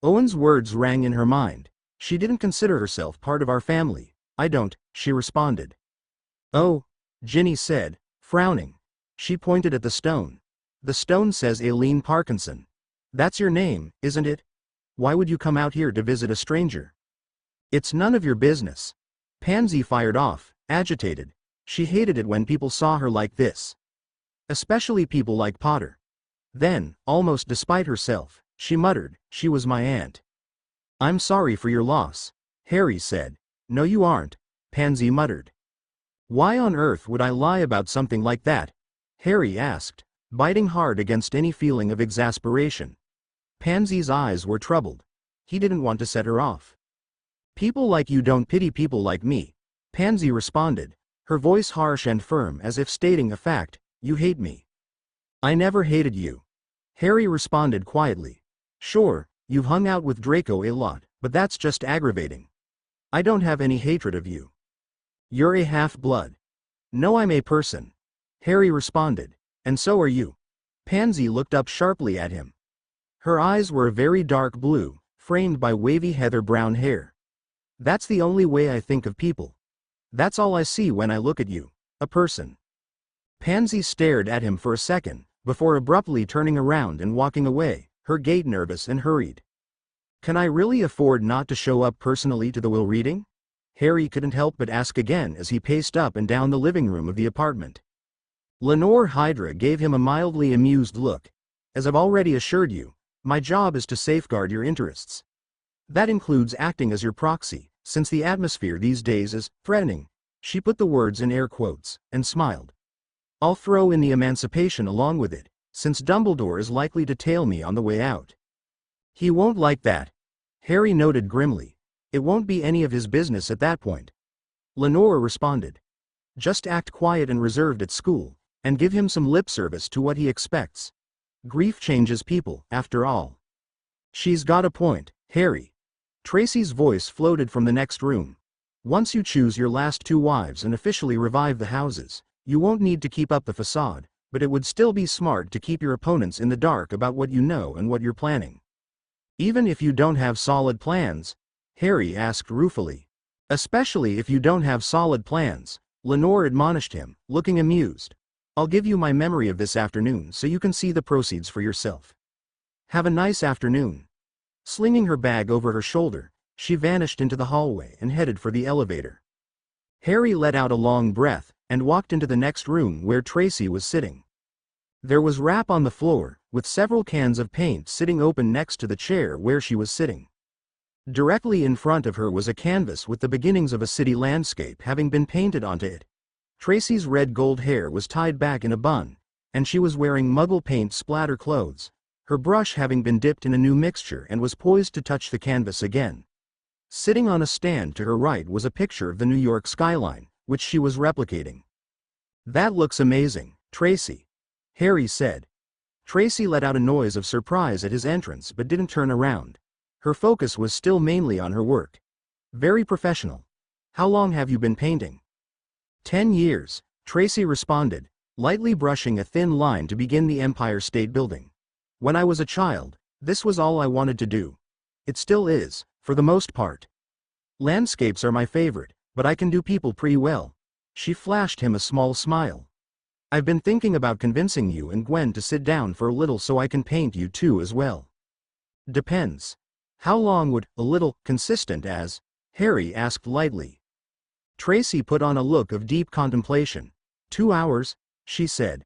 Owen's words rang in her mind. "She didn't consider herself part of our family." "I don't," she responded. "Oh," Ginny said, frowning. She pointed at the stone. "The stone says Aileen Parkinson. That's your name, isn't it? Why would you come out here to visit a stranger?" "It's none of your business." Pansy fired off, agitated. She hated it when people saw her like this. Especially people like Potter. Then, almost despite herself, she muttered, "She was my aunt." "I'm sorry for your loss," Harry said. "No you aren't," Pansy muttered. "Why on earth would I lie about something like that?" Harry asked, biting hard against any feeling of exasperation. Pansy's eyes were troubled. He didn't want to set her off. "People like you don't pity people like me," Pansy responded, her voice harsh and firm as if stating a fact. "You hate me." "I never hated you," Harry responded quietly. "Sure, you've hung out with Draco a lot, but that's just aggravating. I don't have any hatred of you. You're a half-blood." "No, I'm a person," Harry responded. "And so are you." Pansy looked up sharply at him. Her eyes were a very dark blue, framed by wavy heather-brown hair. "That's the only way I think of people. That's all I see when I look at you. A person." Pansy stared at him for a second, before abruptly turning around and walking away, her gait nervous and hurried. Can I really afford not to show up personally to the will reading? Harry couldn't help but ask again as he paced up and down the living room of the apartment. Lenore Hydra gave him a mildly amused look. As I've already assured you, my job is to safeguard your interests. That includes acting as your proxy, since the atmosphere these days is threatening. She put the words in air quotes, and smiled. I'll throw in the emancipation along with it, since Dumbledore is likely to tail me on the way out. He won't like that. Harry noted grimly. It won't be any of his business at that point. Lenore responded. Just act quiet and reserved at school, and give him some lip service to what he expects. Grief changes people, after all. She's got a point, Harry. Tracy's voice floated from the next room. Once you choose your last 2 wives and officially revive the houses, you won't need to keep up the facade, but it would still be smart to keep your opponents in the dark about what you know and what you're planning. Even if you don't have solid plans? Harry asked ruefully. Especially if you don't have solid plans, Lenore admonished him, looking amused. I'll give you my memory of this afternoon so you can see the proceeds for yourself. Have a nice afternoon. Slinging her bag over her shoulder, she vanished into the hallway and headed for the elevator. Harry let out a long breath and walked into the next room where Tracy was sitting. There was wrap on the floor, with several cans of paint sitting open next to the chair where she was sitting. Directly in front of her was a canvas with the beginnings of a city landscape having been painted onto it. Tracy's red-gold hair was tied back in a bun, and she was wearing muggle paint splatter clothes, her brush having been dipped in a new mixture and was poised to touch the canvas again. Sitting on a stand to her right was a picture of the New York skyline, which she was replicating. That looks amazing, Tracy, Harry said. Tracy let out a noise of surprise at his entrance but didn't turn around. Her focus was still mainly on her work. Very professional. How long have you been painting? 10 years, Tracy responded, lightly brushing a thin line to begin the Empire State Building. When I was a child, this was all I wanted to do. It still is, for the most part. Landscapes are my favorite, but I can do people pretty well. She flashed him a small smile. I've been thinking about convincing you and Gwen to sit down for a little so I can paint you too as well. Depends. How long would a little consistent as? Harry asked lightly. Tracy put on a look of deep contemplation. 2 hours, she said.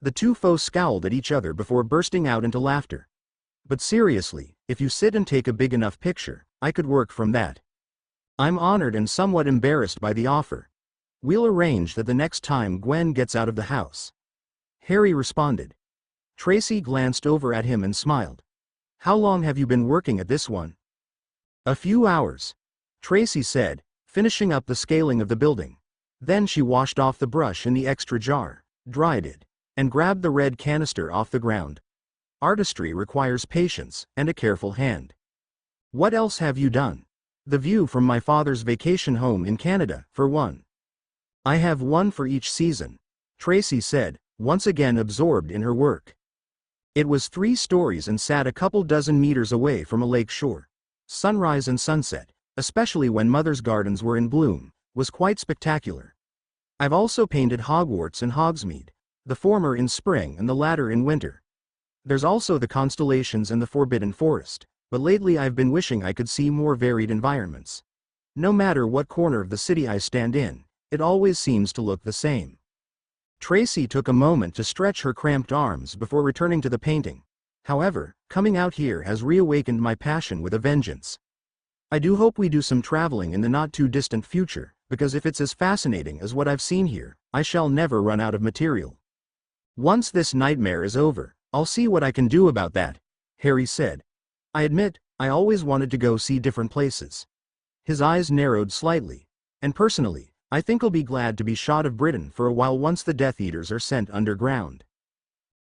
The two foes scowled at each other before bursting out into laughter. But seriously, if you sit and take a big enough picture, I could work from that. I'm honored and somewhat embarrassed by the offer. We'll arrange that the next time Gwen gets out of the house. Harry responded. Tracy glanced over at him and smiled. How long have you been working at this one? A few hours, Tracy said, finishing up the scaling of the building. Then she washed off the brush in the extra jar, dried it, and grabbed the red canister off the ground. Artistry requires patience and a careful hand. What else have you done? The view from my father's vacation home in Canada, for one. I have one for each season, Tracy said, once again absorbed in her work. It was 3 stories and sat a couple dozen meters away from a lake shore. Sunrise and sunset, especially when Mother's gardens were in bloom, was quite spectacular. I've also painted Hogwarts and Hogsmeade, the former in spring and the latter in winter. There's also the constellations and the Forbidden Forest, but lately I've been wishing I could see more varied environments. No matter what corner of the city I stand in, it always seems to look the same. Tracy took a moment to stretch her cramped arms before returning to the painting. However, coming out here has reawakened my passion with a vengeance. I do hope we do some traveling in the not-too-distant future, because if it's as fascinating as what I've seen here, I shall never run out of material. Once this nightmare is over, I'll see what I can do about that, Harry said. I admit, I always wanted to go see different places. His eyes narrowed slightly. And personally, I think I'll be glad to be shot of Britain for a while once the Death Eaters are sent underground.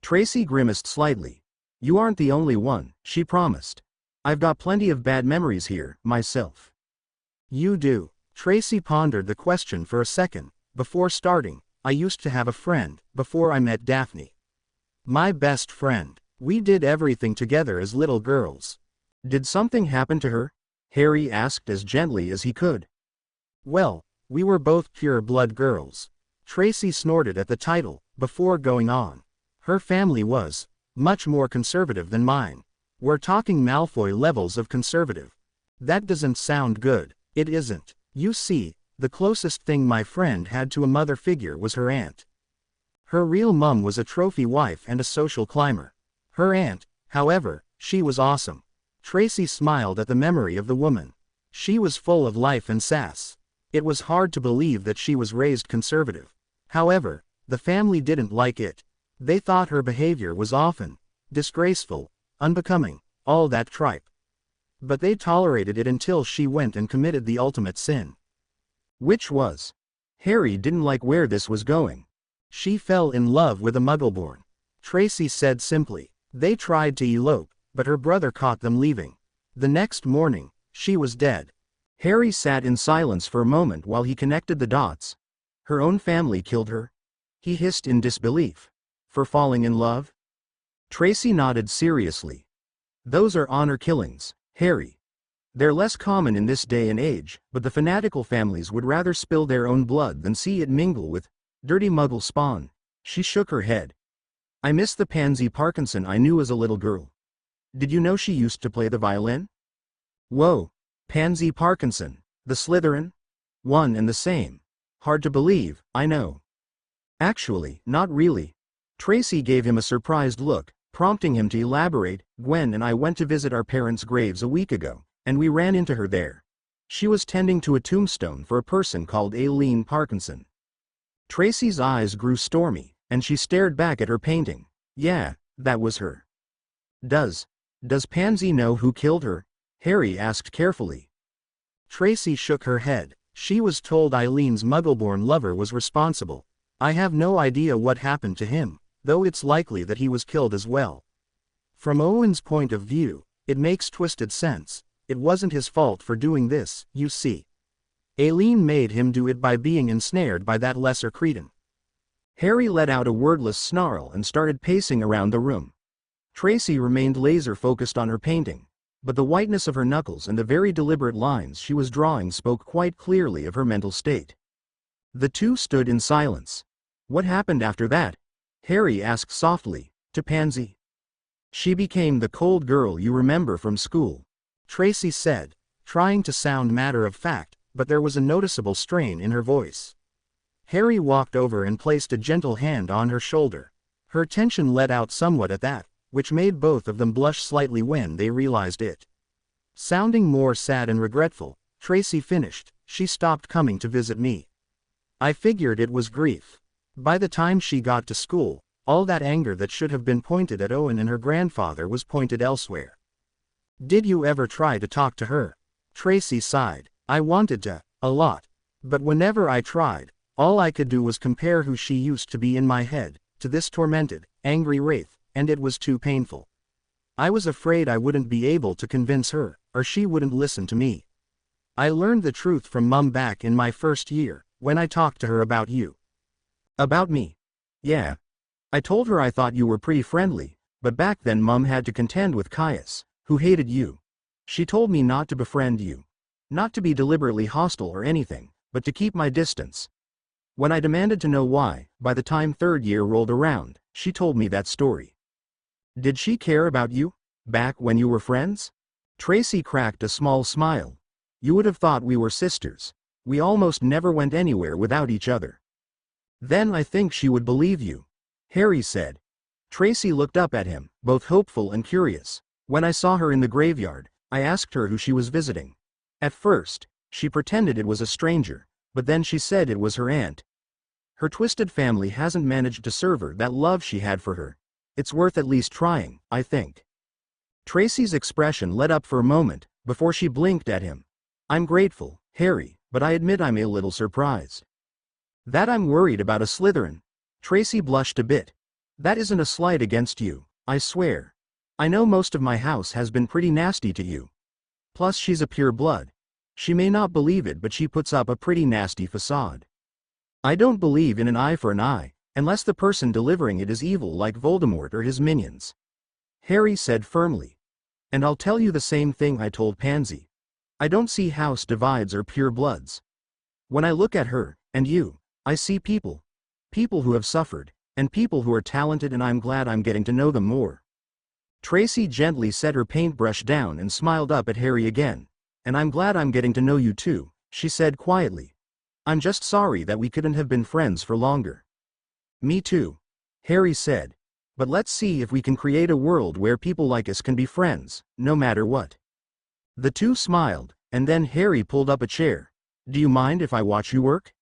Tracy grimaced slightly. You aren't the only one, she promised. I've got plenty of bad memories here, myself. You do. Tracy pondered the question for a second. Before starting, I used to have a friend, before I met Daphne. My best friend. We did everything together as little girls. Did something happen to her? Harry asked as gently as he could. Well, we were both pure-blood girls. Tracy snorted at the title, before going on. Her family was much more conservative than mine. We're talking Malfoy levels of conservative. That doesn't sound good. It isn't. You see, the closest thing my friend had to a mother figure was her aunt. Her real mum was a trophy wife and a social climber. Her aunt, however, she was awesome. Tracy smiled at the memory of the woman. She was full of life and sass. It was hard to believe that she was raised conservative. However, the family didn't like it. They thought her behavior was often disgraceful, unbecoming, all that tripe. But they tolerated it until she went and committed the ultimate sin. Which was? Harry didn't like where this was going. She fell in love with a Muggleborn. Tracy said simply. They tried to elope, but her brother caught them leaving. The next morning, she was dead. Harry sat in silence for a moment while he connected the dots. Her own family killed her? He hissed in disbelief. For falling in love? Tracy nodded seriously. Those are honor killings, Harry. They're less common in this day and age, but the fanatical families would rather spill their own blood than see it mingle with dirty Muggle spawn. She shook her head. I miss the Pansy Parkinson I knew as a little girl. Did you know she used to play the violin? Whoa, Pansy Parkinson, the Slytherin? One and the same. Hard to believe, I know. Actually, not really. Tracy gave him a surprised look, prompting him to elaborate. Gwen and I went to visit our parents' graves a week ago, and we ran into her there. She was tending to a tombstone for a person called Aileen Parkinson. Tracy's eyes grew stormy, and she stared back at her painting. Yeah, that was her. Does Pansy know who killed her? Harry asked carefully. Tracy shook her head. She was told Eileen's Muggleborn lover was responsible. I have no idea what happened to him, though it's likely that he was killed as well. From Owen's point of view, it makes twisted sense. It wasn't his fault for doing this, you see. Aileen made him do it by being ensnared by that lesser cretin. Harry let out a wordless snarl and started pacing around the room. Tracy remained laser-focused on her painting, but the whiteness of her knuckles and the very deliberate lines she was drawing spoke quite clearly of her mental state. The two stood in silence. What happened after that? Harry asked softly, to Pansy. She became the cold girl you remember from school, Tracy said, trying to sound matter-of-fact, but there was a noticeable strain in her voice. Harry walked over and placed a gentle hand on her shoulder. Her tension let out somewhat at that, which made both of them blush slightly when they realized it. Sounding more sad and regretful, Tracy finished, she stopped coming to visit me. I figured it was grief. By the time she got to school, all that anger that should have been pointed at Owen and her grandfather was pointed elsewhere. Did you ever try to talk to her? Tracy sighed. I wanted to, a lot. But whenever I tried, all I could do was compare who she used to be in my head, to this tormented, angry wraith, and it was too painful. I was afraid I wouldn't be able to convince her, or she wouldn't listen to me. I learned the truth from Mum back in my first year, when I talked to her about you. About me? Yeah. I told her I thought you were pretty friendly, but back then Mum had to contend with Caius, who hated you. She told me not to befriend you. Not to be deliberately hostile or anything, but to keep my distance. When I demanded to know why, by the time third year rolled around, she told me that story. Did she care about you, back when you were friends? Tracy cracked a small smile. You would have thought we were sisters. We almost never went anywhere without each other. Then I think she would believe you, Harry said. Tracy looked up at him, both hopeful and curious. When I saw her in the graveyard, I asked her who she was visiting. At first, she pretended it was a stranger, but then she said it was her aunt. Her twisted family hasn't managed to serve her that love she had for her. It's worth at least trying, I think. Tracy's expression lit up for a moment, before she blinked at him. I'm grateful, Harry, but I admit I'm a little surprised. That I'm worried about a Slytherin. Tracy blushed a bit. That isn't a slight against you, I swear. I know most of my house has been pretty nasty to you. Plus she's a pure blood. She may not believe it, but she puts up a pretty nasty facade. I don't believe in an eye for an eye, unless the person delivering it is evil like Voldemort or his minions, Harry said firmly. And I'll tell you the same thing I told Pansy. I don't see house divides or pure bloods. When I look at her, and you, I see people. People who have suffered, And people who are talented, and I'm glad I'm getting to know them more. Tracy gently set her paintbrush down and smiled up at Harry again. And I'm glad I'm getting to know you too, she said quietly. I'm just sorry that we couldn't have been friends for longer. Me too, Harry said. But let's see if we can create a world where people like us can be friends, no matter what. The two smiled, and then Harry pulled up a chair. Do you mind if I watch you work?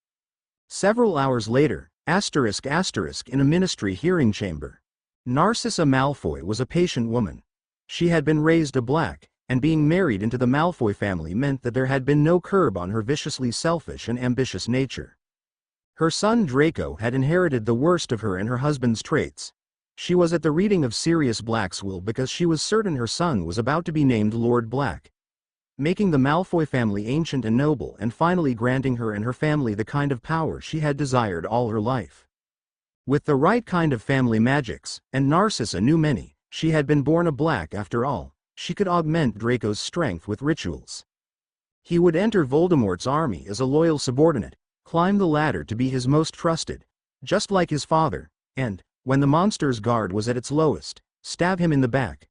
Several hours later, in a ministry hearing chamber. Narcissa Malfoy was a patient woman. She had been raised a Black, and being married into the Malfoy family meant that there had been no curb on her viciously selfish and ambitious nature. Her son Draco had inherited the worst of her and her husband's traits. She was at the reading of Sirius Black's will because she was certain her son was about to be named Lord Black, making the Malfoy family ancient and noble, and finally granting her and her family the kind of power she had desired all her life. With the right kind of family magics, and Narcissa knew many, she had been born a Black after all, she could augment Draco's strength with rituals. He would enter Voldemort's army as a loyal subordinate, climb the ladder to be his most trusted, just like his father, and, when the monster's guard was at its lowest, stab him in the back.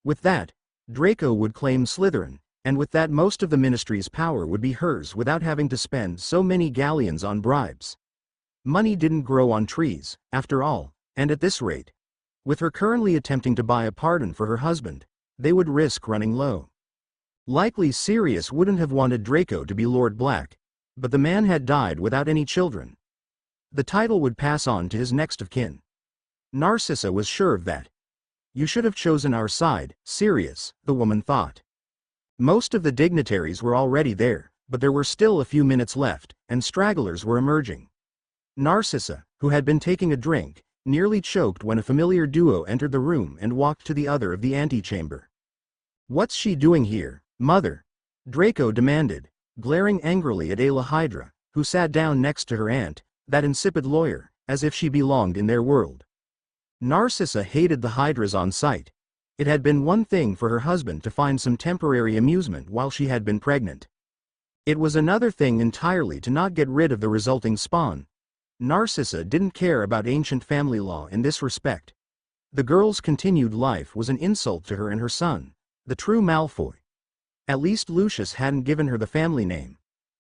With that, Draco would claim Slytherin, and with that most of the Ministry's power would be hers without having to spend so many galleons on bribes. Money didn't grow on trees, after all, and at this rate, with her currently attempting to buy a pardon for her husband, they would risk running low. Likely Sirius wouldn't have wanted Draco to be Lord Black, but the man had died without any children. The title would pass on to his next of kin. Narcissa was sure of that. You should have chosen our side, Sirius, the woman thought. Most of the dignitaries were already there, but there were still a few minutes left, and stragglers were emerging. Narcissa, who had been taking a drink, nearly choked when a familiar duo entered the room and walked to the other of the antechamber. What's she doing here, Mother? Draco demanded, glaring angrily at Ayla Hydra, who sat down next to her aunt, that insipid lawyer, as if she belonged in their world. Narcissa hated the Hydras on sight. It had been one thing for her husband to find some temporary amusement while she had been pregnant. It was another thing entirely to not get rid of the resulting spawn. Narcissa didn't care about ancient family law in this respect. The girl's continued life was an insult to her and her son, the true Malfoy. At least Lucius hadn't given her the family name.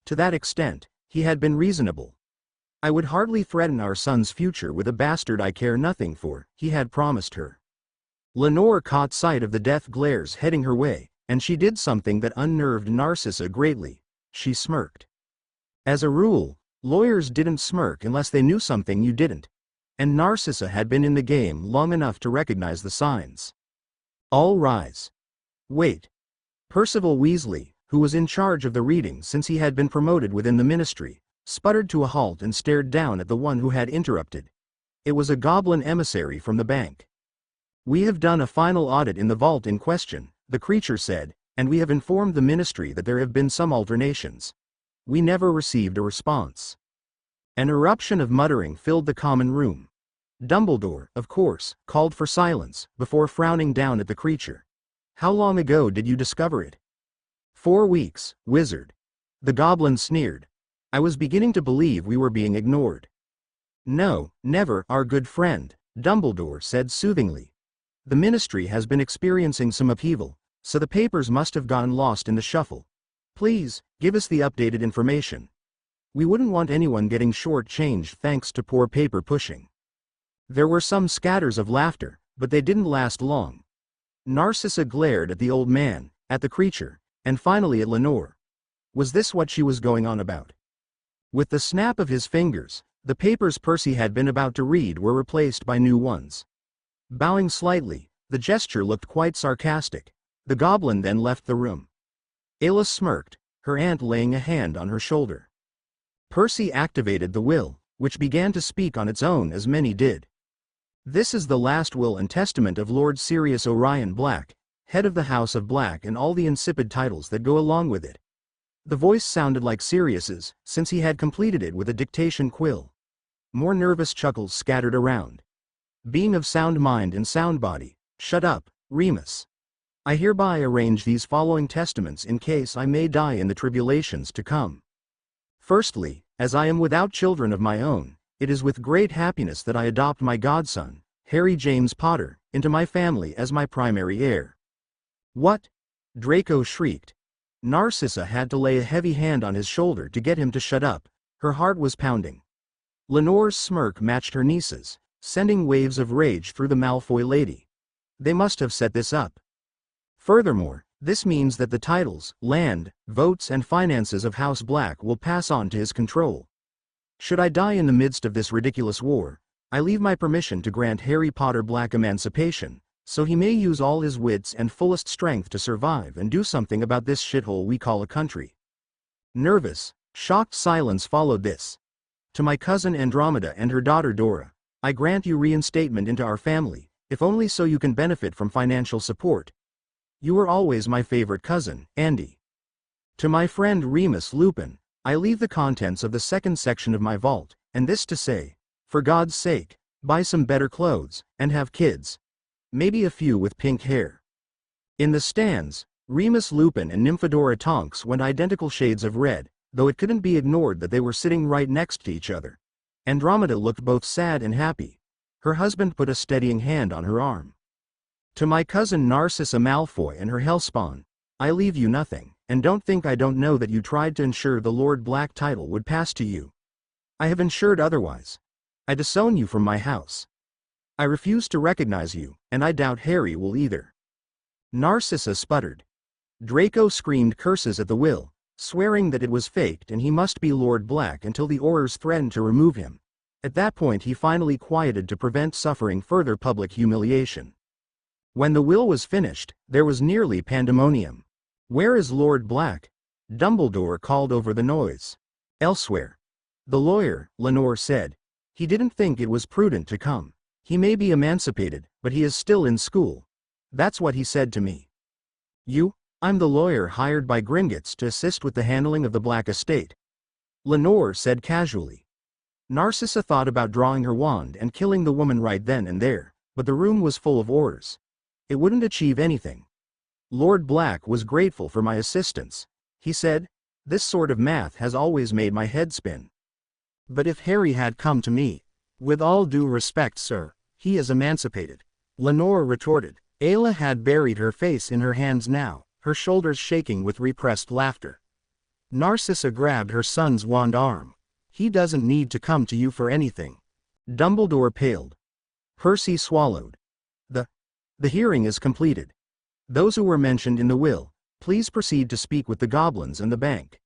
To that extent, he had been reasonable. I would hardly threaten our son's future with a bastard I care nothing for, he had promised her. Lenore caught sight of the death glares heading her way, and she did something that unnerved Narcissa greatly. She smirked. As a rule, lawyers didn't smirk unless they knew something you didn't, and Narcissa had been in the game long enough to recognize the signs. All rise. Wait. Percival Weasley, who was in charge of the reading since he had been promoted within the Ministry, sputtered to a halt and stared down at the one who had interrupted. It was a goblin emissary from the bank. We have done a final audit in the vault in question, the creature said, and we have informed the Ministry that there have been some alternations. We never received a response. An eruption of muttering filled the common room. Dumbledore, of course, called for silence, before frowning down at the creature. How long ago did you discover it? 4 weeks, wizard. The goblin sneered. I was beginning to believe we were being ignored. No, never, our good friend, Dumbledore said soothingly. The Ministry has been experiencing some upheaval, so the papers must have gotten lost in the shuffle. Please, give us the updated information. We wouldn't want anyone getting short-changed thanks to poor paper pushing. There were some scatters of laughter, but they didn't last long. Narcissa glared at the old man, at the creature, and finally at Lenore. Was this what she was going on about? With the snap of his fingers, the papers Percy had been about to read were replaced by new ones. Bowing slightly, the gesture looked quite sarcastic. The goblin then left the room. Ayla smirked, her aunt laying a hand on her shoulder. Percy activated the will, which began to speak on its own as many did. This is the last will and testament of Lord Sirius Orion Black, head of the House of Black and all the insipid titles that go along with it. The voice sounded like Sirius's, since he had completed it with a dictation quill. More nervous chuckles scattered around. Being of sound mind and sound body, shut up, Remus. I hereby arrange these following testaments in case I may die in the tribulations to come. Firstly, as I am without children of my own, it is with great happiness that I adopt my godson, Harry James Potter, into my family as my primary heir." "What?" Draco shrieked. Narcissa had to lay a heavy hand on his shoulder to get him to shut up. Her heart was pounding. Lenore's smirk matched her niece's, sending waves of rage through the Malfoy lady. They must have set this up. Furthermore, this means that the titles, land, votes and finances of House Black will pass on to his control. Should I die in the midst of this ridiculous war, I leave my permission to grant Harry Potter Black emancipation, so he may use all his wits and fullest strength to survive and do something about this shithole we call a country. Nervous, shocked silence followed this. "To my cousin Andromeda and her daughter Dora, I grant you reinstatement into our family, if only so you can benefit from financial support. You were always my favorite cousin, Andy. To my friend Remus Lupin, I leave the contents of the second section of my vault, and this to say, for God's sake, buy some better clothes, and have kids. Maybe a few with pink hair." In the stands, Remus Lupin and Nymphadora Tonks went identical shades of red, though it couldn't be ignored that they were sitting right next to each other. Andromeda looked both sad and happy. Her husband put a steadying hand on her arm. "To my cousin Narcissa Malfoy and her hellspawn, I leave you nothing, and don't think I don't know that you tried to ensure the Lord Black title would pass to you. I have ensured otherwise. I disown you from my house. I refuse to recognize you, and I doubt Harry will either." Narcissa sputtered. Draco screamed curses at the will, swearing that it was faked and he must be Lord Black until the Aurors threatened to remove him. At that point he finally quieted to prevent suffering further public humiliation. When the will was finished, there was nearly pandemonium. "Where is Lord Black?" Dumbledore called over the noise. "Elsewhere." The lawyer, Lenore said. "He didn't think it was prudent to come. He may be emancipated, but he is still in school. That's what he said to me." "You?" "I'm the lawyer hired by Gringotts to assist with the handling of the Black estate," Lenore said casually. Narcissa thought about drawing her wand and killing the woman right then and there, but the room was full of Aurors. It wouldn't achieve anything. "Lord Black was grateful for my assistance," he said. "This sort of math has always made my head spin." "But if Harry had come to me—" "With all due respect, sir, he is emancipated," Lenore retorted. Ayla had buried her face in her hands now, her shoulders shaking with repressed laughter. Narcissa grabbed her son's wand arm. "He doesn't need to come to you for anything." Dumbledore paled. Percy swallowed. The hearing is completed. Those who were mentioned in the will, please proceed to speak with the goblins and the bank."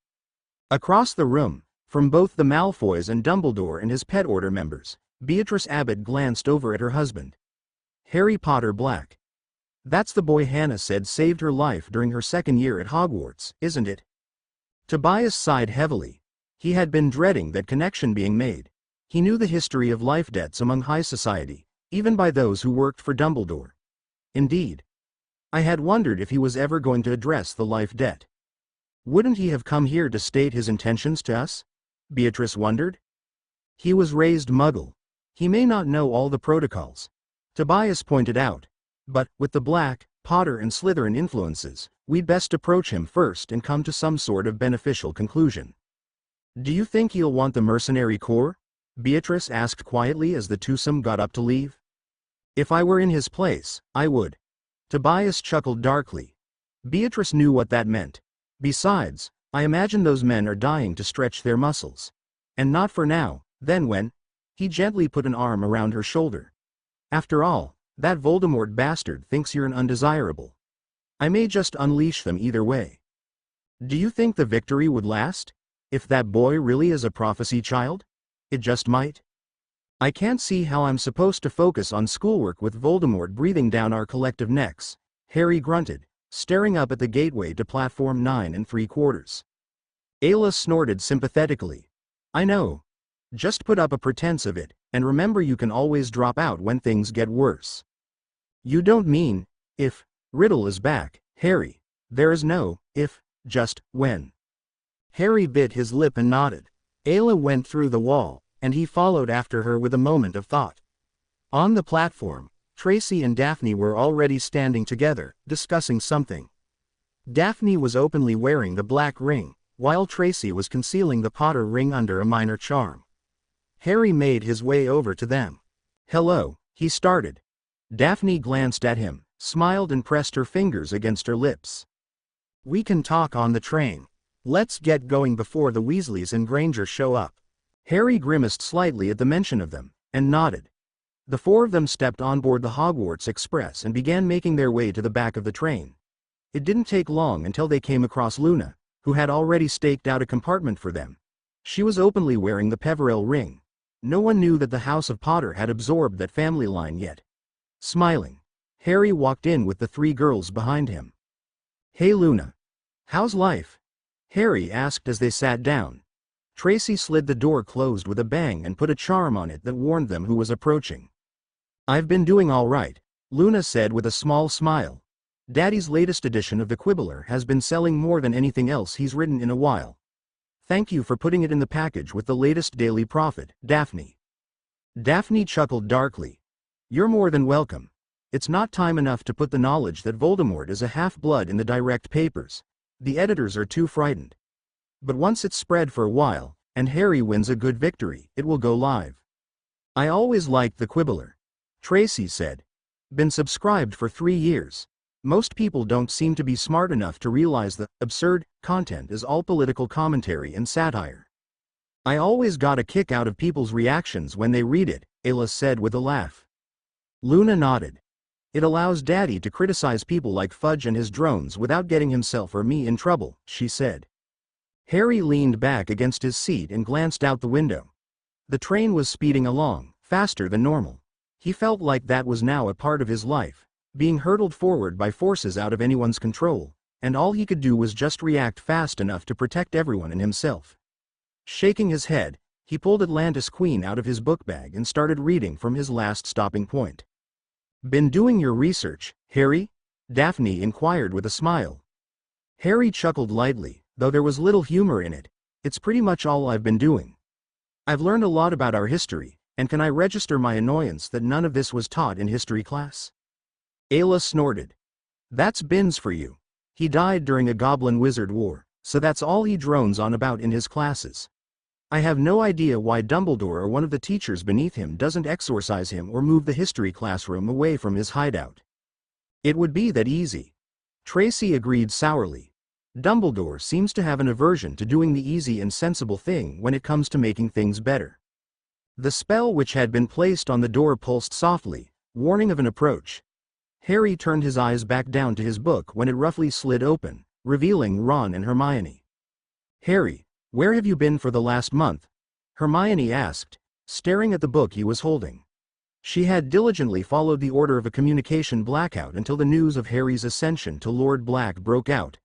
Across the room, from both the Malfoys and Dumbledore and his pet order members, Beatrice Abbott glanced over at her husband. "Harry Potter Black. That's the boy Hannah said saved her life during her second year at Hogwarts, isn't it?" Tobias sighed heavily. He had been dreading that connection being made. He knew the history of life debts among high society, even by those who worked for Dumbledore. Indeed. I had wondered if he was ever going to address the life debt. "Wouldn't he have come here to state his intentions to us?" Beatrice wondered. "He was raised Muggle. He may not know all the protocols," Tobias pointed out. "But, with the Black, Potter and Slytherin influences, we'd best approach him first and come to some sort of beneficial conclusion." "Do you think he'll want the mercenary corps?" Beatrice asked quietly as the twosome got up to leave. "If I were in his place, I would." Tobias chuckled darkly. Beatrice knew what that meant. "Besides, I imagine those men are dying to stretch their muscles. And not for now, then when?" He gently put an arm around her shoulder. "After all, that Voldemort bastard thinks you're an undesirable. I may just unleash them either way." "Do you think the victory would last? If that boy really is a prophecy child? It just might. I can't see how I'm supposed to focus on schoolwork with Voldemort breathing down our collective necks," Harry grunted, staring up at the gateway to platform 9 3/4. Ayla snorted sympathetically. "I know. Just put up a pretense of it, and remember you can always drop out when things get worse." "You don't mean, if Riddle is back, Harry. There is no if, just when." Harry bit his lip and nodded. Ayla went through the wall, and he followed after her with a moment of thought. On the platform, Tracy and Daphne were already standing together, discussing something. Daphne was openly wearing the black ring, while Tracy was concealing the Potter ring under a minor charm. Harry made his way over to them. "Hello," he started. Daphne glanced at him, smiled and pressed her fingers against her lips. "We can talk on the train. Let's get going before the Weasleys and Granger show up." Harry grimaced slightly at the mention of them, and nodded. The four of them stepped on board the Hogwarts Express and began making their way to the back of the train. It didn't take long until they came across Luna, who had already staked out a compartment for them. She was openly wearing the Peverell ring. No one knew that the House of Potter had absorbed that family line yet. Smiling, Harry walked in with the three girls behind him. "Hey Luna. How's life?" Harry asked as they sat down. Tracy slid the door closed with a bang and put a charm on it that warned them who was approaching. "I've been doing all right," Luna said with a small smile. "Daddy's latest edition of the Quibbler has been selling more than anything else he's written in a while. Thank you for putting it in the package with the latest Daily Prophet, Daphne." Daphne chuckled darkly. "You're more than welcome. It's not time enough to put the knowledge that Voldemort is a half-blood in the direct papers. The editors are too frightened. But once it's spread for a while, and Harry wins a good victory, it will go live." "I always liked the Quibbler," Tracy said. "Been subscribed for 3 years. Most people don't seem to be smart enough to realize the absurd content is all political commentary and satire." "I always got a kick out of people's reactions when they read it," Ayla said with a laugh. Luna nodded. "It allows Daddy to criticize people like Fudge and his drones without getting himself or me in trouble," she said. Harry leaned back against his seat and glanced out the window. The train was speeding along, faster than normal. He felt like that was now a part of his life, being hurtled forward by forces out of anyone's control, and all he could do was just react fast enough to protect everyone and himself. Shaking his head, he pulled Atlantis Queen out of his book bag and started reading from his last stopping point. "Been doing your research, Harry?" Daphne inquired with a smile. Harry chuckled lightly, though there was little humor in it. "It's pretty much all I've been doing. I've learned a lot about our history, and can I register my annoyance that none of this was taught in history class?" Ayla snorted. "That's Binns for you. He died during a Goblin-Wizard war, so that's all he drones on about in his classes. I have no idea why Dumbledore or one of the teachers beneath him doesn't exorcise him or move the history classroom away from his hideout. It would be that easy." Tracy agreed sourly. "Dumbledore seems to have an aversion to doing the easy and sensible thing when it comes to making things better." The spell which had been placed on the door pulsed softly, warning of an approach. Harry turned his eyes back down to his book when it roughly slid open, revealing Ron and Hermione. "Harry, where have you been for the last month?" Hermione asked, staring at the book he was holding. She had diligently followed the order of a communication blackout until the news of Harry's ascension to Lord Black broke out.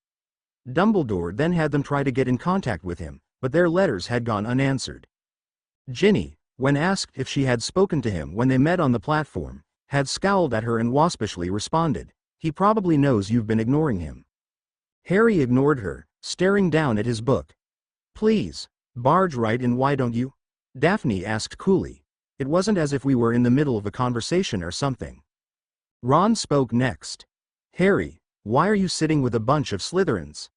Dumbledore then had them try to get in contact with him, but their letters had gone unanswered. Ginny, when asked if she had spoken to him when they met on the platform, had scowled at her and waspishly responded, "He probably knows you've been ignoring him." Harry ignored her, staring down at his book. "Please, barge right in, why don't you?" Daphne asked coolly. "It wasn't as if we were in the middle of a conversation or something." Ron spoke next. "Harry, why are you sitting with a bunch of Slytherins?"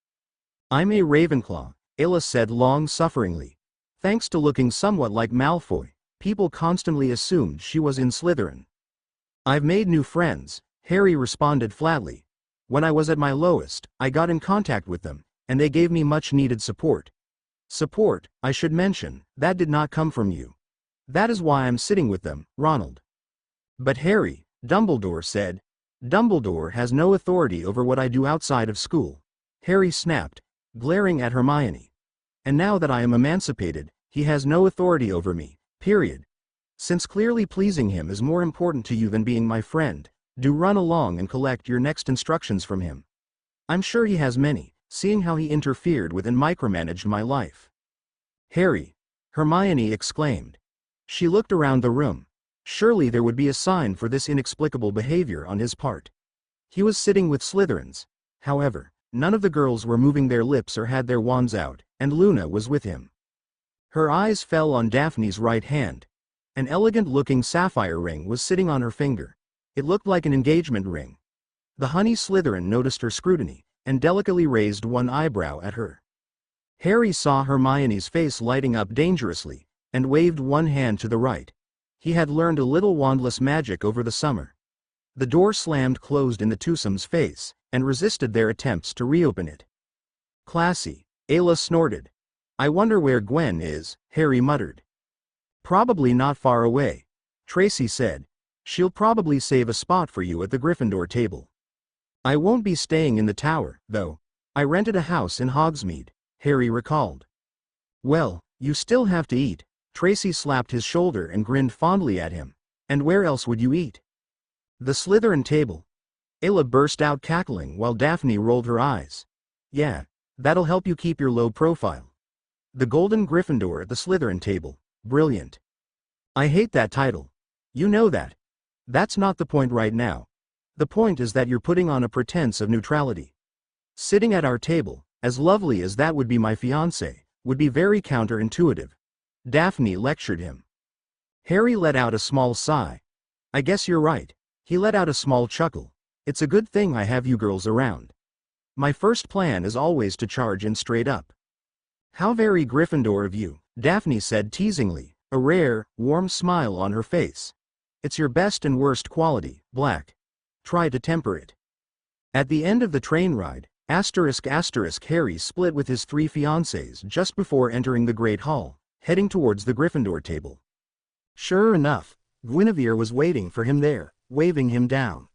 "I'm a Ravenclaw," Ayla said long-sufferingly. Thanks to looking somewhat like Malfoy, people constantly assumed she was in Slytherin. "I've made new friends," Harry responded flatly. "When I was at my lowest, I got in contact with them, and they gave me much-needed support. Support, I should mention, that did not come from you. That is why I'm sitting with them, Ronald." "But Harry," Dumbledore said. "Dumbledore has no authority over what I do outside of school," Harry snapped, glaring at Hermione. "And now that I am emancipated, he has no authority over me, period. Since clearly pleasing him is more important to you than being my friend, do run along and collect your next instructions from him. I'm sure he has many, seeing how he interfered with and micromanaged my life." "Harry," Hermione exclaimed. She looked around the room. Surely there would be a sign for this inexplicable behavior on his part. He was sitting with Slytherins. However, none of the girls were moving their lips or had their wands out, and Luna was with him. Her eyes fell on Daphne's right hand. An elegant-looking sapphire ring was sitting on her finger. It looked like an engagement ring. The honey Slytherin noticed her scrutiny, and delicately raised one eyebrow at her. Harry saw Hermione's face lighting up dangerously, and waved one hand to the right. He had learned a little wandless magic over the summer. The door slammed closed in the twosome's face, and resisted their attempts to reopen it. Classy, Ayla snorted. I wonder where Gwen is, Harry muttered. Probably not far away, Tracy said. She'll probably save a spot for you at the Gryffindor table. I won't be staying in the tower, though. I rented a house in Hogsmeade, Harry recalled. Well, you still have to eat. Tracy slapped his shoulder and grinned fondly at him. And where else would you eat? The Slytherin table. Ayla burst out cackling while Daphne rolled her eyes. Yeah, that'll help you keep your low profile. The Golden Gryffindor at the Slytherin table. Brilliant. I hate that title. You know that. That's not the point right now. The point is that you're putting on a pretense of neutrality. Sitting at our table, as lovely as that would be my fiancé, would be very counterintuitive. Daphne lectured him. Harry let out a small sigh. I guess you're right. He let out a small chuckle. It's a good thing I have you girls around. My first plan is always to charge in straight up. How very Gryffindor of you, Daphne said teasingly, a rare, warm smile on her face. It's your best and worst quality, Black. Try to temper it. At the end of the train ride, Harry split with his 3 fiancées just before entering the Great Hall, heading towards the Gryffindor table. Sure enough, Guinevere was waiting for him there, waving him down.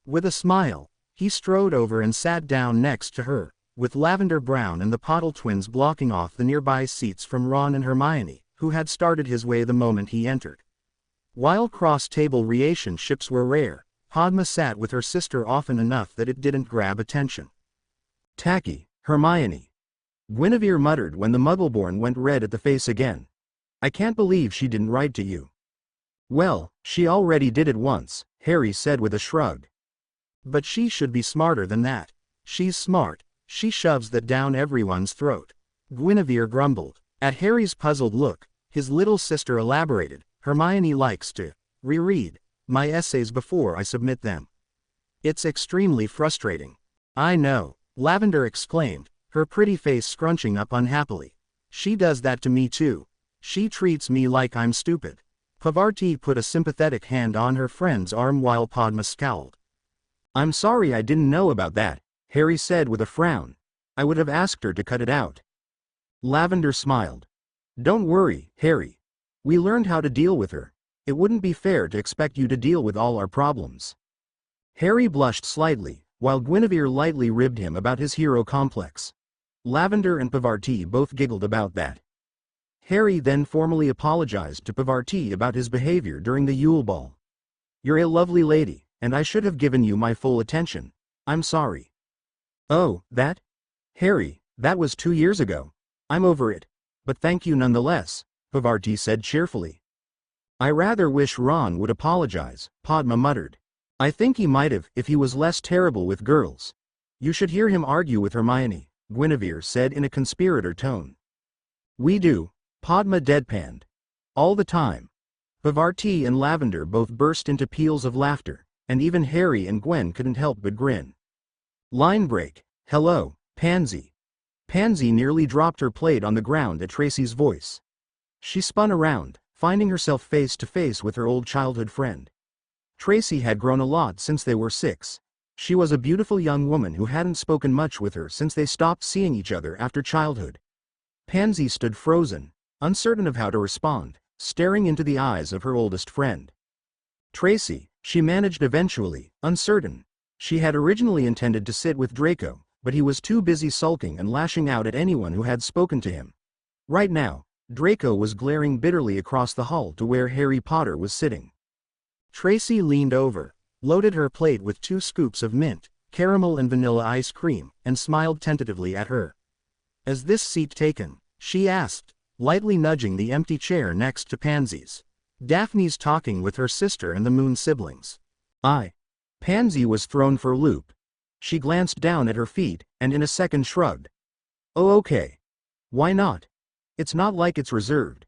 With a smile, he strode over and sat down next to her, with Lavender Brown and the Potter twins blocking off the nearby seats from Ron and Hermione, who had started his way the moment he entered. While cross-table relationships were rare, Padma sat with her sister often enough that it didn't grab attention. Tacky, Hermione. Guinevere muttered when the Muggleborn went red at the face again. I can't believe she didn't write to you. Well, she already did it once, Harry said with a shrug. But she should be smarter than that. She's smart, she shoves that down everyone's throat. Guinevere grumbled. At Harry's puzzled look, his little sister elaborated, Hermione likes to reread my essays before I submit them. It's extremely frustrating. I know, Lavender exclaimed, her pretty face scrunching up unhappily. She does that to me too. She treats me like I'm stupid. Pavarti put a sympathetic hand on her friend's arm while Padma scowled. I'm sorry I didn't know about that, Harry said with a frown. I would have asked her to cut it out. Lavender smiled. Don't worry, Harry. We learned how to deal with her. It wouldn't be fair to expect you to deal with all our problems. Harry blushed slightly, while Guinevere lightly ribbed him about his hero complex. Lavender and Pavarti both giggled about that. Harry then formally apologized to Pavarti about his behavior during the Yule Ball. You're a lovely lady, and I should have given you my full attention. I'm sorry. Oh, that? Harry, that was 2 years ago. I'm over it. But thank you nonetheless, Pavarti said cheerfully. I rather wish Ron would apologize, Padma muttered. I think he might have if he was less terrible with girls. You should hear him argue with Hermione, Guinevere said in a conspirator tone. We do, Padma deadpanned. All the time. Pavarti and Lavender both burst into peals of laughter, and even Harry and Gwen couldn't help but grin. Line break. Hello, Pansy. Pansy nearly dropped her plate on the ground at Tracy's voice. She spun around, finding herself face to face with her old childhood friend. Tracy had grown a lot since they were 6. She was a beautiful young woman who hadn't spoken much with her since they stopped seeing each other after childhood. Pansy stood frozen, uncertain of how to respond, staring into the eyes of her oldest friend. Tracy, she managed eventually, uncertain. She had originally intended to sit with Draco, but he was too busy sulking and lashing out at anyone who had spoken to him. Right now, Draco was glaring bitterly across the hall to where Harry Potter was sitting. Tracy leaned over, loaded her plate with 2 scoops of mint, caramel and vanilla ice cream, and smiled tentatively at her. Is this seat taken? She asked, lightly nudging the empty chair next to Pansy's. Daphne's talking with her sister and the Moon siblings. Pansy was thrown for a loop. She glanced down at her feet, and in a second shrugged. Oh okay. Why not? It's not like it's reserved.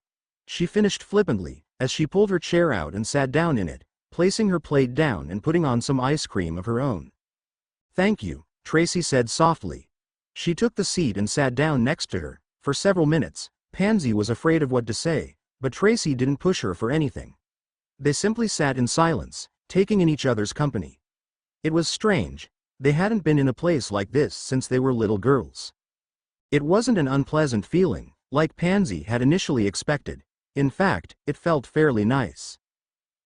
She finished flippantly, as she pulled her chair out and sat down in it, placing her plate down and putting on some ice cream of her own. Thank you, Tracy said softly. She took the seat and sat down next to her. For several minutes, Pansy was afraid of what to say, but Tracy didn't push her for anything. They simply sat in silence, taking in each other's company. It was strange. They hadn't been in a place like this since they were little girls. It wasn't an unpleasant feeling, like Pansy had initially expected. In fact, it felt fairly nice.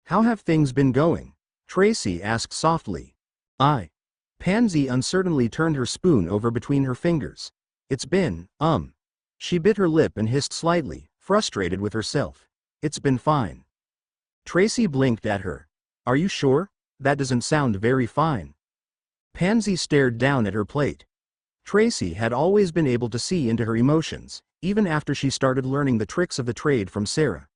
"How have things been going?" Tracy asked softly. Pansy uncertainly turned her spoon over between her fingers. "It's been, She bit her lip and hissed slightly, frustrated with herself. "It's been fine." Tracy blinked at her. "Are you sure? That doesn't sound very fine." Pansy stared down at her plate. Tracy had always been able to see into her emotions, even after she started learning the tricks of the trade from Sarah.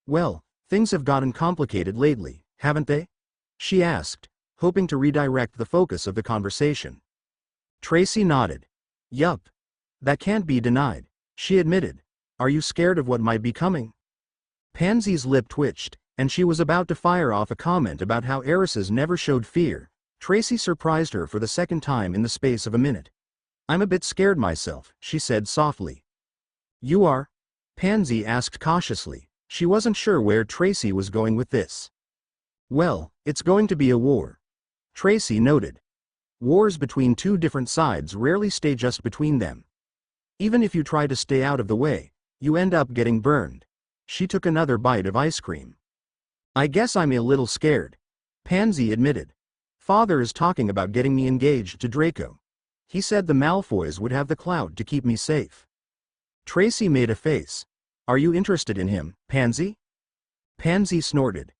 "Well, things have gotten complicated lately, haven't they?" she asked, hoping to redirect the focus of the conversation. Tracy nodded. "Yup. That can't be denied," she admitted. "Are you scared of what might be coming?" Pansy's lip twitched, and she was about to fire off a comment about how heiresses never showed fear. Tracy surprised her for the second time in the space of a minute. "I'm a bit scared myself," she said softly. "You are?" Pansy asked cautiously. She wasn't sure where Tracy was going with this. "Well, it's going to be a war," Tracy noted. "Wars between two different sides rarely stay just between them. Even if you try to stay out of the way, you end up getting burned." She took another bite of ice cream. "I guess I'm a little scared," Pansy admitted. "Father is talking about getting me engaged to Draco. He said the Malfoys would have the clout to keep me safe." Tracy made a face. "Are you interested in him, Pansy?" Pansy snorted.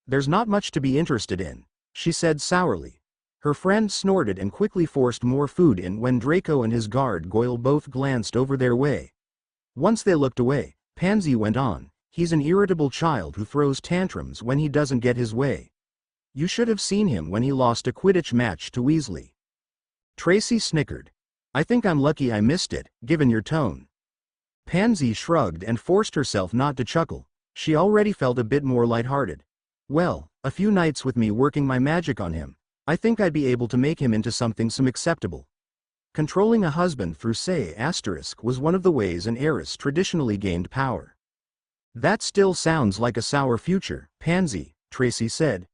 "There's not much to be interested in," she said sourly. Her friend snorted and quickly forced more food in when Draco and his guard Goyle both glanced over their way. Once they looked away, Pansy went on. "He's an irritable child who throws tantrums when he doesn't get his way. You should have seen him when he lost a Quidditch match to Weasley." Tracy snickered. "I think I'm lucky I missed it, given your tone." Pansy shrugged and forced herself not to chuckle. She already felt a bit more lighthearted. "Well, a few nights with me working my magic on him, I think I'd be able to make him into something some acceptable." Controlling a husband through say * was one of the ways an heiress traditionally gained power. "That still sounds like a sour future, Pansy," Tracy said.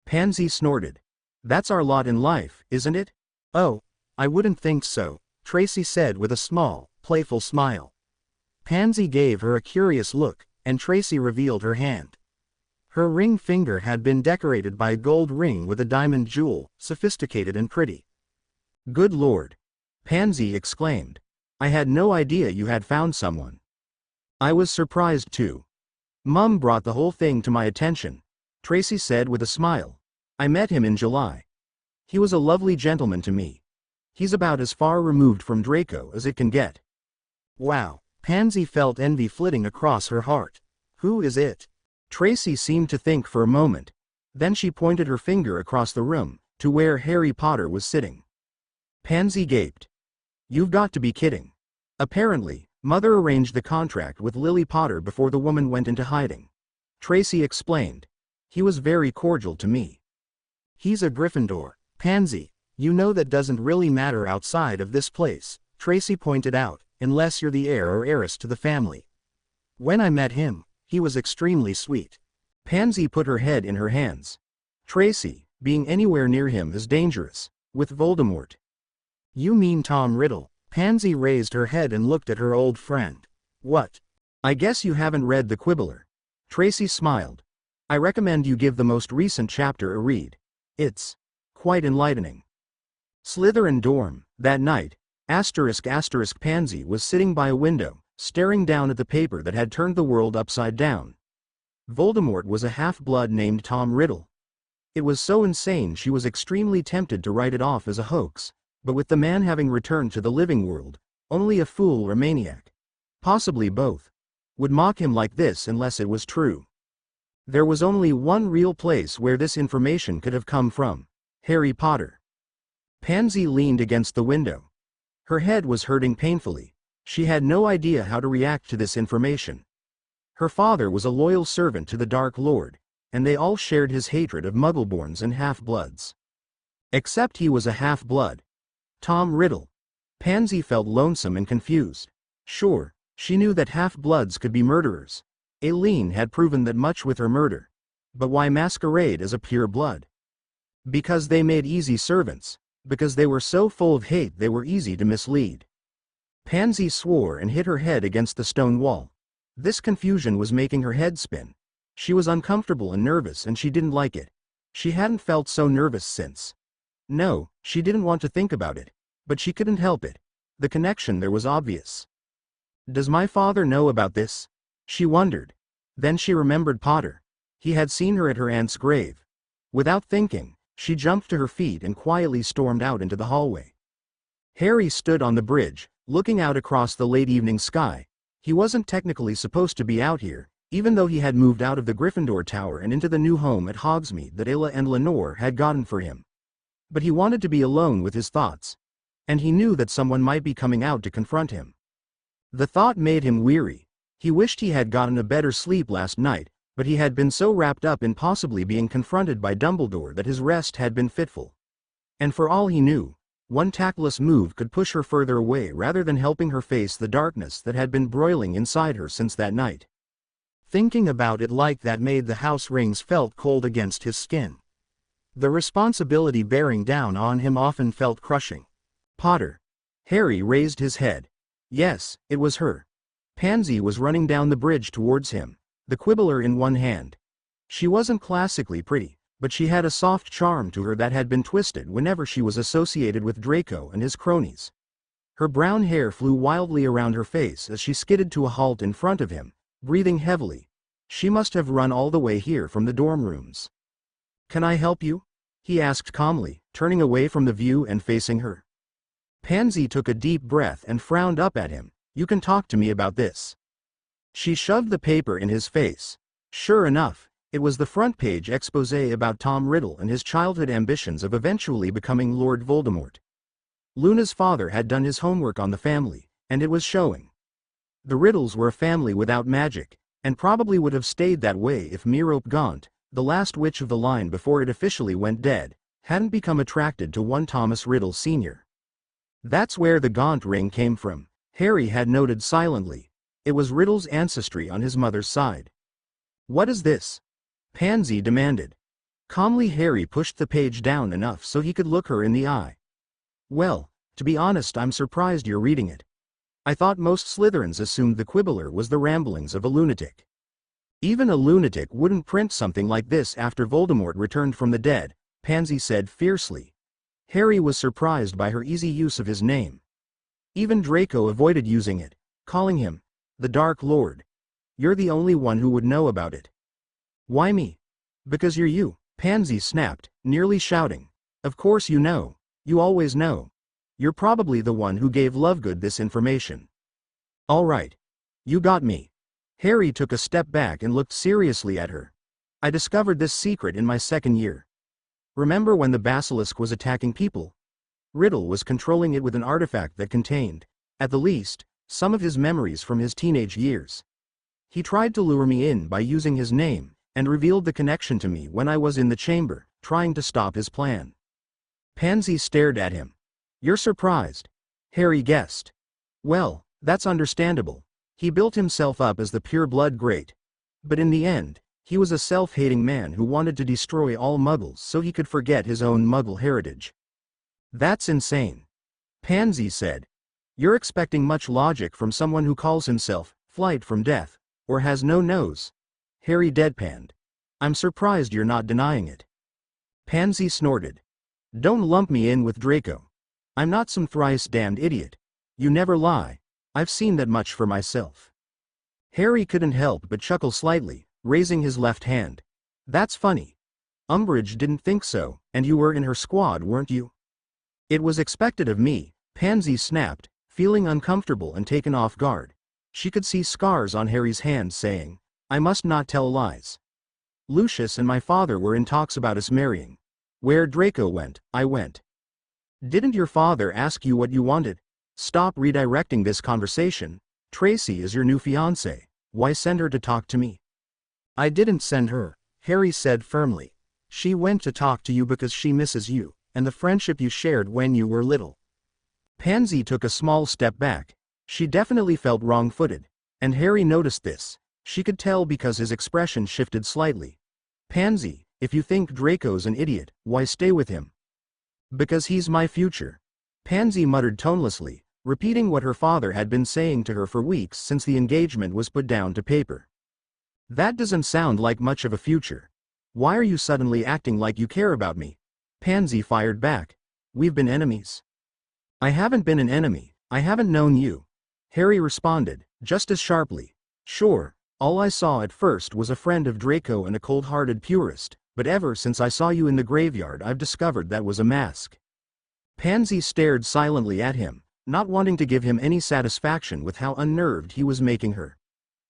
Pansy snorted. "That's our lot in life, isn't it?" "Oh, I wouldn't think so," Tracy said with a small, playful smile. Pansy gave her a curious look, and Tracy revealed her hand. Her ring finger had been decorated by a gold ring with a diamond jewel, sophisticated and pretty. "Good Lord!" Pansy exclaimed. "I had no idea you had found someone." "I was surprised too. Mum brought the whole thing to my attention," Tracy said with a smile. "I met him in July. He was a lovely gentleman to me. He's about as far removed from Draco as it can get." "Wow." Pansy felt envy flitting across her heart. "Who is it?" Tracy seemed to think for a moment. Then she pointed her finger across the room, to where Harry Potter was sitting. Pansy gaped. "You've got to be kidding." Apparently, Mother arranged the contract with Lily Potter before the woman went into hiding. Tracy explained. "He was very cordial to me." "He's a Gryffindor." "Pansy, you know that doesn't really matter outside of this place," Tracy pointed out, "unless you're the heir or heiress to the family. When I met him, he was extremely sweet." Pansy put her head in her hands. "Tracy, being anywhere near him is dangerous. With Voldemort." "You mean Tom Riddle?" Pansy raised her head and looked at her old friend. "What? I guess you haven't read The Quibbler." Tracy smiled. "I recommend you give the most recent chapter a read. It's quite enlightening." Slytherin dorm. That night, **** Pansy was sitting by a window, staring down at the paper that had turned the world upside down. Voldemort was a half-blood named Tom Riddle. It was so insane she was extremely tempted to write it off as a hoax, but with the man having returned to the living world, only a fool or maniac, possibly both, would mock him like this unless it was true. There was only one real place where this information could have come from: Harry Potter. Pansy leaned against the window. Her head was hurting painfully. She had no idea how to react to this information. Her father was a loyal servant to the Dark Lord, and they all shared his hatred of Muggleborns and half-bloods. Except he was a half-blood. Tom Riddle. Pansy felt lonesome and confused. Sure, she knew that half-bloods could be murderers, Aileen had proven that much with her murder. But why masquerade as a pure blood? Because they made easy servants. Because they were so full of hate they were easy to mislead. Pansy swore and hit her head against the stone wall. This confusion was making her head spin. She was uncomfortable and nervous and she didn't like it. She hadn't felt so nervous since. No, she didn't want to think about it. But she couldn't help it. The connection there was obvious. Does my father know about this? She wondered. Then she remembered Potter. He had seen her at her aunt's grave. Without thinking, she jumped to her feet and quietly stormed out into the hallway. Harry stood on the bridge, looking out across the late evening sky. He wasn't technically supposed to be out here, even though he had moved out of the Gryffindor Tower and into the new home at Hogsmeade that Ella and Lenore had gotten for him. But he wanted to be alone with his thoughts. And he knew that someone might be coming out to confront him. The thought made him weary. He wished he had gotten a better sleep last night, but he had been so wrapped up in possibly being confronted by Dumbledore that his rest had been fitful. And for all he knew, one tactless move could push her further away rather than helping her face the darkness that had been broiling inside her since that night. Thinking about it like that made the house rings felt cold against his skin. The responsibility bearing down on him often felt crushing. Potter. Harry raised his head. Yes, it was her. Pansy was running down the bridge towards him, the quibbler in one hand. She wasn't classically pretty, but she had a soft charm to her that had been twisted whenever she was associated with Draco and his cronies. Her brown hair flew wildly around her face as she skidded to a halt in front of him, breathing heavily. She must have run all the way here from the dorm rooms. Can I help you? He asked calmly, turning away from the view and facing her. Pansy took a deep breath and frowned up at him. You can talk to me about this. She shoved the paper in his face. Sure enough, it was the front page exposé about Tom Riddle and his childhood ambitions of eventually becoming Lord Voldemort. Luna's father had done his homework on the family, and it was showing. The Riddles were a family without magic, and probably would have stayed that way if Merope Gaunt, the last witch of the line before it officially went dead, hadn't become attracted to one Thomas Riddle Sr. That's where the Gaunt ring came from, Harry had noted silently. It was Riddle's ancestry on his mother's side. What is this? Pansy demanded. Calmly Harry pushed the page down enough so he could look her in the eye. Well, to be honest, I'm surprised you're reading it. I thought most Slytherins assumed the Quibbler was the ramblings of a lunatic. Even a lunatic wouldn't print something like this after Voldemort returned from the dead, Pansy said fiercely. Harry was surprised by her easy use of his name. Even Draco avoided using it, calling him the Dark Lord. You're the only one who would know about it. Why me? Because you're you, Pansy snapped, nearly shouting. Of course you know. You always know. You're probably the one who gave Lovegood this information. All right. You got me. Harry took a step back and looked seriously at her. I discovered this secret in my second year. Remember when the basilisk was attacking people? Riddle was controlling it with an artifact that contained, at the least, some of his memories from his teenage years. He tried to lure me in by using his name, and revealed the connection to me when I was in the chamber, trying to stop his plan. Pansy stared at him. You're surprised? Harry guessed. Well, that's understandable. He built himself up as the pure-blood great. But in the end, he was a self-hating man who wanted to destroy all Muggles so he could forget his own Muggle heritage. That's insane. Pansy said. You're expecting much logic from someone who calls himself Flight from Death, or has no nose. Harry deadpanned. I'm surprised you're not denying it. Pansy snorted. Don't lump me in with Draco. I'm not some thrice-damned idiot. You never lie. I've seen that much for myself. Harry couldn't help but chuckle slightly, raising his left hand. That's funny. Umbridge didn't think so, and you were in her squad, weren't you? It was expected of me, Pansy snapped, feeling uncomfortable and taken off guard. She could see scars on Harry's hands saying, I must not tell lies. Lucius and my father were in talks about us marrying. Where Draco went, I went. Didn't your father ask you what you wanted? Stop redirecting this conversation. Tracy is your new fiancée. Why send her to talk to me? I didn't send her, Harry said firmly. She went to talk to you because she misses you, and the friendship you shared when you were little. Pansy took a small step back. She definitely felt wrong-footed, and Harry noticed this. She could tell because his expression shifted slightly. Pansy, if you think Draco's an idiot, why stay with him? Because he's my future. Pansy muttered tonelessly, repeating what her father had been saying to her for weeks since the engagement was put down to paper. That doesn't sound like much of a future. Why are you suddenly acting like you care about me? Pansy fired back. We've been enemies. I haven't been an enemy, I haven't known you. Harry responded, just as sharply. Sure, all I saw at first was a friend of Draco and a cold-hearted purist, but ever since I saw you in the graveyard I've discovered that was a mask. Pansy stared silently at him, not wanting to give him any satisfaction with how unnerved he was making her.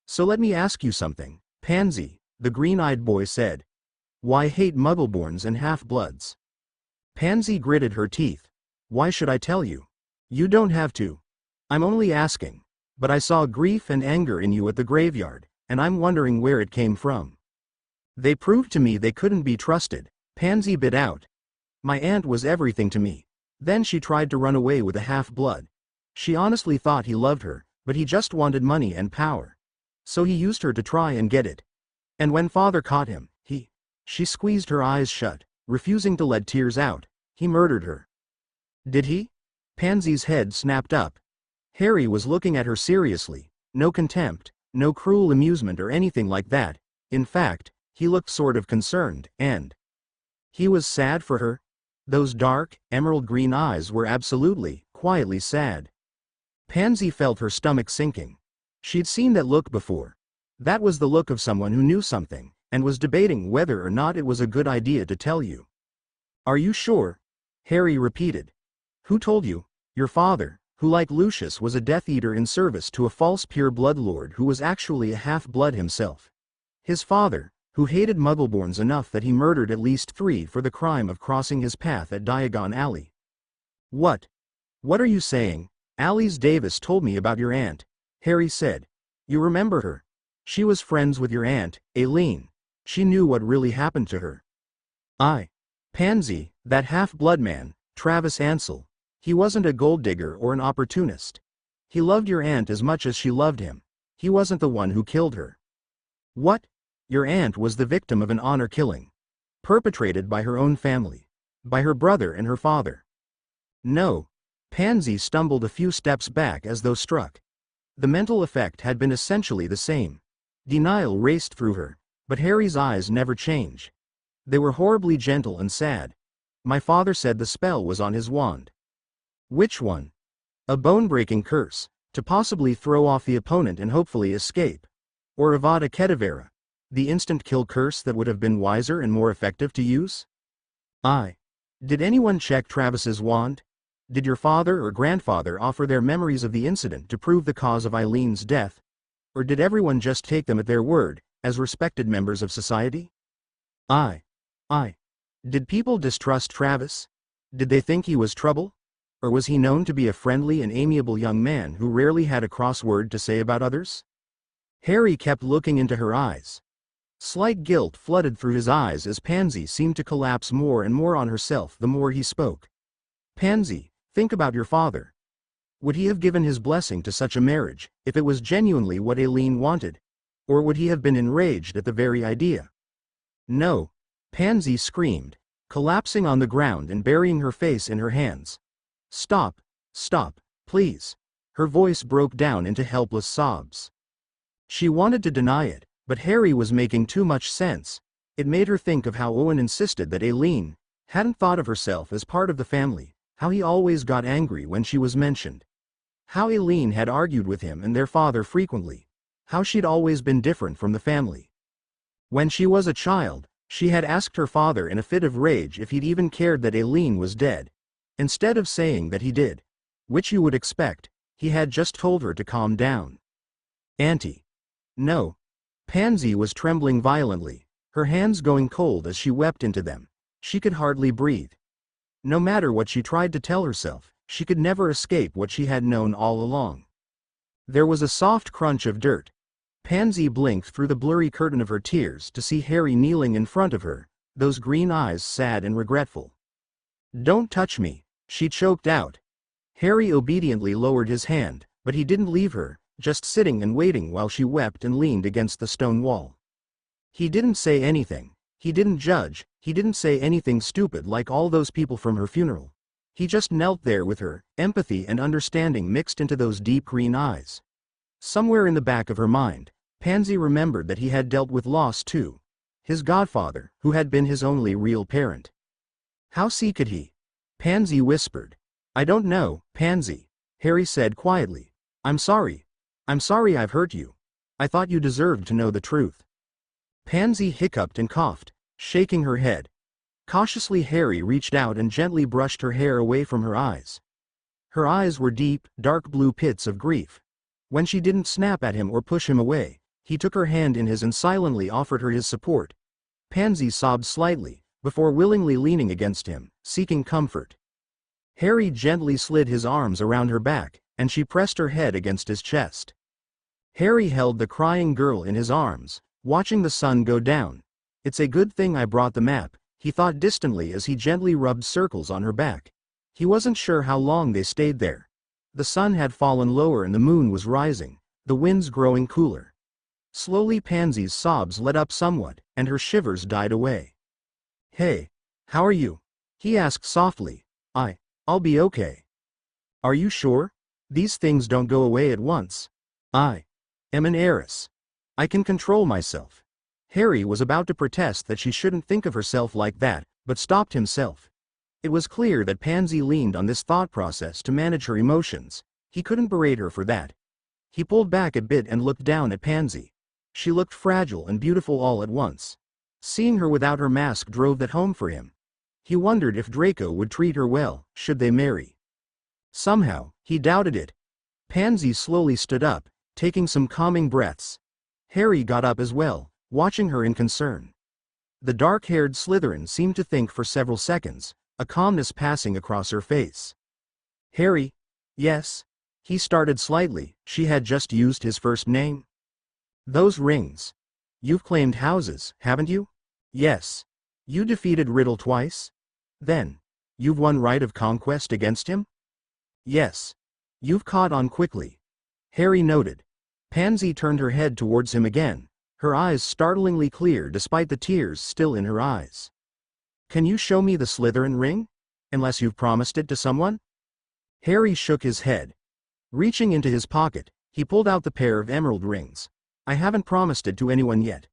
So let me ask you something, Pansy, the green-eyed boy said. Why hate Muggleborns and half-bloods? Pansy gritted her teeth. Why should I tell you? You don't have to. I'm only asking. But I saw grief and anger in you at the graveyard, and I'm wondering where it came from. They proved to me they couldn't be trusted, Pansy bit out. My aunt was everything to me. Then she tried to run away with a half-blood. She honestly thought he loved her, but he just wanted money and power. So he used her to try and get it. And when father caught him, She squeezed her eyes shut, refusing to let tears out. He murdered her. Did he? Pansy's head snapped up. Harry was looking at her seriously, no contempt, no cruel amusement or anything like that. In fact, he looked sort of concerned, and he was sad for her. Those dark, emerald green eyes were absolutely, quietly sad. Pansy felt her stomach sinking. She'd seen that look before. That was the look of someone who knew something, and was debating whether or not it was a good idea to tell you. Are you sure? Harry repeated. Who told you? Your father, who like Lucius was a Death Eater in service to a false pure blood lord who was actually a half-blood himself. His father, who hated Muggleborns enough that he murdered at least 3 for the crime of crossing his path at Diagon Alley. What? What are you saying? Alice Davis told me about your aunt, Harry said. You remember her? She was friends with your aunt, Aileen. She knew what really happened to her. Pansy, that half-blood man, Travis Ansell. He wasn't a gold digger or an opportunist. He loved your aunt as much as she loved him. He wasn't the one who killed her. What? Your aunt was the victim of an honor killing. Perpetrated by her own family. By her brother and her father. No. Pansy stumbled a few steps back as though struck. The mental effect had been essentially the same. Denial raced through her, but Harry's eyes never changed. They were horribly gentle and sad. My father said the spell was on his wand. Which one? A bone-breaking curse, to possibly throw off the opponent and hopefully escape. Or Avada Kedavra, the instant kill curse that would have been wiser and more effective to use? Did anyone check Travis's wand? Did your father or grandfather offer their memories of the incident to prove the cause of Eileen's death? Or did everyone just take them at their word, as respected members of society? Did people distrust Travis? Did they think he was trouble? Or was he known to be a friendly and amiable young man who rarely had a cross word to say about others? Harry kept looking into her eyes. Slight guilt flooded through his eyes as Pansy seemed to collapse more and more on herself the more he spoke. Pansy, think about your father. Would he have given his blessing to such a marriage, if it was genuinely what Aileen wanted? Or would he have been enraged at the very idea? No. Pansy screamed, collapsing on the ground and burying her face in her hands. Stop, please. Her voice broke down into helpless sobs. She wanted to deny it, but Harry was making too much sense. It made her think of how Owen insisted that Aileen hadn't thought of herself as part of the family, how he always got angry when she was mentioned. How Aileen had argued with him and their father frequently. How she'd always been different from the family. When she was a child, she had asked her father in a fit of rage if he'd even cared that Aileen was dead. Instead of saying that he did, which you would expect, he had just told her to calm down. Auntie. No. Pansy was trembling violently, her hands going cold as she wept into them. She could hardly breathe. No matter what she tried to tell herself, she could never escape what she had known all along. There was a soft crunch of dirt. Pansy blinked through the blurry curtain of her tears to see Harry kneeling in front of her, those green eyes sad and regretful. Don't touch me, she choked out. Harry obediently lowered his hand, but he didn't leave her, just sitting and waiting while she wept and leaned against the stone wall. He didn't say anything. He didn't judge, he didn't say anything stupid like all those people from her funeral. He just knelt there with her, empathy and understanding mixed into those deep green eyes. Somewhere in the back of her mind, Pansy remembered that he had dealt with loss too. His godfather, who had been his only real parent. How could he? Pansy whispered. I don't know, Pansy, Harry said quietly. I'm sorry. I'm sorry I've hurt you. I thought you deserved to know the truth. Pansy hiccuped and coughed, shaking her head. Cautiously Harry reached out and gently brushed her hair away from her eyes. Her eyes were deep, dark blue pits of grief. When she didn't snap at him or push him away, he took her hand in his and silently offered her his support. Pansy sobbed slightly, before willingly leaning against him, seeking comfort. Harry gently slid his arms around her back, and she pressed her head against his chest. Harry held the crying girl in his arms, watching the sun go down. It's a good thing I brought the map, he thought distantly as he gently rubbed circles on her back. He wasn't sure how long they stayed there. The sun had fallen lower and the moon was rising, the winds growing cooler. Slowly Pansy's sobs let up somewhat, and her shivers died away. Hey, how are you? He asked softly. I'll be okay. Are you sure? These things don't go away at once. I am an heiress. I can control myself. Harry was about to protest that she shouldn't think of herself like that, but stopped himself. It was clear that Pansy leaned on this thought process to manage her emotions. He couldn't berate her for that. He pulled back a bit and looked down at Pansy. She looked fragile and beautiful all at once. Seeing her without her mask drove that home for him. He wondered if Draco would treat her well, should they marry. Somehow, he doubted it. Pansy slowly stood up, taking some calming breaths. Harry got up as well, watching her in concern. The dark-haired Slytherin seemed to think for several seconds, a calmness passing across her face. Harry? Yes? He started slightly. She had just used his first name. Those rings. You've claimed houses, haven't you? Yes. You defeated Riddle twice? Then, you've won right of conquest against him? Yes. You've caught on quickly. Harry noted. Pansy turned her head towards him again, her eyes startlingly clear despite the tears still in her eyes. Can you show me the Slytherin ring? Unless you've promised it to someone? Harry shook his head. Reaching into his pocket, he pulled out the pair of emerald rings. I haven't promised it to anyone yet.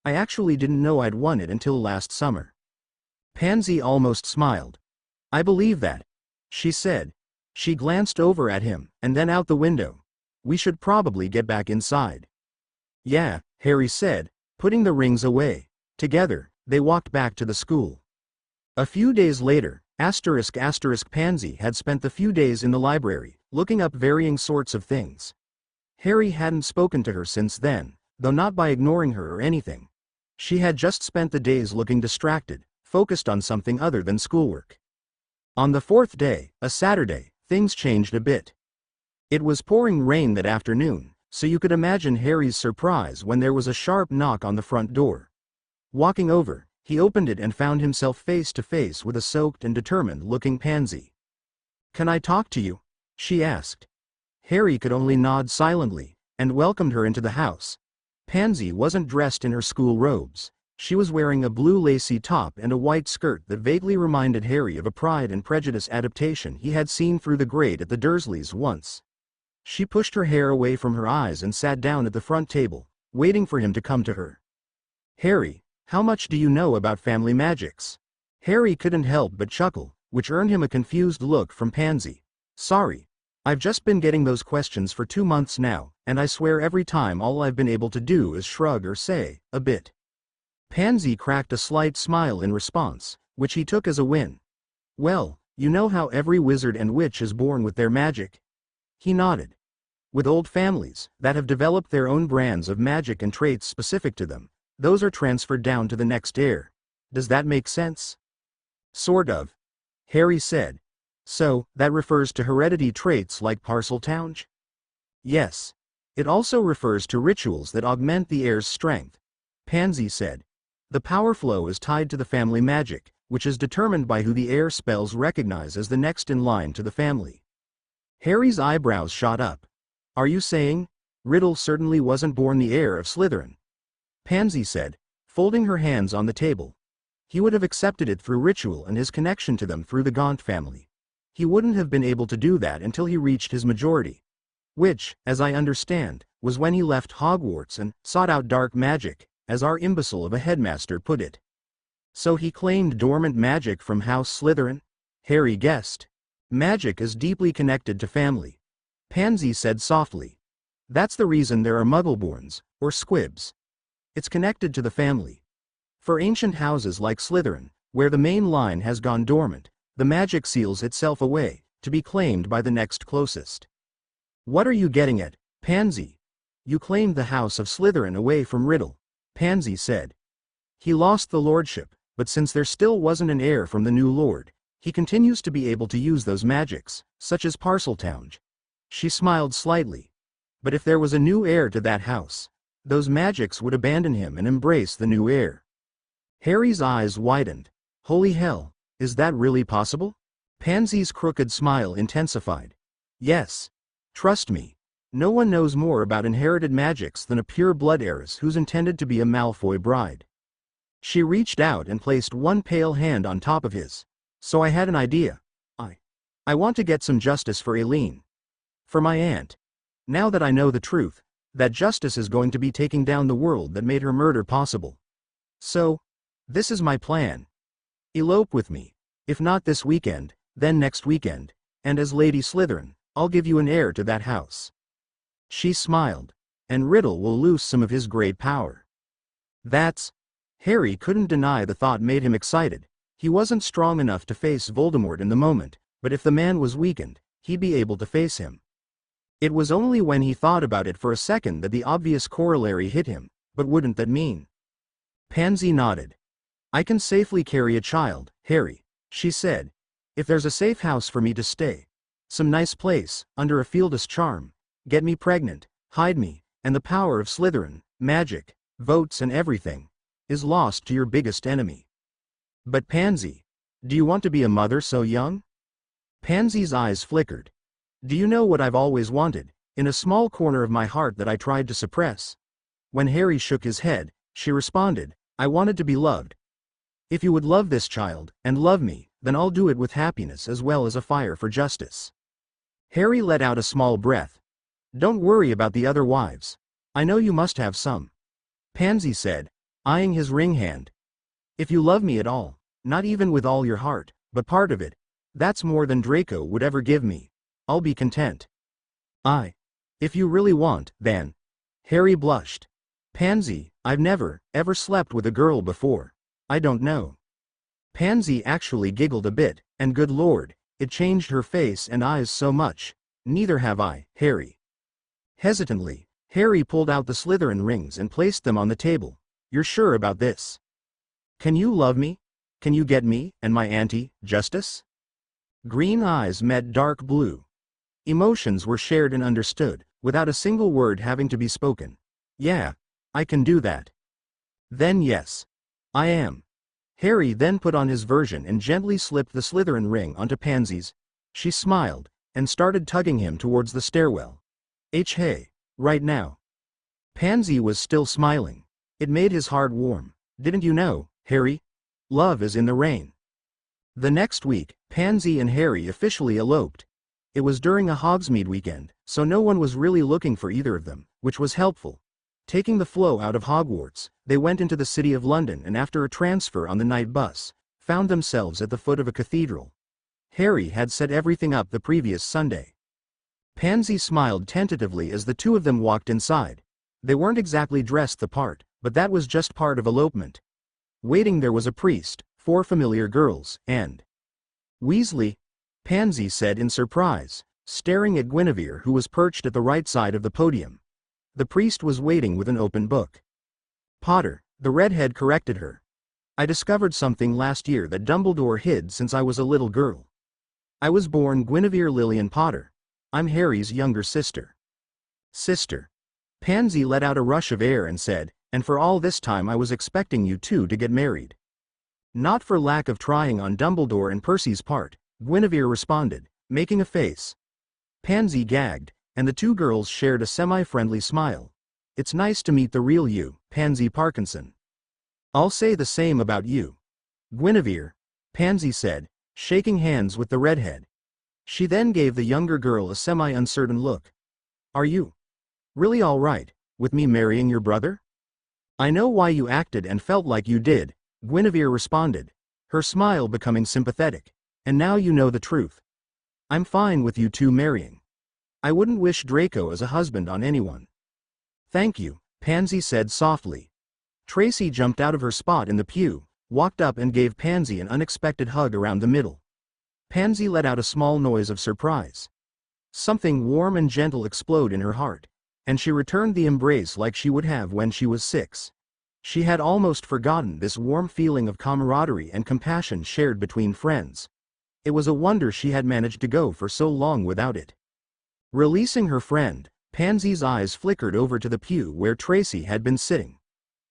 I actually didn't know I'd won it until last summer. Pansy almost smiled. I believe that, she said. She glanced over at him, and then out the window. We should probably get back inside. Yeah, Harry said, putting the rings away. Together, they walked back to the school. A few days later, Pansy had spent the few days in the library, looking up varying sorts of things. Harry hadn't spoken to her since then, though not by ignoring her or anything. She had just spent the days looking distracted, focused on something other than schoolwork. On the fourth day, a Saturday, things changed a bit. It was pouring rain that afternoon, so you could imagine Harry's surprise when there was a sharp knock on the front door. Walking over, he opened it and found himself face to face with a soaked and determined-looking Pansy. Can I talk to you? She asked. Harry could only nod silently, and welcomed her into the house. Pansy wasn't dressed in her school robes. She was wearing a blue lacy top and a white skirt that vaguely reminded Harry of a Pride and Prejudice adaptation he had seen through the grate at the Dursleys once. She pushed her hair away from her eyes and sat down at the front table, waiting for him to come to her. Harry, how much do you know about family magics? Harry couldn't help but chuckle, which earned him a confused look from Pansy. Sorry. I've just been getting those questions for 2 months now, and I swear every time all I've been able to do is shrug or say, a bit. Pansy cracked a slight smile in response, which he took as a win. Well, you know how every wizard and witch is born with their magic? He nodded. With old families, that have developed their own brands of magic and traits specific to them, those are transferred down to the next heir. Does that make sense? Sort of. Harry said. So, that refers to heredity traits like Parseltongue? Yes. It also refers to rituals that augment the heir's strength. Pansy said. The power flow is tied to the family magic, which is determined by who the heir spells recognize as the next in line to the family. Harry's eyebrows shot up. Are you saying? Riddle certainly wasn't born the heir of Slytherin. Pansy said, folding her hands on the table. He would have accepted it through ritual and his connection to them through the Gaunt family. He wouldn't have been able to do that until he reached his majority. Which, as I understand, was when he left Hogwarts and sought out dark magic, as our imbecile of a headmaster put it. So he claimed dormant magic from House Slytherin? Harry guessed. Magic is deeply connected to family. Pansy said softly. That's the reason there are Muggleborns, or Squibs. It's connected to the family. For ancient houses like Slytherin, where the main line has gone dormant, the magic seals itself away, to be claimed by the next closest. What are you getting at, Pansy? You claimed the House of Slytherin away from Riddle, Pansy said. He lost the lordship, but since there still wasn't an heir from the new lord, he continues to be able to use those magics, such as Parseltongue. She smiled slightly. But if there was a new heir to that house, those magics would abandon him and embrace the new heir. Harry's eyes widened. Holy hell, is that really possible? Pansy's crooked smile intensified. Yes. Trust me. No one knows more about inherited magics than a pure-blood heiress who's intended to be a Malfoy bride. She reached out and placed one pale hand on top of his. So I had an idea. I want to get some justice for Aileen. For my aunt. Now that I know the truth, that justice is going to be taking down the world that made her murder possible. So, this is my plan. Elope with me. If not this weekend, then next weekend, and as Lady Slytherin, I'll give you an heir to that house. She smiled. And Riddle will lose some of his great power. That's... Harry couldn't deny the thought made him excited. He wasn't strong enough to face Voldemort in the moment, but if the man was weakened, he'd be able to face him. It was only when he thought about it for a second that the obvious corollary hit him, but wouldn't that mean? Pansy nodded. I can safely carry a child, Harry, she said. If there's a safe house for me to stay. Some nice place, under a fieldless charm. Get me pregnant, hide me, and the power of Slytherin, magic, votes and everything, is lost to your biggest enemy. But Pansy, do you want to be a mother so young? Pansy's eyes flickered. Do you know what I've always wanted, in a small corner of my heart that I tried to suppress? When Harry shook his head, she responded, I wanted to be loved. If you would love this child, and love me, then I'll do it with happiness as well as a fire for justice. Harry let out a small breath. Don't worry about the other wives. I know you must have some. Pansy said, eyeing his ring hand. If you love me at all, not even with all your heart, but part of it, that's more than Draco would ever give me. I'll be content. If you really want, then. Harry blushed. Pansy, I've never, ever slept with a girl before. I don't know. Pansy actually giggled a bit, and good lord, it changed her face and eyes so much. Neither have I, Harry. Hesitantly, Harry pulled out the Slytherin rings and placed them on the table. You're sure about this? Can you love me? Can you get me, and my auntie, justice? Green eyes met dark blue. Emotions were shared and understood, without a single word having to be spoken. Yeah, I can do that. Then yes. I am. Harry then put on his version and gently slipped the Slytherin ring onto Pansy's. She smiled, and started tugging him towards the stairwell. Hey, right now. Pansy was still smiling. It made his heart warm. Didn't you know, Harry? Love is in the rain. The next week, Pansy and Harry officially eloped. It was during a Hogsmeade weekend, so no one was really looking for either of them, which was helpful. Taking the flow out of Hogwarts, they went into the City of London and after a transfer on the night bus, found themselves at the foot of a cathedral. Harry had set everything up the previous Sunday. Pansy smiled tentatively as the two of them walked inside. They weren't exactly dressed the part, but that was just part of elopement. Waiting there was a priest, 4 familiar girls, and Weasley, Pansy said in surprise, staring at Guinevere who was perched at the right side of the podium. The priest was waiting with an open book. Potter, the redhead corrected her. I discovered something last year that Dumbledore hid since I was a little girl. I was born Guinevere Lillian Potter. I'm Harry's younger sister. Sister. Pansy let out a rush of air and said, and for all this time I was expecting you two to get married. Not for lack of trying on Dumbledore and Percy's part, Guinevere responded, making a face. Pansy gagged, and the two girls shared a semi-friendly smile. It's nice to meet the real you, Pansy Parkinson. I'll say the same about you, Guinevere, Pansy said, shaking hands with the redhead. She then gave the younger girl a semi-uncertain look. Are you really all right with me marrying your brother? I know why you acted and felt like you did, Guinevere responded, her smile becoming sympathetic. And now you know the truth. I'm fine with you two marrying. I wouldn't wish Draco as a husband on anyone. Thank you, Pansy said softly. Tracy jumped out of her spot in the pew, walked up and gave Pansy an unexpected hug around the middle. Pansy let out a small noise of surprise. Something warm and gentle exploded in her heart, and she returned the embrace like she would have when she was 6. She had almost forgotten this warm feeling of camaraderie and compassion shared between friends. It was a wonder she had managed to go for so long without it. Releasing her friend, Pansy's eyes flickered over to the pew where Tracy had been sitting.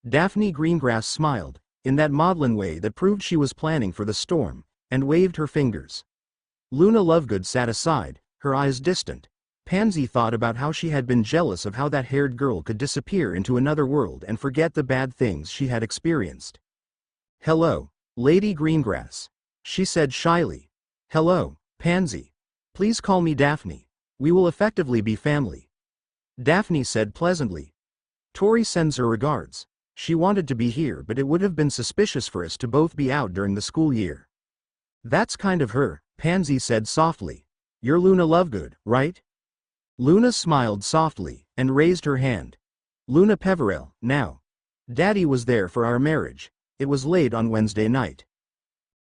Daphne Greengrass smiled, in that maudlin way that proved she was planning for the storm, and waved her fingers. Luna Lovegood sat aside, her eyes distant. Pansy thought about how she had been jealous of how that haired girl could disappear into another world and forget the bad things she had experienced. Hello, Lady Greengrass, she said shyly. Hello, Pansy. Please call me Daphne. We will effectively be family. Daphne said pleasantly. Tori sends her regards. She wanted to be here, but it would have been suspicious for us to both be out during the school year. That's kind of her, Pansy said softly. You're Luna Lovegood, right? Luna smiled softly, and raised her hand. Luna Peverell, now. Daddy was there for our marriage. It was late on Wednesday night.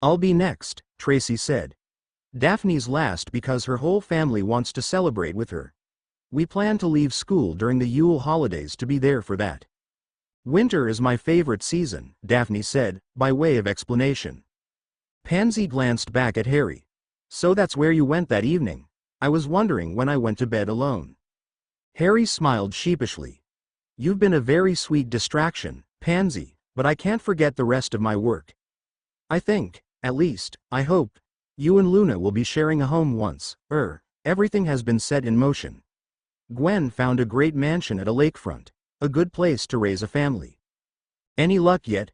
I'll be next, Tracy said. Daphne's last because her whole family wants to celebrate with her. We plan to leave school during the Yule holidays to be there for that. Winter is my favorite season, Daphne said, by way of explanation. Pansy glanced back at Harry. So that's where you went that evening. I was wondering when I went to bed alone. Harry smiled sheepishly. You've been a very sweet distraction, Pansy, but I can't forget the rest of my work. I think, at least, I hope, you and Luna will be sharing a home once. Everything has been set in motion. Gwen found a great mansion at a lakefront, a good place to raise a family. Any luck yet?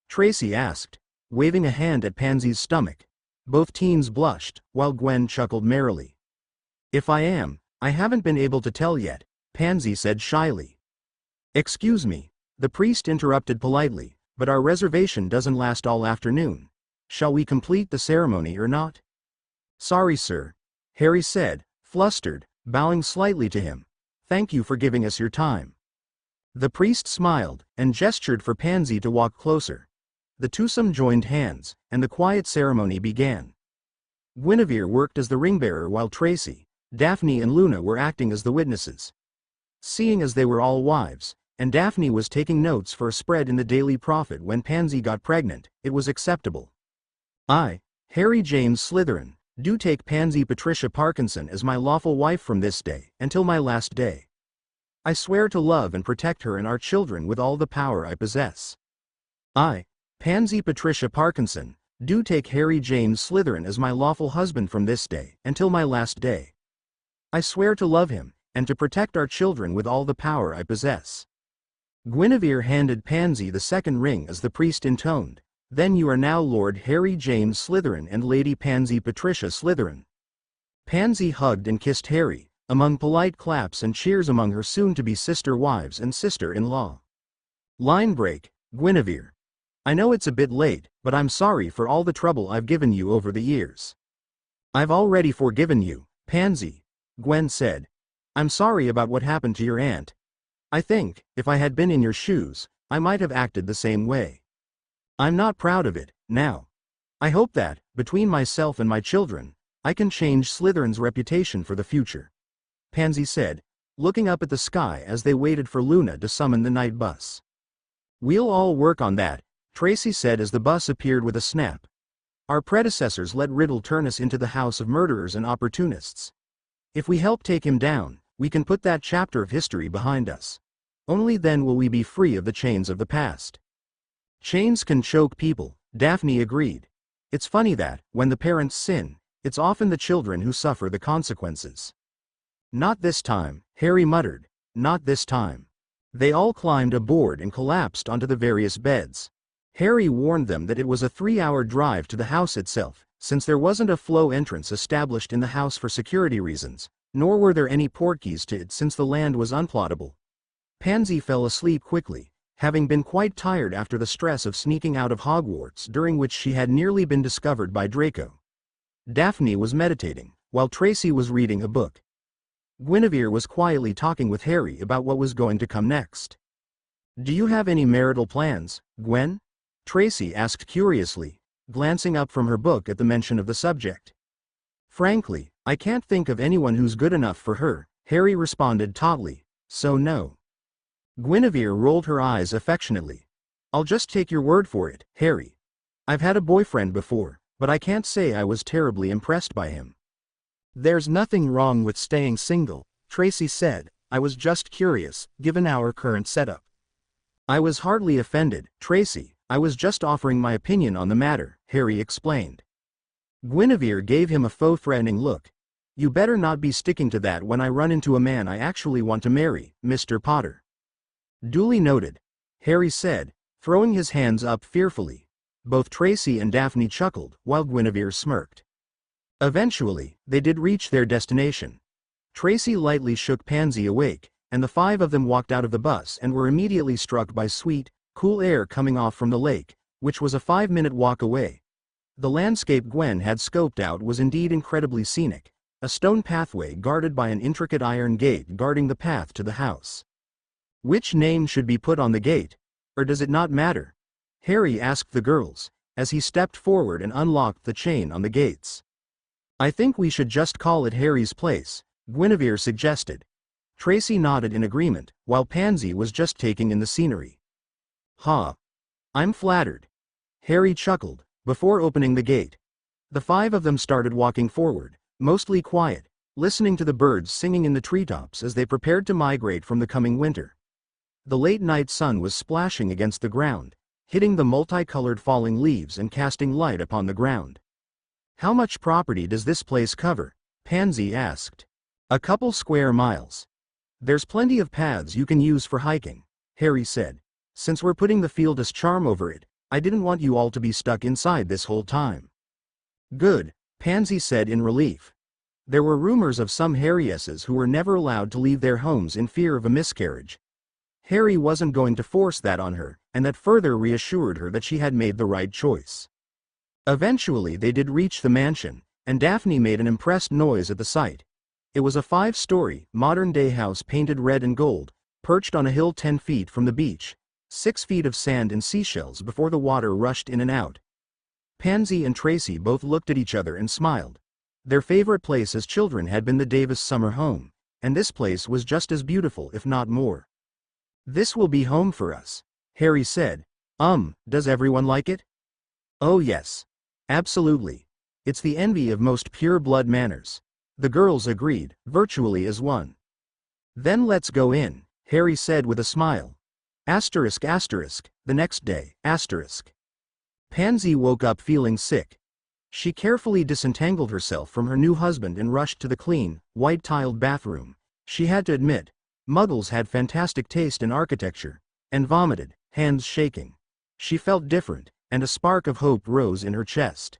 Tracy asked, waving a hand at Pansy's stomach. Both teens blushed, while Gwen chuckled merrily. If I am, I haven't been able to tell yet, Pansy said shyly. Excuse me, the priest interrupted politely, but our reservation doesn't last all afternoon. Shall we complete the ceremony or not? Sorry, sir, Harry said, flustered, bowing slightly to him. Thank you for giving us your time. The priest smiled, and gestured for Pansy to walk closer. The twosome joined hands, and the quiet ceremony began. Guinevere worked as the ringbearer while Tracy, Daphne and Luna were acting as the witnesses. Seeing as they were all wives, and Daphne was taking notes for a spread in the Daily Prophet when Pansy got pregnant, it was acceptable. I, Harry James Slytherin, do take Pansy Patricia Parkinson as my lawful wife from this day until my last day. I swear to love and protect her and our children with all the power I possess. I, Pansy Patricia Parkinson, do take Harry James Slytherin as my lawful husband from this day until my last day. I swear to love him, and to protect our children with all the power I possess. Guinevere handed Pansy the second ring as the priest intoned, Then you are now Lord Harry James Slytherin and Lady Pansy Patricia Slytherin. Pansy hugged and kissed Harry, among polite claps and cheers among her soon-to-be sister wives and sister-in-law. Line break, Guinevere. I know it's a bit late, but I'm sorry for all the trouble I've given you over the years. I've already forgiven you, Pansy, Gwen said. I'm sorry about what happened to your aunt. I think, if I had been in your shoes, I might have acted the same way. I'm not proud of it, now. I hope that, between myself and my children, I can change Slytherin's reputation for the future. Pansy said, looking up at the sky as they waited for Luna to summon the night bus. We'll all work on that, Tracy said as the bus appeared with a snap. Our predecessors let Riddle turn us into the house of murderers and opportunists. If we help take him down, we can put that chapter of history behind us. Only then will we be free of the chains of the past. Chains can choke people, Daphne agreed. It's funny that, when the parents sin, it's often the children who suffer the consequences. Not this time, Harry muttered. Not this time. They all climbed aboard and collapsed onto the various beds. Harry warned them that it was a 3-hour drive to the house itself, since there wasn't a flow entrance established in the house for security reasons, nor were there any portkeys to it since the land was unplottable. Pansy fell asleep quickly, having been quite tired after the stress of sneaking out of Hogwarts, during which she had nearly been discovered by Draco. Daphne was meditating, while Tracy was reading a book. Guinevere was quietly talking with Harry about what was going to come next. "Do you have any marital plans, Gwen?" Tracy asked curiously, glancing up from her book at the mention of the subject. "Frankly, I can't think of anyone who's good enough for her," Harry responded tautly, "so no." Guinevere rolled her eyes affectionately. "I'll just take your word for it, Harry. I've had a boyfriend before, but I can't say I was terribly impressed by him." "There's nothing wrong with staying single," Tracy said. "I was just curious, given our current setup." "I was hardly offended, Tracy. I was just offering my opinion on the matter," Harry explained. Guinevere gave him a faux threatening look. "You better not be sticking to that when I run into a man I actually want to marry, Mr. Potter." "Duly noted," Harry said, throwing his hands up fearfully. Both Tracy and Daphne chuckled, while Guinevere smirked. Eventually, they did reach their destination. Tracy lightly shook Pansy awake, and the 5 of them walked out of the bus and were immediately struck by sweet, cool air coming off from the lake, which was a 5-minute walk away. The landscape Gwen had scoped out was indeed incredibly scenic, a stone pathway guarded by an intricate iron gate guarding the path to the house. "Which name should be put on the gate? Or does it not matter?" Harry asked the girls, as he stepped forward and unlocked the chain on the gates. "I think we should just call it Harry's Place," Guinevere suggested. Tracy nodded in agreement, while Pansy was just taking in the scenery. "Ha! I'm flattered." Harry chuckled, before opening the gate. The 5 of them started walking forward, mostly quiet, listening to the birds singing in the treetops as they prepared to migrate from the coming winter. The late-night sun was splashing against the ground, hitting the multicolored falling leaves and casting light upon the ground. "How much property does this place cover?" Pansy asked. "A couple square miles. There's plenty of paths you can use for hiking," Harry said. "Since we're putting the Fieldus charm over it, I didn't want you all to be stuck inside this whole time." "Good," Pansy said in relief. There were rumors of some Harryesses who were never allowed to leave their homes in fear of a miscarriage. Harry wasn't going to force that on her, and that further reassured her that she had made the right choice. Eventually they did reach the mansion, and Daphne made an impressed noise at the sight. It was a 5-story, modern-day house painted red and gold, perched on a hill 10 feet from the beach, 6 feet of sand and seashells before the water rushed in and out. Pansy and Tracy both looked at each other and smiled. Their favorite place as children had been the Davis summer home, and this place was just as beautiful if not more. "This will be home for us," Harry said. Does everyone like it?" "Oh yes. Absolutely. It's the envy of most pure-blood manors," the girls agreed, virtually as one. "Then let's go in," Harry said with a smile. The next day, Pansy woke up feeling sick. She carefully disentangled herself from her new husband and rushed to the clean, white-tiled bathroom. She had to admit, Muggles had fantastic taste in architecture, and vomited, hands shaking. She felt different, and a spark of hope rose in her chest.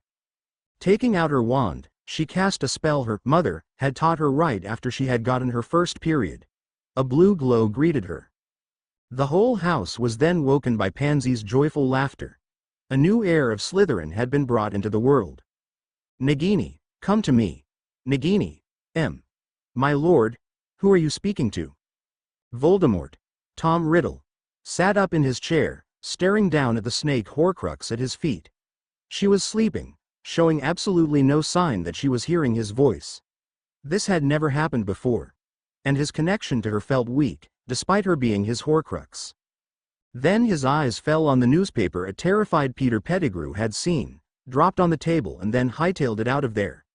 Taking out her wand, she cast a spell her mother had taught her right after she had gotten her first period. A blue glow greeted her. The whole house was then woken by Pansy's joyful laughter. A new heir of Slytherin had been brought into the world. "Nagini, come to me. Nagini, my lord, who are you speaking to?" Voldemort. Tom Riddle sat up in his chair, staring down at the snake Horcrux at his feet. She was sleeping, showing absolutely no sign that she was hearing his voice. This had never happened before, and his connection to her felt weak, despite her being his Horcrux. Then his eyes fell on the newspaper a terrified Peter Pettigrew had seen, dropped on the table and then hightailed it out of there.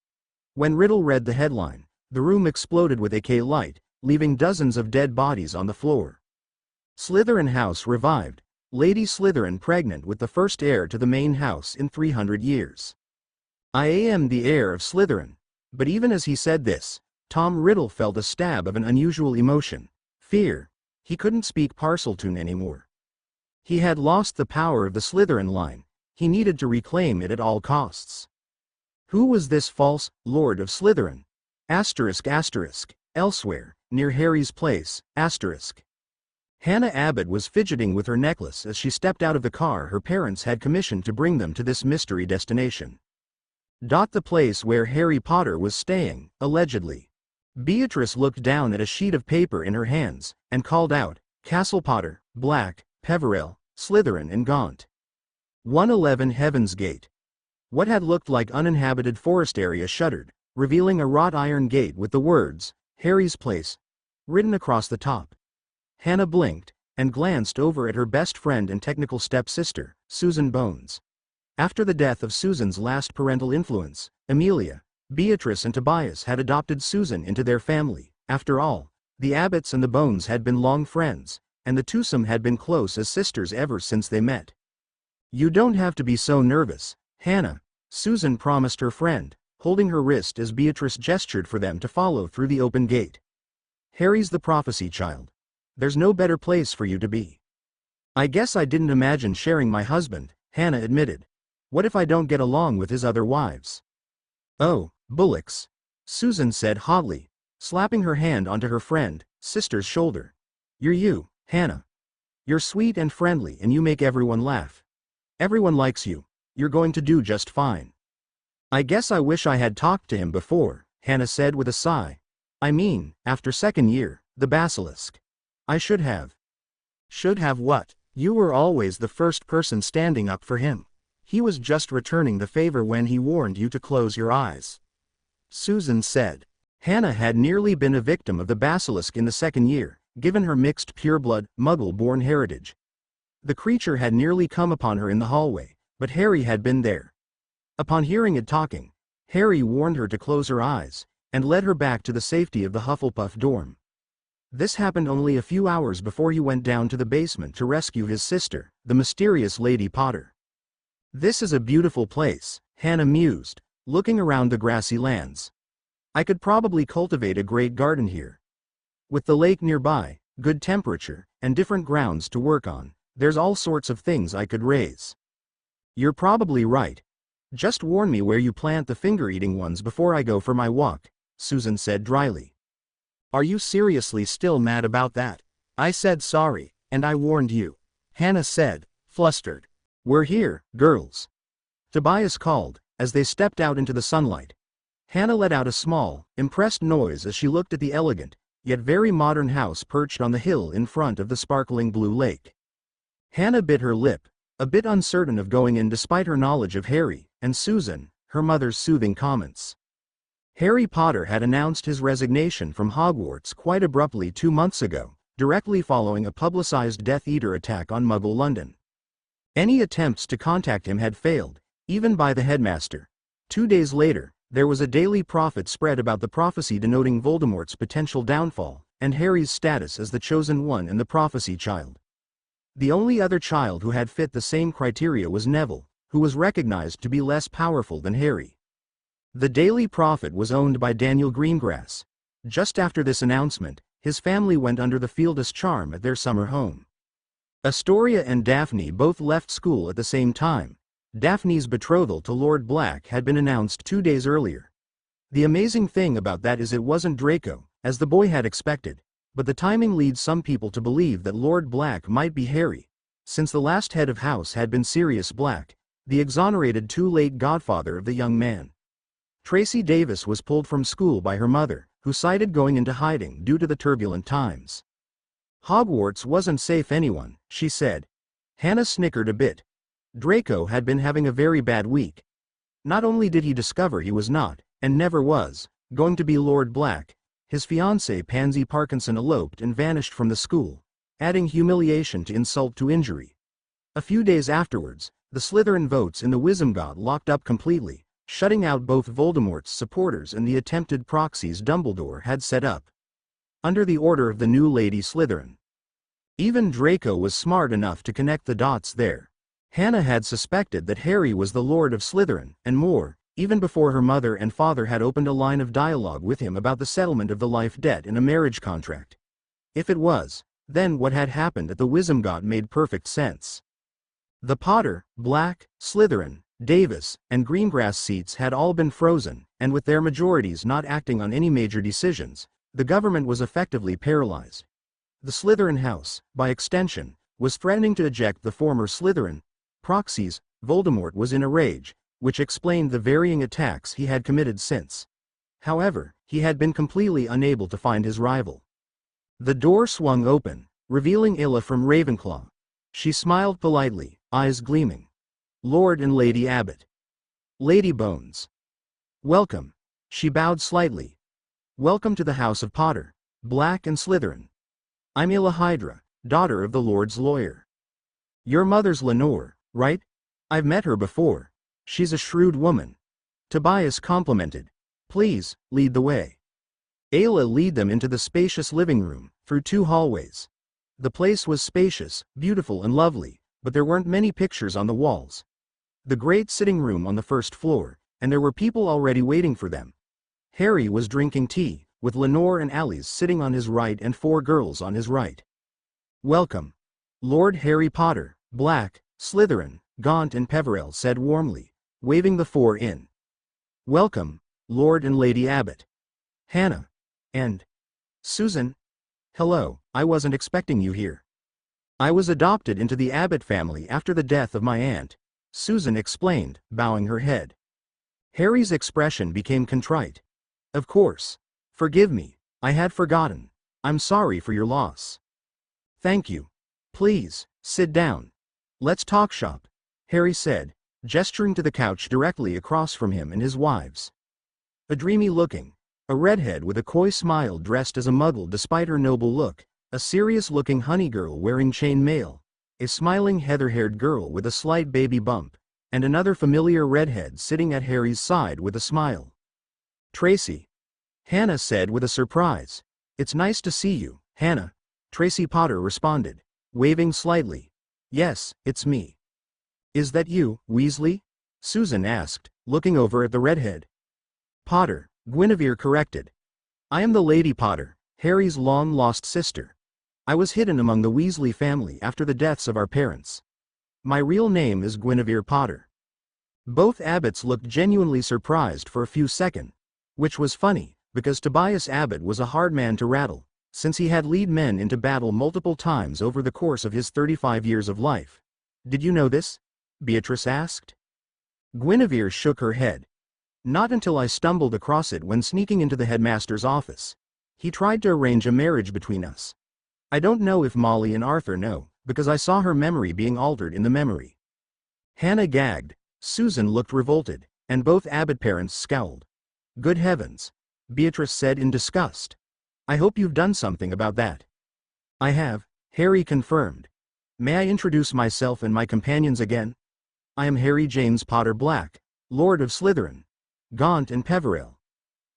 When Riddle read the headline, the room exploded with AK light, leaving dozens of dead bodies on the floor. Slytherin House revived. Lady Slytherin pregnant with the first heir to the main house in 300 years. "I am the heir of Slytherin." But even as he said this, Tom Riddle felt a stab of an unusual emotion. Fear. He couldn't speak Parseltoon anymore. He had lost the power of the Slytherin line. He needed to reclaim it at all costs. Who was this false Lord of Slytherin? Elsewhere, near Harry's place, Hannah Abbott was fidgeting with her necklace as she stepped out of the car her parents had commissioned to bring them to this mystery destination. The place where Harry Potter was staying, allegedly. Beatrice looked down at a sheet of paper in her hands, and called out, Castle Potter, Black, Peverell, Slytherin and Gaunt. 111 Heaven's Gate. What had looked like uninhabited forest area shuttered, revealing a wrought iron gate with the words, Harry's Place, written across the top. Hannah blinked, and glanced over at her best friend and technical stepsister, Susan Bones. After the death of Susan's last parental influence, Amelia, Beatrice and Tobias had adopted Susan into their family. After all, the Abbotts and the Bones had been long friends, and the twosome had been close as sisters ever since they met. You don't have to be so nervous, Hannah, Susan promised her friend, holding her wrist as Beatrice gestured for them to follow through the open gate. Harry's the prophecy child. There's no better place for you to be. I guess I didn't imagine sharing my husband, Hannah admitted. What if I don't get along with his other wives? Oh, bullocks, Susan said hotly, slapping her hand onto her sister's shoulder. You're you, Hannah. You're sweet and friendly and you make everyone laugh. Everyone likes you. You're going to do just fine. I guess I wish I had talked to him before, Hannah said with a sigh. I mean, after second year, the basilisk. I should have. Should have what? You were always the first person standing up for him. He was just returning the favor when he warned you to close your eyes. Susan said. Hannah had nearly been a victim of the basilisk in the second year, given her mixed pureblood, Muggle-born heritage. The creature had nearly come upon her in the hallway, but Harry had been there. Upon hearing it talking, Harry warned her to close her eyes, and led her back to the safety of the Hufflepuff dorm. This happened only a few hours before he went down to the basement to rescue his sister, the mysterious Lady Potter. This is a beautiful place, Hannah mused, looking around the grassy lands. I could probably cultivate a great garden here. With the lake nearby, good temperature, and different grounds to work on, there's all sorts of things I could raise. You're probably right. Just warn me where you plant the finger-eating ones before I go for my walk, Susan said dryly. Are you seriously still mad about that? I said sorry, and I warned you, Hannah said, flustered. We're here, girls. Tobias called, as they stepped out into the sunlight. Hannah let out a small, impressed noise as she looked at the elegant, yet very modern house perched on the hill in front of the sparkling blue lake. Hannah bit her lip, a bit uncertain of going in despite her knowledge of Harry and Susan, her mother's soothing comments. Harry Potter had announced his resignation from Hogwarts quite abruptly 2 months ago, directly following a publicized Death Eater attack on Muggle London. Any attempts to contact him had failed, even by the headmaster. 2 days later, there was a Daily Prophet spread about the prophecy denoting Voldemort's potential downfall, and Harry's status as the chosen one and the prophecy child. The only other child who had fit the same criteria was Neville, who was recognized to be less powerful than Harry. The Daily Prophet was owned by Daniel Greengrass. Just after this announcement, his family went under the Fieldus charm at their summer home. Astoria and Daphne both left school at the same time. Daphne's betrothal to Lord Black had been announced 2 days earlier. The amazing thing about that is it wasn't Draco, as the boy had expected, but the timing leads some people to believe that Lord Black might be Harry, since the last head of house had been Sirius Black, the exonerated too-late godfather of the young man. Tracy Davis was pulled from school by her mother, who cited going into hiding due to the turbulent times. Hogwarts wasn't safe anyone, she said. Hannah snickered a bit. Draco had been having a very bad week. Not only did he discover he was not, and never was, going to be Lord Black, his fiancée Pansy Parkinson eloped and vanished from the school, adding humiliation to insult to injury. A few days afterwards, the Slytherin votes in the Wizengot locked up completely, shutting out both Voldemort's supporters and the attempted proxies Dumbledore had set up. Under the order of the new Lady Slytherin. Even Draco was smart enough to connect the dots there. Hannah had suspected that Harry was the Lord of Slytherin, and more, even before her mother and father had opened a line of dialogue with him about the settlement of the life debt in a marriage contract. If it was, then what had happened at the Wizengot made perfect sense. The Potter, Black, Slytherin, Davis, and Greengrass seats had all been frozen, and with their majorities not acting on any major decisions, the government was effectively paralyzed. The Slytherin House, by extension, was threatening to eject the former Slytherin proxies. Voldemort was in a rage, which explained the varying attacks he had committed since. However, he had been completely unable to find his rival. The door swung open, revealing Illa from Ravenclaw. She smiled politely, eyes gleaming. Lord and Lady Abbott. Lady Bones. Welcome. She bowed slightly. Welcome to the House of Potter, Black and Slytherin. I'm Illa Hydra, daughter of the Lord's lawyer. Your mother's Lenore, right? I've met her before. She's a shrewd woman. Tobias complimented. Please, lead the way. Ayla led them into the spacious living room, through 2 hallways. The place was spacious, beautiful and lovely, but there weren't many pictures on the walls. The great sitting room on the first floor, and there were people already waiting for them. Harry was drinking tea, with Lenore and Alice sitting on his right and 4 girls on his right. Welcome. Lord Harry Potter, Black, Slytherin, Gaunt and Peverell said warmly, waving the 4 in. Welcome, Lord and Lady Abbott. Hannah. And Susan. Hello, I wasn't expecting you here. I was adopted into the Abbott family after the death of my aunt, Susan explained, bowing her head. Harry's expression became contrite. Of course. Forgive me, I had forgotten. I'm sorry for your loss. Thank you. Please, sit down. Let's talk shop, Harry said, gesturing to the couch directly across from him and his wives. A dreamy-looking, a redhead with a coy smile dressed as a muggle despite her noble look, a serious-looking honey girl wearing chain mail, a smiling heather-haired girl with a slight baby bump, and another familiar redhead sitting at Harry's side with a smile. Tracy. Hannah said with a surprise. It's nice to see you, Hannah, Tracy Potter responded, waving slightly. Yes, it's me. Is that you, Weasley? Susan asked, looking over at the redhead. Potter, Guinevere corrected. I am the Lady Potter, Harry's long-lost sister. I was hidden among the Weasley family after the deaths of our parents. My real name is Guinevere Potter. Both Abbotts looked genuinely surprised for a few seconds, which was funny, because Tobias Abbott was a hard man to rattle, since he had led men into battle multiple times over the course of his 35 years of life. Did you know this? Beatrice asked. Guinevere shook her head. Not until I stumbled across it when sneaking into the headmaster's office. He tried to arrange a marriage between us. I don't know if Molly and Arthur know, because I saw her memory being altered in the memory. Hannah gagged, Susan looked revolted, and both Abbott parents scowled. Good heavens, Beatrice said in disgust. I hope you've done something about that. I have, Harry confirmed. May I introduce myself and my companions again? I am Harry James Potter Black, Lord of Slytherin, Gaunt and Peverell.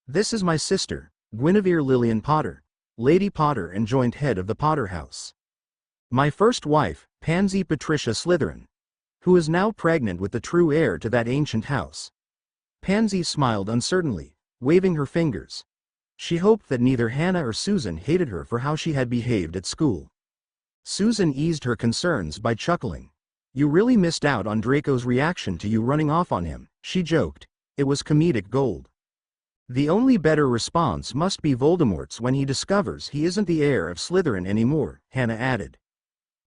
This is my sister, Guinevere Lillian Potter, Lady Potter and joint head of the Potter House. My first wife, Pansy Patricia Slytherin, who is now pregnant with the true heir to that ancient house. Pansy smiled uncertainly, waving her fingers. She hoped that neither Hannah or Susan hated her for how she had behaved at school. Susan eased her concerns by chuckling. You really missed out on Draco's reaction to you running off on him, she joked. It was comedic gold. The only better response must be Voldemort's when he discovers he isn't the heir of Slytherin anymore, Hannah added.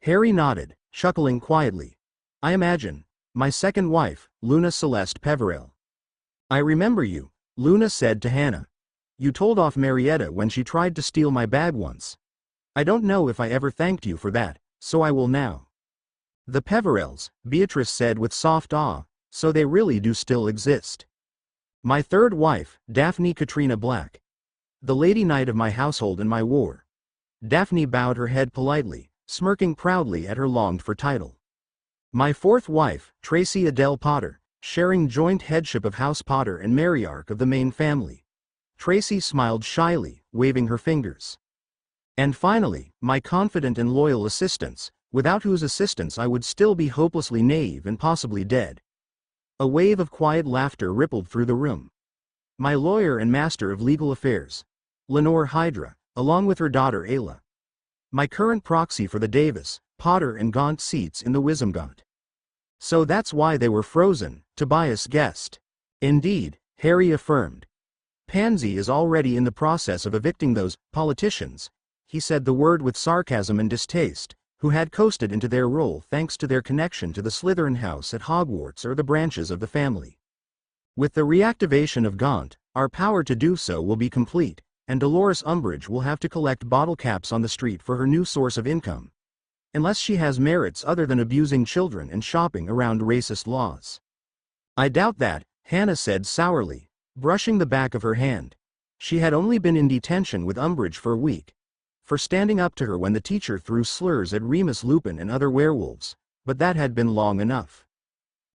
Harry nodded, chuckling quietly. I imagine. My second wife, Luna Celeste Peverell. I remember you, Luna said to Hannah. You told off Marietta when she tried to steal my bag once. I don't know if I ever thanked you for that, so I will now. The Peverells, Beatrice said with soft awe, so they really do still exist. My third wife, Daphne Katrina Black. The Lady Knight of my household and my war. Daphne bowed her head politely, smirking proudly at her longed-for title. My fourth wife, Tracy Adele Potter, sharing joint headship of House Potter and matriarch of the main family. Tracy smiled shyly, waving her fingers. And finally, my confident and loyal assistants, without whose assistance I would still be hopelessly naive and possibly dead. A wave of quiet laughter rippled through the room. My lawyer and master of legal affairs. Lenore Hydra, along with her daughter Ayla. My current proxy for the Davis, Potter and Gaunt seats in the Wismgaunt. So that's why they were frozen, Tobias guessed. Indeed, Harry affirmed. Pansy is already in the process of evicting those politicians, he said the word with sarcasm and distaste, who had coasted into their role thanks to their connection to the Slytherin house at Hogwarts or the branches of the family. With the reactivation of Gaunt, our power to do so will be complete, and Dolores Umbridge will have to collect bottle caps on the street for her new source of income. Unless she has merits other than abusing children and shopping around racist laws. I doubt that, Hannah said sourly, brushing the back of her hand. She had only been in detention with Umbridge for a week. For standing up to her when the teacher threw slurs at Remus Lupin and other werewolves, but that had been long enough.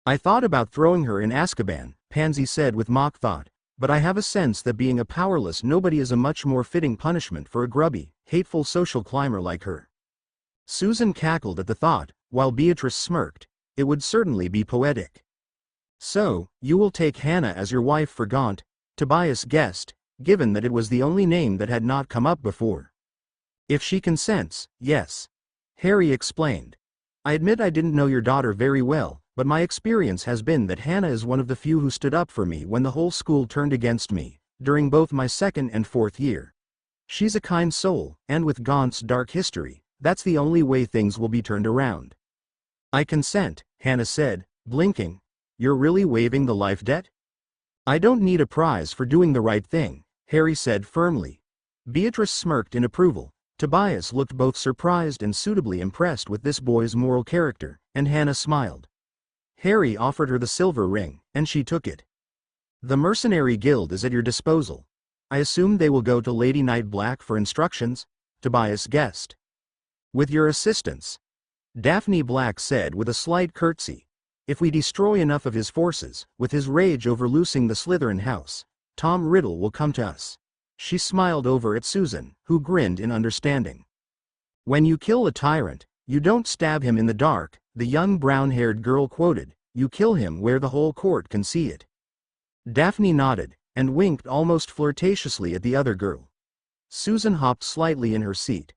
I thought about throwing her in Azkaban, Pansy said with mock thought, but I have a sense that being a powerless nobody is a much more fitting punishment for a grubby, hateful social climber like her. Susan cackled at the thought, while Beatrice smirked. It would certainly be poetic. So, you will take Hannah as your wife for Gaunt, Tobias guessed, given that it was the only name that had not come up before. If she consents, yes. Harry explained. I admit I didn't know your daughter very well, but my experience has been that Hannah is one of the few who stood up for me when the whole school turned against me, during both my 2nd and 4th year. She's a kind soul, and with Gaunt's dark history, that's the only way things will be turned around. I consent, Hannah said, blinking. You're really waiving the life debt? I don't need a prize for doing the right thing, Harry said firmly. Beatrice smirked in approval. Tobias looked both surprised and suitably impressed with this boy's moral character, and Hannah smiled. Harry offered her the silver ring, and she took it. The Mercenary Guild is at your disposal. I assume they will go to Lady Nightblack for instructions, Tobias guessed. With your assistance. Daphne Black said with a slight curtsy. If we destroy enough of his forces, with his rage over losing the Slytherin house, Tom Riddle will come to us. She smiled over at Susan, who grinned in understanding. When you kill a tyrant, you don't stab him in the dark, the young brown-haired girl quoted, you kill him where the whole court can see it. Daphne nodded, and winked almost flirtatiously at the other girl. Susan hopped slightly in her seat.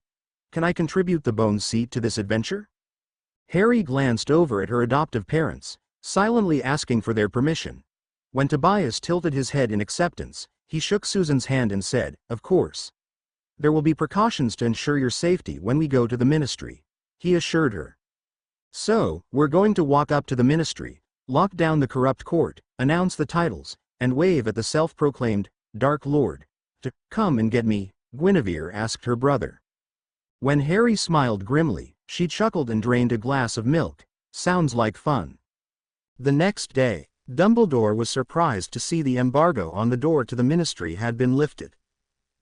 Can I contribute the bone seat to this adventure? Harry glanced over at her adoptive parents, silently asking for their permission. When Tobias tilted his head in acceptance, he shook Susan's hand and said, of course. There will be precautions to ensure your safety when we go to the ministry, he assured her. So, we're going to walk up to the ministry, lock down the corrupt court, announce the titles, and wave at the self-proclaimed Dark Lord. To come and get me, Guinevere asked her brother. When Harry smiled grimly, she chuckled and drained a glass of milk. Sounds like fun. The next day, Dumbledore was surprised to see the embargo on the door to the ministry had been lifted.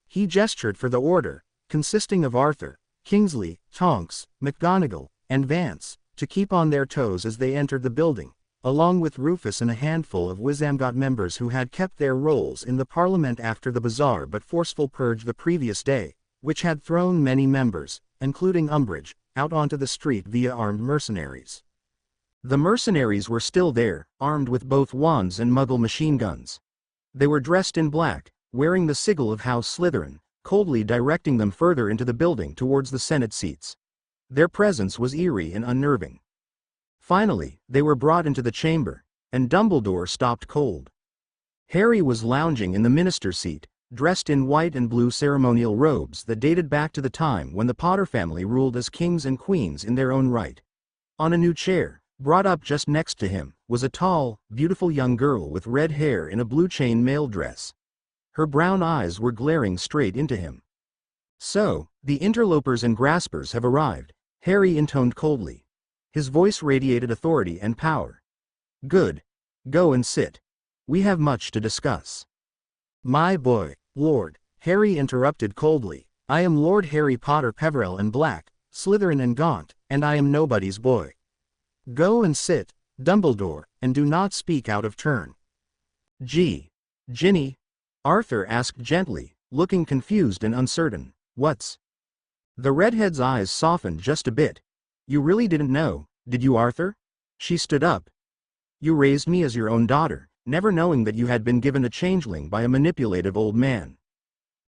He gestured for the order, consisting of Arthur, Kingsley, Tonks, McGonagall, and Vance, to keep on their toes as they entered the building, along with Rufus and a handful of Wismgaunt members who had kept their roles in the Parliament after the bizarre but forceful purge the previous day, which had thrown many members, including Umbridge, out onto the street via armed mercenaries. The mercenaries were still there, armed with both wands and Muggle machine guns. They were dressed in black, wearing the sigil of House Slytherin, coldly directing them further into the building towards the Senate seats. Their presence was eerie and unnerving. Finally, they were brought into the chamber, and Dumbledore stopped cold. Harry was lounging in the minister's seat, dressed in white and blue ceremonial robes that dated back to the time when the Potter family ruled as kings and queens in their own right. On a new chair, brought up just next to him, was a tall, beautiful young girl with red hair in a blue chain mail dress. Her brown eyes were glaring straight into him. So, the interlopers and graspers have arrived, Harry intoned coldly. His voice radiated authority and power. Good. Go and sit. We have much to discuss. My boy, Lord, Harry interrupted coldly. I am Lord Harry Potter Peverell and Black, Slytherin and Gaunt, and I am nobody's boy. Go and sit, Dumbledore, and do not speak out of turn. Ginny? Arthur asked gently, looking confused and uncertain. What's? The redhead's eyes softened just a bit. You really didn't know, did you, Arthur? She stood up. You raised me as your own daughter, never knowing that you had been given a changeling by a manipulative old man."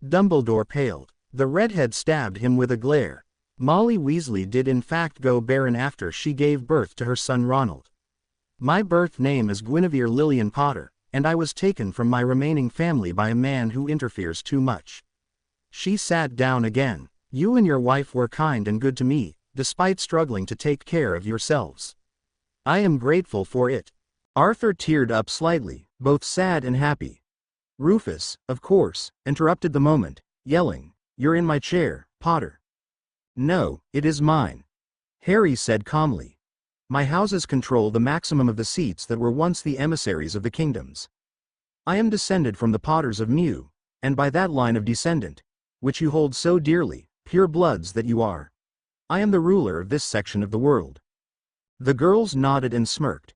Dumbledore paled. The redhead stabbed him with a glare. Molly Weasley did in fact go barren after she gave birth to her son Ronald. "My birth name is Guinevere Lillian Potter, and I was taken from my remaining family by a man who interferes too much." She sat down again. "You and your wife were kind and good to me, despite struggling to take care of yourselves. I am grateful for it." Arthur teared up slightly, both sad and happy. Rufus, of course, interrupted the moment, yelling, "You're in my chair, Potter." "No, it is mine," Harry said calmly. "My houses control the maximum of the seats that were once the emissaries of the kingdoms. I am descended from the Potters of Mew, and by that line of descendant, which you hold so dearly, pure bloods that you are, I am the ruler of this section of the world." The girls nodded and smirked.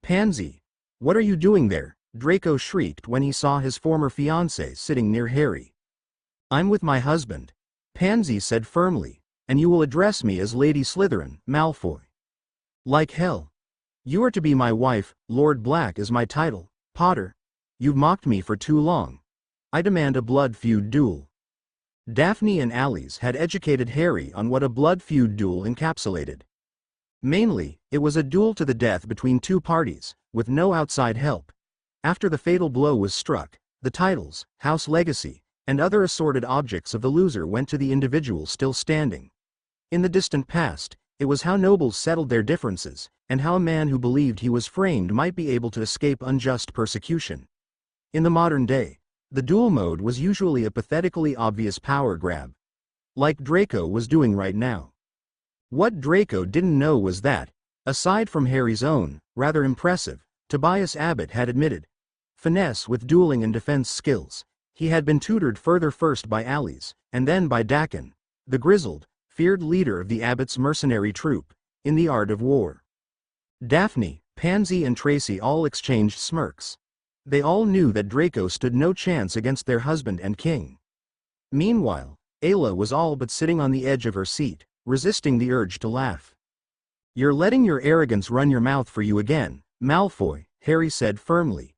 "Pansy, what are you doing there?" Draco shrieked when he saw his former fiancée sitting near Harry. "I'm with my husband," Pansy said firmly, "and you will address me as Lady Slytherin, Malfoy." "Like hell. You are to be my wife, Lord Black is my title, Potter. You've mocked me for too long. I demand a blood feud duel." Daphne and Alice had educated Harry on what a blood feud duel encapsulated. Mainly, it was a duel to the death between two parties, with no outside help. After the fatal blow was struck, the titles, house legacy, and other assorted objects of the loser went to the individual still standing. In the distant past, it was how nobles settled their differences, and how a man who believed he was framed might be able to escape unjust persecution. In the modern day, the duel mode was usually a pathetically obvious power grab, like Draco was doing right now. What Draco didn't know was that, aside from Harry's own, rather impressive, Tobias Abbott had admitted, finesse with dueling and defense skills, he had been tutored further first by Alice, and then by Dakin, the grizzled, feared leader of the Abbott's mercenary troop, in the art of war. Daphne, Pansy and Tracy all exchanged smirks. They all knew that Draco stood no chance against their husband and king. Meanwhile, Ayla was all but sitting on the edge of her seat, resisting the urge to laugh. "You're letting your arrogance run your mouth for you again, Malfoy," Harry said firmly.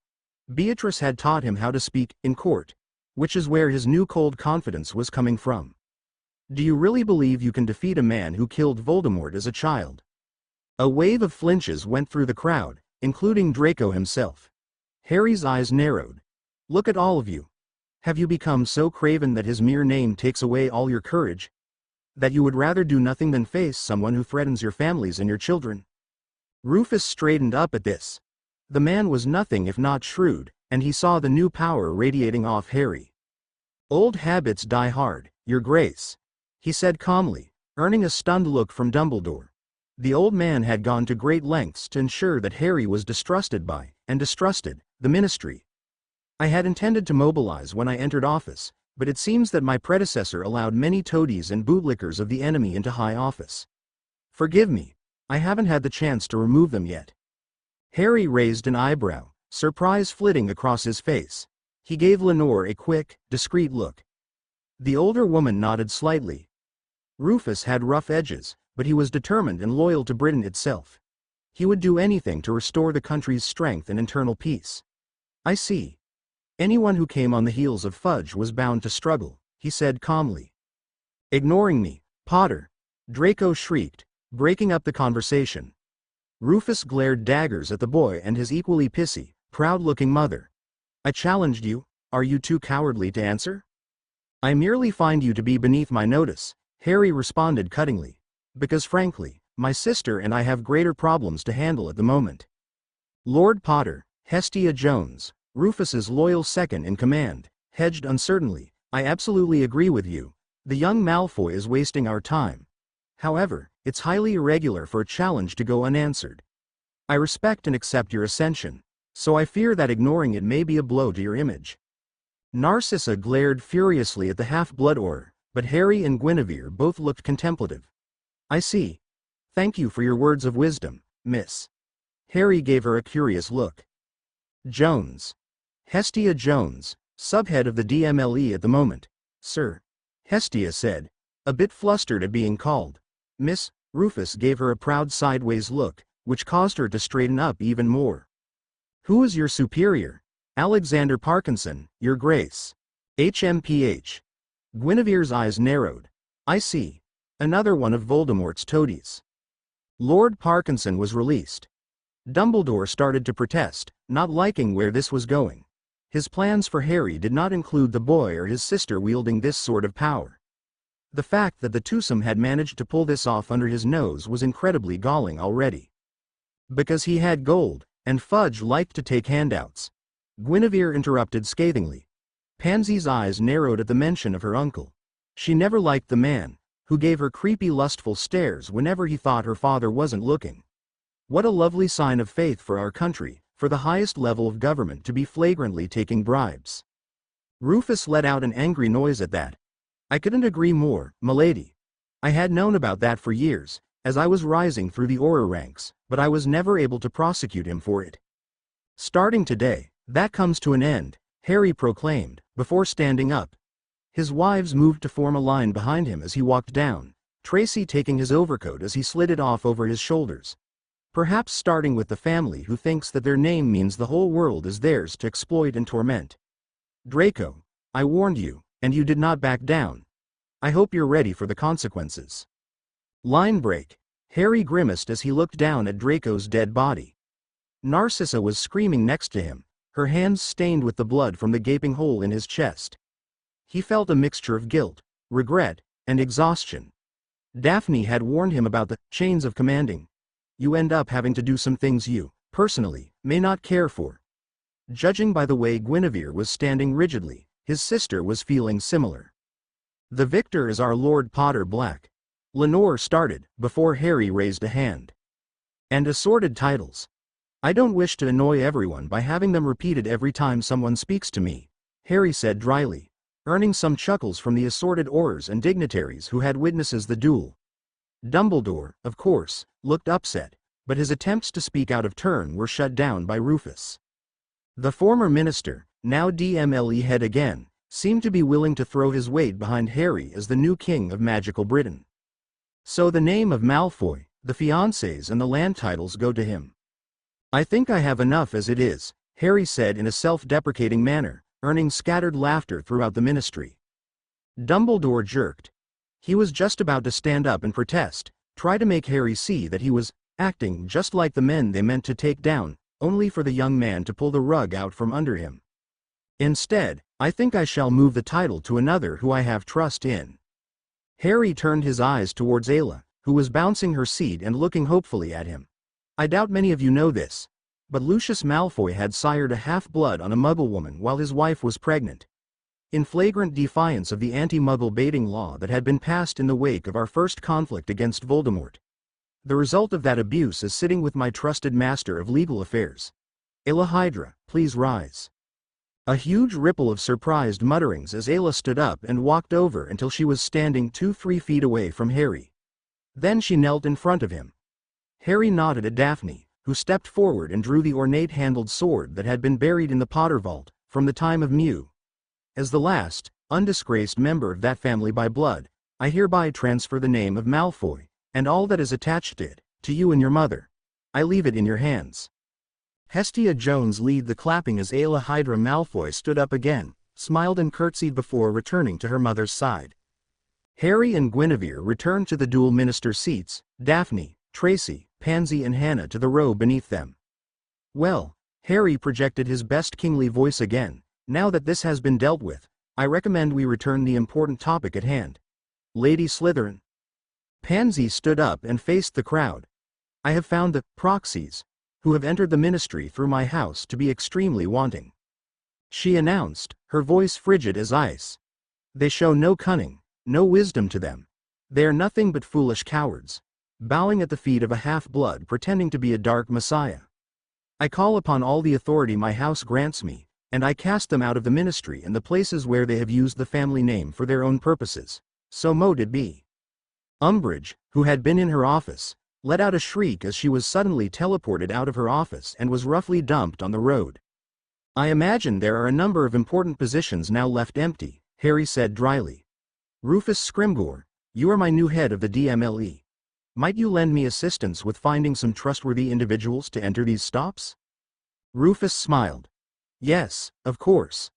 Beatrice had taught him how to speak in court, which is where his new cold confidence was coming from. "Do you really believe you can defeat a man who killed Voldemort as a child?" A wave of flinches went through the crowd, including Draco himself. Harry's eyes narrowed. "Look at all of you. Have you become so craven that his mere name takes away all your courage? That you would rather do nothing than face someone who threatens your families and your children?" Rufus straightened up at this. The man was nothing if not shrewd, and he saw the new power radiating off Harry. "Old habits die hard, Your Grace," he said calmly, earning a stunned look from Dumbledore. The old man had gone to great lengths to ensure that Harry was distrusted by, and distrusted, the Ministry. "I had intended to mobilize when I entered office, but it seems that my predecessor allowed many toadies and bootlickers of the enemy into high office. Forgive me, I haven't had the chance to remove them yet." Harry raised an eyebrow, surprise flitting across his face. He gave Lenore a quick, discreet look. The older woman nodded slightly. Rufus had rough edges, but he was determined and loyal to Britain itself. He would do anything to restore the country's strength and internal peace. "I see. Anyone who came on the heels of Fudge was bound to struggle," he said calmly. "Ignoring me, Potter," Draco shrieked, breaking up the conversation. Rufus glared daggers at the boy and his equally pissy, proud-looking mother. "I challenged you, are you too cowardly to answer?" "I merely find you to be beneath my notice," Harry responded cuttingly. "Because frankly, my sister and I have greater problems to handle at the moment." Lord Potter, Hestia Jones, Rufus's loyal second-in-command, hedged uncertainly. "I absolutely agree with you. The young Malfoy is wasting our time. However, it's highly irregular for a challenge to go unanswered. I respect and accept your ascension, so I fear that ignoring it may be a blow to your image." Narcissa glared furiously at the half-blood Auror, but Harry and Guinevere both looked contemplative. "I see. Thank you for your words of wisdom, miss." Harry gave her a curious look. "Jones. Hestia Jones, subhead of the DMLE at the moment, sir," Hestia said, a bit flustered at being called Miss. Rufus gave her a proud sideways look, which caused her to straighten up even more. Who is your superior? Alexander Parkinson, Your Grace. HMPH. Guinevere's eyes narrowed. I see. Another one of Voldemort's toadies. Lord Parkinson was released. Dumbledore started to protest, not liking where this was going. His plans for Harry did not include the boy or his sister wielding this sort of power. The fact that the twosome had managed to pull this off under his nose was incredibly galling already. Because he had gold, and Fudge liked to take handouts. Guinevere interrupted scathingly. Pansy's eyes narrowed at the mention of her uncle. She never liked the man, who gave her creepy lustful stares whenever he thought her father wasn't looking. What a lovely sign of faith for our country, for the highest level of government to be flagrantly taking bribes. Rufus let out an angry noise at that. I couldn't agree more, milady. I had known about that for years, as I was rising through the Auror ranks, but I was never able to prosecute him for it. Starting today, that comes to an end, Harry proclaimed, before standing up. His wives moved to form a line behind him as he walked down, Tracy taking his overcoat as he slid it off over his shoulders. Perhaps starting with the family who thinks that their name means the whole world is theirs to exploit and torment. Draco, I warned you, and you did not back down. I hope you're ready for the consequences. Line break. Harry grimaced as he looked down at Draco's dead body. Narcissa was screaming next to him, her hands stained with the blood from the gaping hole in his chest. He felt a mixture of guilt, regret, and exhaustion. Daphne had warned him about the chains of commanding. You end up having to do some things you, personally, may not care for. Judging by the way Guinevere was standing rigidly, his sister was feeling similar. The victor is our Lord Potter Black. Lenore started, before Harry raised a hand. And assorted titles. I don't wish to annoy everyone by having them repeated every time someone speaks to me, Harry said dryly, earning some chuckles from the assorted aurors and dignitaries who had witnesses the duel. Dumbledore, of course, looked upset, but his attempts to speak out of turn were shut down by Rufus. The former minister, now DMLE head again, seemed to be willing to throw his weight behind Harry as the new king of magical Britain. So the name of Malfoy, the fiancés and the land titles go to him. I think I have enough as it is, Harry said in a self-deprecating manner, earning scattered laughter throughout the ministry. Dumbledore jerked. He was just about to stand up and protest, try to make Harry see that he was acting just like the men they meant to take down, only for the young man to pull the rug out from under him. Instead, I think I shall move the title to another who I have trust in. Harry turned his eyes towards Ayla, who was bouncing her seat and looking hopefully at him. I doubt many of you know this, but Lucius Malfoy had sired a half-blood on a Muggle woman while his wife was pregnant. In flagrant defiance of the anti-Muggle baiting law that had been passed in the wake of our first conflict against Voldemort. The result of that abuse is sitting with my trusted master of legal affairs. Ayla Hydra, please rise. A huge ripple of surprised mutterings as Ayla stood up and walked over until she was standing 2-3 feet away from Harry. Then she knelt in front of him. Harry nodded at Daphne, who stepped forward and drew the ornate-handled sword that had been buried in the Potter vault from the time of Mew. As the last, undisgraced member of that family by blood, I hereby transfer the name of Malfoy, and all that is attached to it, to you and your mother. I leave it in your hands. Hestia Jones led the clapping as Ayla Hydra Malfoy stood up again, smiled and curtsied before returning to her mother's side. Harry and Guinevere returned to the dual minister seats, Daphne, Tracy, Pansy and Hannah to the row beneath them. Well, Harry projected his best kingly voice again. Now that this has been dealt with, I recommend we return the important topic at hand. Lady Slytherin. Pansy stood up and faced the crowd. I have found the proxies, who have entered the ministry through my house to be extremely wanting. She announced, her voice frigid as ice. They show no cunning, no wisdom to them. They are nothing but foolish cowards, bowing at the feet of a half-blood pretending to be a dark messiah. I call upon all the authority my house grants me, and I cast them out of the ministry and the places where they have used the family name for their own purposes. So mote it be. Umbridge, who had been in her office, let out a shriek as she was suddenly teleported out of her office and was roughly dumped on the road. I imagine there are a number of important positions now left empty, Harry said dryly. Rufus Scrimgeour, you are my new head of the DMLE. Might you lend me assistance with finding some trustworthy individuals to enter these stops? Rufus smiled. Yes, of course.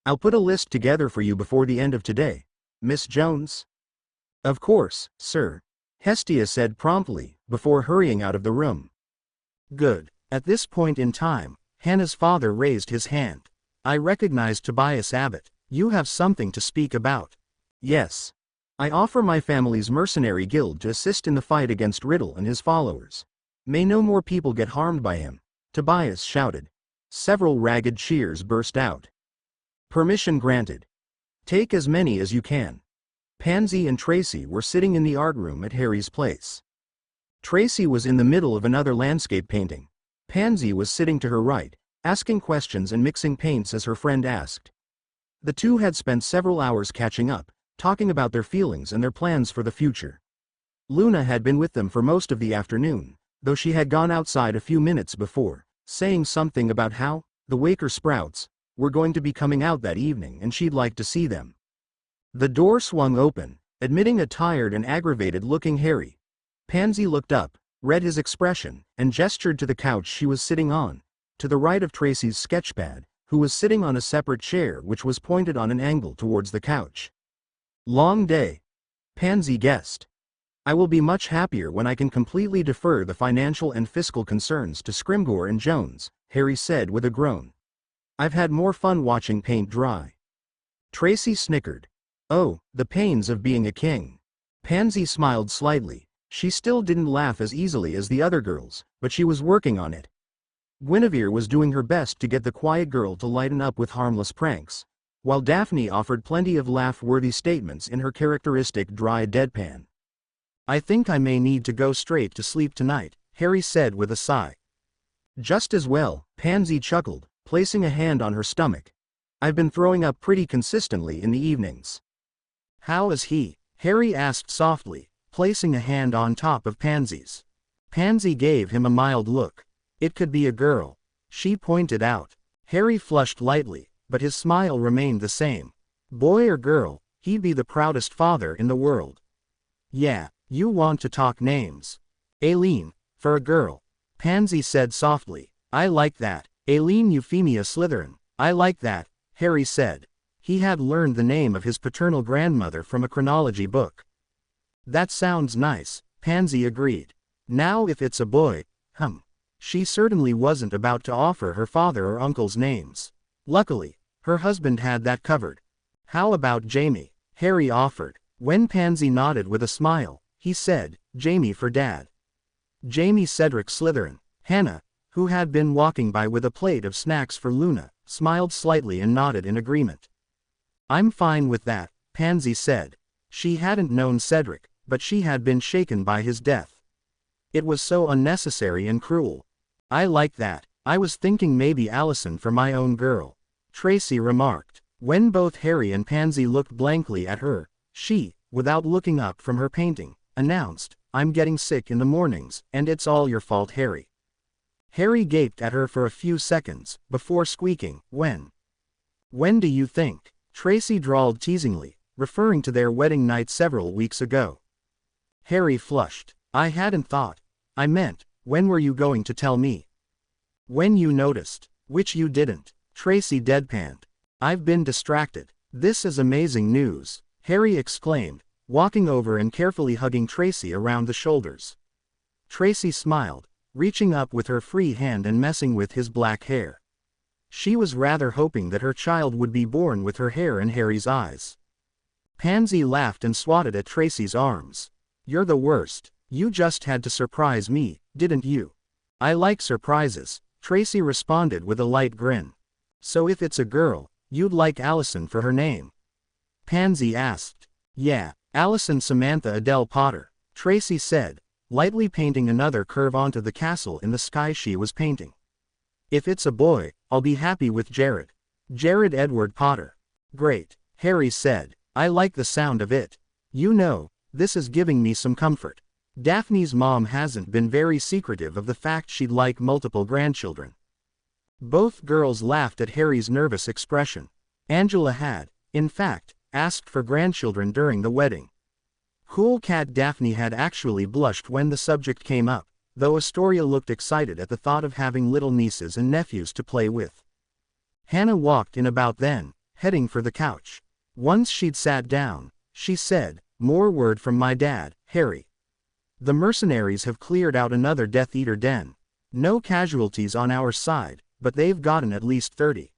I'll put a list together for you before the end of today, Miss Jones. Of course, sir, Hestia said promptly, before hurrying out of the room. Good. At this point in time, Hannah's father raised his hand. I recognize Tobias Abbott. You have something to speak about. Yes. I offer my family's mercenary guild to assist in the fight against Riddle and his followers. May no more people get harmed by him, Tobias shouted. Several ragged cheers burst out. Permission granted. Take as many as you can. Pansy and Tracy were sitting in the art room at Harry's place. Tracy was in the middle of another landscape painting. Pansy was sitting to her right, asking questions and mixing paints as her friend asked. The two had spent several hours catching up, talking about their feelings and their plans for the future. Luna had been with them for most of the afternoon, though she had gone outside a few minutes before, saying something about how the Waker Sprouts were going to be coming out that evening and she'd like to see them. The door swung open, admitting a tired and aggravated-looking Harry. Pansy looked up, read his expression, and gestured to the couch she was sitting on, to the right of Tracy's sketchpad, who was sitting on a separate chair which was pointed on an angle towards the couch. Long day. Pansy guessed. I will be much happier when I can completely defer the financial and fiscal concerns to Scrimgeour and Jones, Harry said with a groan. I've had more fun watching paint dry. Tracy snickered. Oh, the pains of being a king. Pansy smiled slightly. She still didn't laugh as easily as the other girls, but she was working on it. Guinevere was doing her best to get the quiet girl to lighten up with harmless pranks, while Daphne offered plenty of laugh-worthy statements in her characteristic dry deadpan. I think I may need to go straight to sleep tonight, Harry said with a sigh. Just as well, Pansy chuckled, placing a hand on her stomach. I've been throwing up pretty consistently in the evenings. How is he? Harry asked softly, placing a hand on top of Pansy's. Pansy gave him a mild look. It could be a girl, she pointed out. Harry flushed lightly, but his smile remained the same. Boy or girl, he'd be the proudest father in the world. Yeah, you want to talk names. Aileen, for a girl. Pansy said softly. I like that. Aileen Euphemia Slytherin. I like that, Harry said. He had learned the name of his paternal grandmother from a chronology book. That sounds nice, Pansy agreed. Now if it's a boy, She certainly wasn't about to offer her father or uncle's names. Luckily, her husband had that covered. How about Jamie? Harry offered. When Pansy nodded with a smile, he said, Jamie for Dad. Jamie Cedric Slytherin. Hannah, who had been walking by with a plate of snacks for Luna, smiled slightly and nodded in agreement. I'm fine with that, Pansy said. She hadn't known Cedric, but she had been shaken by his death. It was so unnecessary and cruel. I like that. I was thinking maybe Allison for my own girl, Tracy remarked. When both Harry and Pansy looked blankly at her, she, without looking up from her painting, announced, I'm getting sick in the mornings, and it's all your fault, Harry. Harry gaped at her for a few seconds, before squeaking, When? When do you think? Tracy drawled teasingly, referring to their wedding night several weeks ago. Harry flushed. I hadn't thought. I meant, when were you going to tell me? When you noticed, which you didn't, Tracy deadpanned. I've been distracted. This is amazing news, Harry exclaimed, walking over and carefully hugging Tracy around the shoulders. Tracy smiled, reaching up with her free hand and messing with his black hair. She was rather hoping that her child would be born with her hair in Harry's eyes. Pansy laughed and swatted at Tracy's arms. You're the worst. You just had to surprise me, didn't you? I like surprises, Tracy responded with a light grin. So if it's a girl, you'd like Allison for her name? Pansy asked. Yeah, Allison Samantha Adele Potter, Tracy said, lightly painting another curve onto the castle in the sky she was painting. If it's a boy, I'll be happy with Jared. Jared Edward Potter. Great, Harry said. I like the sound of it. You know, this is giving me some comfort. Daphne's mom hasn't been very secretive of the fact she'd like multiple grandchildren. Both girls laughed at Harry's nervous expression. Angela had, in fact, asked for grandchildren during the wedding. Cool cat Daphne had actually blushed when the subject came up, though Astoria looked excited at the thought of having little nieces and nephews to play with. Hannah walked in about then, heading for the couch. Once she'd sat down, she said, "More word from my dad, Harry. The mercenaries have cleared out another Death Eater den. No casualties on our side, but they've gotten at least 30.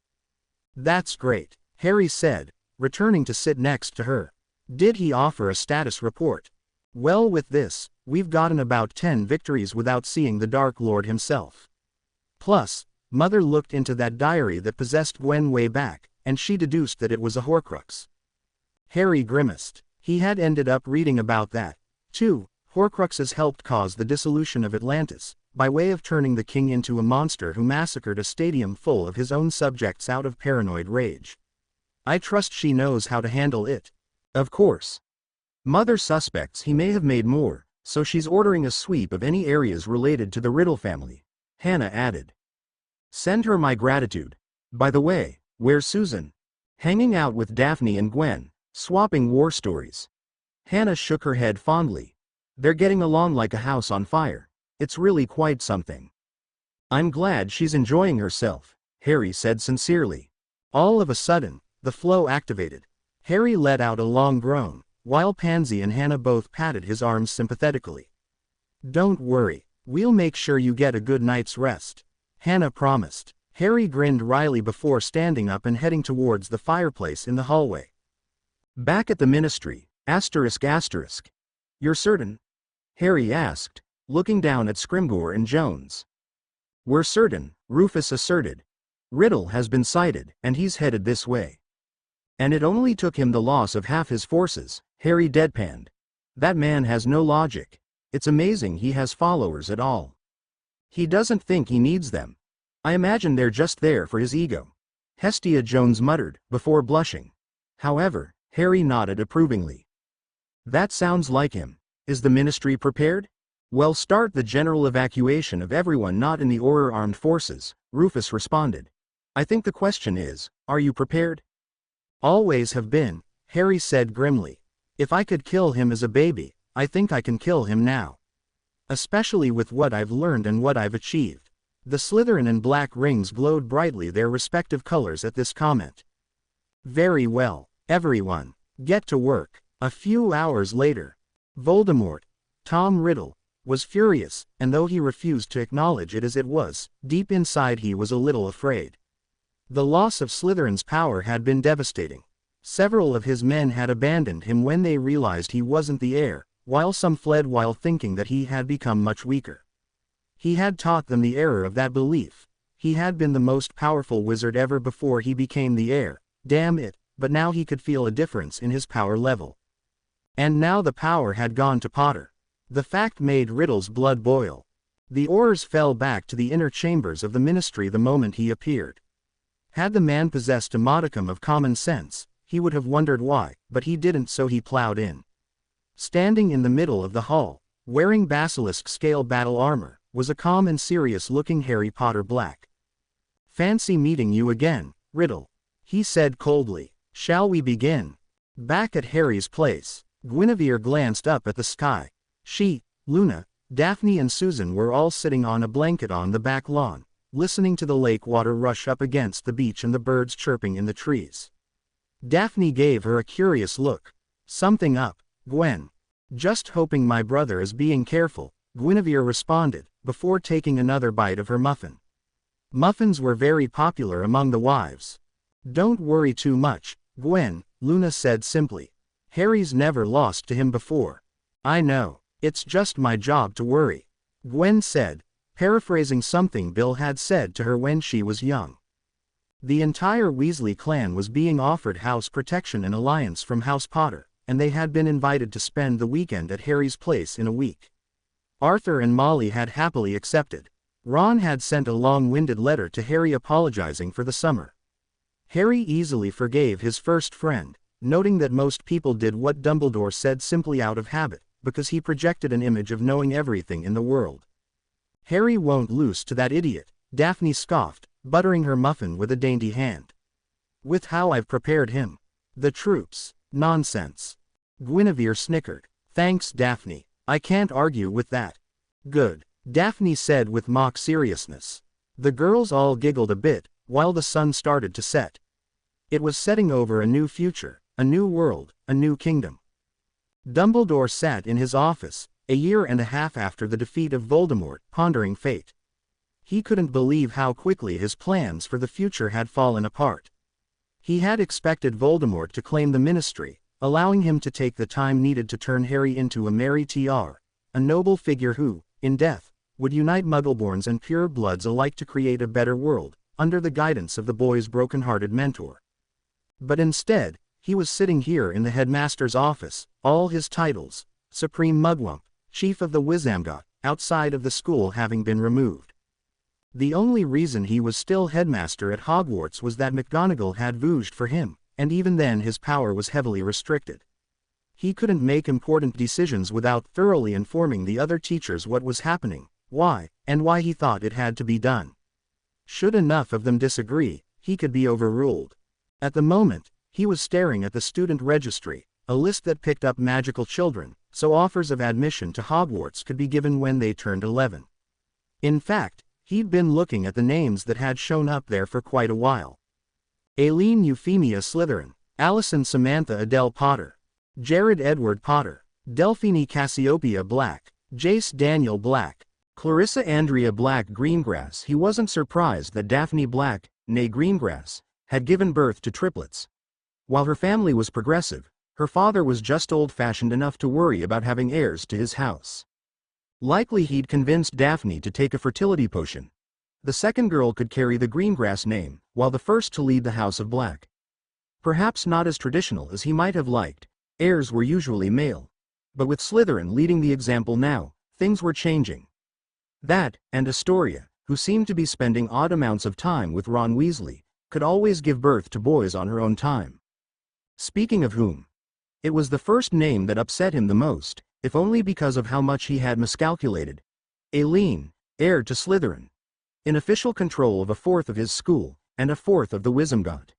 That's great," Harry said, returning to sit next to her. Did he offer a status report? Well, with this, we've gotten about 10 victories without seeing the Dark Lord himself. Plus, Mother looked into that diary that possessed Gwen way back, and she deduced that it was a Horcrux. Harry grimaced. He had ended up reading about that, too. Horcruxes helped cause the dissolution of Atlantis, by way of turning the king into a monster who massacred a stadium full of his own subjects out of paranoid rage. I trust she knows how to handle it. Of course. Mother suspects he may have made more, so she's ordering a sweep of any areas related to the Riddle family, Hannah added. Send her my gratitude. By the way, where's Susan? Hanging out with Daphne and Gwen, swapping war stories. Hannah shook her head fondly. They're getting along like a house on fire. It's really quite something. I'm glad she's enjoying herself, Harry said sincerely. All of a sudden, the flow activated. Harry let out a long groan, while Pansy and Hannah both patted his arms sympathetically. Don't worry, we'll make sure you get a good night's rest, Hannah promised. Harry grinned wryly before standing up and heading towards the fireplace in the hallway. Back at the ministry, ***. You're certain? Harry asked, looking down at Scrimgeour and Jones. We're certain, Rufus asserted. Riddle has been sighted, and he's headed this way. And it only took him the loss of half his forces, Harry deadpanned. That man has no logic. It's amazing he has followers at all. He doesn't think he needs them. I imagine they're just there for his ego. Hestia Jones muttered, before blushing. However, Harry nodded approvingly. That sounds like him. Is the ministry prepared? Well, start the general evacuation of everyone not in the Auror armed forces, Rufus responded. I think the question is, are you prepared? Always have been, Harry said grimly. If I could kill him as a baby, I think I can kill him now. Especially with what I've learned and what I've achieved. The Slytherin and Black Rings glowed brightly their respective colors at this comment. Very well, everyone, get to work. A few hours later, Voldemort, Tom Riddle, was furious, and though he refused to acknowledge it as it was, deep inside he was a little afraid. The loss of Slytherin's power had been devastating. Several of his men had abandoned him when they realized he wasn't the heir, while some fled while thinking that he had become much weaker. He had taught them the error of that belief. He had been the most powerful wizard ever before he became the heir, damn it, but now he could feel a difference in his power level. And now the power had gone to Potter. The fact made Riddle's blood boil. The Aurors fell back to the inner chambers of the ministry the moment he appeared. Had the man possessed a modicum of common sense, he would have wondered why, but he didn't, so he plowed in. Standing in the middle of the hall, wearing basilisk scale battle armor, was a calm and serious-looking Harry Potter Black. Fancy meeting you again, Riddle, he said coldly. Shall we begin? Back at Harry's place, Guinevere glanced up at the sky. She, Luna, Daphne and Susan were all sitting on a blanket on the back lawn, listening to the lake water rush up against the beach and the birds chirping in the trees. Daphne gave her a curious look. Something up, Gwen? Just hoping my brother is being careful, Guinevere responded, before taking another bite of her muffin. Muffins were very popular among the wives. Don't worry too much, Gwen, Luna said simply. Harry's never lost to him before. I know, it's just my job to worry, Gwen said, paraphrasing something Bill had said to her when she was young. The entire Weasley clan was being offered house protection and alliance from House Potter, and they had been invited to spend the weekend at Harry's place in a week. Arthur and Molly had happily accepted. Ron had sent a long-winded letter to Harry apologizing for the summer. Harry easily forgave his first friend, noting that most people did what Dumbledore said simply out of habit, because he projected an image of knowing everything in the world. Harry won't lose to that idiot, Daphne scoffed, buttering her muffin with a dainty hand. With how I've prepared him. The troops. Nonsense. Guinevere snickered. Thanks, Daphne. I can't argue with that. Good. Daphne said with mock seriousness. The girls all giggled a bit, while the sun started to set. It was setting over a new future, a new world, a new kingdom. Dumbledore sat in his office, a year and a half after the defeat of Voldemort, pondering fate. He couldn't believe how quickly his plans for the future had fallen apart. He had expected Voldemort to claim the Ministry, allowing him to take the time needed to turn Harry into a Mary TR, a noble figure who, in death, would unite Muggleborns and purebloods alike to create a better world, under the guidance of the boy's broken-hearted mentor. But instead, he was sitting here in the headmaster's office, all his titles, Supreme Mugwump, Chief of the Wizzamgot, outside of the school having been removed. The only reason he was still headmaster at Hogwarts was that McGonagall had vouged for him, and even then his power was heavily restricted. He couldn't make important decisions without thoroughly informing the other teachers what was happening, why, and why he thought it had to be done. Should enough of them disagree, he could be overruled. At the moment, he was staring at the student registry, a list that picked up magical children, so offers of admission to Hogwarts could be given when they turned 11. In fact, he'd been looking at the names that had shown up there for quite a while. Aileen Euphemia Slytherin, Allison Samantha Adele Potter, Jared Edward Potter, Delphine Cassiopeia Black, Jace Daniel Black, Clarissa Andrea Black Greengrass. He wasn't surprised that Daphne Black, née Greengrass, had given birth to triplets. While her family was progressive, her father was just old-fashioned enough to worry about having heirs to his house. Likely he'd convinced Daphne to take a fertility potion. The second girl could carry the Greengrass name, while the first to lead the House of Black. Perhaps not as traditional as he might have liked, heirs were usually male. But with Slytherin leading the example now, things were changing. That, and Astoria, who seemed to be spending odd amounts of time with Ron Weasley, could always give birth to boys on her own time. Speaking of whom, it was the first name that upset him the most, if only because of how much he had miscalculated. Aileen, heir to Slytherin. In official control of a fourth of his school, and a fourth of the Wizzamgot.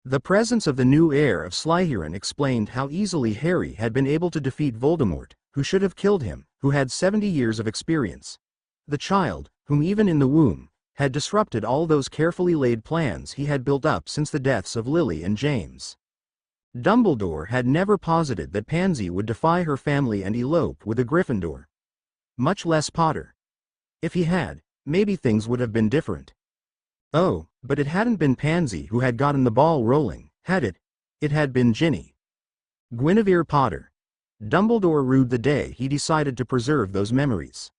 The presence of the new heir of Slytherin explained how easily Harry had been able to defeat Voldemort, who should have killed him, who had 70 years of experience. The child, whom even in the womb, had disrupted all those carefully laid plans he had built up since the deaths of Lily and James. Dumbledore had never posited that Pansy would defy her family and elope with a Gryffindor. Much less Potter. If he had, maybe things would have been different. Oh, but it hadn't been Pansy who had gotten the ball rolling, had it? It had been Ginny. Guinevere Potter. Dumbledore rued the day he decided to preserve those memories.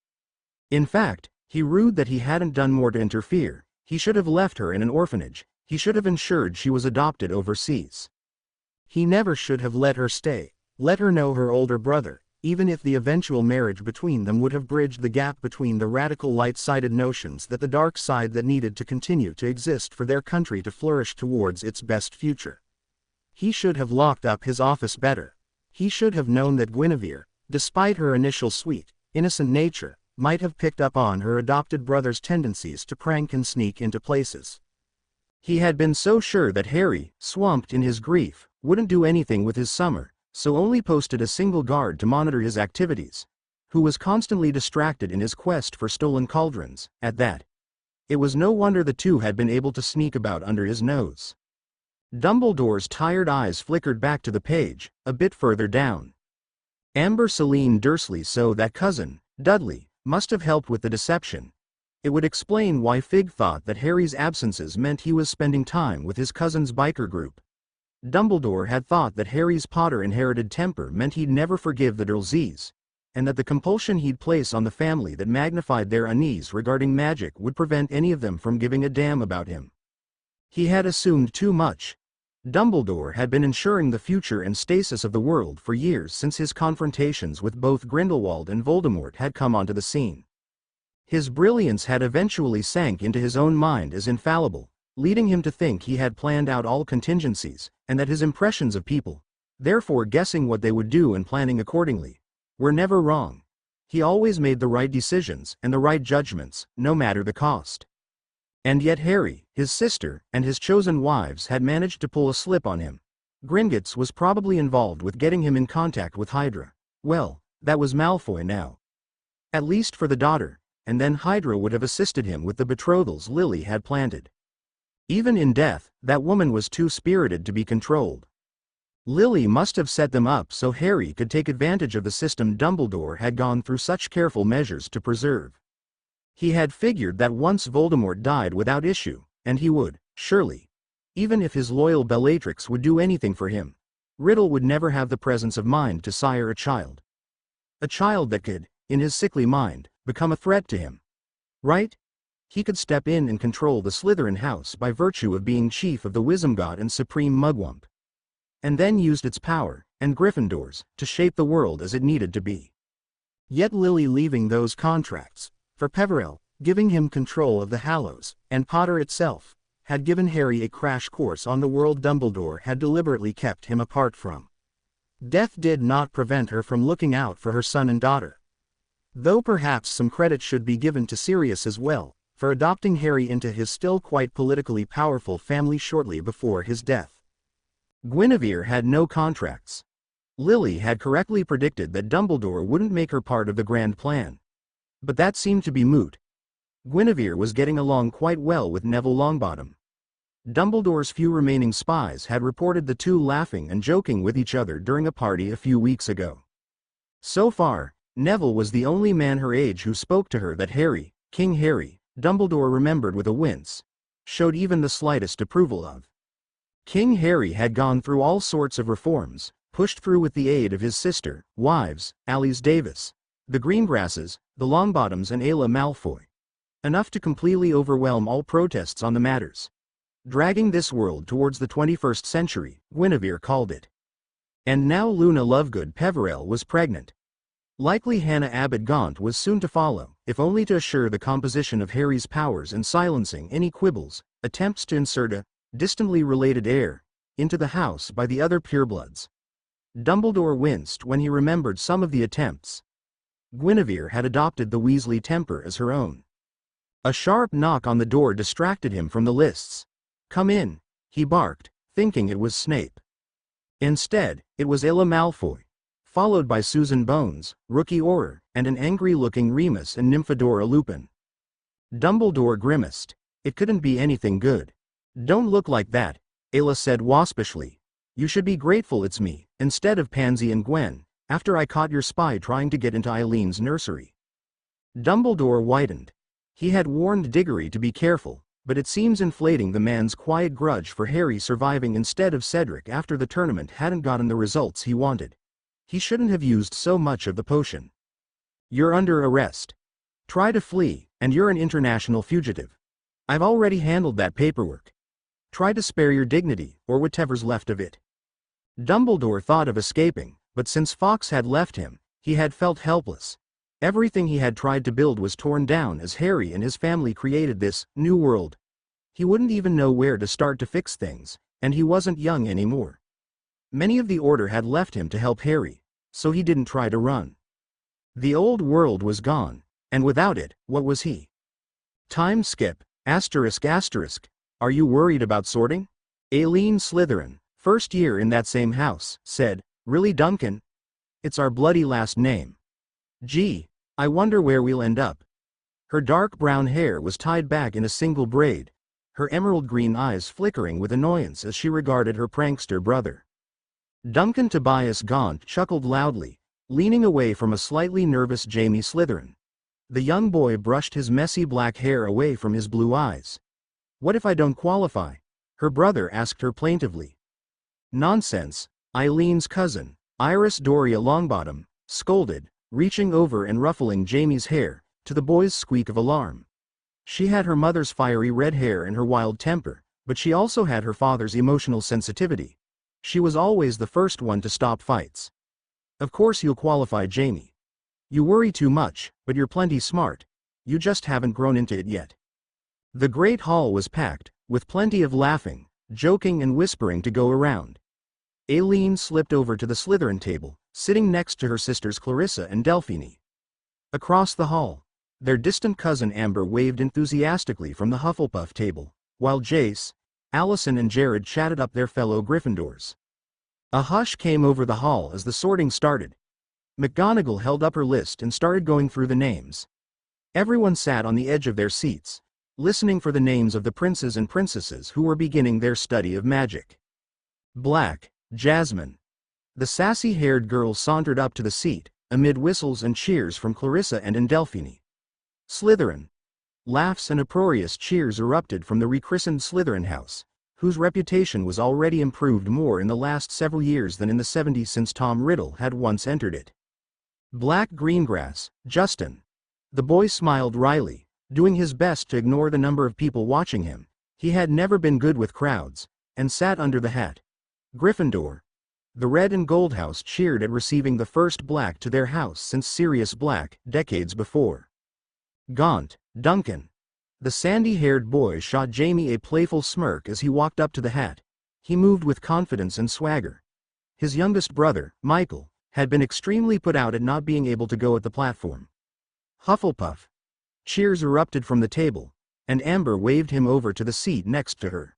In fact, he rued that he hadn't done more to interfere. He should have left her in an orphanage. He should have ensured she was adopted overseas. He never should have let her stay, let her know her older brother, even if the eventual marriage between them would have bridged the gap between the radical light-sided notions that the dark side that needed to continue to exist for their country to flourish towards its best future. He should have locked up his office better. He should have known that Guinevere, despite her initial sweet, innocent nature, might have picked up on her adopted brother's tendencies to prank and sneak into places. He had been so sure that Harry, swamped in his grief, wouldn't do anything with his summer, so only posted a single guard to monitor his activities, who was constantly distracted in his quest for stolen cauldrons, at that. It was no wonder the two had been able to sneak about under his nose. Dumbledore's tired eyes flickered back to the page, a bit further down. Amber Celine Dursley, so that cousin, Dudley, must have helped with the deception. It would explain why Fig thought that Harry's absences meant he was spending time with his cousin's biker group. Dumbledore had thought that Harry's Potter-inherited temper meant he'd never forgive the Durslys, and that the compulsion he'd place on the family that magnified their unease regarding magic would prevent any of them from giving a damn about him. He had assumed too much. Dumbledore had been ensuring the future and stasis of the world for years since his confrontations with both Grindelwald and Voldemort had come onto the scene. His brilliance had eventually sank into his own mind as infallible, leading him to think he had planned out all contingencies, and that his impressions of people, therefore guessing what they would do and planning accordingly, were never wrong. He always made the right decisions and the right judgments, no matter the cost. And yet Harry, his sister, and his chosen wives had managed to pull a slip on him. Gringotts was probably involved with getting him in contact with Hydra. Well, that was Malfoy now. At least for the daughter, and then Hydra would have assisted him with the betrothals Lily had planted. Even in death, that woman was too spirited to be controlled. Lily must have set them up so Harry could take advantage of the system Dumbledore had gone through such careful measures to preserve. He had figured that once Voldemort died without issue, and he would, surely. Even if his loyal Bellatrix would do anything for him, Riddle would never have the presence of mind to sire a child. A child that could, in his sickly mind, become a threat to him. Right? He could step in and control the Slytherin house by virtue of being chief of the Wizengamot and supreme mugwump. And then used its power, and Gryffindor's, to shape the world as it needed to be. Yet Lily leaving those contracts, for Peverell, giving him control of the Hallows, and Potter itself, had given Harry a crash course on the world Dumbledore had deliberately kept him apart from. Death did not prevent her from looking out for her son and daughter. Though perhaps some credit should be given to Sirius as well, for adopting Harry into his still quite politically powerful family shortly before his death. Guinevere had no contracts. Lily had correctly predicted that Dumbledore wouldn't make her part of the grand plan. But that seemed to be moot. Guinevere was getting along quite well with Neville Longbottom. Dumbledore's few remaining spies had reported the two laughing and joking with each other during a party a few weeks ago. So far, Neville was the only man her age who spoke to her that Harry, King Harry, Dumbledore remembered with a wince, showed even the slightest approval of. King Harry had gone through all sorts of reforms, pushed through with the aid of his sister, wives, Alice Davis, the Greengrasses, the Longbottoms and Ayla Malfoy. Enough to completely overwhelm all protests on the matters. Dragging this world towards the 21st century, Guinevere called it. And now Luna Lovegood Peverell was pregnant. Likely Hannah Abbott Gaunt was soon to follow, if only to assure the composition of Harry's powers and silencing any quibbles, attempts to insert a distantly related heir into the house by the other purebloods. Dumbledore winced when he remembered some of the attempts. Guinevere had adopted the Weasley temper as her own. A sharp knock on the door distracted him from the lists. "Come in," he barked, thinking it was Snape. Instead, it was Ayla Malfoy, followed by Susan Bones, Rookie Auror, and an angry-looking Remus and Nymphadora Lupin. Dumbledore grimaced. It couldn't be anything good. "Don't look like that," Ayla said waspishly. "You should be grateful it's me, instead of Pansy and Gwen, after I caught your spy trying to get into Eileen's nursery." Dumbledore whitened. He had warned Diggory to be careful, but it seems inflating the man's quiet grudge for Harry surviving instead of Cedric after the tournament hadn't gotten the results he wanted. He shouldn't have used so much of the potion. "You're under arrest. Try to flee, and you're an international fugitive. I've already handled that paperwork. Try to spare your dignity, or whatever's left of it." Dumbledore thought of escaping, but since Fawkes had left him, he had felt helpless. Everything he had tried to build was torn down as Harry and his family created this new world. He wouldn't even know where to start to fix things, and he wasn't young anymore. Many of the Order had left him to help Harry, so he didn't try to run. The old world was gone, and without it, what was he? Time skip, asterisk asterisk. Are you worried about sorting? Aileen Slytherin, first year in that same house, said, "Really, Duncan? It's our bloody last name. Gee, I wonder where we'll end up." Her dark brown hair was tied back in a single braid, her emerald green eyes flickering with annoyance as she regarded her prankster brother. Duncan Tobias Gaunt chuckled loudly, leaning away from a slightly nervous Jamie Slytherin. The young boy brushed his messy black hair away from his blue eyes. "What if I don't qualify?" her brother asked her plaintively. "Nonsense," Eileen's cousin, Iris Doria Longbottom, scolded, reaching over and ruffling Jamie's hair, to the boy's squeak of alarm. She had her mother's fiery red hair and her wild temper, but she also had her father's emotional sensitivity. She was always the first one to stop fights. "Of course you'll qualify, Jamie. You worry too much, but you're plenty smart. You just haven't grown into it yet." The great hall was packed, with plenty of laughing, joking and whispering to go around. Aileen slipped over to the Slytherin table, sitting next to her sisters Clarissa and Delphine. Across the hall, their distant cousin Amber waved enthusiastically from the Hufflepuff table, while Jace, Allison and Jared chatted up their fellow Gryffindors. A hush came over the hall as the sorting started. McGonagall held up her list and started going through the names. Everyone sat on the edge of their seats, listening for the names of the princes and princesses who were beginning their study of magic. Black, Jasmine. The sassy-haired girl sauntered up to the seat, amid whistles and cheers from Clarissa and Delphine. Slytherin. Laughs and uproarious cheers erupted from the rechristened Slytherin house, whose reputation was already improved more in the last several years than in the 70s since Tom Riddle had once entered it. Black Greengrass, Justin. The boy smiled wryly, doing his best to ignore the number of people watching him. He had never been good with crowds, and sat under the hat. Gryffindor. The Red and Gold House cheered at receiving the first Black to their house since Sirius Black, decades before. Gaunt, Duncan. The sandy-haired boy shot Jamie a playful smirk as he walked up to the hat. He moved with confidence and swagger. His youngest brother, Michael, had been extremely put out at not being able to go at the platform. Hufflepuff. Cheers erupted from the table, and Amber waved him over to the seat next to her.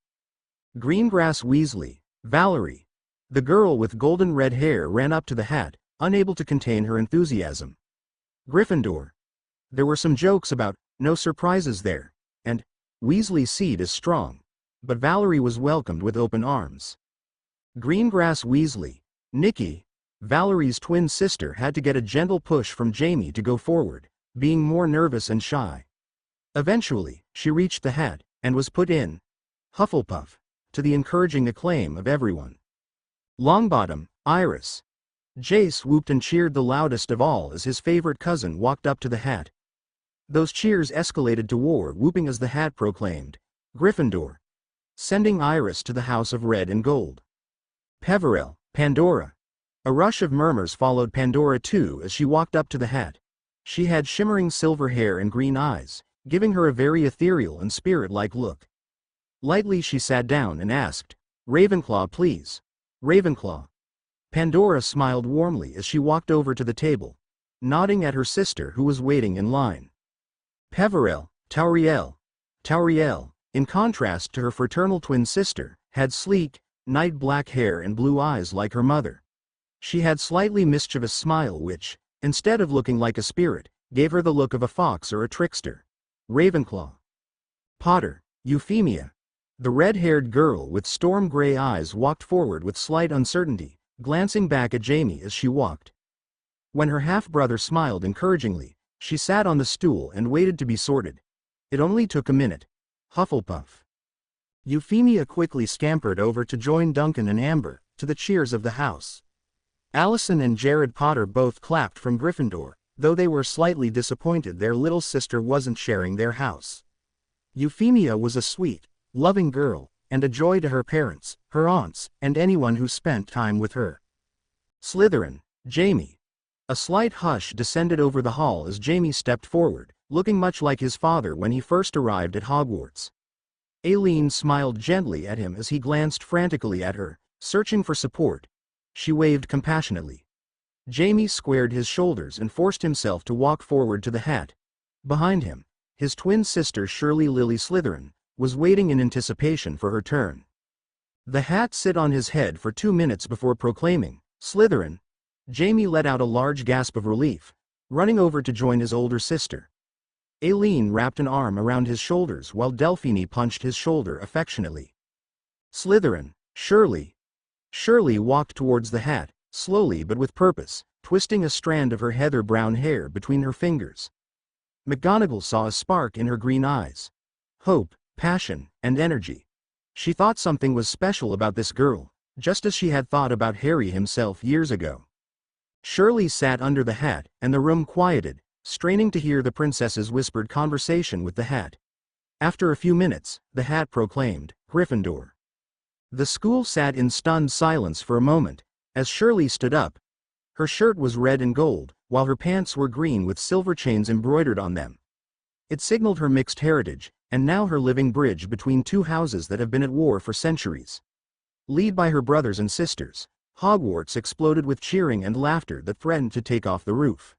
Greengrass Weasley, Valerie. The girl with golden red hair ran up to the hat, unable to contain her enthusiasm. Gryffindor. There were some jokes about, no surprises there, and, Weasley's seed is strong, but Valerie was welcomed with open arms. Greengrass Weasley, Nikki. Valerie's twin sister had to get a gentle push from Jamie to go forward, being more nervous and shy. Eventually, she reached the hat, and was put in. Hufflepuff, to the encouraging acclaim of everyone. Longbottom, Iris. Jace whooped and cheered the loudest of all as his favorite cousin walked up to the hat. Those cheers escalated to war whooping as the hat proclaimed, Gryffindor, sending Iris to the House of Red and Gold. Peverell, Pandora. A rush of murmurs followed Pandora too as she walked up to the hat. She had shimmering silver hair and green eyes, giving her a very ethereal and spirit-like look. Lightly she sat down and asked, Ravenclaw please. Ravenclaw. Pandora smiled warmly as she walked over to the table, nodding at her sister who was waiting in line. Peverell, Tauriel. Tauriel, in contrast to her fraternal twin sister, had sleek, night black hair and blue eyes like her mother. She had slightly mischievous smile which, instead of looking like a spirit, gave her the look of a fox or a trickster. Ravenclaw. Potter, Euphemia. The red-haired girl with storm-gray eyes walked forward with slight uncertainty, glancing back at Jamie as she walked. When her half-brother smiled encouragingly, she sat on the stool and waited to be sorted. It only took a minute. Hufflepuff. Euphemia quickly scampered over to join Duncan and Amber, to the cheers of the house. Allison and Jared Potter both clapped from Gryffindor, though they were slightly disappointed their little sister wasn't sharing their house. Euphemia was a sweet, loving girl, and a joy to her parents, her aunts, and anyone who spent time with her. Slytherin, Jamie. A slight hush descended over the hall as Jamie stepped forward, looking much like his father when he first arrived at Hogwarts. Aileen smiled gently at him as he glanced frantically at her, searching for support. She waved compassionately. Jamie squared his shoulders and forced himself to walk forward to the hat. Behind him, his twin sister Shirley Lily Slytherin was waiting in anticipation for her turn. The hat sit on his head for 2 minutes before proclaiming, Slytherin. Jamie let out a large gasp of relief, running over to join his older sister. Aileen wrapped an arm around his shoulders while Delphine punched his shoulder affectionately. Slytherin, Shirley. Shirley walked towards the hat, slowly but with purpose, twisting a strand of her heather brown hair between her fingers. McGonagall saw a spark in her green eyes. Hope, passion, and energy. She thought something was special about this girl, just as she had thought about Harry himself years ago. Shirley sat under the hat, and the room quieted, straining to hear the princess's whispered conversation with the hat. After a few minutes, the hat proclaimed, Gryffindor. The school sat in stunned silence for a moment, as Shirley stood up. Her shirt was red and gold, while her pants were green with silver chains embroidered on them. It signaled her mixed heritage, and now her living bridge between two houses that have been at war for centuries. Led by her brothers and sisters, Hogwarts exploded with cheering and laughter that threatened to take off the roof.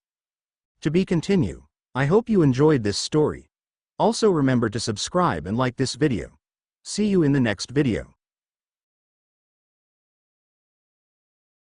To be continued. I hope you enjoyed this story. Also remember to subscribe and like this video. See you in the next video.